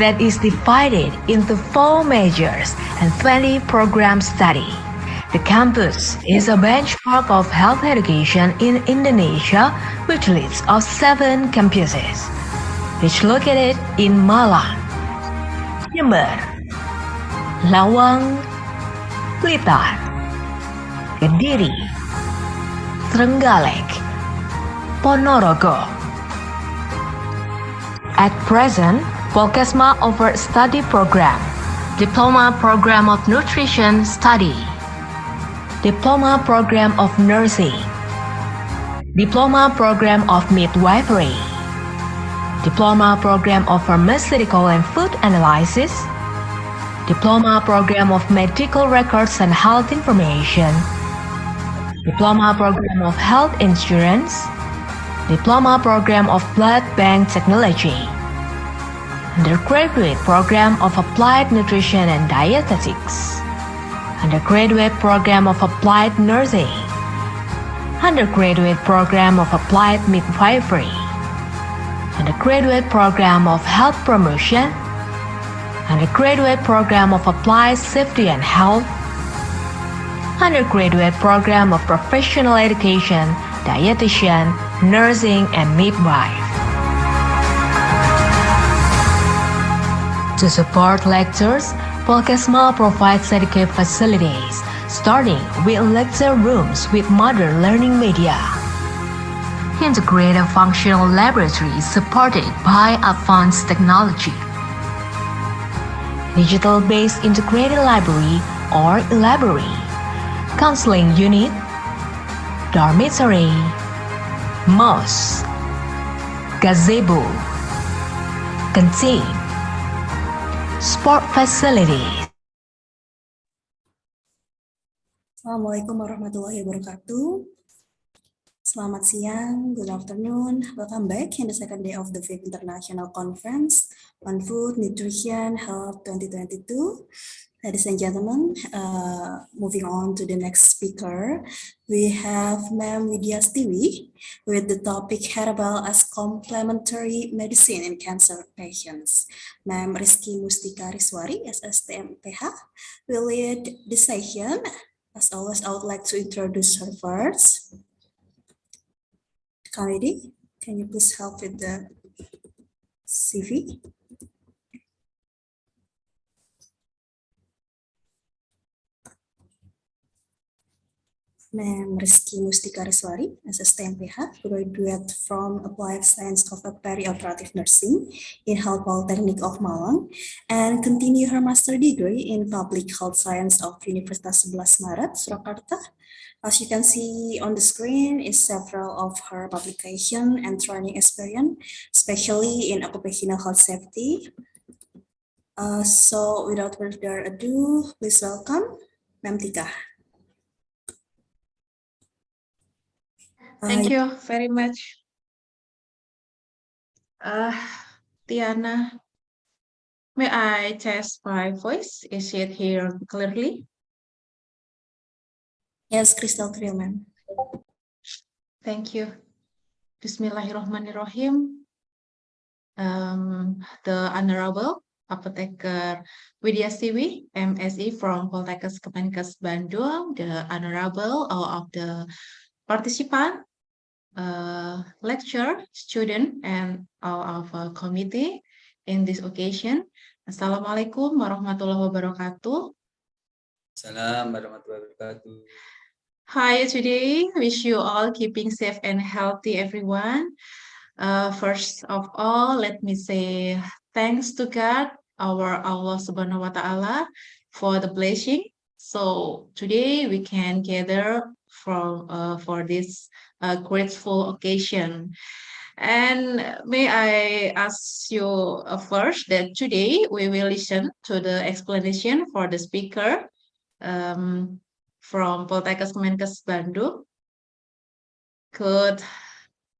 that is divided into 4 majors and 20 program study. The campus is a benchmark of health education in Indonesia, which leads of 7 campuses, which located in Malang, Jember, Lawang, Blitar, Kediri, Trenggalek, Ponorogo. At present, Polkesma offers study program, Diploma Program of Nutrition Study, Diploma Program of Nursing, Diploma Program of Midwifery, Diploma Program of Pharmaceutical and Food Analysis, Diploma Program of Medical Records and Health Information, Diploma Program of Health Insurance, Diploma Program of Blood Bank Technology, Undergraduate Program of Applied Nutrition and Dietetics, Undergraduate Program of Applied Nursing, Undergraduate Program of Applied Midwifery, undergraduate program of health promotion, undergraduate program of applied safety and health, undergraduate program of professional education, dietitian, nursing, and midwife. To support lectures, Polkesma provides educative facilities, starting with lecture rooms with modern learning media, integrated functional laboratories supported by advanced technology, digital-based integrated library or library, counseling unit, dormitory, mosque, gazebo, canteen, sport facilities. Assalamualaikum warahmatullahi wabarakatuh. Selamat siang, good afternoon. Welcome back in the second day of the 5th International Conference on Food, Nutrition, Health 2022. Ladies and gentlemen, moving on to the next speaker, we have Ma'am Widya Stiwi with the topic Herbal as Complementary Medicine in Cancer Patients. Ma'am Rizky Mustika Riswari, SSTM PH, will lead the session. As always, I would like to introduce her first. Committee, can you please help with the CV? Ma'am Rizky Mustika Riswari, SSTM PH, graduate from Applied Science of Perioperative Nursing in Health Polytechnic of Malang, and continue her master degree in Public Health Science of Universitas 11 Maret, Surakarta. As you can see on the screen is several of her publication and training experience, especially in occupational health safety. So without further ado, please welcome Ma'am Tika. Thank you very much. Tiana, may I test my voice? Is it here clearly? Yes, crystal clear, ma'am. Thank you. Bismillahirrahmanirrahim. The Honorable Apotheker Widya Stiwi, MSc from Poltekkes Kemenkes Bandung, the Honorable all of the participant, lecturer, student, and all of our committee in this occasion. Assalamualaikum warahmatullahi wabarakatuh. Salam warahmatullahi wabarakatuh. Hi, today wish you all keeping safe and healthy, everyone. First of all, let me say thanks to God, our Allah Subhanahu wa Ta'ala, for the blessing. So today we can gather for this grateful occasion. And may I ask you first that today we will listen to the explanation for the speaker from Poltekkes Kemenkes Bandung. Good.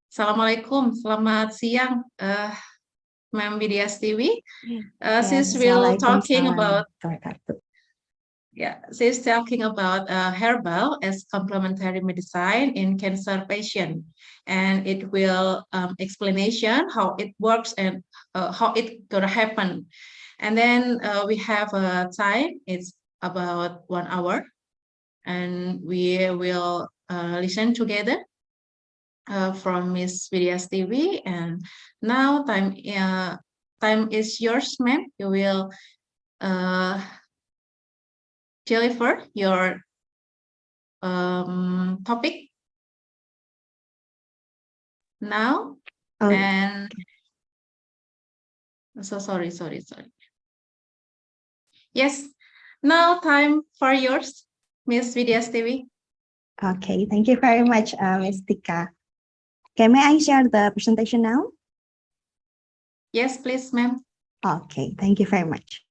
Assalamualaikum, selamat siang, Ma'am Widya Stiwi. Since we're talking about she's talking about herbal as complementary medicine in cancer patient, and it will explanation how it works and how it gonna happen. And then we have a time, it's about 1 hour, and we will listen together from Miss Widya Stiwi. And now time is yours, ma'am. You will deliver your topic now. And so sorry. Yes, now time for yours, Miss Widya Stiwi. Okay, thank you very much, Ms. Tika. Okay, may I share the presentation now? Yes, please, ma'am. Okay, thank you very much.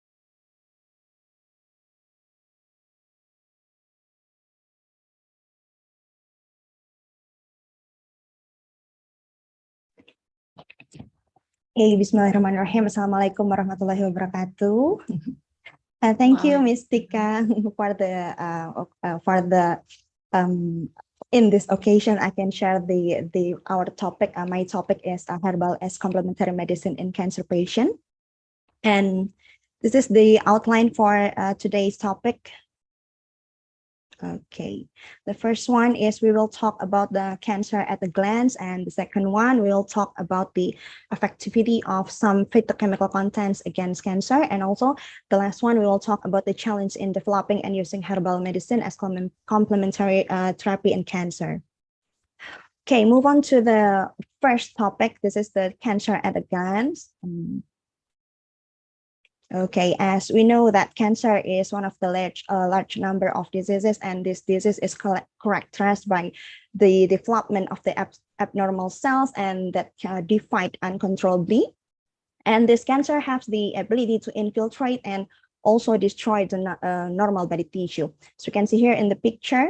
Okay, Bismillahirrahmanirrahim. Assalamualaikum warahmatullahi wabarakatuh. Thank you, Ms. Tika, for the in this occasion, I can share our topic. My topic is herbal as complementary medicine in cancer patient. And this is the outline for today's topic. Okay, the first one is we will talk about the cancer at a glance, and the second one we will talk about the effectivity of some phytochemical contents against cancer, and also the last one we will talk about the challenge in developing and using herbal medicine as complementary therapy in cancer. Okay, move on to the first topic. This is the cancer at a glance. Okay, as we know that cancer is one of the large number of diseases, and this disease is characterized by the development of the abnormal cells and that divide uncontrollably. And this cancer has the ability to infiltrate and also destroy the normal body tissue. So you can see here in the picture.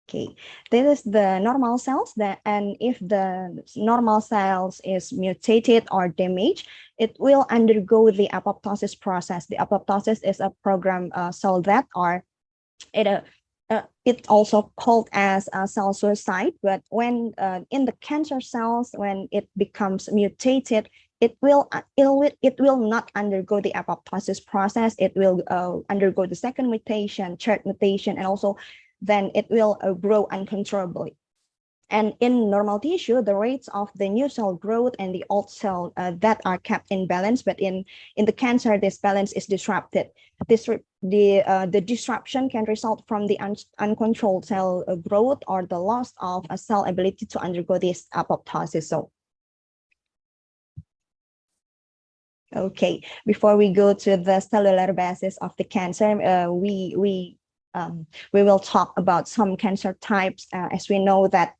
Okay, this is the normal cells and if the normal cells is mutated or damaged, it will undergo the apoptosis process. The apoptosis is a programmed cell death, or it also called as cell suicide. But when in the cancer cells, when it becomes mutated, it will not undergo the apoptosis process. It will undergo the second mutation, third mutation, and also then it will grow uncontrollably. And in normal tissue, the rates of the new cell growth and the old cell that are kept in balance, but in the cancer, this balance is disrupted. The disruption can result from the uncontrolled cell growth or the loss of a cell ability to undergo this apoptosis. So, okay, before we go to the cellular basis of the cancer, we will talk about some cancer types, as we know that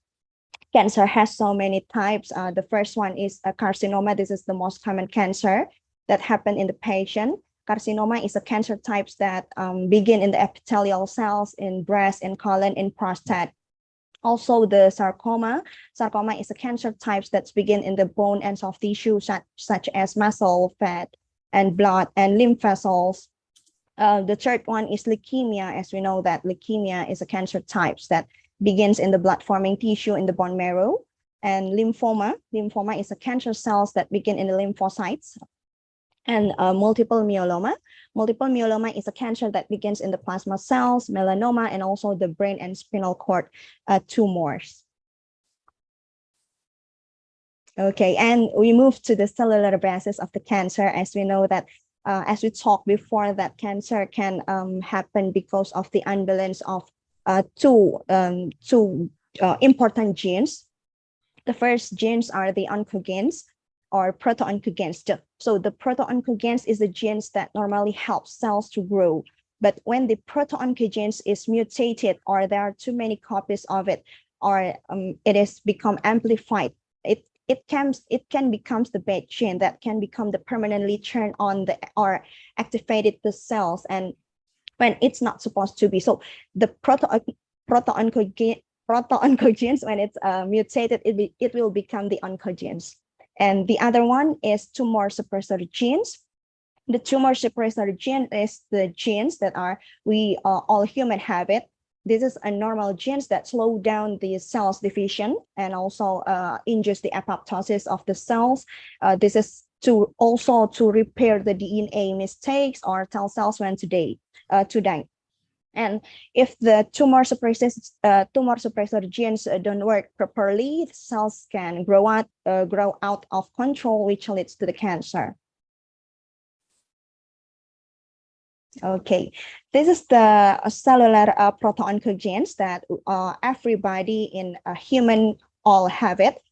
cancer has so many types. The first one is a carcinoma. This is the most common cancer that happen in the patient. Carcinoma is a cancer types that begin in the epithelial cells, in breast, in colon, in prostate. Also, the sarcoma. Sarcoma is a cancer types that begin in the bone and soft tissue, such as muscle, fat, and blood, and lymph vessels. The third one is leukemia. As we know that leukemia is a cancer types that begins in the blood-forming tissue in the bone marrow. And lymphoma. Lymphoma is a cancer cells that begin in the lymphocytes. And multiple myeloma. Multiple myeloma is a cancer that begins in the plasma cells, melanoma, and also the brain and spinal cord tumors. Okay, and we move to the cellular basis of the cancer. As we know that as we talked before, that cancer can happen because of the imbalance of two important genes. The first genes are the oncogenes or proto-oncogenes. So the proto-oncogenes is the genes that normally help cells to grow. But when the proto-oncogenes is mutated, or there are too many copies of it, or it is become amplified, it can become the bad gene that can become the permanently turn on or activated the cells, and when it's not supposed to be. So the proto-oncogenes, when it's mutated, it will become the oncogenes. And the other one is tumor suppressor genes. The tumor suppressor gene is the genes that we all human have it. This is a normal genes that slow down the cells division and also induce the apoptosis of the cells. This is to repair the DNA mistakes or tell cells when to die. And if the tumor suppressor genes don't work properly, the cells can grow out of control, which leads to the cancer. Okay, this is the cellular proto-oncogenes that everybody in a human all have it.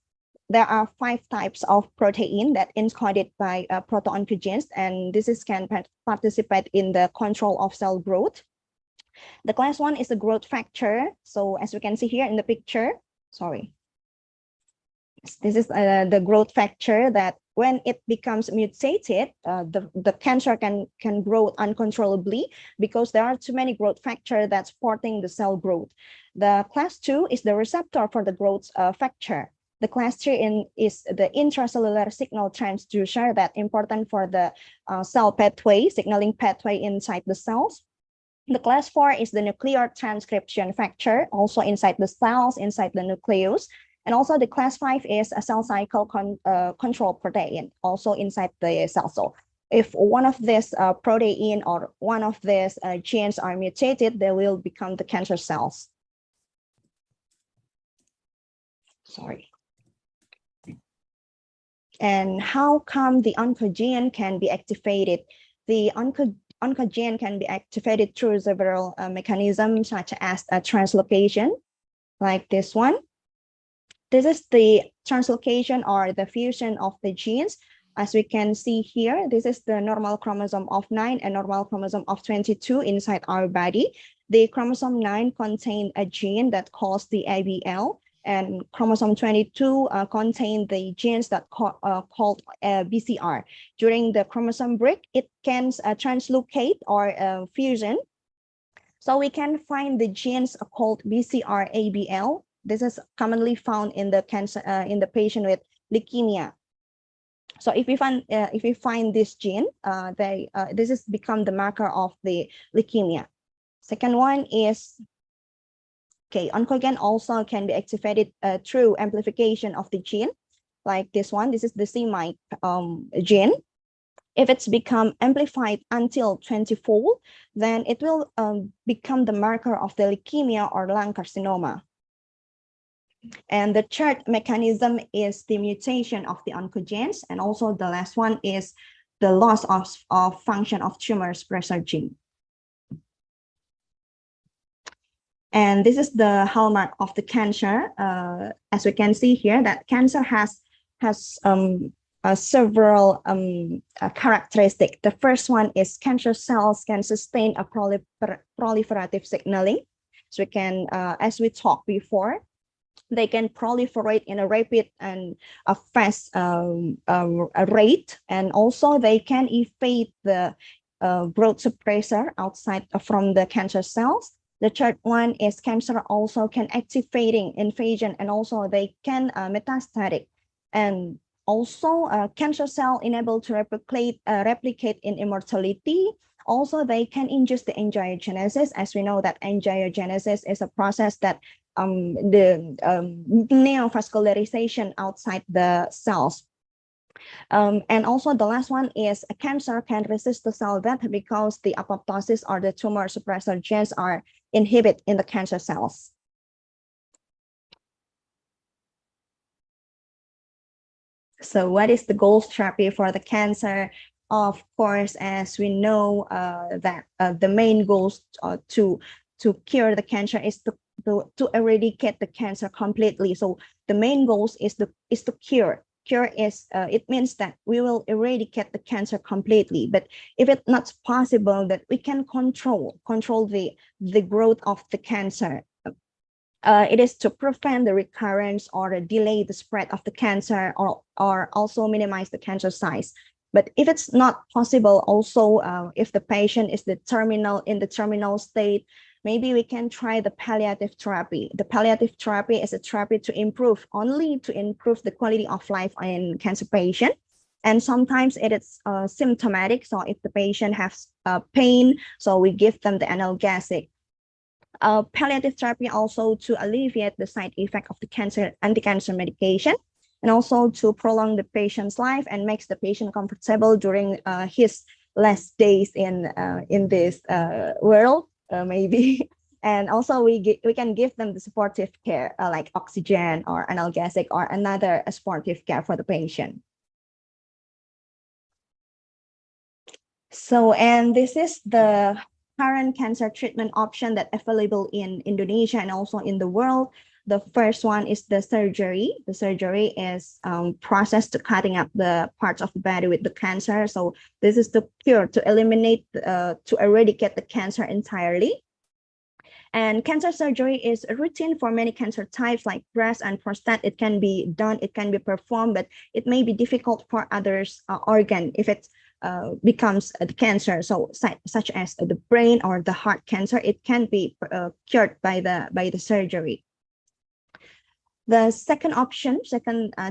There are 5 types of protein that encoded by proto-oncogenes, and this can participate in the control of cell growth. The class 1 is the growth factor. So as you can see here in the picture, this is the growth factor that when it becomes mutated, the cancer can grow uncontrollably because there are too many growth factors that's supporting the cell growth. The class 2 is the receptor for the growth factor. The class 3 is the intracellular signal transducer that important for the cell pathway, signaling pathway inside the cells. The class 4 is the nuclear transcription factor, also inside the cells, inside the nucleus. And also the class 5 is a cell cycle control protein, also inside the cell. So if one of this protein or one of these genes are mutated, they will become the cancer cells. Sorry. And how come the oncogene can be activated? The oncogene can be activated through several mechanisms, such as a translocation, like this one. This is the translocation or the fusion of the genes. As we can see here, this is the normal chromosome of 9 and normal chromosome of 22 inside our body. The chromosome 9 contains a gene that calls the ABL, and chromosome 22 contain the genes that called BCR. During the chromosome break, it can translocate or fusion. So we can find the genes called BCR ABL. This is commonly found in the cancer in the patient with leukemia. So if we find this gene, this has become the marker of the leukemia. Second one is, oncogene also can be activated through amplification of the gene, like this one. This is the c-MYC gene. If it's become amplified until 20-fold, then it will become the marker of the leukemia or lung carcinoma. And the third mechanism is the mutation of the oncogenes, and also the last one is the loss of function of tumor suppressor gene. And this is the hallmark of the cancer. As we can see here, that cancer has several characteristics. The first one is cancer cells can sustain a proliferative signaling. So we can, as we talked before, they can proliferate in a rapid and a fast rate, and also they can evade the growth suppressor outside from the cancer cells. The third one is cancer also can activating invasion, and also they can metastatic, and also cancer cell enable to replicate in immortality. Also, they can induce the angiogenesis, as we know that angiogenesis is a process that the neovascularization outside the cells. And also the last one is a cancer can resist the cell death because the apoptosis or the tumor suppressor genes are inhibited in the cancer cells. So what is the goal therapy for the cancer? Of course, as we know that the main goals to cure the cancer is to eradicate the cancer completely. So the main goals is to cure. Cure is it means that we will eradicate the cancer completely. But if it's not possible, that we can control the growth of the cancer. It is to prevent the recurrence or delay the spread of the cancer, or also minimize the cancer size. But if it's not possible, also if the patient is in the terminal state, maybe we can try the palliative therapy. The palliative therapy is a therapy to improve the quality of life in cancer patient. And sometimes it is symptomatic. So if the patient has pain, so we give them the analgesic. Palliative therapy also to alleviate the side effect of the anti-cancer medication, and also to prolong the patient's life and makes the patient comfortable during his last days in this world, maybe. And also we can give them the supportive care like oxygen or analgesic or another supportive care for the patient. So, and this is the current cancer treatment option that available in Indonesia and also in the world. The first one is the surgery. The surgery is process to cutting up the parts of the body with the cancer. So this is the cure to eliminate, to eradicate the cancer entirely. And cancer surgery is a routine for many cancer types like breast and prostate. It can be done, it can be performed, but it may be difficult for others organ if it becomes the cancer. So such as the brain or the heart cancer, it can be cured by the surgery. The second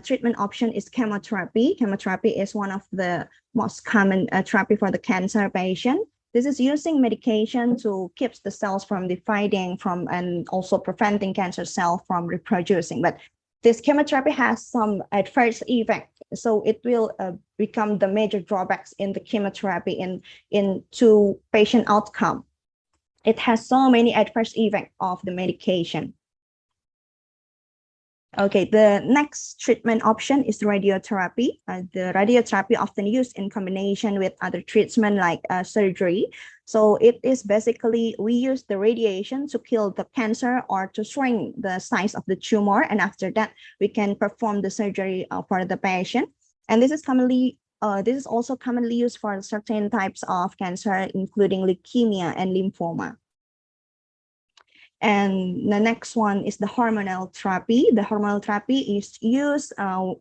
treatment option is chemotherapy. Chemotherapy is one of the most common therapy for the cancer patient. This is using medication to keep the cells from dividing and also preventing cancer cells from reproducing. But this chemotherapy has some adverse effect, so it will become the major drawbacks in the chemotherapy into patient outcome. It has so many adverse effects of the medication. Okay, the next treatment option is radiotherapy. The radiotherapy often used in combination with other treatment like surgery. So it is basically, we use the radiation to kill the cancer or to shrink the size of the tumor. And after that, we can perform the surgery for the patient. And this is also commonly used for certain types of cancer, including leukemia and lymphoma. And the next one is the hormonal therapy. The hormonal therapy is used to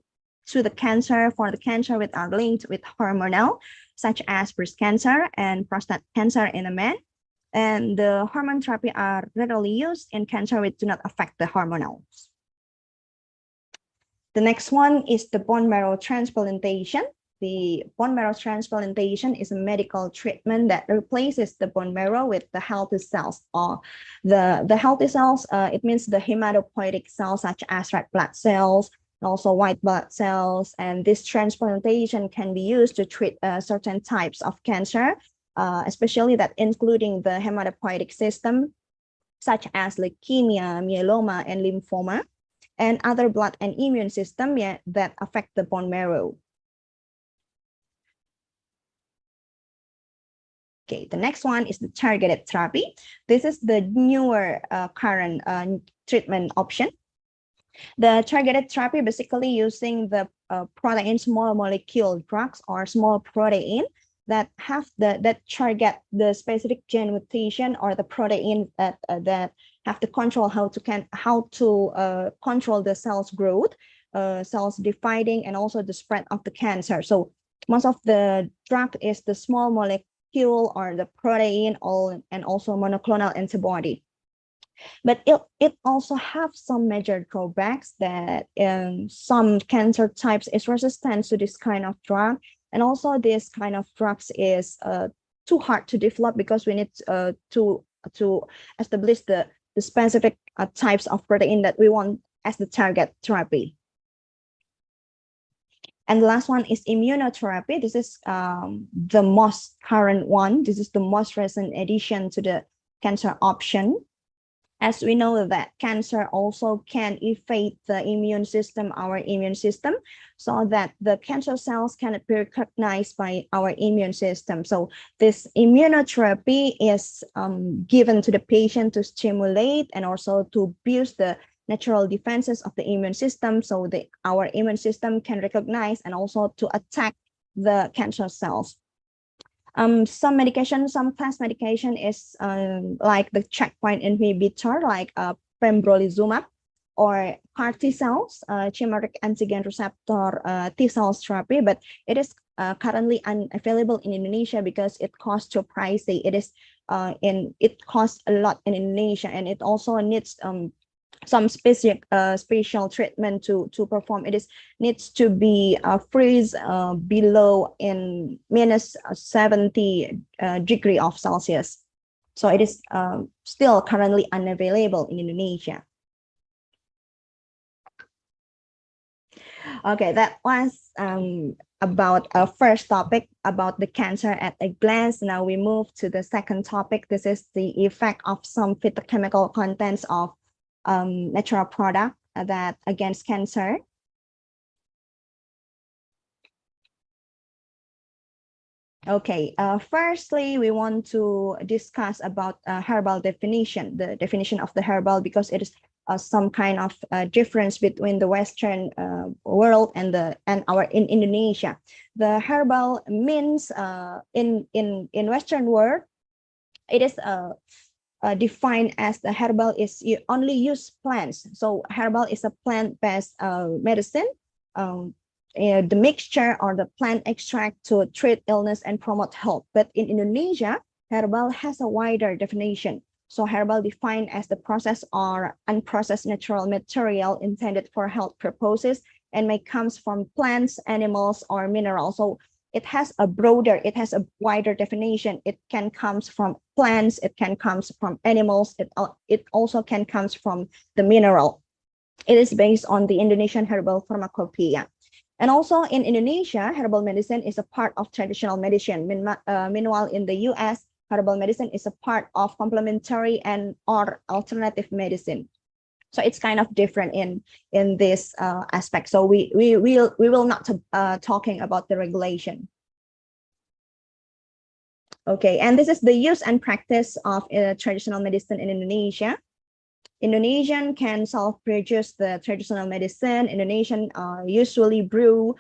the cancer for the cancer that are linked with hormonal, such as breast cancer and prostate cancer in a man. And the hormone therapy are readily used in cancer which do not affect the hormonals. The next one is the bone marrow transplantation. The bone marrow transplantation is a medical treatment that replaces the bone marrow with the healthy cells, or the healthy cells. It means the hematopoietic cells such as red blood cells, and also white blood cells. And this transplantation can be used to treat certain types of cancer, especially that including the hematopoietic system, such as leukemia, myeloma, and lymphoma, and other blood and immune system that affect the bone marrow. Okay, the next one is the targeted therapy. This is the newer current treatment option. The targeted therapy basically using the protein small molecule drugs or small protein that have that target the specific gene mutation or the protein that have to control how to control the cells growth, cells dividing, and also the spread of the cancer. So most of the drug is the small molecule or the protein, and also monoclonal antibody. But it also have some major drawbacks that in some cancer types is resistant to this kind of drug. And also this kind of drugs is too hard to develop because we need to establish the specific types of protein that we want as the target therapy. And the last one is immunotherapy. This is the most current one. This is the most recent addition to the cancer option. As we know that cancer also can evade the immune system, our immune system, so that the cancer cells cannot be recognized by our immune system. So this immunotherapy is given to the patient to stimulate and also to boost the natural defenses of the immune system, so that our immune system can recognize and also to attack the cancer cells. Some medication, some class medication is like the checkpoint inhibitor, like pembrolizumab, or CAR T cells, chimeric antigen receptor T cells therapy, but it is currently unavailable in Indonesia because it costs too pricey. It costs a lot in Indonesia, and it also needs some special treatment to perform. It needs to be freeze below in -70 degree of Celsius. So it is still currently unavailable in Indonesia. Okay, that was about our first topic about the cancer at a glance. Now we move to the second topic. This is the effect of some phytochemical contents of natural product that against cancer. Okay, firstly, we want to discuss about herbal definition, the definition of the herbal, because it is some kind of difference between the Western world and in Indonesia. The herbal means in Western world, it is defined as the herbal is you only use plants. So herbal is a plant-based medicine, the mixture or the plant extract to treat illness and promote health. But in Indonesia, herbal has a wider definition. So herbal defined as the processed or unprocessed natural material intended for health purposes and may comes from plants, animals, or minerals. So it has a broader, it has a wider definition. It can come from plants, it can come from animals, it also can come from the mineral. It is based on the Indonesian herbal pharmacopoeia. And also in Indonesia, herbal medicine is a part of traditional medicine. Meanwhile, in the US, herbal medicine is a part of complementary and or alternative medicine. So it's kind of different in this aspect. So we will not talking about the regulation. Okay, and this is the use and practice of traditional medicine in Indonesia. Indonesian can self-produce the traditional medicine. Indonesian usually brew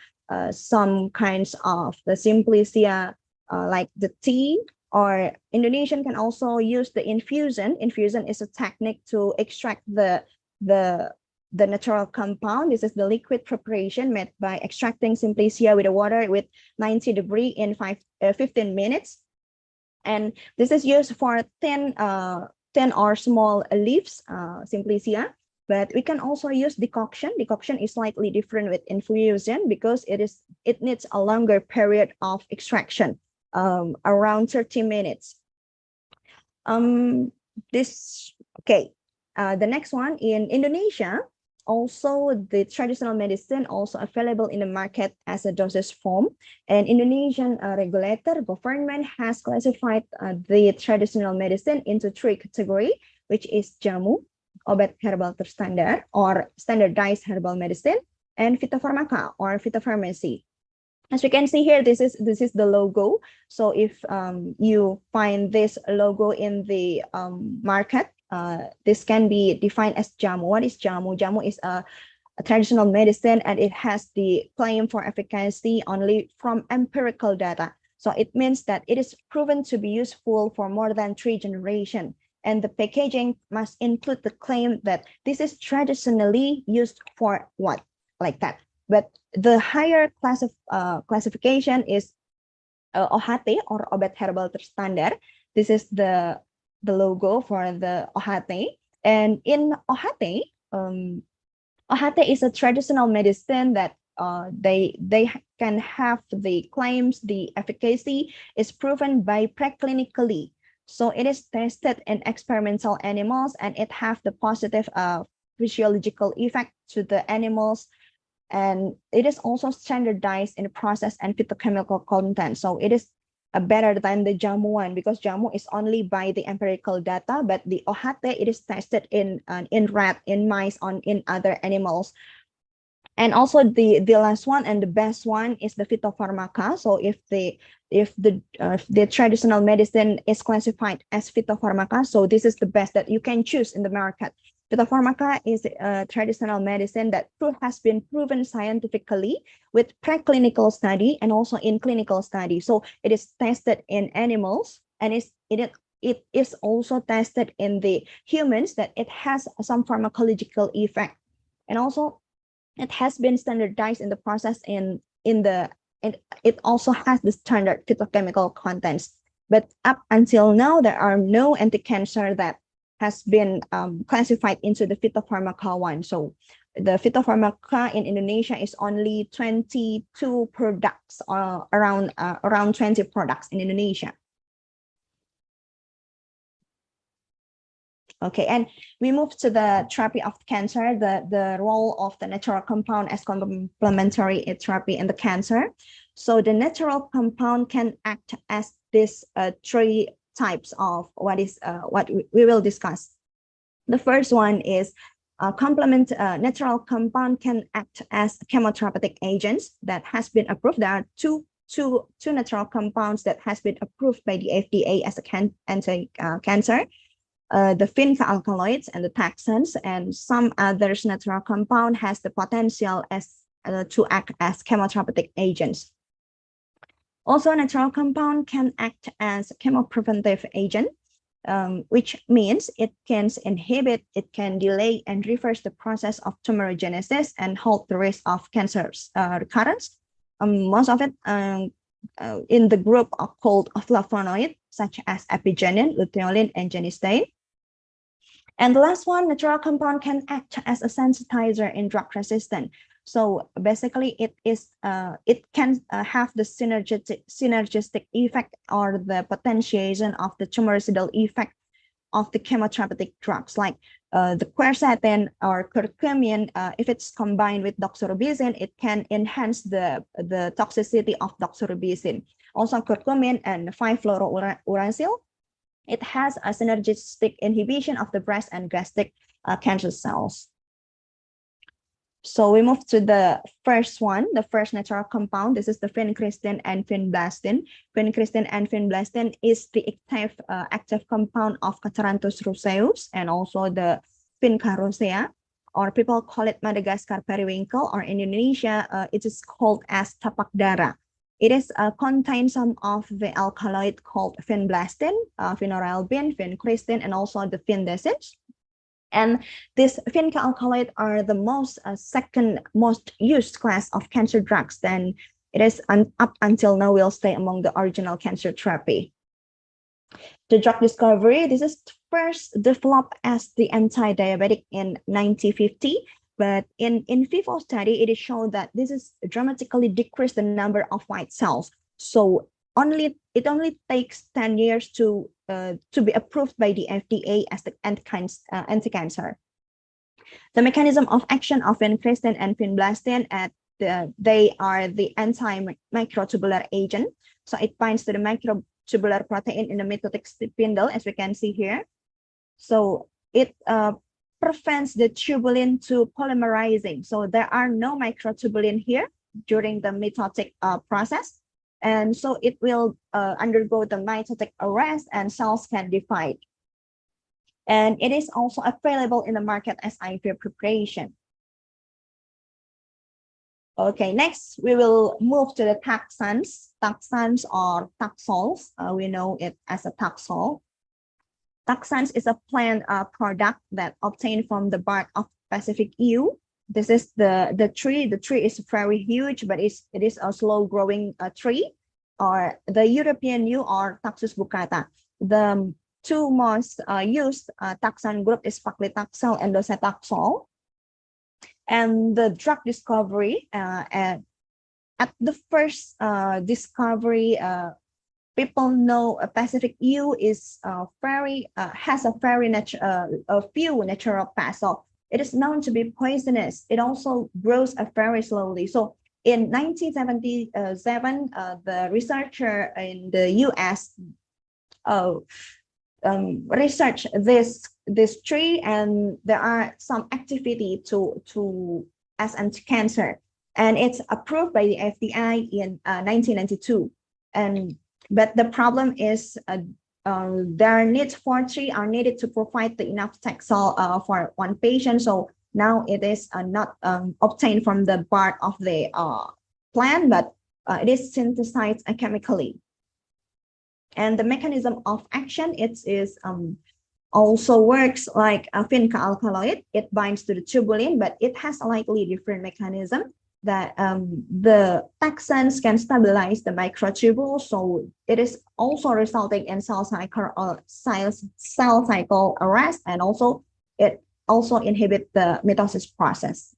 some kinds of the Simplicia, like the tea, or Indonesian can also use the infusion. Infusion is a technique to extract the natural compound. This is the liquid preparation made by extracting Simplicia with the water with 90 degrees in 15 minutes. And this is used for thin or small leaves, Simplicia, but we can also use decoction. Decoction is slightly different with infusion because it needs a longer period of extraction, around 30 minutes. The next one, in Indonesia, also the traditional medicine also available in the market as a dosage form. And Indonesian regulator government has classified the traditional medicine into 3 categories, which is jamu, obat herbal terstandar or standardized herbal medicine, and phytopharmaca or phytopharmacy. As you can see here, this is the logo. So if you find this logo in the market, this can be defined as jamu. What is jamu? Jamu is a traditional medicine, and it has the claim for efficacy only from empirical data. So it means that it is proven to be useful for more than 3 generations. And the packaging must include the claim that this is traditionally used for what, like that. But the higher classification is OHT or obat herbal terstandar. This is the logo for the OHT. And in OHT, OHT is a traditional medicine that they can have the claims, the efficacy is proven by preclinically. So it is tested in experimental animals, and it have the positive physiological effect to the animals. And it is also standardized in the process and phytochemical content. So it is better than the jamu one, because jamu is only by the empirical data, but the OHT, it is tested in rat, in mice, in other animals. And also the last one and the best one is the phytopharmaca. So if the traditional medicine is classified as phytopharmaca, so this is the best that you can choose in the market. Phytopharmaca is a traditional medicine that has been proven scientifically with preclinical study and also in clinical study. So it is tested in animals, and it is also tested in the humans that it has some pharmacological effect. And also it has been standardized in the process and it also has the standard phytochemical contents. But up until now, there are no anti-cancer that has been classified into the phytopharmaca one. So the phytopharmaca in Indonesia is only 22 products, around 20 products in Indonesia. Okay, and we move to the therapy of cancer, the role of the natural compound as complementary therapy in the cancer. So the natural compound can act as this 3 types of what we will discuss. The first one is natural compound can act as chemotherapeutic agents that has been approved. There are two natural compounds that has been approved by the FDA as anti-cancer. The vinca alkaloids and the taxanes, and some others natural compound has the potential to act as chemotherapeutic agents. Also, natural compound can act as chemopreventive agent, which means it can inhibit, it can delay and reverse the process of tumorigenesis and halt the risk of cancer recurrence. Most of it in the group called flavonoid, such as apigenin, luteolin, and genistein. And the last one, natural compound can act as a sensitizer in drug resistance. So basically, it can have the synergistic effect or the potentiation of the tumoricidal effect of the chemotherapeutic drugs like the quercetin or curcumin. If it's combined with doxorubicin, it can enhance the toxicity of doxorubicin. Also, curcumin and 5-fluorouracil, it has a synergistic inhibition of the breast and gastric cancer cells. So we move to the first one, the first natural compound. This is the vincristine and vinblastine. Vincristine and vinblastine is the active compound of Catharanthus roseus and also the Vinca rosea, or people call it Madagascar periwinkle, or in Indonesia, it is called as tapak dara. It is contains some of the alkaloid called vinblastine, vinorelbine, vincristine, and also the vindesins. And these vinca alkaloid are the second most used class of cancer drugs. Then it is up until now will stay among the original cancer therapy. The drug discovery, this is first developed as the anti-diabetic in 1950, but in vivo study, it is shown that this is dramatically decreased the number of white cells. So it only takes 10 years to be approved by the FDA as the anti-cancer. The mechanism of action of vincristine and vinblastine, they are the anti-microtubular agent. So it binds to the microtubular protein in the mitotic spindle, as we can see here. So it prevents the tubulin to polymerizing. So there are no microtubulin here during the mitotic process. And so it will undergo the mitotic arrest and cells can divide. And it is also available in the market as IV preparation. Okay, next we will move to the taxans. Taxans or taxols, we know it as a taxol. Taxans is a plant product that obtained from the bark of Pacific yew. This is the tree. The tree is very huge, but it is a slow-growing tree, or the European yew or Taxus buccata. The two most used taxan group is paclitaxel and docetaxel. And the drug discovery, at the first discovery, people know Pacific yew is has a few natural pests. So it is known to be poisonous. It also grows very slowly. So in 1977, the researcher in the US researched this tree, and there are some activity as anti-cancer, and it's approved by the FDA in 1992. But the problem is their needs for tree are needed to provide the enough taxol for one patient. So now it is not obtained from the bark of the plant, but it is synthesized chemically. And the mechanism of action, it is also works like a vinca alkaloid. It binds to the tubulin, but it has a slightly different mechanism that the taxans can stabilize the microtubule. So it is also resulting in cell cycle arrest, and also it also inhibit the mitosis process.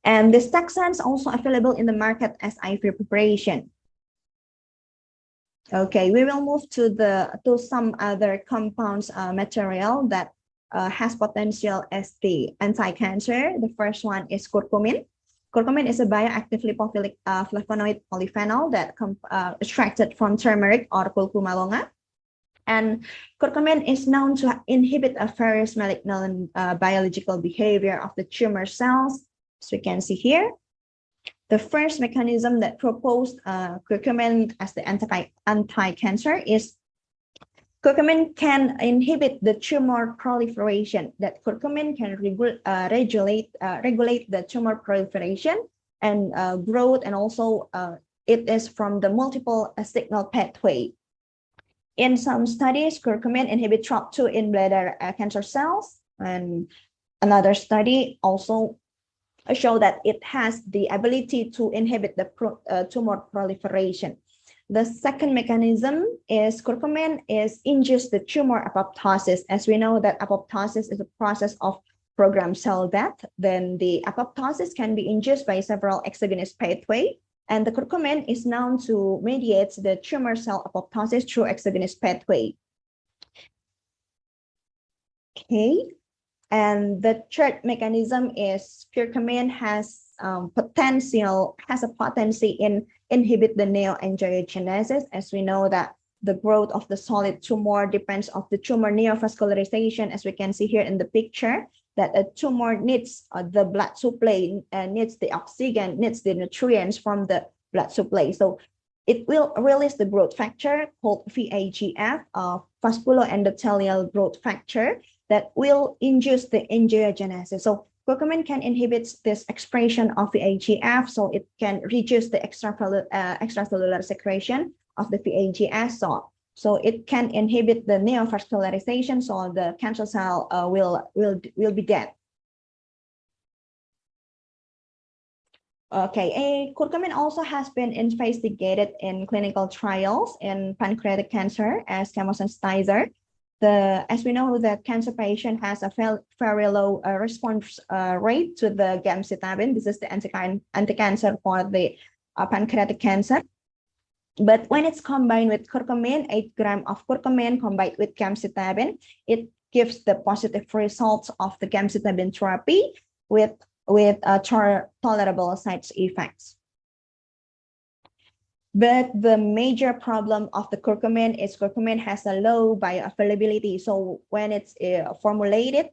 And this taxans also available in the market as IV preparation. Okay, we will move to some other compounds material that has potential as the anti-cancer. The first one is curcumin. Curcumin is a bioactive lipophilic flavonoid polyphenol that extracted from turmeric or Curcuma longa. And curcumin is known to inhibit various malignant biological behavior of the tumor cells, as we can see here. The first mechanism that proposed curcumin as the anti-cancer is curcumin can inhibit the tumor proliferation. That curcumin can regulate the tumor proliferation and growth, and also it is from the multiple signal pathway. In some studies, curcumin inhibits TROP2 in bladder cancer cells, and another study also show that it has the ability to inhibit the tumor proliferation. The second mechanism is curcumin induces the tumor apoptosis. As we know that apoptosis is a process of program cell death, then the apoptosis can be induced by several exogenous pathways. And the curcumin is known to mediate the tumor cell apoptosis through exogenous pathway. Okay, and the third mechanism is curcumin has a potency in inhibit the neoangiogenesis, as we know that the growth of the solid tumor depends on the tumor neovascularization, as we can see here in the picture, that a tumor needs the blood supply, needs the oxygen, needs the nutrients from the blood supply. So it will release the growth factor called VEGF, vasculoendothelial growth factor, that will induce the angiogenesis. So curcumin can inhibit this expression of VEGF, so it can reduce the extracellular secretion of the VEGF. So it can inhibit the neovascularization, so the cancer cell will be dead. Okay, curcumin also has been investigated in clinical trials in pancreatic cancer as chemosensitizer. As we know, the cancer patient has a very low response rate to the gemcitabine. This is the anti-cancer for the pancreatic cancer. But when it's combined with curcumin, 8 grams of curcumin combined with gemcitabine, it gives the positive results of the gemcitabine therapy with tolerable side effects. But the major problem of the curcumin is curcumin has a low bioavailability. So when it's formulated,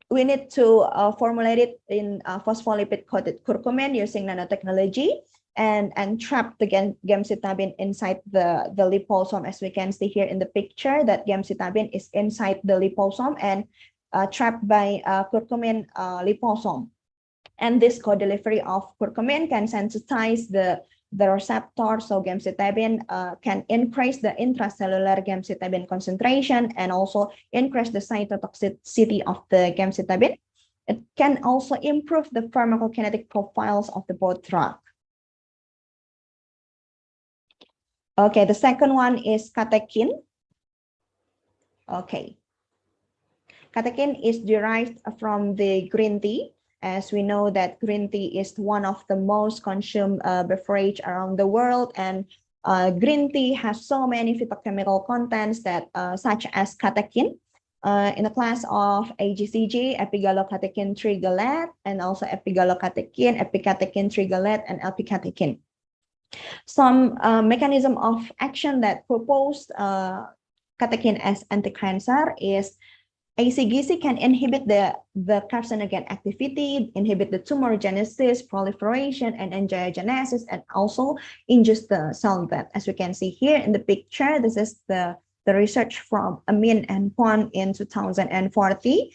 we need to formulate it in phospholipid-coated curcumin using nanotechnology and trap the gemcitabine inside the liposome. As we can see here in the picture, that gemcitabine is inside the liposome and trapped by curcumin liposome. And this co-delivery of curcumin can sensitize the receptor, so gemcitabine can increase the intracellular gemcitabine concentration and also increase the cytotoxicity of the gemcitabine. It can also improve the pharmacokinetic profiles of the both drug. Okay, the second one is catechin. Okay, catechin is derived from the green tea. As we know that green tea is one of the most consumed beverage around the world, and green tea has so many phytochemical contents that such as catechin in the class of AGCG, epigallocatechin trigallate, and also epigallocatechin, epicatechin trigallate, and epicatechin. Some mechanism of action that proposed catechin as anti-cancer is ACGC can inhibit the carcinogen activity, inhibit the tumorigenesis, proliferation, and angiogenesis, and also induce the cell death. As we can see here in the picture, this is the research from Amin and Kwon in 2014.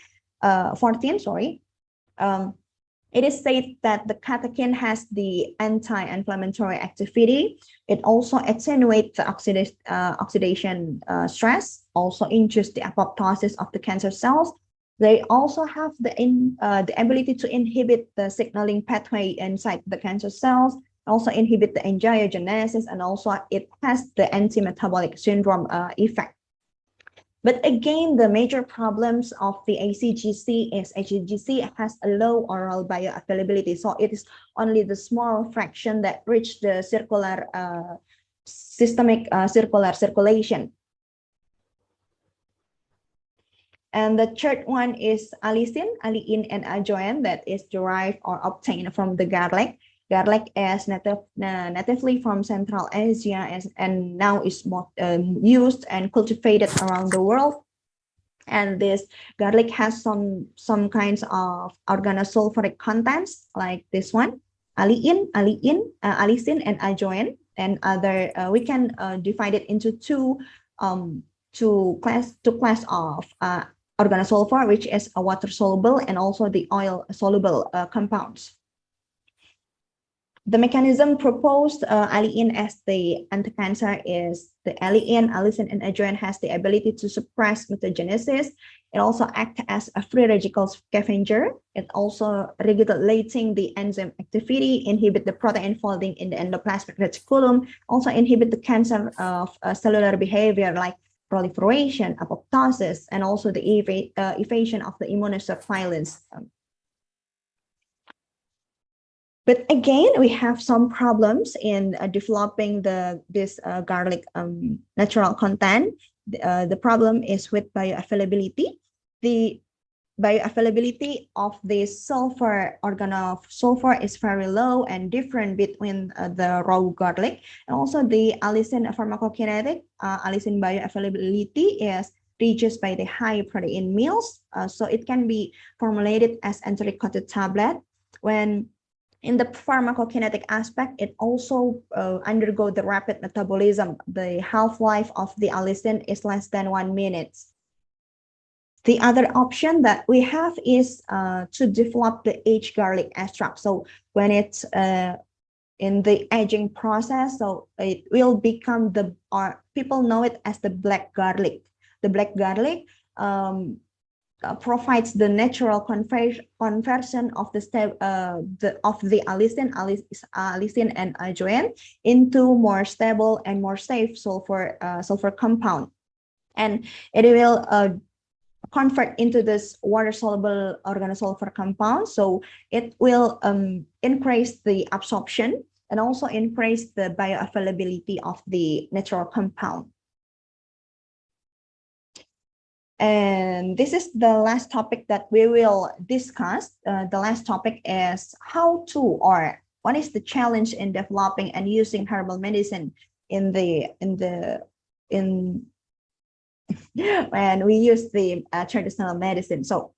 It is said that the catechin has the anti-inflammatory activity. It also attenuates the oxidation stress, also induce the apoptosis of the cancer cells. They also have the ability to inhibit the signaling pathway inside the cancer cells, also inhibit the angiogenesis, and also it has the anti-metabolic syndrome effect. But again, the major problems of the ACGC is ACGC has a low oral bioavailability. So it is only the small fraction that reach the circular systemic circulation. And the third one is allicin, allicin and ajoen, that is derived or obtained from the garlic. Garlic is natively from Central Asia and now is more used and cultivated around the world. And this garlic has some kinds of organosulfuric contents like this one, allicin, allicin, and ajoen. And other we can divide it into two class of organosulfur, which is a water soluble and also the oil soluble compounds. The mechanism proposed allicin as the anti-cancer is the allicin, and ajoen has the ability to suppress mutagenesis. It also acts as a free radical scavenger. It also regulating the enzyme activity, inhibit the protein folding in the endoplasmic reticulum, also inhibit the cancer of cellular behavior like proliferation, apoptosis, and also the evasion of the immunosurveillance. But again, we have some problems in developing this garlic natural content. The problem is with bioavailability. The bioavailability of the sulfur, organ of sulfur, is very low and different between the raw garlic. And also the allicin pharmacokinetic, allicin bioavailability is reduced by the high protein meals. So it can be formulated as enteric coated tablet. When in the pharmacokinetic aspect, it also undergo the rapid metabolism. The half-life of the allicin is less than 1 minute. The other option that we have is to develop the aged garlic extract. So when it's in the aging process, so it will become people know it as the black garlic. The black garlic provides the natural conversion of the allicin and ajoen into more stable and more safe sulfur compound, and it will convert into this water-soluble organosulfur compound. So it will increase the absorption and also increase the bioavailability of the natural compound. And this is the last topic that we will discuss. The last topic is how to, or what is the challenge in developing and using herbal medicine when we use the traditional medicine. So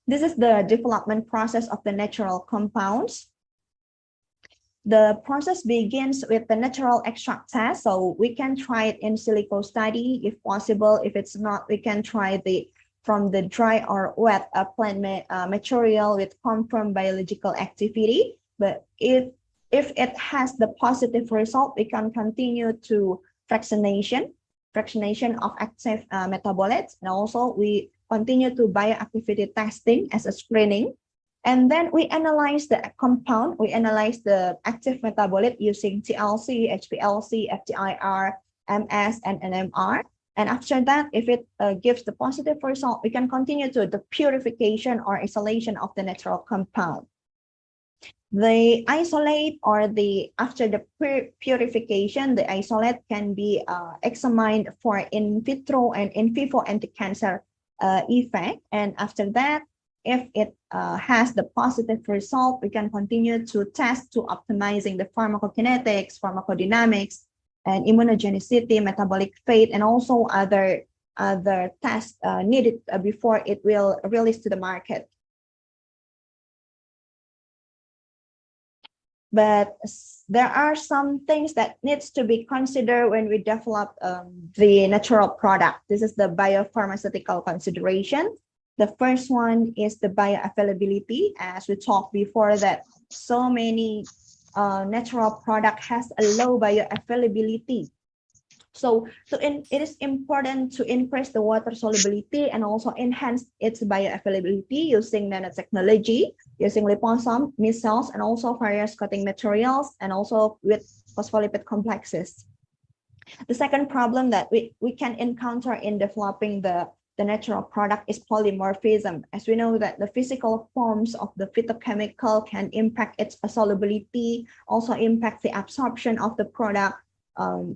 this is the development process of the natural compounds. The process begins with the natural extract test. So we can try it in silico study if possible. If it's not, we can try from the dry or wet plant material with confirmed biological activity. But if it has the positive result, we can continue to fractionation of active metabolites, and also we continue to bioactivity testing as a screening. And then we analyze the compound, we analyze the active metabolite using TLC, HPLC, FTIR, MS, and NMR. And after that, if it gives the positive result, we can continue to the purification or isolation of the natural compound. The isolate, or after the purification, the isolate can be examined for in vitro and in vivo anti-cancer effect. And after that, if it has the positive result, we can continue to test to optimizing the pharmacokinetics, pharmacodynamics, and immunogenicity, metabolic fate, and also other tests needed before it will release to the market. But there are some things that needs to be considered when we develop the natural product. This is the biopharmaceutical consideration. The first one is the bioavailability. As we talked before, that so many natural product has a low bioavailability. So it is important to increase the water solubility and also enhance its bioavailability using nanotechnology, using liposome, micelles, and also various coating materials, and also with phospholipid complexes. The second problem that we can encounter in developing the natural product is polymorphism. As we know that the physical forms of the phytochemical can impact its solubility, also impact the absorption of the product,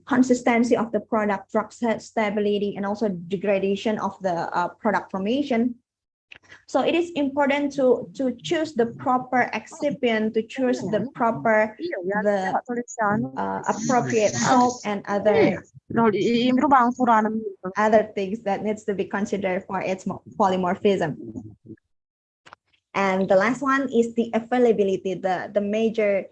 consistency of the product, drug stability, and also degradation of the product formation. So it is important to choose the proper excipient, to choose the proper, appropriate salt and other things that needs to be considered for its polymorphism. And the last one is the availability. The major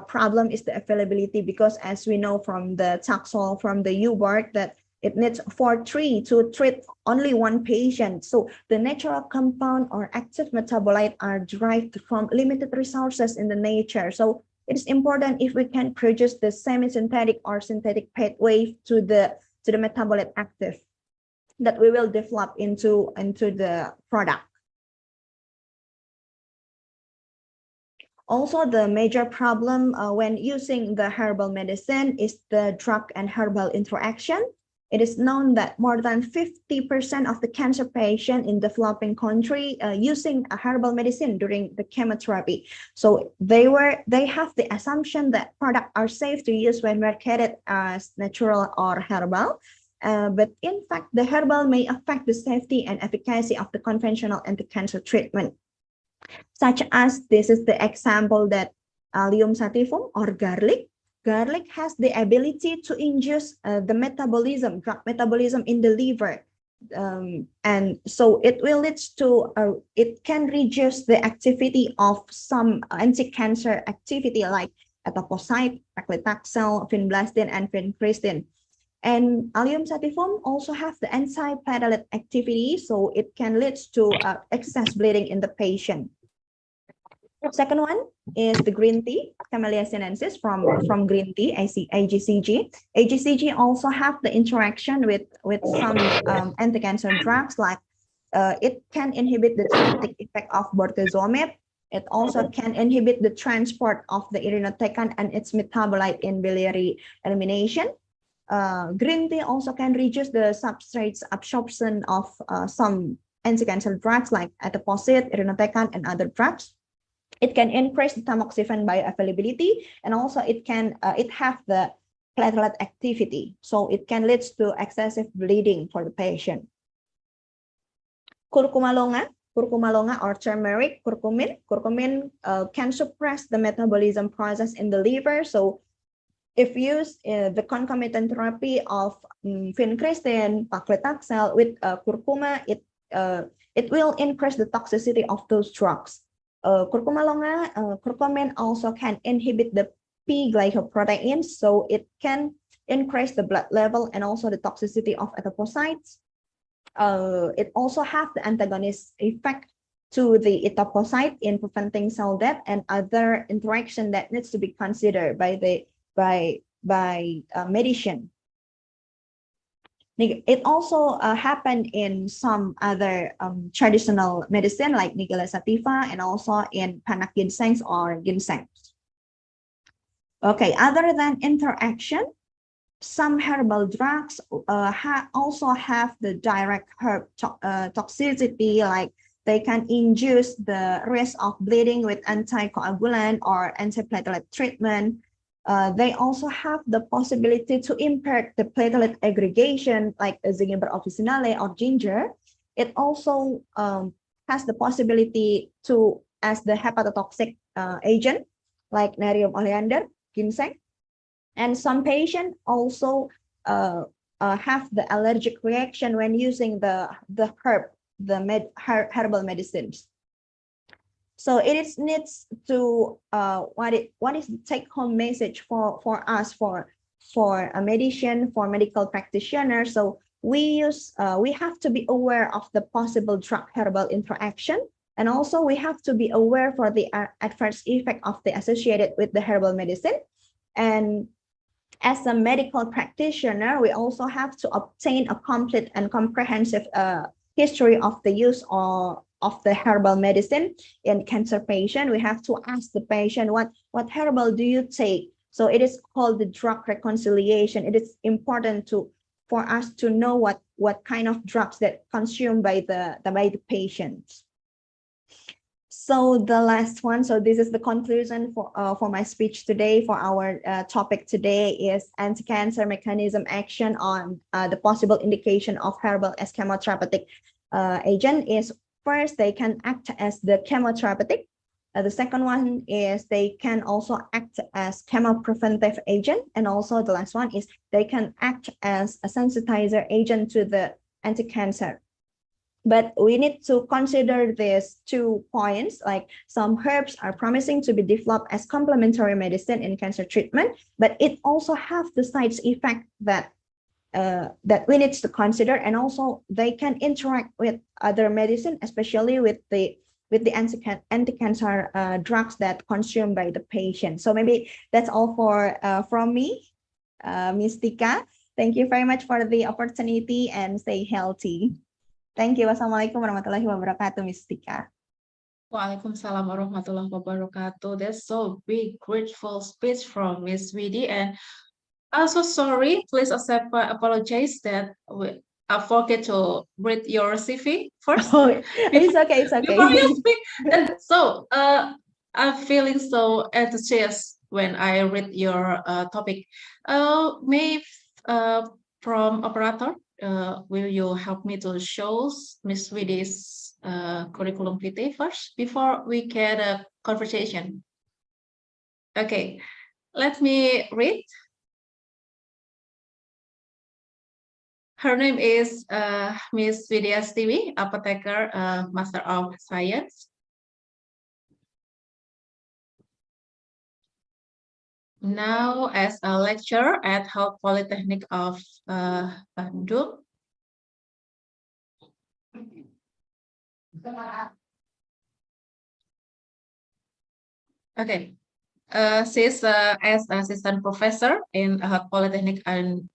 problem is the availability, because as we know from the Taxol, from the UBART, that it needs for 3 to treat only 1 patient. So the natural compound or active metabolite are derived from limited resources in the nature. So it is important if we can produce the semi-synthetic or synthetic pathway to the metabolite active that we will develop into the product. Also, the major problem when using the herbal medicine is the drug and herbal interaction. it is known that more than 50% of the cancer patient in developing country using a herbal medicine during the chemotherapy. So they have the assumption that products are safe to use when marketed as natural or herbal. But in fact, the herbal may affect the safety and efficacy of the conventional anti-cancer treatment. Such as, this is the example that Allium sativum or garlic. Garlic has the ability to induce the metabolism, drug metabolism in the liver. And so it will lead to, it can reduce the activity of some anti-cancer activity like etoposide, paclitaxel, vinblastine, and vincristine. And Allium sativum also has the anti-platelet activity, so it can lead to excess bleeding in the patient. Second one is the green tea, Camellia sinensis from green tea, AGCG. AGCG also have the interaction with some anti-cancer drugs, like it can inhibit the therapeutic effect of bortezomib. It also can inhibit the transport of the irinotecan and its metabolite in biliary elimination. Green tea also can reduce the substrates absorption of some anti-cancer drugs like etoposide, irinotecan, and other drugs. It can increase the tamoxifen bioavailability, and also it have the platelet activity, so it can lead to excessive bleeding for the patient. Curcuma longa or turmeric, curcumin can suppress the metabolism process in the liver. So if used the concomitant therapy of vincristine, paclitaxel with curcuma, it will increase the toxicity of those drugs. Curcuma longa, curcumin also can inhibit the P-glycoproteins, so it can increase the blood level and also the toxicity of etoposide. It also has the antagonist effect to the etoposide in preventing cell death and other interaction that needs to be considered by medicine. It also happened in some other traditional medicine like Nigella sativa and also in panak ginseng or ginseng. Okay, other than interaction, some herbal drugs also have the direct herb toxicity, like they can induce the risk of bleeding with anticoagulant or antiplatelet treatment. They also have the possibility to impair the platelet aggregation, like Zingiber officinale or ginger. It also has the possibility to as the hepatotoxic agent, like Nerium oleander, ginseng. And some patients also have the allergic reaction when using the herbal medicines. So it needs to what is the take-home message for us for a medicine, for medical practitioners. So we have to be aware of the possible drug herbal interaction, and also we have to be aware for the adverse effect of the associated with the herbal medicine. And as a medical practitioner, we also have to obtain a complete and comprehensive history of the use of the herbal medicine in cancer patient. We have to ask the patient, what herbal do you take? So it is called the drug reconciliation. It is important for us to know what kind of drugs that consumed by the patient. So the last one, so this is the conclusion for my speech today. For our topic today is anti-cancer mechanism action on the possible indication of herbal as chemotherapeutic agent is, first, they can act as the chemotherapeutic. The second one is they can also act as chemopreventive agent. And also the last one is they can act as a sensitizer agent to the anti-cancer. But we need to consider these 2 points, like some herbs are promising to be developed as complementary medicine in cancer treatment, but it also have the side effect that we need to consider, and also they can interact with other medicine, especially with the anti-cancer drugs that consumed by the patient. So maybe that's all from me, Ms. Tika. Thank you very much for the opportunity and stay healthy. Thank you. Wassalamualaikum warahmatullahi wabarakatuh, Ms. Tika. Waalaikumsalam warahmatullahi wabarakatuh. That's so big, grateful speech from Ms. Widi. And So sorry, please accept my apologize that I forget to read your CV first. Oh, it's okay, it's okay. Before you speak. And so I'm feeling so enthusiastic when I read your topic. Maybe from operator, will you help me to show Miss Widi's curriculum vitae first before we get a conversation? Okay, let me read. Her name is Miss Widya Stiwi, apotheker, Master of Science. Now as a lecturer at Health Polytechnic of Bandung. Okay, she's as assistant professor in Health Polytechnic of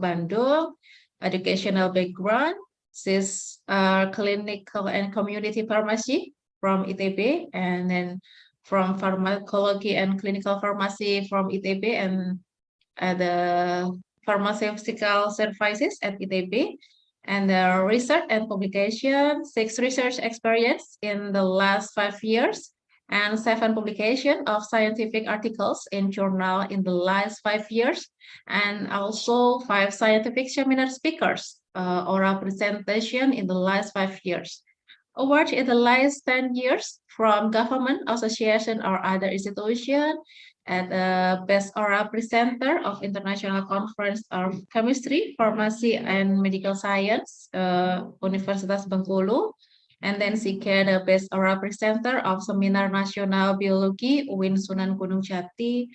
Bandung. Educational background, she's clinical and community pharmacy from ITB, and then from pharmacology and clinical pharmacy from ITB, and the pharmaceutical services at ITB, and the research and publication, 6 research experience in the last 5 years, and 7 publication of scientific articles in journal in the last 5 years, and also 5 scientific seminar speakers, oral presentation in the last 5 years. Award in the last 10 years from government, association, or other institution, at the best oral presenter of International Conference of Chemistry, Pharmacy, and Medical Science, Universitas Bengkulu. And then she get the best oral presenter of Seminar Nasional Biologi UIN Sunan Gunung Jati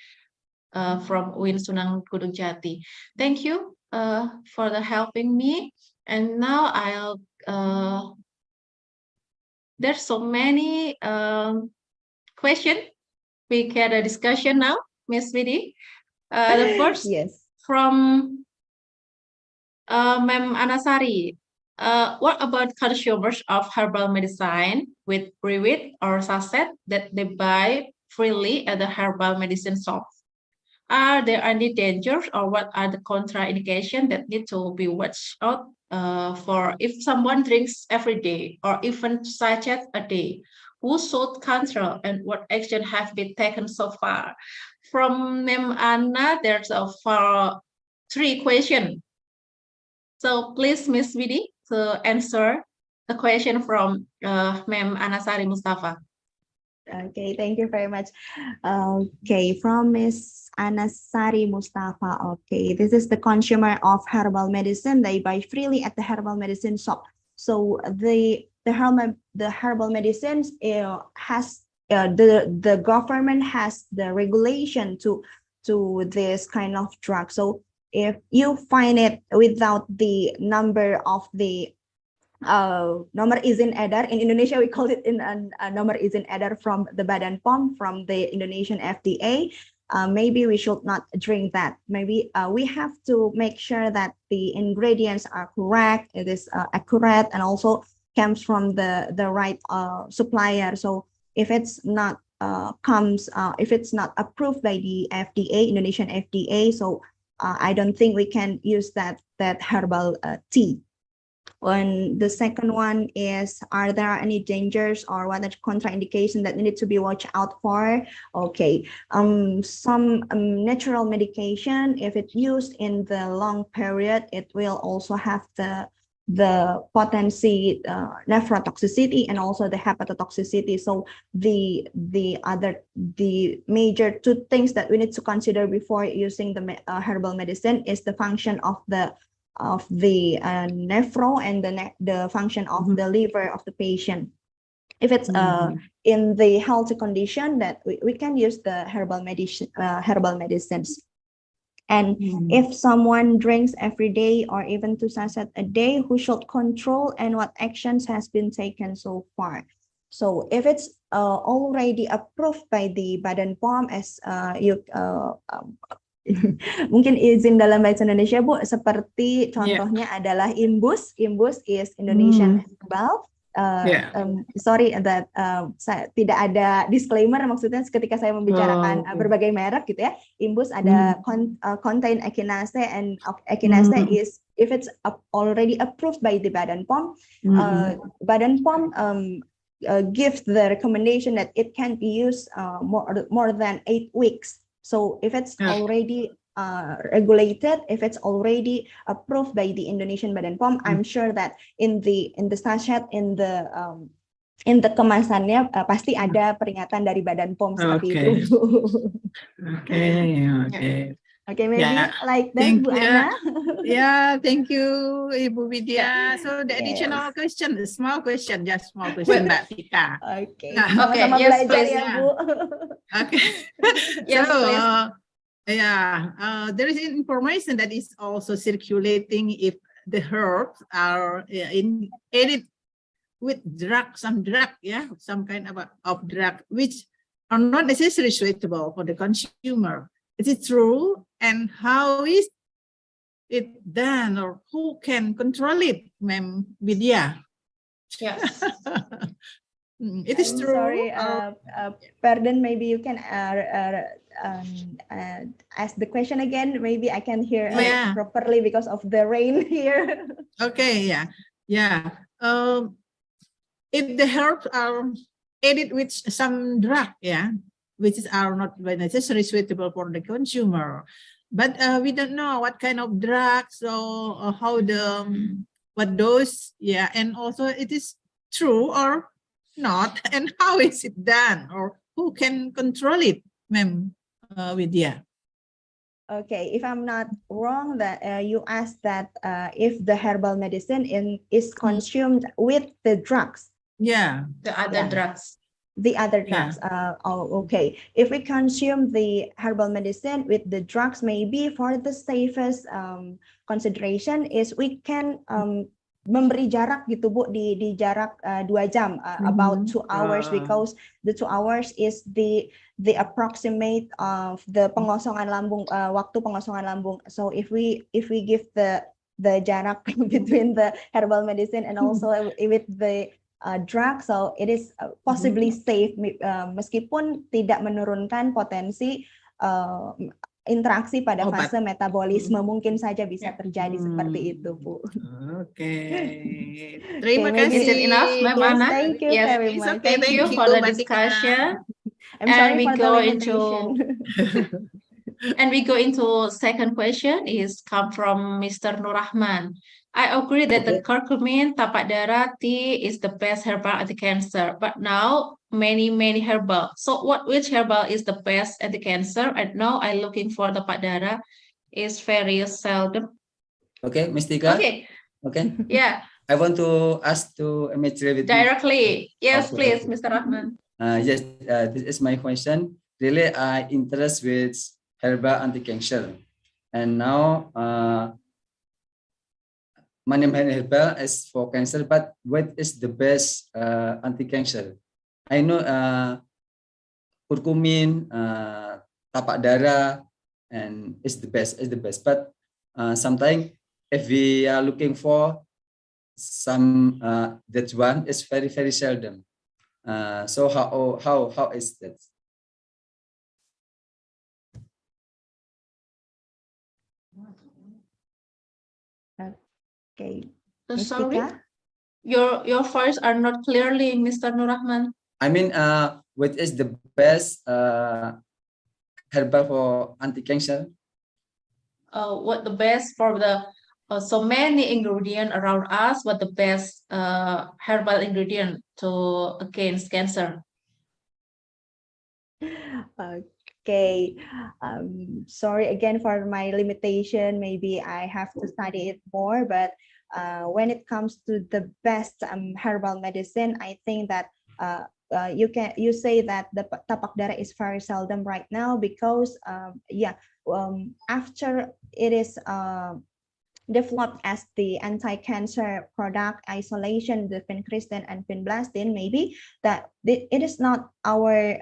from UIN Sunan Gunung Jati. Thank you for the helping me. And now I'll there's so many questions. We get a discussion now, Miss Widi. The first from Ma'am Anasari. What about consumers of herbal medicine with pre-with or sachet that they buy freely at the herbal medicine shop? Are there any dangers, or what are the contraindications that need to be watched out for if someone drinks every day or even sachet a day? Who should control, and what action have been taken so far? From Ma'am Anna, there's for 3 questions. So please, Miss Widi, to answer the question from Ma'am Anasari Mustafa. Okay, thank you very much. Okay, from Miss Anasari Mustafa. Okay, this is the consumer of herbal medicine. They buy freely at the herbal medicine shop. So the herbal medicines has the government has the regulation to this kind of drug. So if you find it without the number of the nomor izin edar, in Indonesia we call it nomor izin edar from the Badan POM, from the Indonesian FDA, maybe we should not drink that. Maybe we have to make sure that the ingredients are correct, it is accurate, and also comes from the right supplier. So if it's not if it's not approved by the FDA, Indonesian FDA, so I don't think we can use that herbal tea. And the second one is, are there any dangers or what are contraindications that need to be watched out for? Okay, some natural medication, if it's used in the long period, it will also have the potency, nephrotoxicity, and also the hepatotoxicity. So the major 2 things that we need to consider before using the herbal medicine is the function of the nephro and the function of the liver of the patient. If it's in the healthy condition, that we can use the herbal medicines. And if someone drinks every day or even 2 sachets a day, who should control and what actions has been taken so far? So if it's already approved by the Badan POM, as mungkin izin dalam bahasa Indonesia, Bu, seperti contohnya adalah Imbus. Imbus is Indonesian Herbal. Sorry that saya tidak ada disclaimer, maksudnya ketika saya membicarakan berbagai merek gitu ya, Imbus ada contain echinacea, and echinacea is if it's already approved by the Badan POM, Badan POM gives the recommendation that it can be used more than 8 weeks. So if it's already regulated, if it's already approved by the Indonesian Badan POM, I'm sure that in the sachet, in the kemasannya pasti ada peringatan dari Badan POM seperti itu. Okay, maybe like that, Bu Ana. Thank you, Ibu Widya. So the additional question, small question, Mbak Tika. Okay. Yes, please. Ya, Bu. Okay. Yes, please. There is information that is also circulating if the herbs are added with some kind of drug, which are not necessarily suitable for the consumer. Is it true? And how is it done, or who can control it, Ma'am Widya? Yes. It is true. Sorry, pardon, maybe you can ask the question again. Maybe I can hear properly because of the rain here. Okay, if the herbs are added with some drug, which are not necessarily suitable for the consumer, but we don't know what kind of drugs or how what dose, and also it is true or not, and how is it done, or who can control it, Ma'am Widya? Okay, if I'm not wrong, that you asked that if the herbal medicine is consumed with the drugs. The other drugs. The other drugs. Okay. If we consume the herbal medicine with the drugs, maybe for the safest consideration is we can memberi jarak gitu Bu, di jarak 2 jam, about 2 hours, because the 2 hours is the approximate of the pengosongan lambung, waktu pengosongan lambung. So if we give the jarak between the herbal medicine and also with the drug, so it is possibly safe, meskipun tidak menurunkan potensi interaksi pada fase metabolisme, mungkin saja bisa terjadi seperti itu, Bu. Terima kasih. Is it enough, Ma'am Ana? Thank you very much. Thank you for the discussion. I'm sorry for the limitation. And we go into second question is come from Mr. Nurrahman. I agree that the curcumin, tapak darah, tea is the best herbal anti-cancer, but now many herbal. So which herbal is the best anti-cancer? And now I'm looking for the tapak darah is very seldom. Okay, Ms. Tika. Okay. Yeah. I want to ask to directly. Yes, please, Mr. Rahman. Yes, this is my question. Really, I interest with herbal anti-cancer, and now Maniam herbal is for cancer, but what is the best anti-cancer? I know curcumin, tapak darah, and is the best. But sometimes if we are looking for some, that one is very seldom. So how is that? Okay. So sorry, your voice are not clearly, Mr. Nurrahman. I mean, what is the best herbal for anti-cancer? What the best for the so many ingredient around us? What the best herbal ingredient to against cancer? Okay, sorry again for my limitation. Maybe I have to study it more, but when it comes to the best herbal medicine, I think that you say that the tapak darah is very seldom right now because after it is developed as the anti-cancer product isolation, the vincristine and vinblastine, maybe that it is not our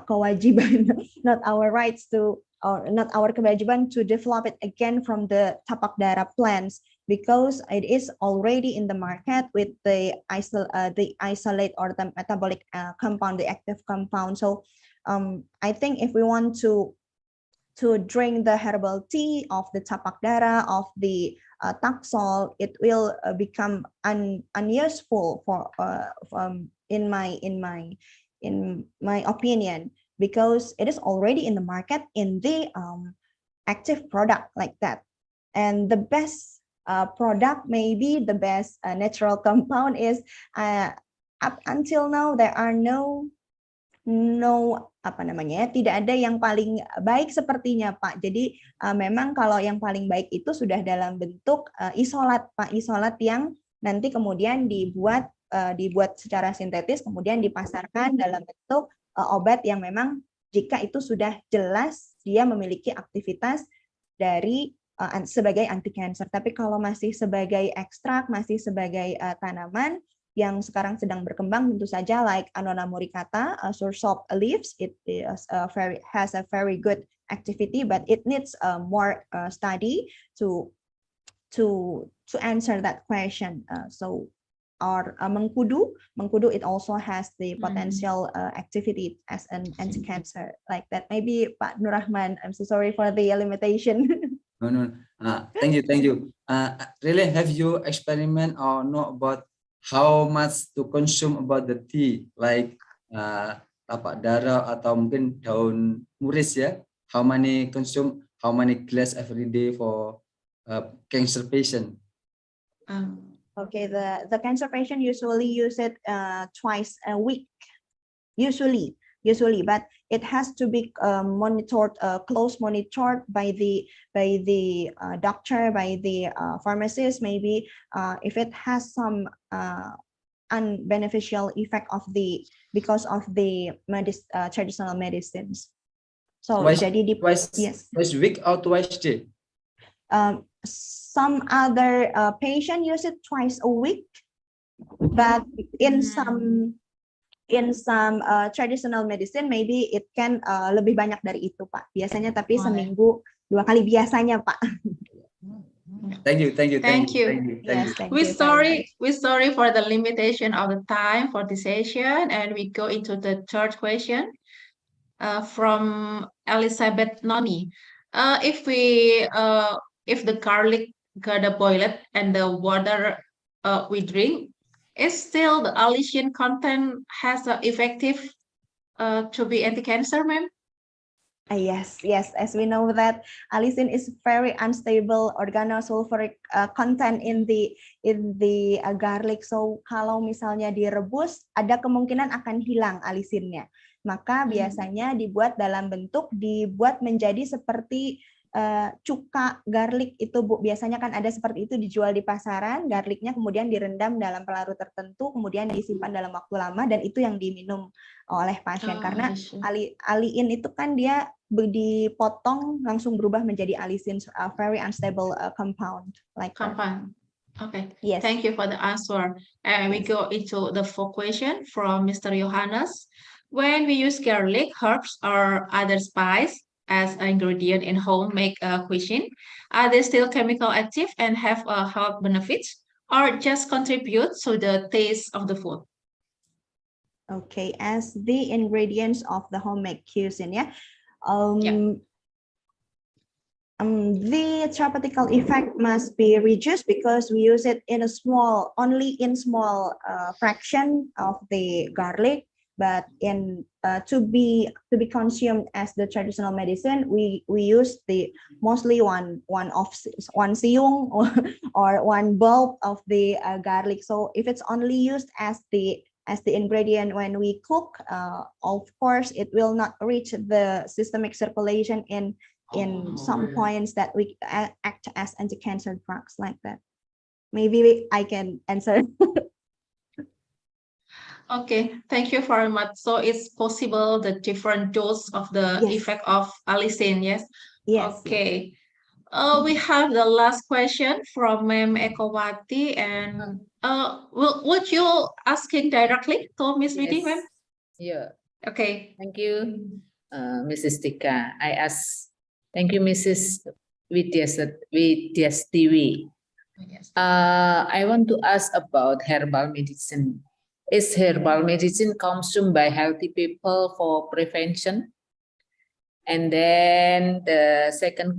kewajiban, not our rights to, or not our kewajiban to develop it again from the tapak darah plants, because it is already in the market with the isolate or the metabolic compound, the active compound. So I think if we want to drink the herbal tea of the tapak dara, of the Taxol, it will become unuseful for in my opinion, because it is already in the market in the active product like that. And the best product, maybe the best natural compound is up until now there are no tidak ada yang paling baik sepertinya Pak. Jadi memang kalau yang paling baik itu sudah dalam bentuk isolat Pak, isolat yang nanti kemudian dibuat secara sintetis kemudian dipasarkan dalam bentuk obat yang memang jika itu sudah jelas dia memiliki aktivitas dari sebagai anti cancer. Tapi kalau masih sebagai ekstrak, masih sebagai tanaman yang sekarang sedang berkembang, tentu saja like Annona muricata, soursop leaves, it is has a very good activity, but it needs more study to answer that question. Or mengkudu, it also has the potential activity as an anti-cancer like that. Maybe Pak Nur Rahman, I'm so sorry for the limitation. No. Thank you. Really, have you experiment or know about how much to consume about the tea, like tapak dara atau mungkin daun muris ya? How many glass every day for cancer patient? Okay, the cancer patient usually use it twice a week, usually, but it has to be monitored, close monitored by the doctor, by the pharmacist. Maybe if it has some unbeneficial effect because of the traditional medicines. So twice week or twice day? Some other patient use it twice a week, but in some traditional medicine maybe it can lebih banyak dari itu Pak. Biasanya tapi seminggu 2 kali biasanya Pak. Thank you. We're sorry for the limitation of the time for this session, and we go into the third question from Elizabeth Noni. If the garlic got boiled and the water we drink, is still the allicin content has effective to be anti-cancer, ma'am? Yes. As we know that allicin is very unstable organosulfuric content in the garlic. So kalau misalnya direbus, ada kemungkinan akan hilang allicinnya. Maka biasanya dibuat menjadi seperti cuka garlic itu Bu, biasanya kan ada seperti itu dijual di pasaran, garlicnya kemudian direndam dalam pelarut tertentu, kemudian disimpan dalam waktu lama dan itu yang diminum oleh pasien karena allicin itu kan dia dipotong langsung berubah menjadi allicin, very unstable compound like compound. Okay. Yes. Thank you for the answer. And we go into the fourth question from Mr. Johannes. When we use garlic, herbs, or other spice as an ingredient in home make cuisine, are they still chemical active and have health benefits, or just contribute to the taste of the food? Okay, as the ingredients of the homemade cuisine, the therapeutical effect must be reduced because we use it in only in small fraction of the garlic. But to be consumed as the traditional medicine, we use mostly one siung or one bulb of the garlic. So if it's only used as the ingredient when we cook, of course it will not reach the systemic circulation in some points that we act as anti-cancer drugs like that. Maybe I can answer. Okay, thank you very much. So it's possible the different dose of the effect of allicin, yes? Yes. Okay. We have the last question from Ma'am Ekowati, and would you asking directly to Miss Vidi, ma'am? Yeah. Okay. Thank you, Mrs. Tika. Thank you, Mrs. Widyastiwi. I want to ask about herbal medicine. Is herbal medicine consumed by healthy people for prevention? And then the second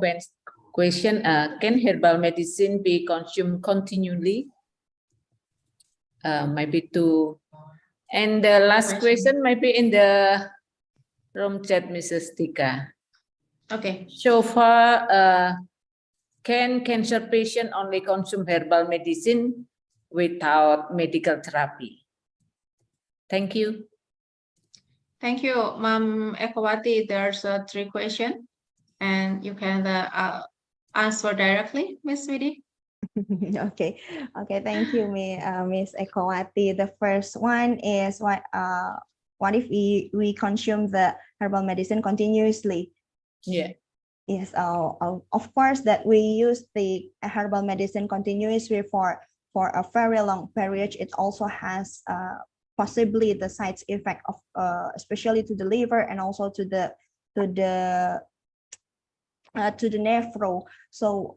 question, can herbal medicine be consumed continually? Maybe two. And the last question might be in the room chat, Mrs. Tika. Okay. So far, can cancer patient only consume herbal medicine without medical therapy? Thank you. Thank you, Ma'am Ekowati. There's 3 questions, and you can answer directly, Ms. Widi. Okay, thank you, Miss Ekowati. The first one is what if we consume the herbal medicine continuously? Yeah. Yes, of course that we use the herbal medicine continuously for a very long period. It also has possibly the side effect of especially to the liver and also to the nephro. So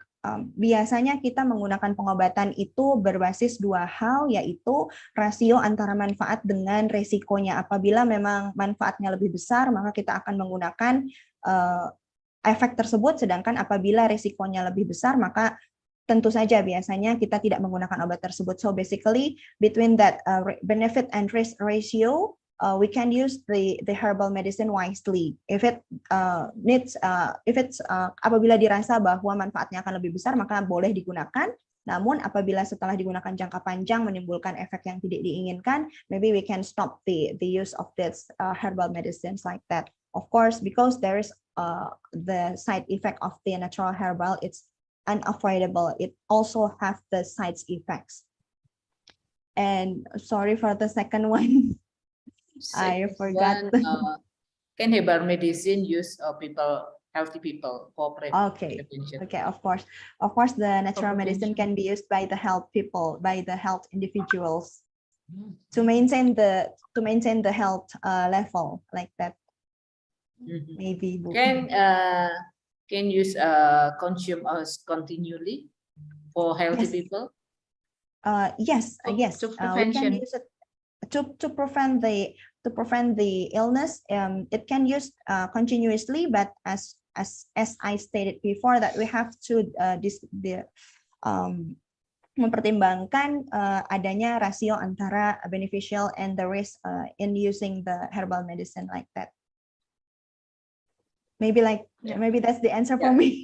biasanya kita menggunakan pengobatan itu berbasis 2 hal, yaitu rasio antara manfaat dengan resikonya. Apabila memang manfaatnya lebih besar, maka kita akan menggunakan efek tersebut, sedangkan apabila resikonya lebih besar, maka tentu saja biasanya kita tidak menggunakan obat tersebut. So basically, between that benefit and risk ratio, we can use the herbal medicine wisely. If it apabila dirasa bahwa manfaatnya akan lebih besar, maka boleh digunakan. Namun apabila setelah digunakan jangka panjang menimbulkan efek yang tidak diinginkan, maybe we can stop the use of this herbal medicines like that. Of course, because there is the side effect of the natural herbal, it's unavoidable. It also have the side effects. And sorry for the second one. I forgot. Can herbal medicine use healthy people for prevention? Okay, of course, the natural medicine can be used by the health people, by the health individuals, to maintain the health level like that. Maybe can use consume continually for healthy people? Yes. We can use it to prevent the illness. It can use continuously, but as I stated before, that we have to mempertimbangkan adanya rasio antara beneficial and the risk in using the herbal medicine like that. Maybe that's the answer for me.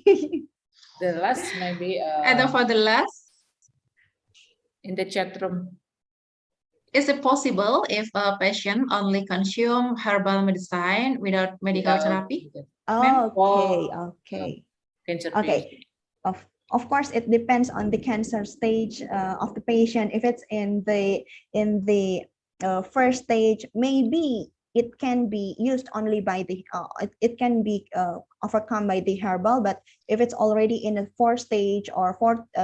The last maybe. And for the last, in the chat room. Is it possible if a patient only consume herbal medicine without medical therapy? Okay. Cancer Okay. Of course, it depends on the cancer stage of the patient. If it's in the first stage, maybe it can be used only by the it can be overcome by the herbal. But if it's already in the 4th stage or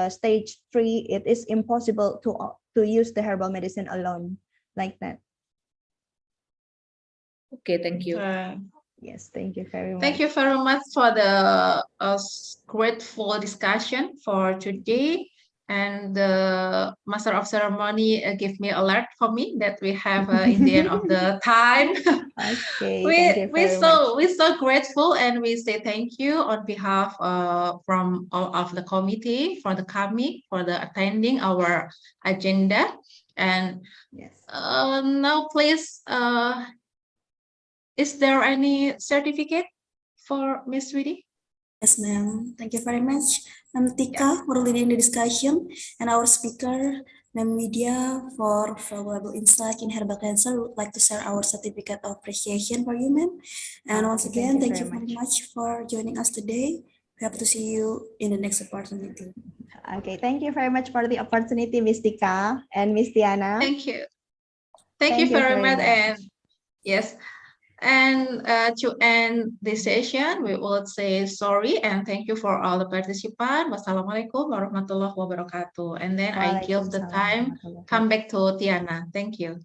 stage 3, it is impossible to use the herbal medicine alone like that. Okay, thank you. Yes, thank you very much. Thank you very much for the grateful discussion for today. And the master of ceremony gave me alert for me that we have in the end of the time. Okay, we're so grateful, and we say thank you on behalf from all of the committee for the coming, for the attending our agenda. And yes, now please, is there any certificate for Ms. Widi? Yes, ma'am. Thank you very much, Ma'am Tika, for leading the discussion, and our speaker, Ma'am Widya, for valuable insight in herbal cancer. We would like to share our certificate of appreciation for you, ma'am. And once again, thank you very much for joining us today. We hope to see you in the next opportunity. Okay, thank you very much for the opportunity, Ms. Tika and Ms. Diana. Thank you. Thank you very much. And yes. And to end this session, we will say sorry and thank you for all the participants. Wassalamualaikum warahmatullahi wabarakatuh. And then I give the time, come back to Tiana. Thank you.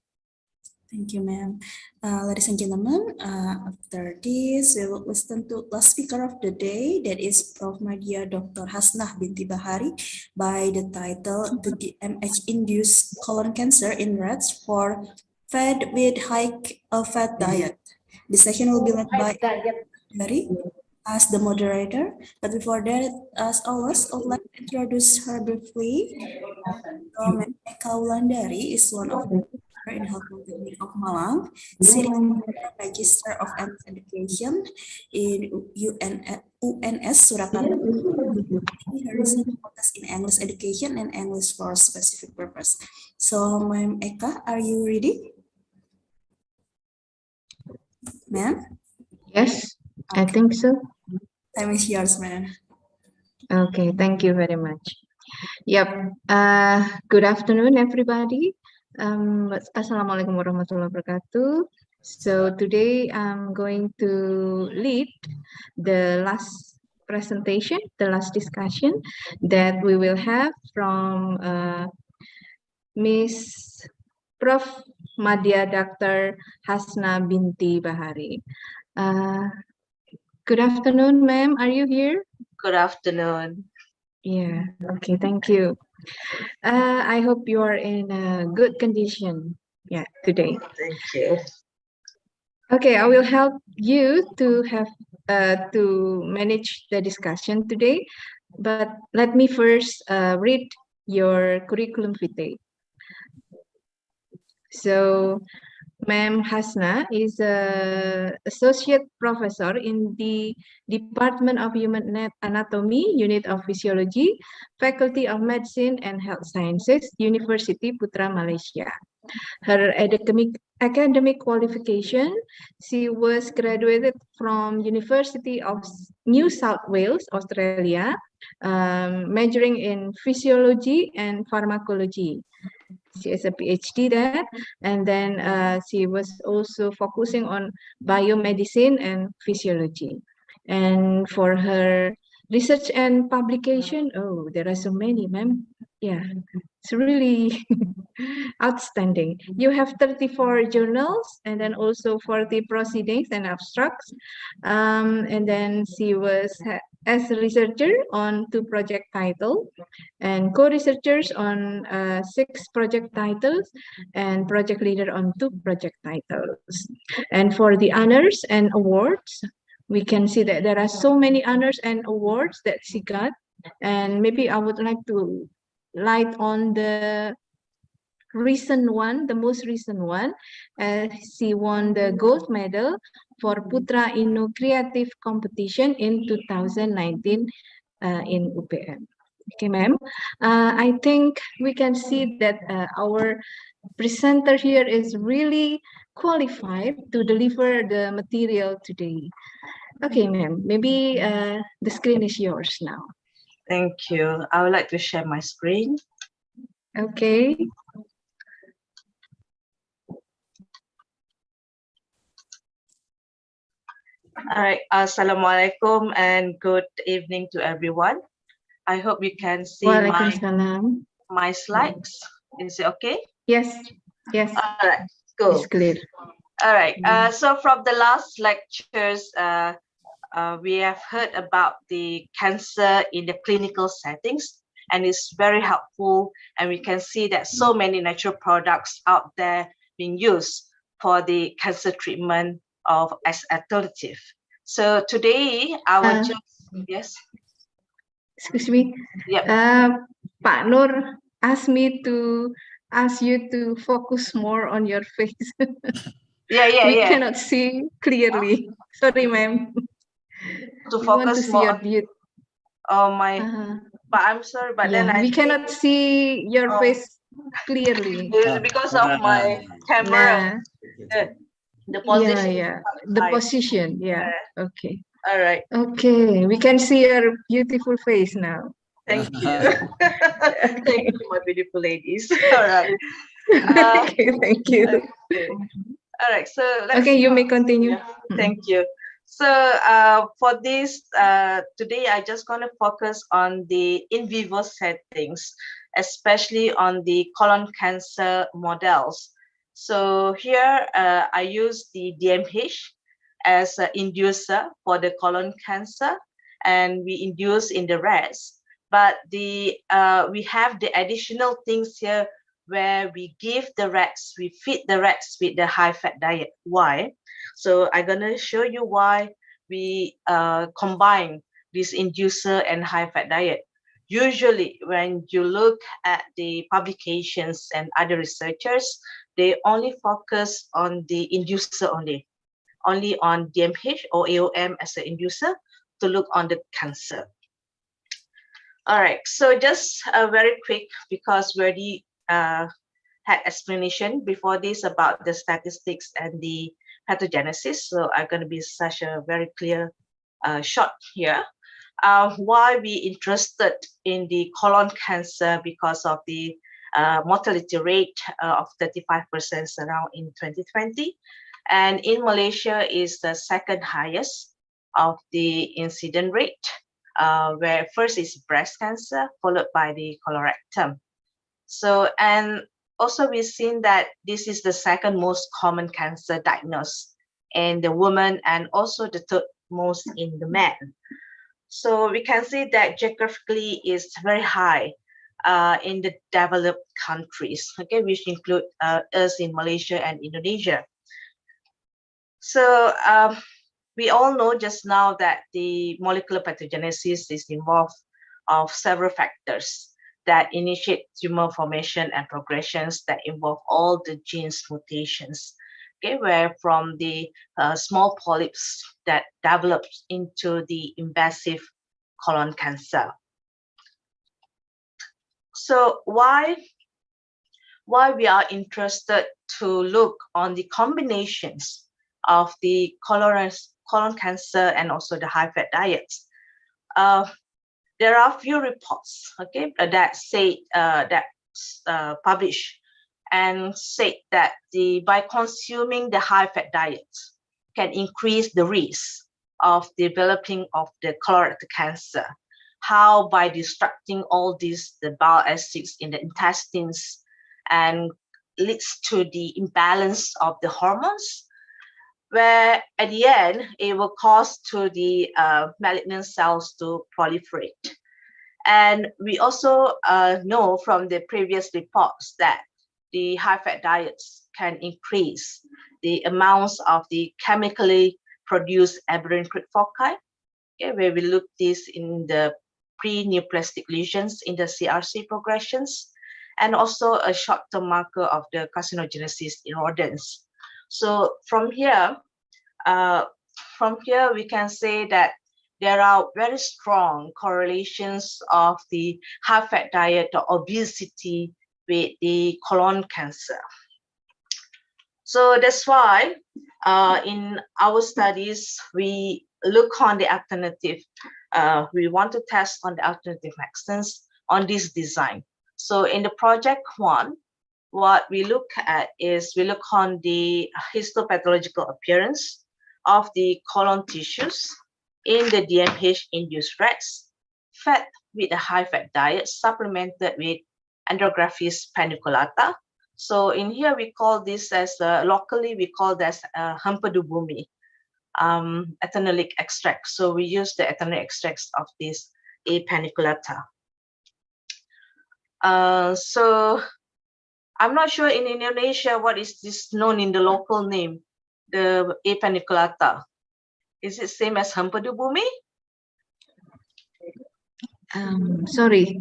Thank you, ma'am. Ladies and gentlemen, after this, we will listen to last speaker of the day, that is Prof. Madya Dr. Hasnah Binti Bahari, by the title The DMH-Induced Colon Cancer in Rats for Fed with High Fat Diet. The session will be led by Dari as the moderator, but before that, as always, I would like to introduce her briefly. Ma'am Eka Wulandari is one of the in Health Polytechnic of Malang, sitting Register of MS Education in UNS Surakarta. Her research focus in English education and English for specific purpose. So, Ma'am Eka, are you ready? Ma'am? Yes, I think so. Time is yours, ma'am. Okay, thank you very much. Yep. Good afternoon, everybody. Assalamualaikum warahmatullahi wabarakatuh. So today I'm going to lead the last presentation, the last discussion that we will have from Miss Prof. Madya Dr. Hasnah Binti Bahari. Good afternoon, ma'am. Are you here? Good afternoon. Yeah, okay, thank you. I hope you are in a good condition, yeah, today. Thank you. Okay, I will help you to have to manage the discussion today, but let me first read your curriculum vitae. So, Ma'am Hasnah is an associate professor in the Department of Human Anatomy, Unit of Physiology, Faculty of Medicine and Health Sciences, University Putra, Malaysia. Her academic qualification, she was graduated from University of New South Wales, Australia, majoring in physiology and pharmacology. She has a PhD there, and then she was also focusing on biomedicine and physiology. And for her research and publication, oh, there are so many, ma'am. Yeah, it's really outstanding. You have 34 journals and then also 40 proceedings and abstracts. And then she was as a researcher on 2 project titles and co-researchers on 6 project titles and project leader on 2 project titles. And for the honors and awards, we can see that there are so many honors and awards that she got. And maybe I would like to light on the recent one, the most recent one. She won the gold medal for Putra Inno Creative Competition in 2019 in UPM. Okay, ma'am. I think we can see that our presenter here is really qualified to deliver the material today. Okay, ma'am. Maybe the screen is yours now. Thank you. I would like to share my screen. Okay. All right. Assalamualaikum and good evening to everyone. I hope you can see my slides. Is it okay? Yes. Yes. All right. Cool. It's clear. All right. So from the last lectures, we have heard about the cancer in the clinical settings, and it's very helpful. And we can see that so many natural products out there being used for the cancer treatment as alternative. So today, I will just, yes. Excuse me. Yeah. Pak Nur asked me to ask you to focus more on your face. We cannot see clearly. Sorry, ma'am. To focus more on my, but I'm sorry, but then we cannot see your face clearly. It's because of my camera. The position. The position. Yeah. Okay. All right. Okay, we can see your beautiful face now. Thank you. Thank you, my beautiful ladies. All right. Okay, thank you. All right. So let's you may continue. Thank you. So for this, today I just going to focus on the in vivo settings, especially on the colon cancer models. So here I use the DMH as an inducer for the colon cancer, and we induce in the rats. But we have the additional things here where we give the rats, we feed the rats with the high-fat diet. Why? So I'm gonna show you why we combine this inducer and high-fat diet. Usually, when you look at the publications and other researchers, they only focus on the inducer only on DMH or AOM as an inducer to look on the cancer. All right, so just very quick, because we already had explanation before this about the statistics and the pathogenesis. So I'm going to be such a very clear shot here. Why we interested in the colon cancer? Because of the mortality rate of 35% around in 2020. And in Malaysia is the second highest of the incident rate, where first is breast cancer, followed by the colorectal. So, and also we've seen that this is the second most common cancer diagnosed in the woman, and also the third most in the man. So we can see that geographically is very high in the developed countries, okay, which include us in Malaysia and Indonesia. So we all know just now that the molecular pathogenesis is involved of several factors that initiate tumor formation and progressions that involve all the genes mutations. Okay, where from the small polyps that develops into the invasive colon cancer. So why we are interested to look on the combinations of the colon cancer and also the high-fat diets? There are a few reports, okay, that say published and say that by consuming the high-fat diets can increase the risk of developing of the colorectal cancer. How? By distracting all these the bile acids in the intestines, and leads to the imbalance of the hormones, where at the end it will cause to the malignant cells to proliferate. And we also know from the previous reports that the high-fat diets can increase the amounts of the chemically produced aberrant foci, okay, where we look this in the pre-neoplastic lesions in the CRC progressions, and also a short-term marker of the carcinogenesis in rodents. So from here we can say that there are very strong correlations of the high-fat diet or obesity with the colon cancer. So that's why in our studies, we look on the alternative. We want to test on the alternative vaccines on this design. So in the project one, what we look at is we look on the histopathological appearance of the colon tissues in the DMH-induced rats fed with a high-fat diet supplemented with Andrographis paniculata. So in here we call this as locally we call this Hempedu bumi, ethanoic extract. So we use the ethanoic extracts of this A. paniculata. So I'm not sure in Indonesia what is this known in the local name, the A. paniculata. Is it same as Hempedu bumi? Sorry,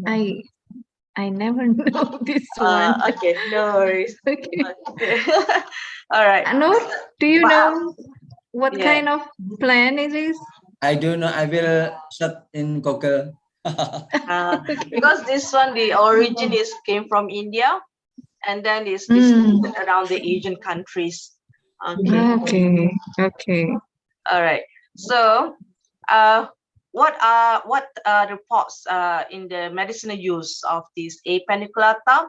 I never know this one. Okay, no worries. Okay. All right. Anur, do you know what kind of plant it is? I do know. I will search in Google. Because this one, the origin came from India, and then it's distributed around the Asian countries. Okay. Okay. All right. So, what are reports in the medicinal use of this A. paniculata?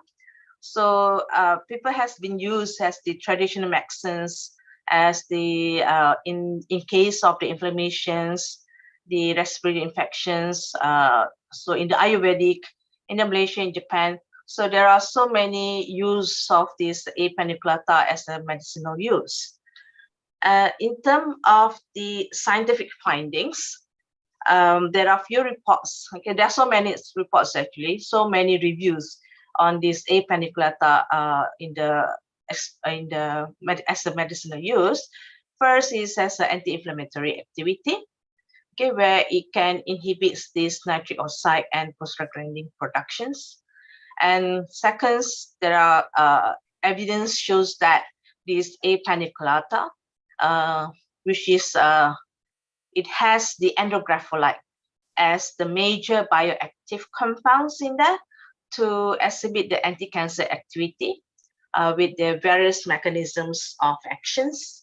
So, people has been used as the traditional medicines, as the in case of the inflammations, the respiratory infections. So in the Ayurvedic, in the Malaysia and Japan, So there are so many use of this A. paniculata as a medicinal use. In terms of the scientific findings, there are few reports. Okay, there are so many reports actually, so many reviews on this A. paniculata as a medicinal use. First is as an anti-inflammatory activity, okay, where it can inhibit this nitric oxide and prostaglandin productions. And second, there are evidence shows that this A. paniculata, which is it has the endografolite as the major bioactive compounds in there to exhibit the anti-cancer activity with the various mechanisms of actions.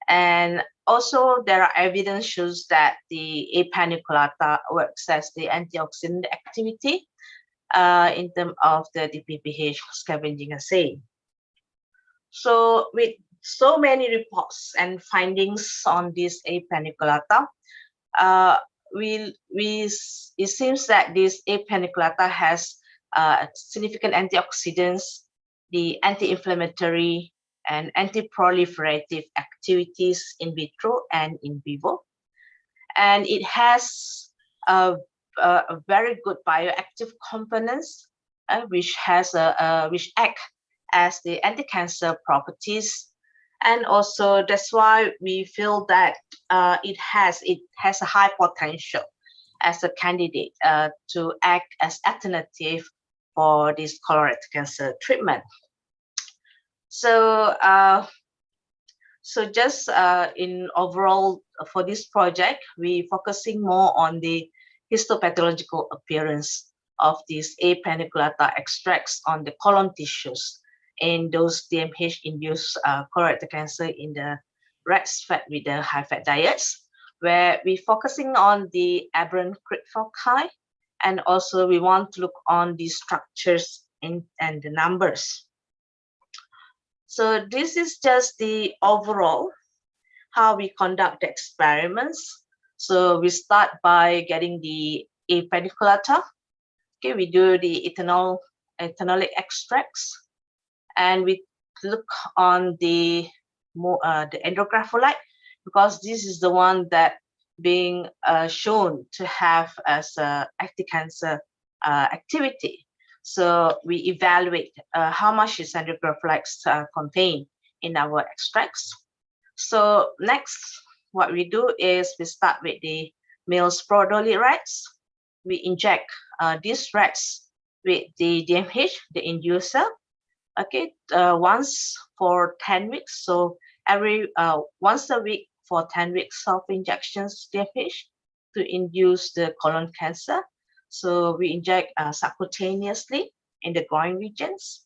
And also there are evidence shows that the A. paniculata works as the antioxidant activity in terms of the DPPH scavenging assay. So with so many reports and findings on this A. paniculata, it seems that this A. paniculata has significant antioxidants, the anti-inflammatory and anti-proliferative activities in vitro and in vivo. And it has a very good bioactive components, which act as the anti-cancer properties. And also that's why we feel that it has a high potential as a candidate to act as alternative for this colorectal cancer treatment. So just in overall for this project, we focusing more on the histopathological appearance of these A. paniculata extracts on the colon tissues in those DMH-induced colorectal cancer in the rats fed with the high-fat diets, where we're focusing on the aberrant crypt foci, and also we want to look on the structures and the numbers. So this is just the overall how we conduct the experiments. So we start by getting the A. paniculata. Okay, we do the ethanolic extracts, and we look on the endografolite, because this is the one that being shown to have as a anti-cancer activity. So we evaluate how much is endografolite contained in our extracts. So next, what we do is we start with the male sporodolid rats. We inject these rats with the DMH, the inducer, okay, once for 10 weeks. So every once a week for 10 weeks of injections DMH to induce the colon cancer. So we inject subcutaneously in the groin regions.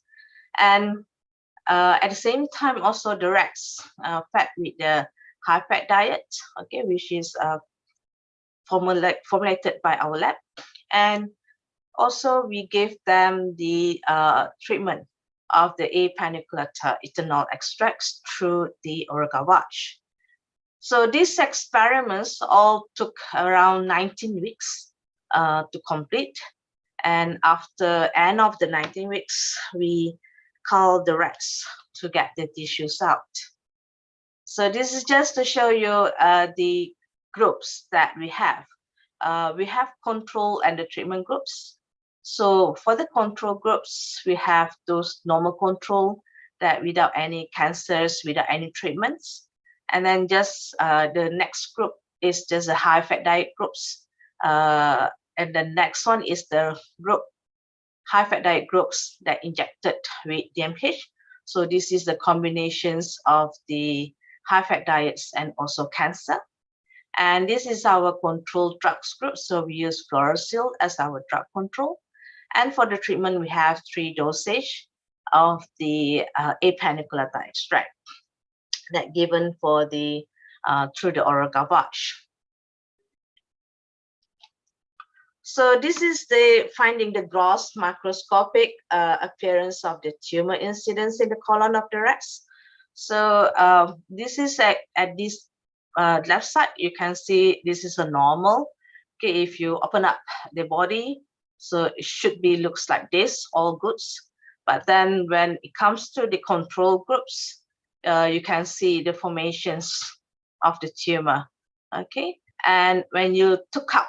And at the same time, also the rats fed with the high-fat diet, okay, which is formulated by our lab. And also we give them the treatment of the A. paniculata ethanol extracts through the oral gavage. So these experiments all took around 19 weeks to complete. And after end of the 19 weeks, we cull the rats to get the tissues out. So this is just to show you the groups that we have. We have control and the treatment groups. So for the control groups, we have those normal control that without any cancers, without any treatments. And then just the next group is just the high-fat diet groups. And the next one is the group high-fat diet groups that injected with DMH. So this is the combinations of the high-fat diets and also cancer. And this is our control drugs group. So we use chlorophyll as our drug control. And for the treatment, we have 3 dosage of the A. paniculata extract that given for the through the oral gavage. So this is the finding the gross macroscopic appearance of the tumor incidence in the colon of the rats. So this is at this left side, you can see this is a normal. Okay, if you open up the body, So it should be looks like this, all goods. But then when it comes to the control groups, you can see the formations of the tumor. Okay, and when you took out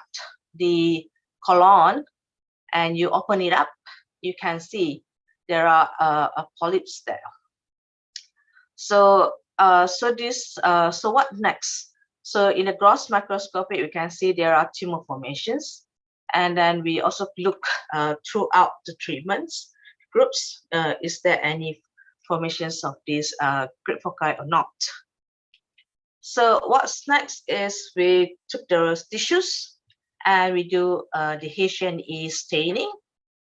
the colon and you open it up, you can see there are polyps there. So so what next? So in the gross microscopy, we can see there are tumor formations, and then we also look throughout the treatments groups. Is there any formations of these crypt foci or not? So what's next is we took the tissues and we do the H&E staining.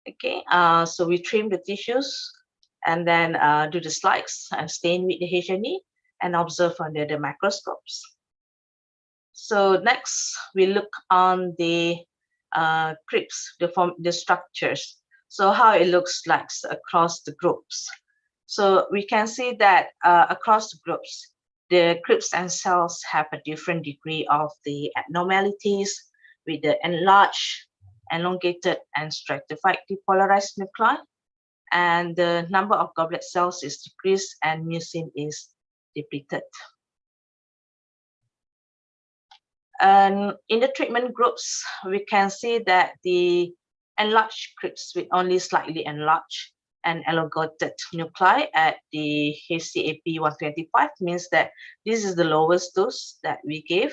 Okay, so we trim the tissues and then do the slides and stain with the H&E and observe under the microscopes. So next we look on the crypts, the structures. So how it looks like across the groups. So we can see that across the groups, the crypts and cells have a different degree of the abnormalities with the enlarged, elongated, and stratified depolarized nuclei. And the number of goblet cells is decreased and mucin is depleted. And in the treatment groups, we can see that the enlarged crypts with only slightly enlarged and elongated nuclei at the HCAP 125 means that this is the lowest dose that we gave.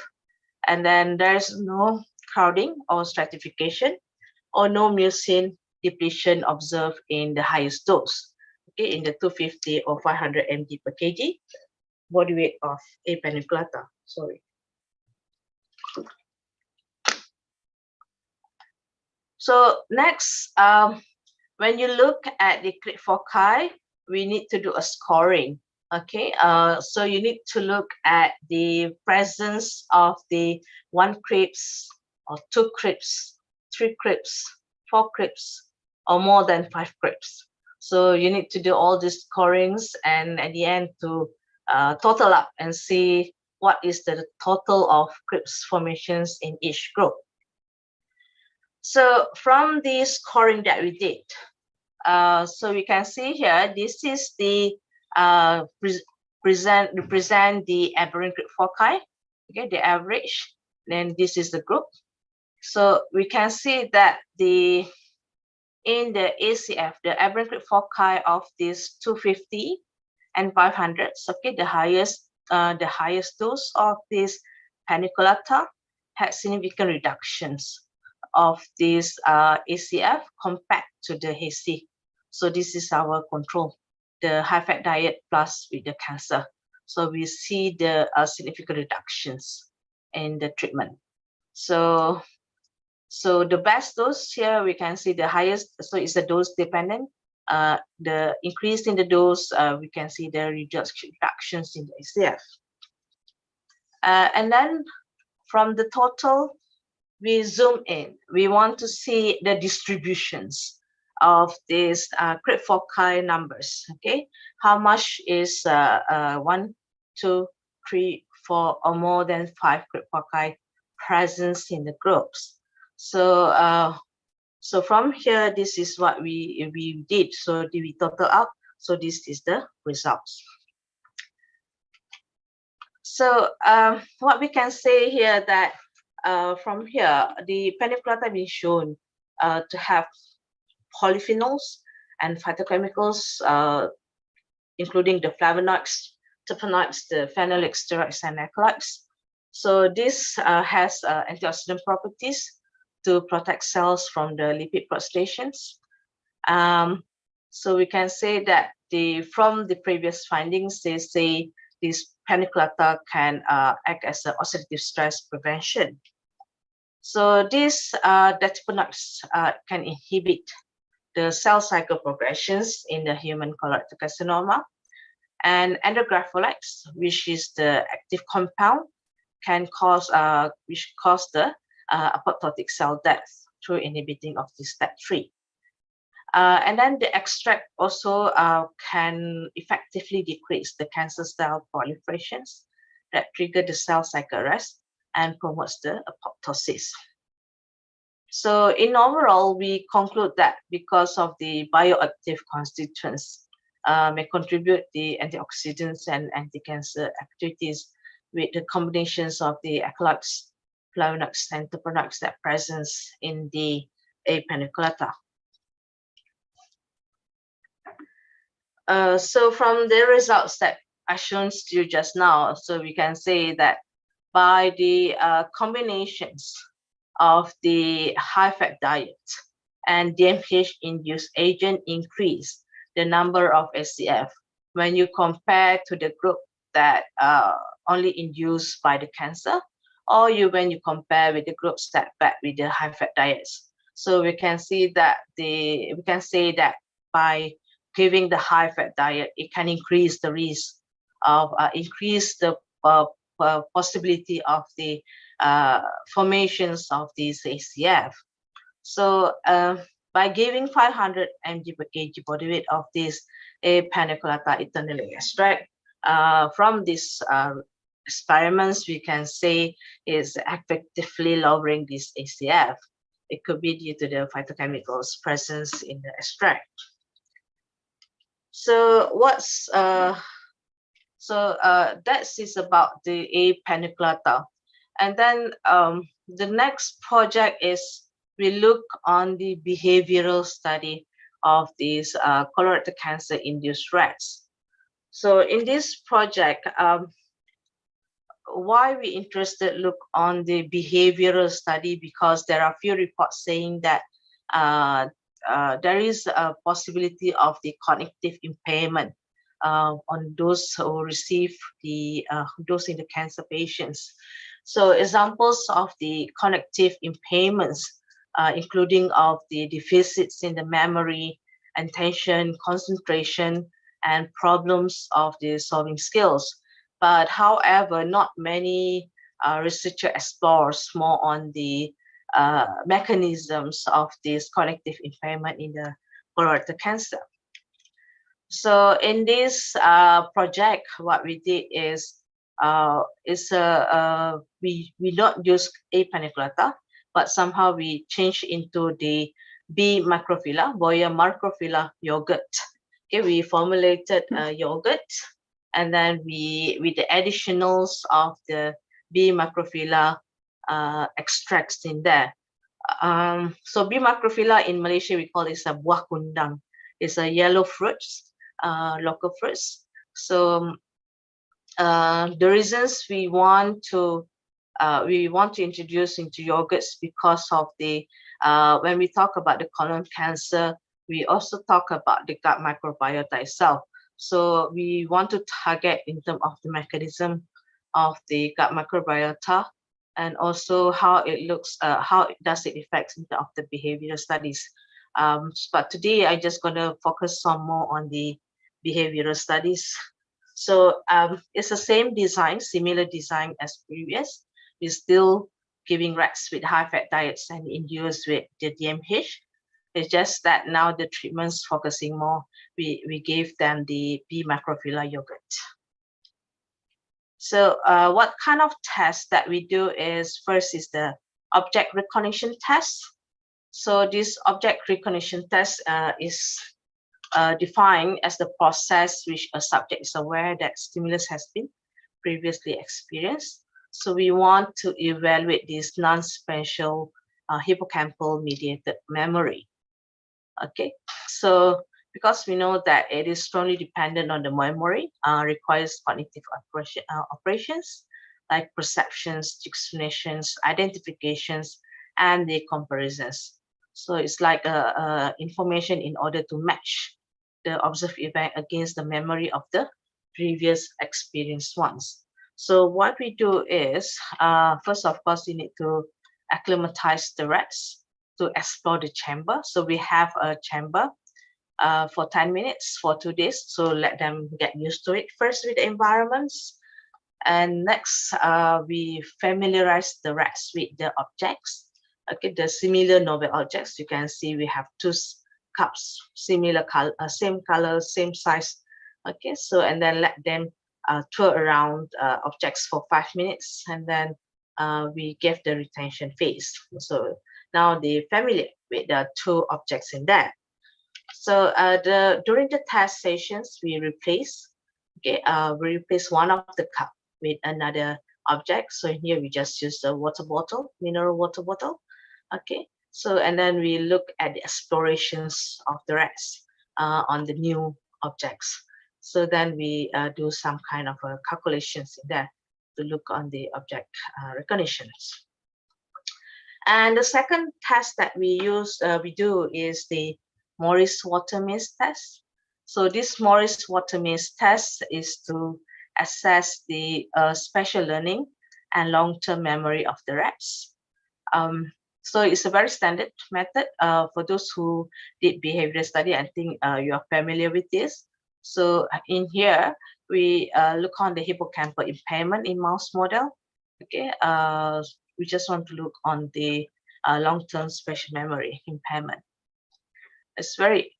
And then there's no crowding or stratification or no mucin depletion observed in the highest dose, okay, in the 250 or 500 mg per kg body weight of A. paniculata. Sorry. So next, when you look at the crypt foci, we need to do a scoring. Okay, so you need to look at the presence of the 1 crypts or 2 crypts, 3 crypts, 4 crypts, or more than 5 crypts. So you need to do all these scorings and at the end to total up and see what is the total of crypts formations in each group. So from the scoring that we did, so we can see here, this is the represent the aberrant crypt foci, okay, the average. Then this is the group. So we can see that in the ACF, the aberrant crypt foci of this 250 and 500, okay, the highest dose of this paniculata had significant reductions of this ACF compared to the HC. So this is our control, the high-fat diet plus with the cancer. So we see the significant reductions in the treatment. So the best dose here, we can see the highest, so it's a dose dependent. The increase in the dose, we can see the reductions in the ACF. And then from the total, we zoom in. We want to see the distributions of these crypt foci numbers. Okay, how much is 1, 2, 3, 4, or more than 5 crypt foci presence in the groups. So so from here, this is what we did. So we total up. So this is the results. So what we can say here that from here, the paniculata been shown to have polyphenols and phytochemicals, including the flavonoids, terpenoids, the phenolics, steroids, and alkaloids. So this has antioxidant properties to protect cells from the lipid prosturations. So we can say that from the previous findings, they say this paniculata can act as an oxidative stress prevention. So these terpenoids can inhibit the cell cycle progressions in the human colorectal carcinoma, and endographolites, which is the active compound, can cause the apoptotic cell death through inhibiting of the STAT3. And then the extract also can effectively decrease the cancer cell proliferations that trigger the cell cycle arrest and promotes the apoptosis. So in overall, we conclude that because of the bioactive constituents may contribute the antioxidants and anti-cancer activities with the combinations of the alkaloids, flavonoids, and terpenoids that present in the A. paniculata. So from the results that I shown to you just now, so we can say that by the combinations of the high-fat diet and DMH-induced agent increase the number of SCF when you compare to the group that only induced by the cancer, or when you compare with the groups that back with the high-fat diets. So we can see that by giving the high-fat diet, it can increase the risk of increase the possibility of the formations of these ACF. So by giving 500 mg per kg body weight of this A. paniculata eternally extract from these experiments, we can say is effectively lowering this ACF. It could be due to the phytochemicals presence in the extract. So that is about the A. paniculata. And then the next project is we look on the behavioral study of these colorectal cancer induced rats. So in this project, why we interested look on the behavioral study, because there are few reports saying that there is a possibility of the cognitive impairment on those who receive the dose in the cancer patients. So examples of the cognitive impairments, including of the deficits in the memory, attention, concentration, and problems of the solving skills. But however, not many researchers explores more on the mechanisms of this cognitive impairment in the colorectal cancer. So in this project, what we did is we not use A. paniculata, but somehow we change into the B. macrophylla, Boyer macrophylla yogurt. Okay, we formulated yogurt, and then with the additionals of the B. macrophylla extracts in there. So B. macrophylla in Malaysia, we call it a buah kundang. It's a yellow fruits, local fruits. So the reasons we want to introduce into yogurts because of the when we talk about the colon cancer, we also talk about the gut microbiota itself. So we want to target in terms of the mechanism of the gut microbiota, and also how it looks, how does it affect in terms of the behavioral studies. But today I'm just going to focus some more on the behavioral studies. So it's the same design, similar design as previous. We're still giving rats with high-fat diets and induced with the DMH. It's just that now the treatment's focusing more. We gave them the B. macrophylla yogurt. So what kind of test that we do is, first is the object recognition test. So this object recognition test is defined as the process which a subject is aware that stimulus has been previously experienced. So we want to evaluate this non-spatial hippocampal mediated memory. Okay, so because we know that it is strongly dependent on the memory, requires cognitive operations like perceptions, explanations, identifications, and the comparisons. So it's like information in order to match the observed event against the memory of the previous experienced ones. So what we do is, first of course, you need to acclimatize the rats to explore the chamber. So we have a chamber for 10 minutes for 2 days. So let them get used to it first with the environments. And next, we familiarize the rats with the objects. Okay, the similar novel objects. You can see we have 2 cups, similar color, same color, same size. Okay, so and then let them tour around objects for 5 minutes, and then we give the retention phase. So now they're familiar with the two objects in there. So during the test sessions, we replace one of the cup with another object. So here we just use the water bottle, mineral water bottle. Okay, so and then we look at the explorations of the rats on the new objects. So then we do some kind of calculations in there to look on the object recognitions. And the second test that we do is the Morris Water-Maze test. So this Morris Water-Maze test is to assess the spatial learning and long-term memory of the rats. So it's a very standard method for those who did behavioral study. I think you are familiar with this. So in here, we look on the hippocampal impairment in mouse model. Okay, we just want to look on the long-term spatial memory impairment. It's very,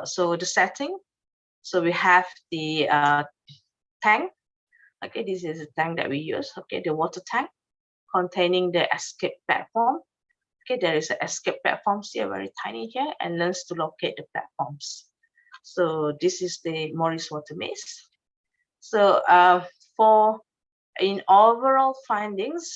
so the setting, so we have the tank. Okay, this is a tank that we use. Okay, the water tank containing the escape platform. Okay, there is an escape platform here, very tiny here, and learns to locate the platforms. So this is the Morris Water-Maze. So for in overall findings,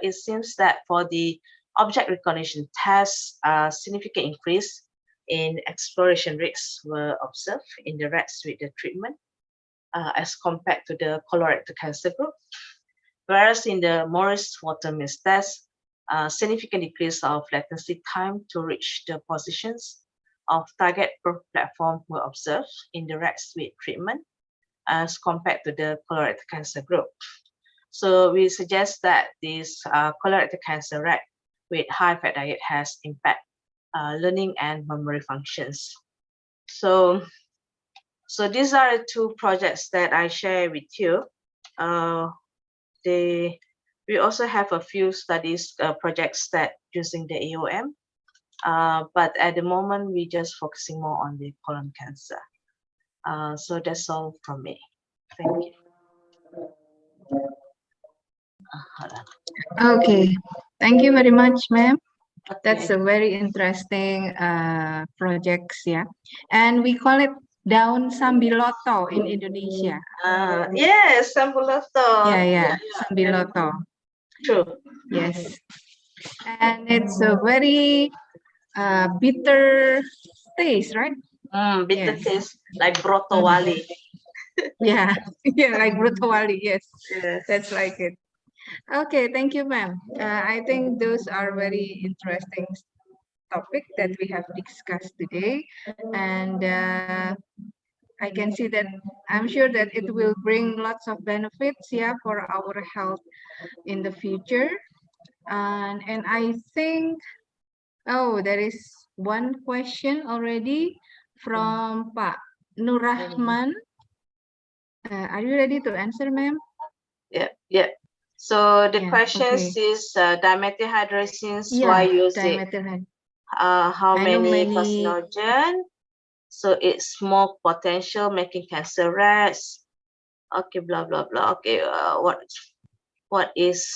it seems that for the object recognition test, significant increase in exploration rates were observed in the rats with the treatment as compared to the colorectal cancer group. Whereas in the Morris Water-Maze test, significant decrease of latency time to reach the positions of target per platform were observed in the rats with treatment as compared to the colorectal cancer group. So we suggest that this colorectal cancer rat with high fat diet has impact learning and memory functions. So these are the two projects that I share with you. We also have a few studies projects that using the AOM, but at the moment we just focusing more on the colon cancer. So that's all from me. Thank you. Okay, thank you very much, ma'am. That's a very interesting projects, yeah. And we call it daun sambiloto in Indonesia. Yes, sambiloto. Yeah, sambiloto. True. Yes. And it's a very bitter taste, right? Bitter taste, like broto wali. Yeah, like broto wali, yes. That's like it. Okay, thank you, ma'am. I think those are very interesting topic that we have discussed today. And I can see that I'm sure that it will bring lots of benefits, yeah, for our health in the future. And I think, oh, there is one question already from Pak Nur Rahman. Are you ready to answer, ma'am? Yeah. So the Yeah, question okay. is dimethylhydrazines, Yeah, why use it? dimethylhydrazine. How I know many many- carcinogen? So it's more potential making cancer rats. Okay, blah blah blah. Okay, what is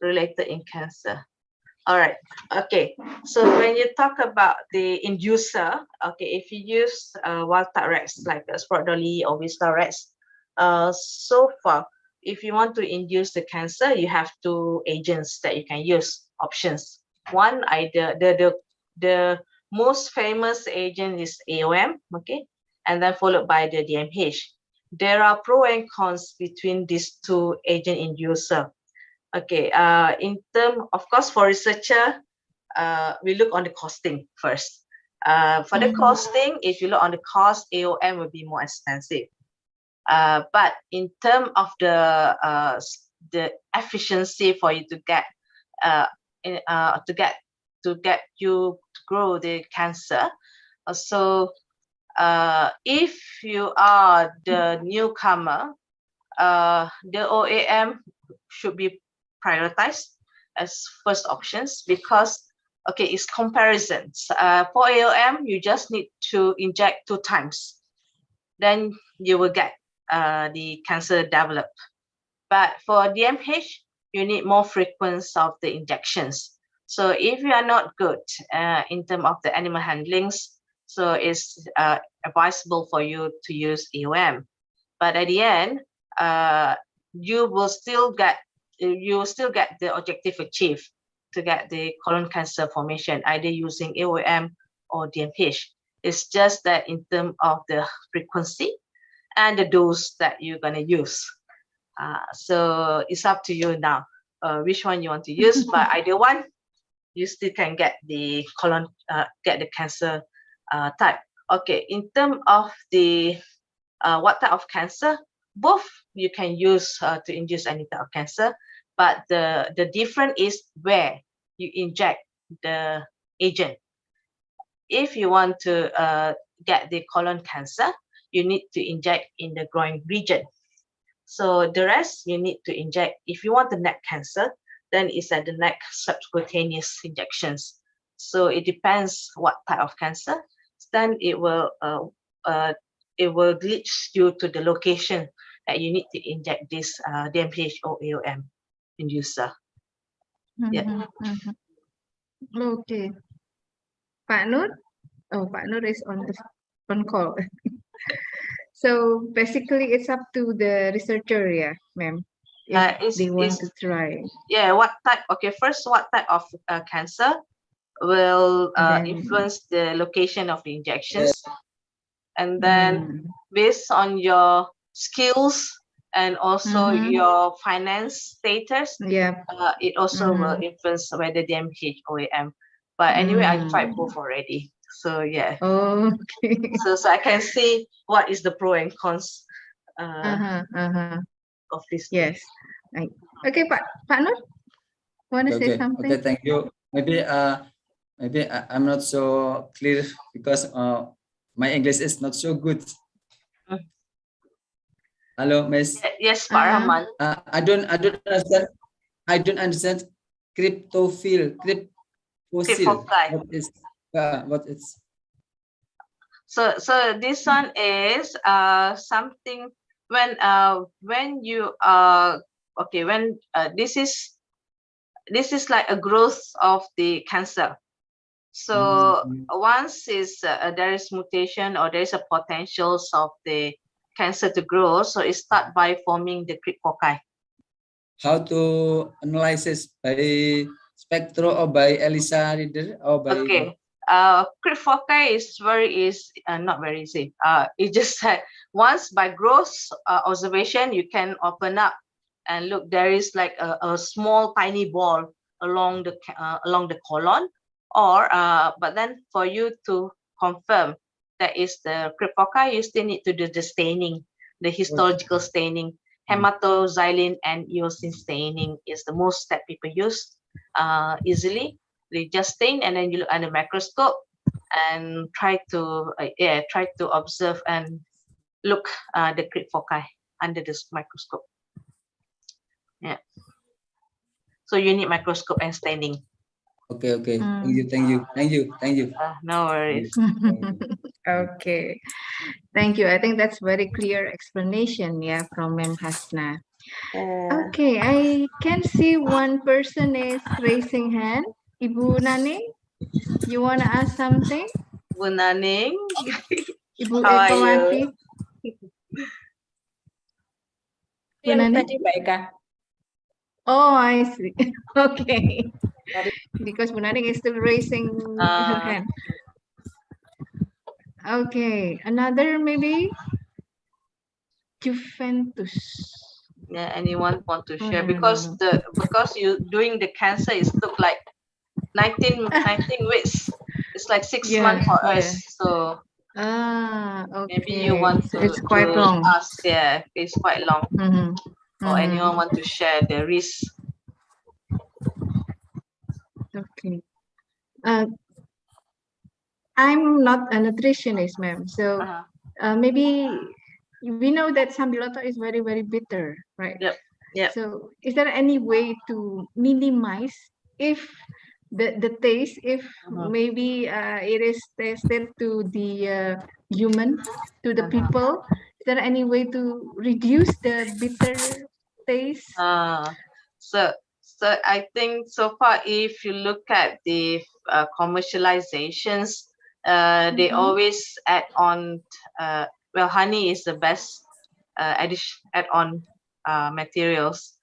related in cancer? All right. Okay. So when you talk about the inducer, okay, if you use wild type rats like Sprague-Dawley or Wistar rats, so far, if you want to induce the cancer, you have two agents that you can use, options. One, the most famous agent is AOM, okay, and then followed by the DMH. There are pros and cons between these two agent inducer. Okay, in term, of course, for researcher, we look on the costing first. For the costing, if you look on the cost, AOM will be more expensive. But in terms of the efficiency for you to get you to grow the cancer, so if you are the newcomer, the OAM should be prioritized as first options because okay, it's comparisons. For AOM, you just need to inject 2 times, then you will get the cancer develop. But for DMH, you need more frequency of the injections. So if you are not good in terms of the animal handlings, so it's advisable for you to use EOM. But at the end, you will still get the objective achieved to get the colon cancer formation, either using EOM or DMPH. It's just that in terms of the frequency and the dose that you're gonna use. So it's up to you now, which one you want to use. But either one, you still can get the colon, get the cancer type. Okay, in terms of the what type of cancer, both you can use to induce any type of cancer, but the difference is where you inject the agent. If you want to get the colon cancer, you need to inject in the groin region. So the rest you need to inject. If you want the neck cancer, then it's at the neck subcutaneous injections. So it depends what type of cancer. Then it will lead you to the location that you need to inject this DMPH or AOM inducer. Yeah. Okay. Pak Nur? Oh, Pak Nur is on the phone call. So basically, it's up to the researcher, yeah, ma'am, if they want to try. Yeah, what type? Okay, first, what type of cancer will influence the location of the injections, and then based on your skills and also your finance status, it also will influence whether DMPH or AM. But anyway, I tried both already. So yeah. Oh, okay. So I can see what is the pro and cons of this. Yes. Right. Okay, Pak Nur, want to say something? Okay, thank you. Maybe I'm not so clear because my English is not so good. Hello, Miss. Yes, Pak Rahman. I don't understand. I don't understand cryptophile. What is? So this one is something when you okay, when this is like a growth of the cancer. So once there is mutation or there is a potential of the cancer to grow, so it start by forming the cryptococci. How to analyze this, by spectro or by ELISA reader or by? Okay. Cryptococci is not very easy. It's just that once by gross observation, you can open up and look. There is like a small tiny ball along the colon, or but then for you to confirm that is the cryptococci, you still need to do the staining, the histological staining. Hematoxylin and eosin staining is the most that people use easily. They just stain and then you look under the microscope and try to observe and look the cryptococci under this microscope. Yeah. So you need microscope and staining. Okay. Thank you. No worries. Okay. Thank you. I think that's very clear explanation, yeah, from Ma'am Hasna. Okay, I can see one person is raising hand. Ibu Naning, you want to ask something? Ibu Naning. Ibu How are Ekawati. Yang tadi Mbak Eka. Oh, I see. Okay. Because Bu Naning is still raising her hand. Okay, another maybe Juventus. Yeah, anyone want to share? Because you doing the cancer, it took like 19 weeks. It's like 6 months for us. So okay. Maybe you want to, it's quite long. Ask, yeah, it's quite long. Or anyone want to share the risk? Okay. I'm not a nutritionist, ma'am. So maybe we know that sambiloto is very, very bitter, right? Yep. So is there any way to minimize if the taste, if maybe it is tasted to the human, to the people, is there any way to reduce the bitter taste? So So I think so far, if you look at the commercializations, they always add on. Well, honey is the best add-on materials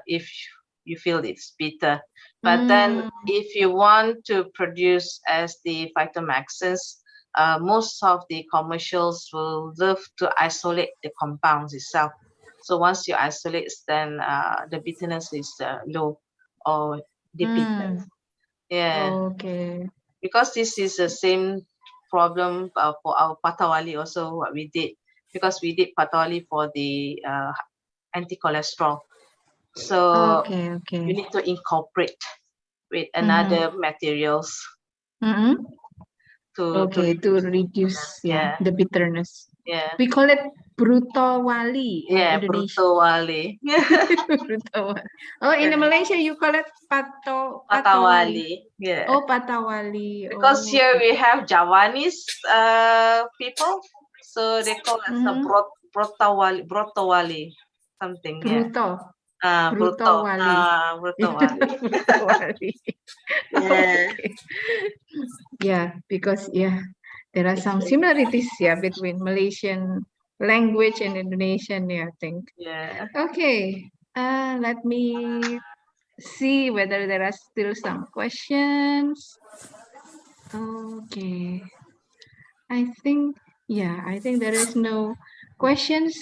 if you feel it's bitter. But then if you want to produce as the phytomaxins, most of the commercials will love to isolate the compounds itself. So once you isolate, then the bitterness is low or depleted. Yeah. Okay. Because this is the same problem for our Patawali also, what we did, because we did Patawali for the anti-cholesterol. So Okay. you need to incorporate with another materials to reduce yeah. the bitterness. Yeah. We call it Brutowali in Yeah, Indonesia. Brutowali. Brutowali. Oh, in Malaysia you call it Patawali. Yeah. Oh, Patawali. Because here we have Javanese people, so they call us a Brotowali, something. Bruto. Yeah. Brutowali. Brutowali. Brutowali. Yeah. Okay. Yeah, because there are some similarities between Malaysian language and Indonesian, I think. Yeah. Okay. Let me see whether there are still some questions. Okay. I think there is no questions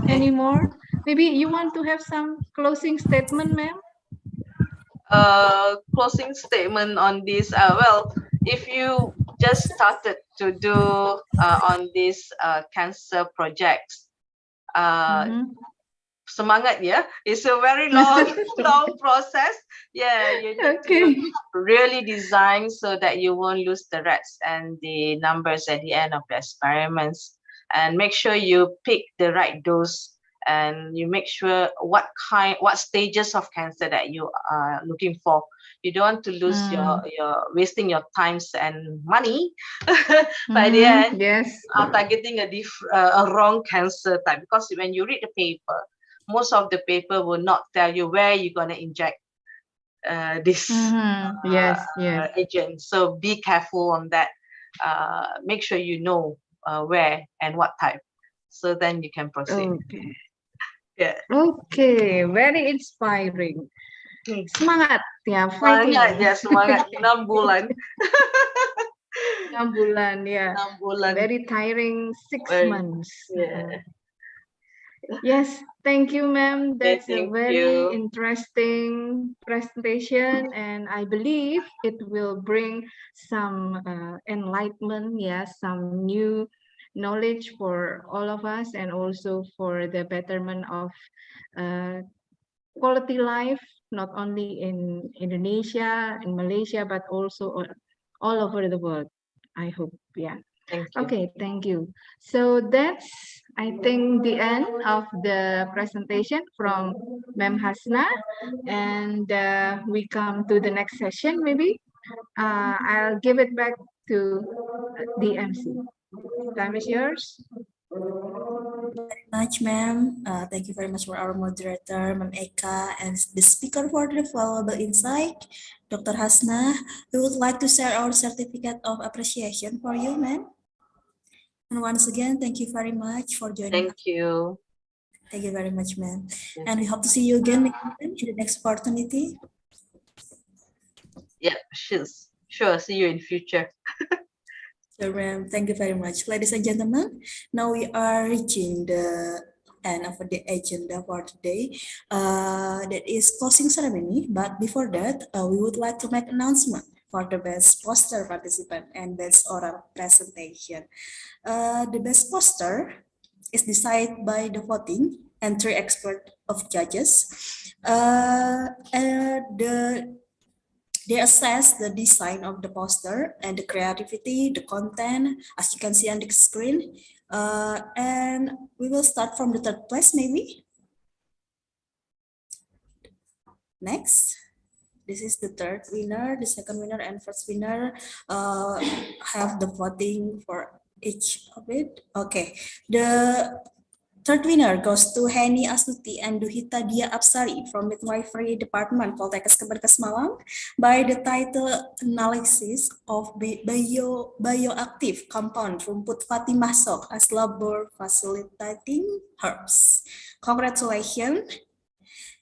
anymore. Maybe you want to have some closing statement, ma'am? Closing statement on this. Well, if you just started to do on this cancer projects, semangat ya. It's a very long process. Yeah, you need to really design so that you won't lose the rats and the numbers at the end of the experiments, and make sure you pick the right dose, and you make sure what stages of cancer that you are looking for. You don't want to lose your wasting your times and money by the end. Yes. Targeting a wrong cancer type, because when you read the paper, most of the paper will not tell you where you're going to inject this agent. So be careful on that. Make sure you know where and what type, so then you can proceed. Okay. Yeah. Okay, very inspiring. Semangat ya, fighting. Semangat ya, semangat. 6 bulan. 6 bulan, yeah. 6 bulan. Very tiring 6 months. Yeah. Yes, thank you, ma'am. That's a Thank very you. interesting presentation, and I believe it will bring some enlightenment, some new knowledge for all of us, and also for the betterment of quality life, not only in Indonesia and Malaysia, but also all over the world, I hope. Yeah. Thank you. Okay, thank you. So that's, I think, the end of the presentation from Ma'am Hasna, and we come to the next session. Maybe I'll give it back to the MC. Time is yours. Very much, ma'am. Thank you very much for our moderator, Ma'am Eka, and the speaker for the valuable insight, Dr. Hasna. We would like to share our certificate of appreciation for you, ma'am. And once again, thank you very much for joining us. Thank you. Thank you very much, ma'am. And we hope to see you again in the next opportunity. Yeah, sure. See you in future. Sure, ma'am. Thank you very much. Ladies and gentlemen, now we are reaching the end of the agenda for today. That is closing ceremony. But before that, we would like to make announcement for the best poster participant and best oral presentation. The best poster is decided by the voting and 3 expert of judges. They assess the design of the poster and the creativity, the content, as you can see on the screen. And we will start from the 3rd place, maybe. Next. This is the 3rd winner, the 2nd winner, and 1st winner. Have the voting for each of it. Okay. The Third winner goes to Heni Astuti and Duhita Dia Apsari from Midwifery Department, Poltekkes Kemenkes Malang, by the title Analysis of Bioactive Compound Rumput Fatimah Sok as Labor Facilitating Herbs. Congratulations.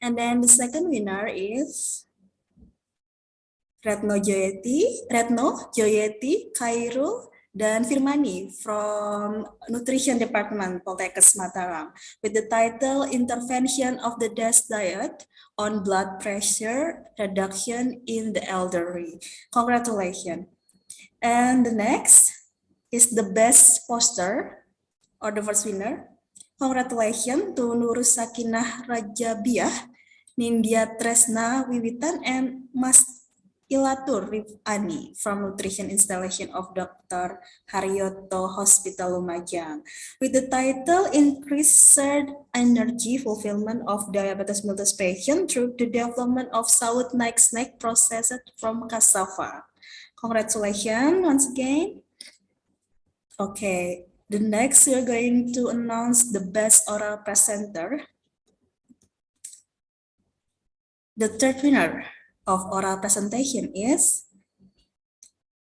And then the second winner is Retno Joyeti, Khairul, dan Firmani from Nutrition Department Poltekkes Mataram with the title Intervention of the DASH Diet on Blood Pressure Reduction in the Elderly. Congratulations. And the next is the best poster or the first winner. Congratulations to Nurus Sakinah Rajabiah, Nindya Tresna Wiwitan, and Mas Ilatur Rifani from Nutrition Installation of Dr. Haryoto Hospital Lumajang with the title Increased Energy Fulfillment of Diabetes Mellitus Patient through the Development of Sawut Naik Snack Processed from Cassava. Congratulations once again. Okay, the next we're going to announce the best oral presenter. The third winner of oral presentation is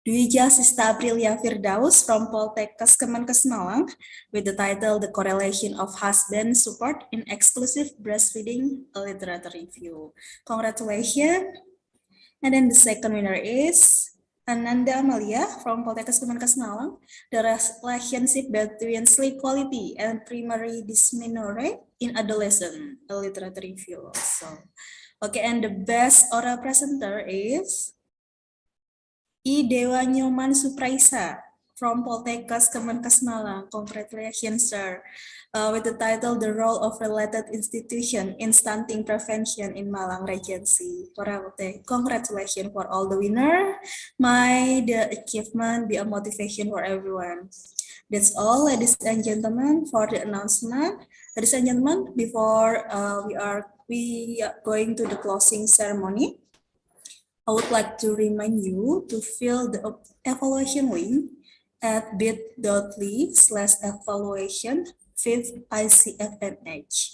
Dwija Sista Aprilia Firdaus from Poltekkes Kemenkes Malang with the title The Correlation of Husband Support in Exclusive Breastfeeding, a Literature Review. Congratulations. And then the second winner is Ananda Amalia from Poltekkes Kemenkes Malang, The Relationship Between Sleep Quality and Primary Dysmenorrhea in Adolescent, a Literature Review also. Okay, and the best oral presenter is I Dewa Nyoman Supraisa from Poltekkes Kemenkes Malang. Congratulations, sir. With the title The Role of Related Institution in Stunting Prevention in Malang Regency. Congratulations for all the winner. May the achievement be a motivation for everyone. That's all, ladies and gentlemen, for the announcement. Ladies and gentlemen, before we are going to the closing ceremony, I would like to remind you to fill the evaluation link at bit.ly/evaluation 5th ICFNH.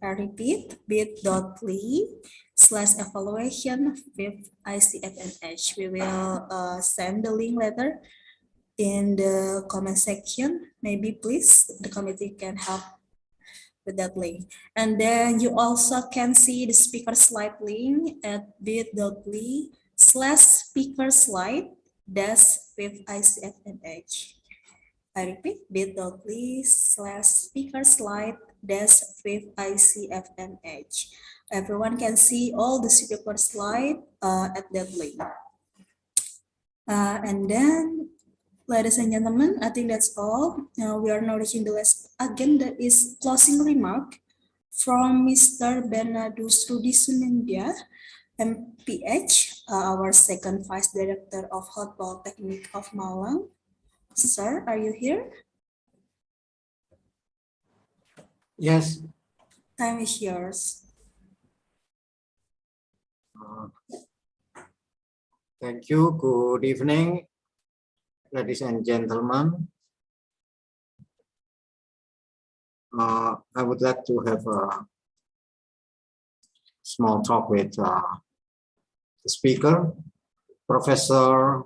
I repeat, bit.ly/evaluation 5th ICFNH. We will send the link later in the comment section. Maybe please, the committee can help with that link. And then you also can see the speaker slide link at bit.ly/speaker slide-5th ICFNH. I repeat, bit.ly/speaker slide-5th ICFNH. Everyone can see all the speaker slide at that link. And then, ladies and gentlemen, I think that's all. Now we are now reaching the last agenda is closing remark from Mr. Bernardus Rudi Sunendya, MPH, our second Vice Director of Health Polytechnic of Malang. Sir, are you here? Yes. Time is yours. Thank you. Good evening, ladies and gentlemen. I would like to have a small talk with the speaker, Professor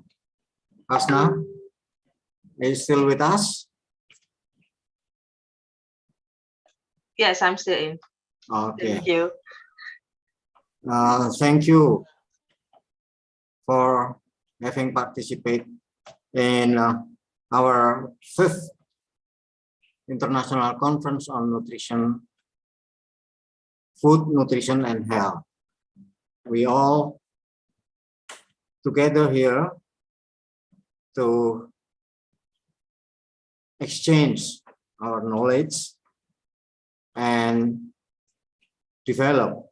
Hasna. Is still with us? Yes, I'm still in. Okay. Thank you. Thank you for having participated in our 5th International Conference on Nutrition, Food, Nutrition, and Health. We all together here to exchange our knowledge and develop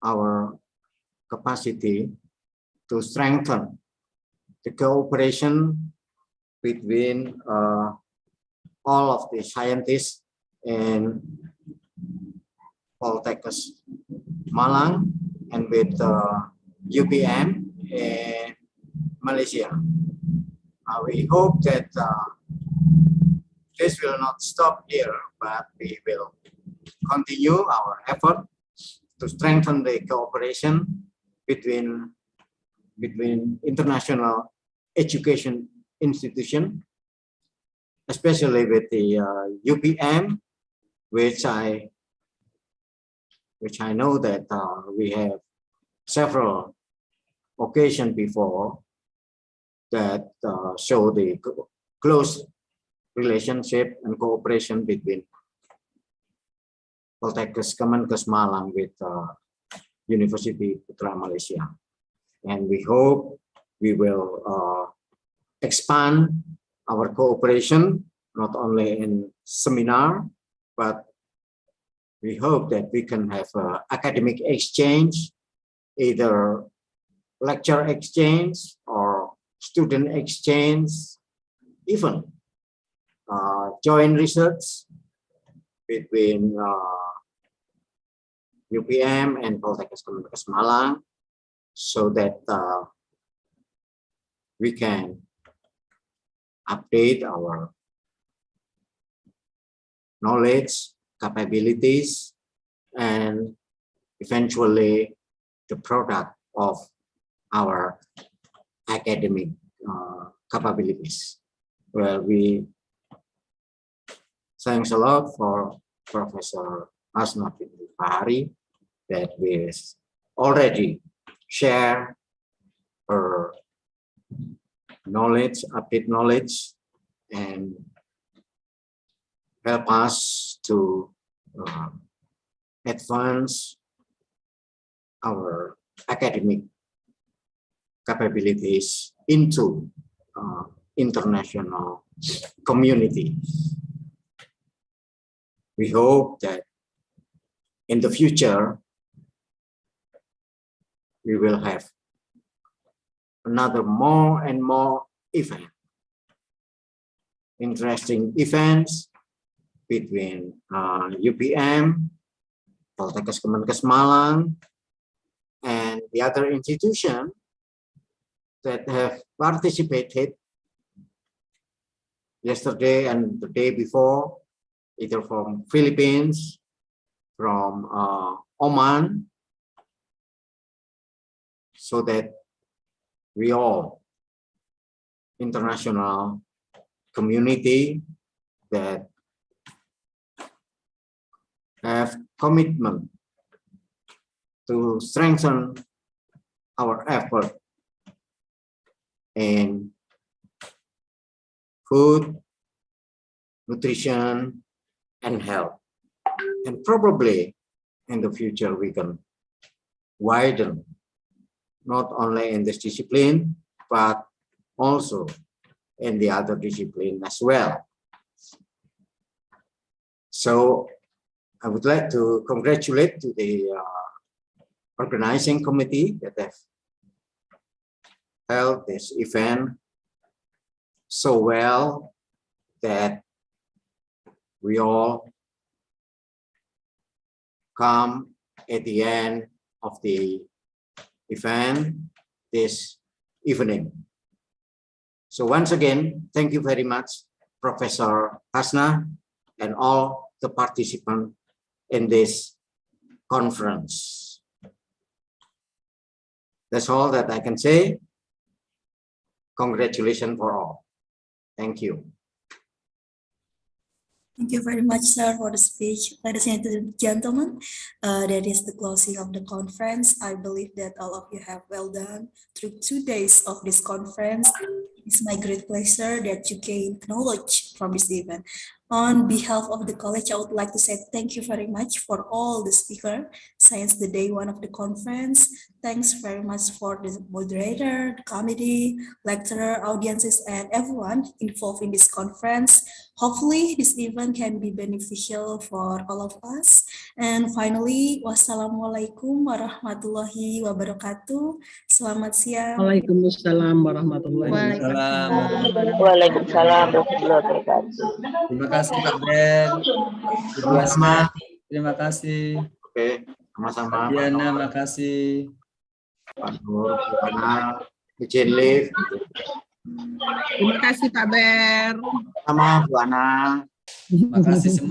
our capacity to strengthen the cooperation between all of the scientists in Poltekkes Malang and with UPM in Malaysia. We hope that this will not stop here, but we will continue our effort to strengthen the cooperation between international education institutions, especially with the UPM, which I know that we have several occasions before that show the close relationship and cooperation between Poltekkes Kemenkes Malang with University Putra Malaysia. And we hope we will expand our cooperation, not only in seminar, but we hope that we can have academic exchange, either lecture exchange or student exchange, even joint research between UPM and Poltekkes Kemenkes Malang, so that we can update our knowledge, capabilities, and eventually the product of our academic capabilities. Well, we thanks a lot for Professor Hasna Fitri Fahari that we already share her knowledge, update knowledge, and help us to advance our academic capabilities into international community. We hope that in the future, we will have another more and more event, interesting events between UPM, Poltekkes Kemenkes Malang, and the other institutions that have participated yesterday and the day before, either from Philippines, from Oman, so that we all, international community that have commitment to strengthen our effort in food, nutrition, and health. And probably in the future, we can widen not only in this discipline, but also in the other discipline as well. So I would like to congratulate to the organizing committee that have held this event so well that we all come at the end of the event this evening. So once again, thank you very much, Professor Hasna, and all the participants in this conference. That's all that I can say. Congratulations for all. Thank you. Thank you very much, sir, for the speech. Ladies and gentlemen, that is the closing of the conference. I believe that all of you have well done through 2 days of this conference. It's my great pleasure that you gained knowledge from this event. On behalf of the college, I would like to say thank you very much for all the speakers since the day one of the conference. Thanks very much for the moderator, the committee, lecturer, audiences, and everyone involved in this conference. Hopefully, this event can be beneficial for all of us. And finally, wassalamualaikum warahmatullahi wabarakatuh. Selamat siang. Waalaikumsalam warahmatullahi wabarakatuh. Waalaikumsalam warahmatullahi wabarakatuh. Terima kasih Pak Ben, Ibu Asma, terima kasih. Oke, sama-sama. Diana, makasih. Pak Nur, Buana, izin live. Terima kasih Pak Ber. Sama Buana. Makasih semua.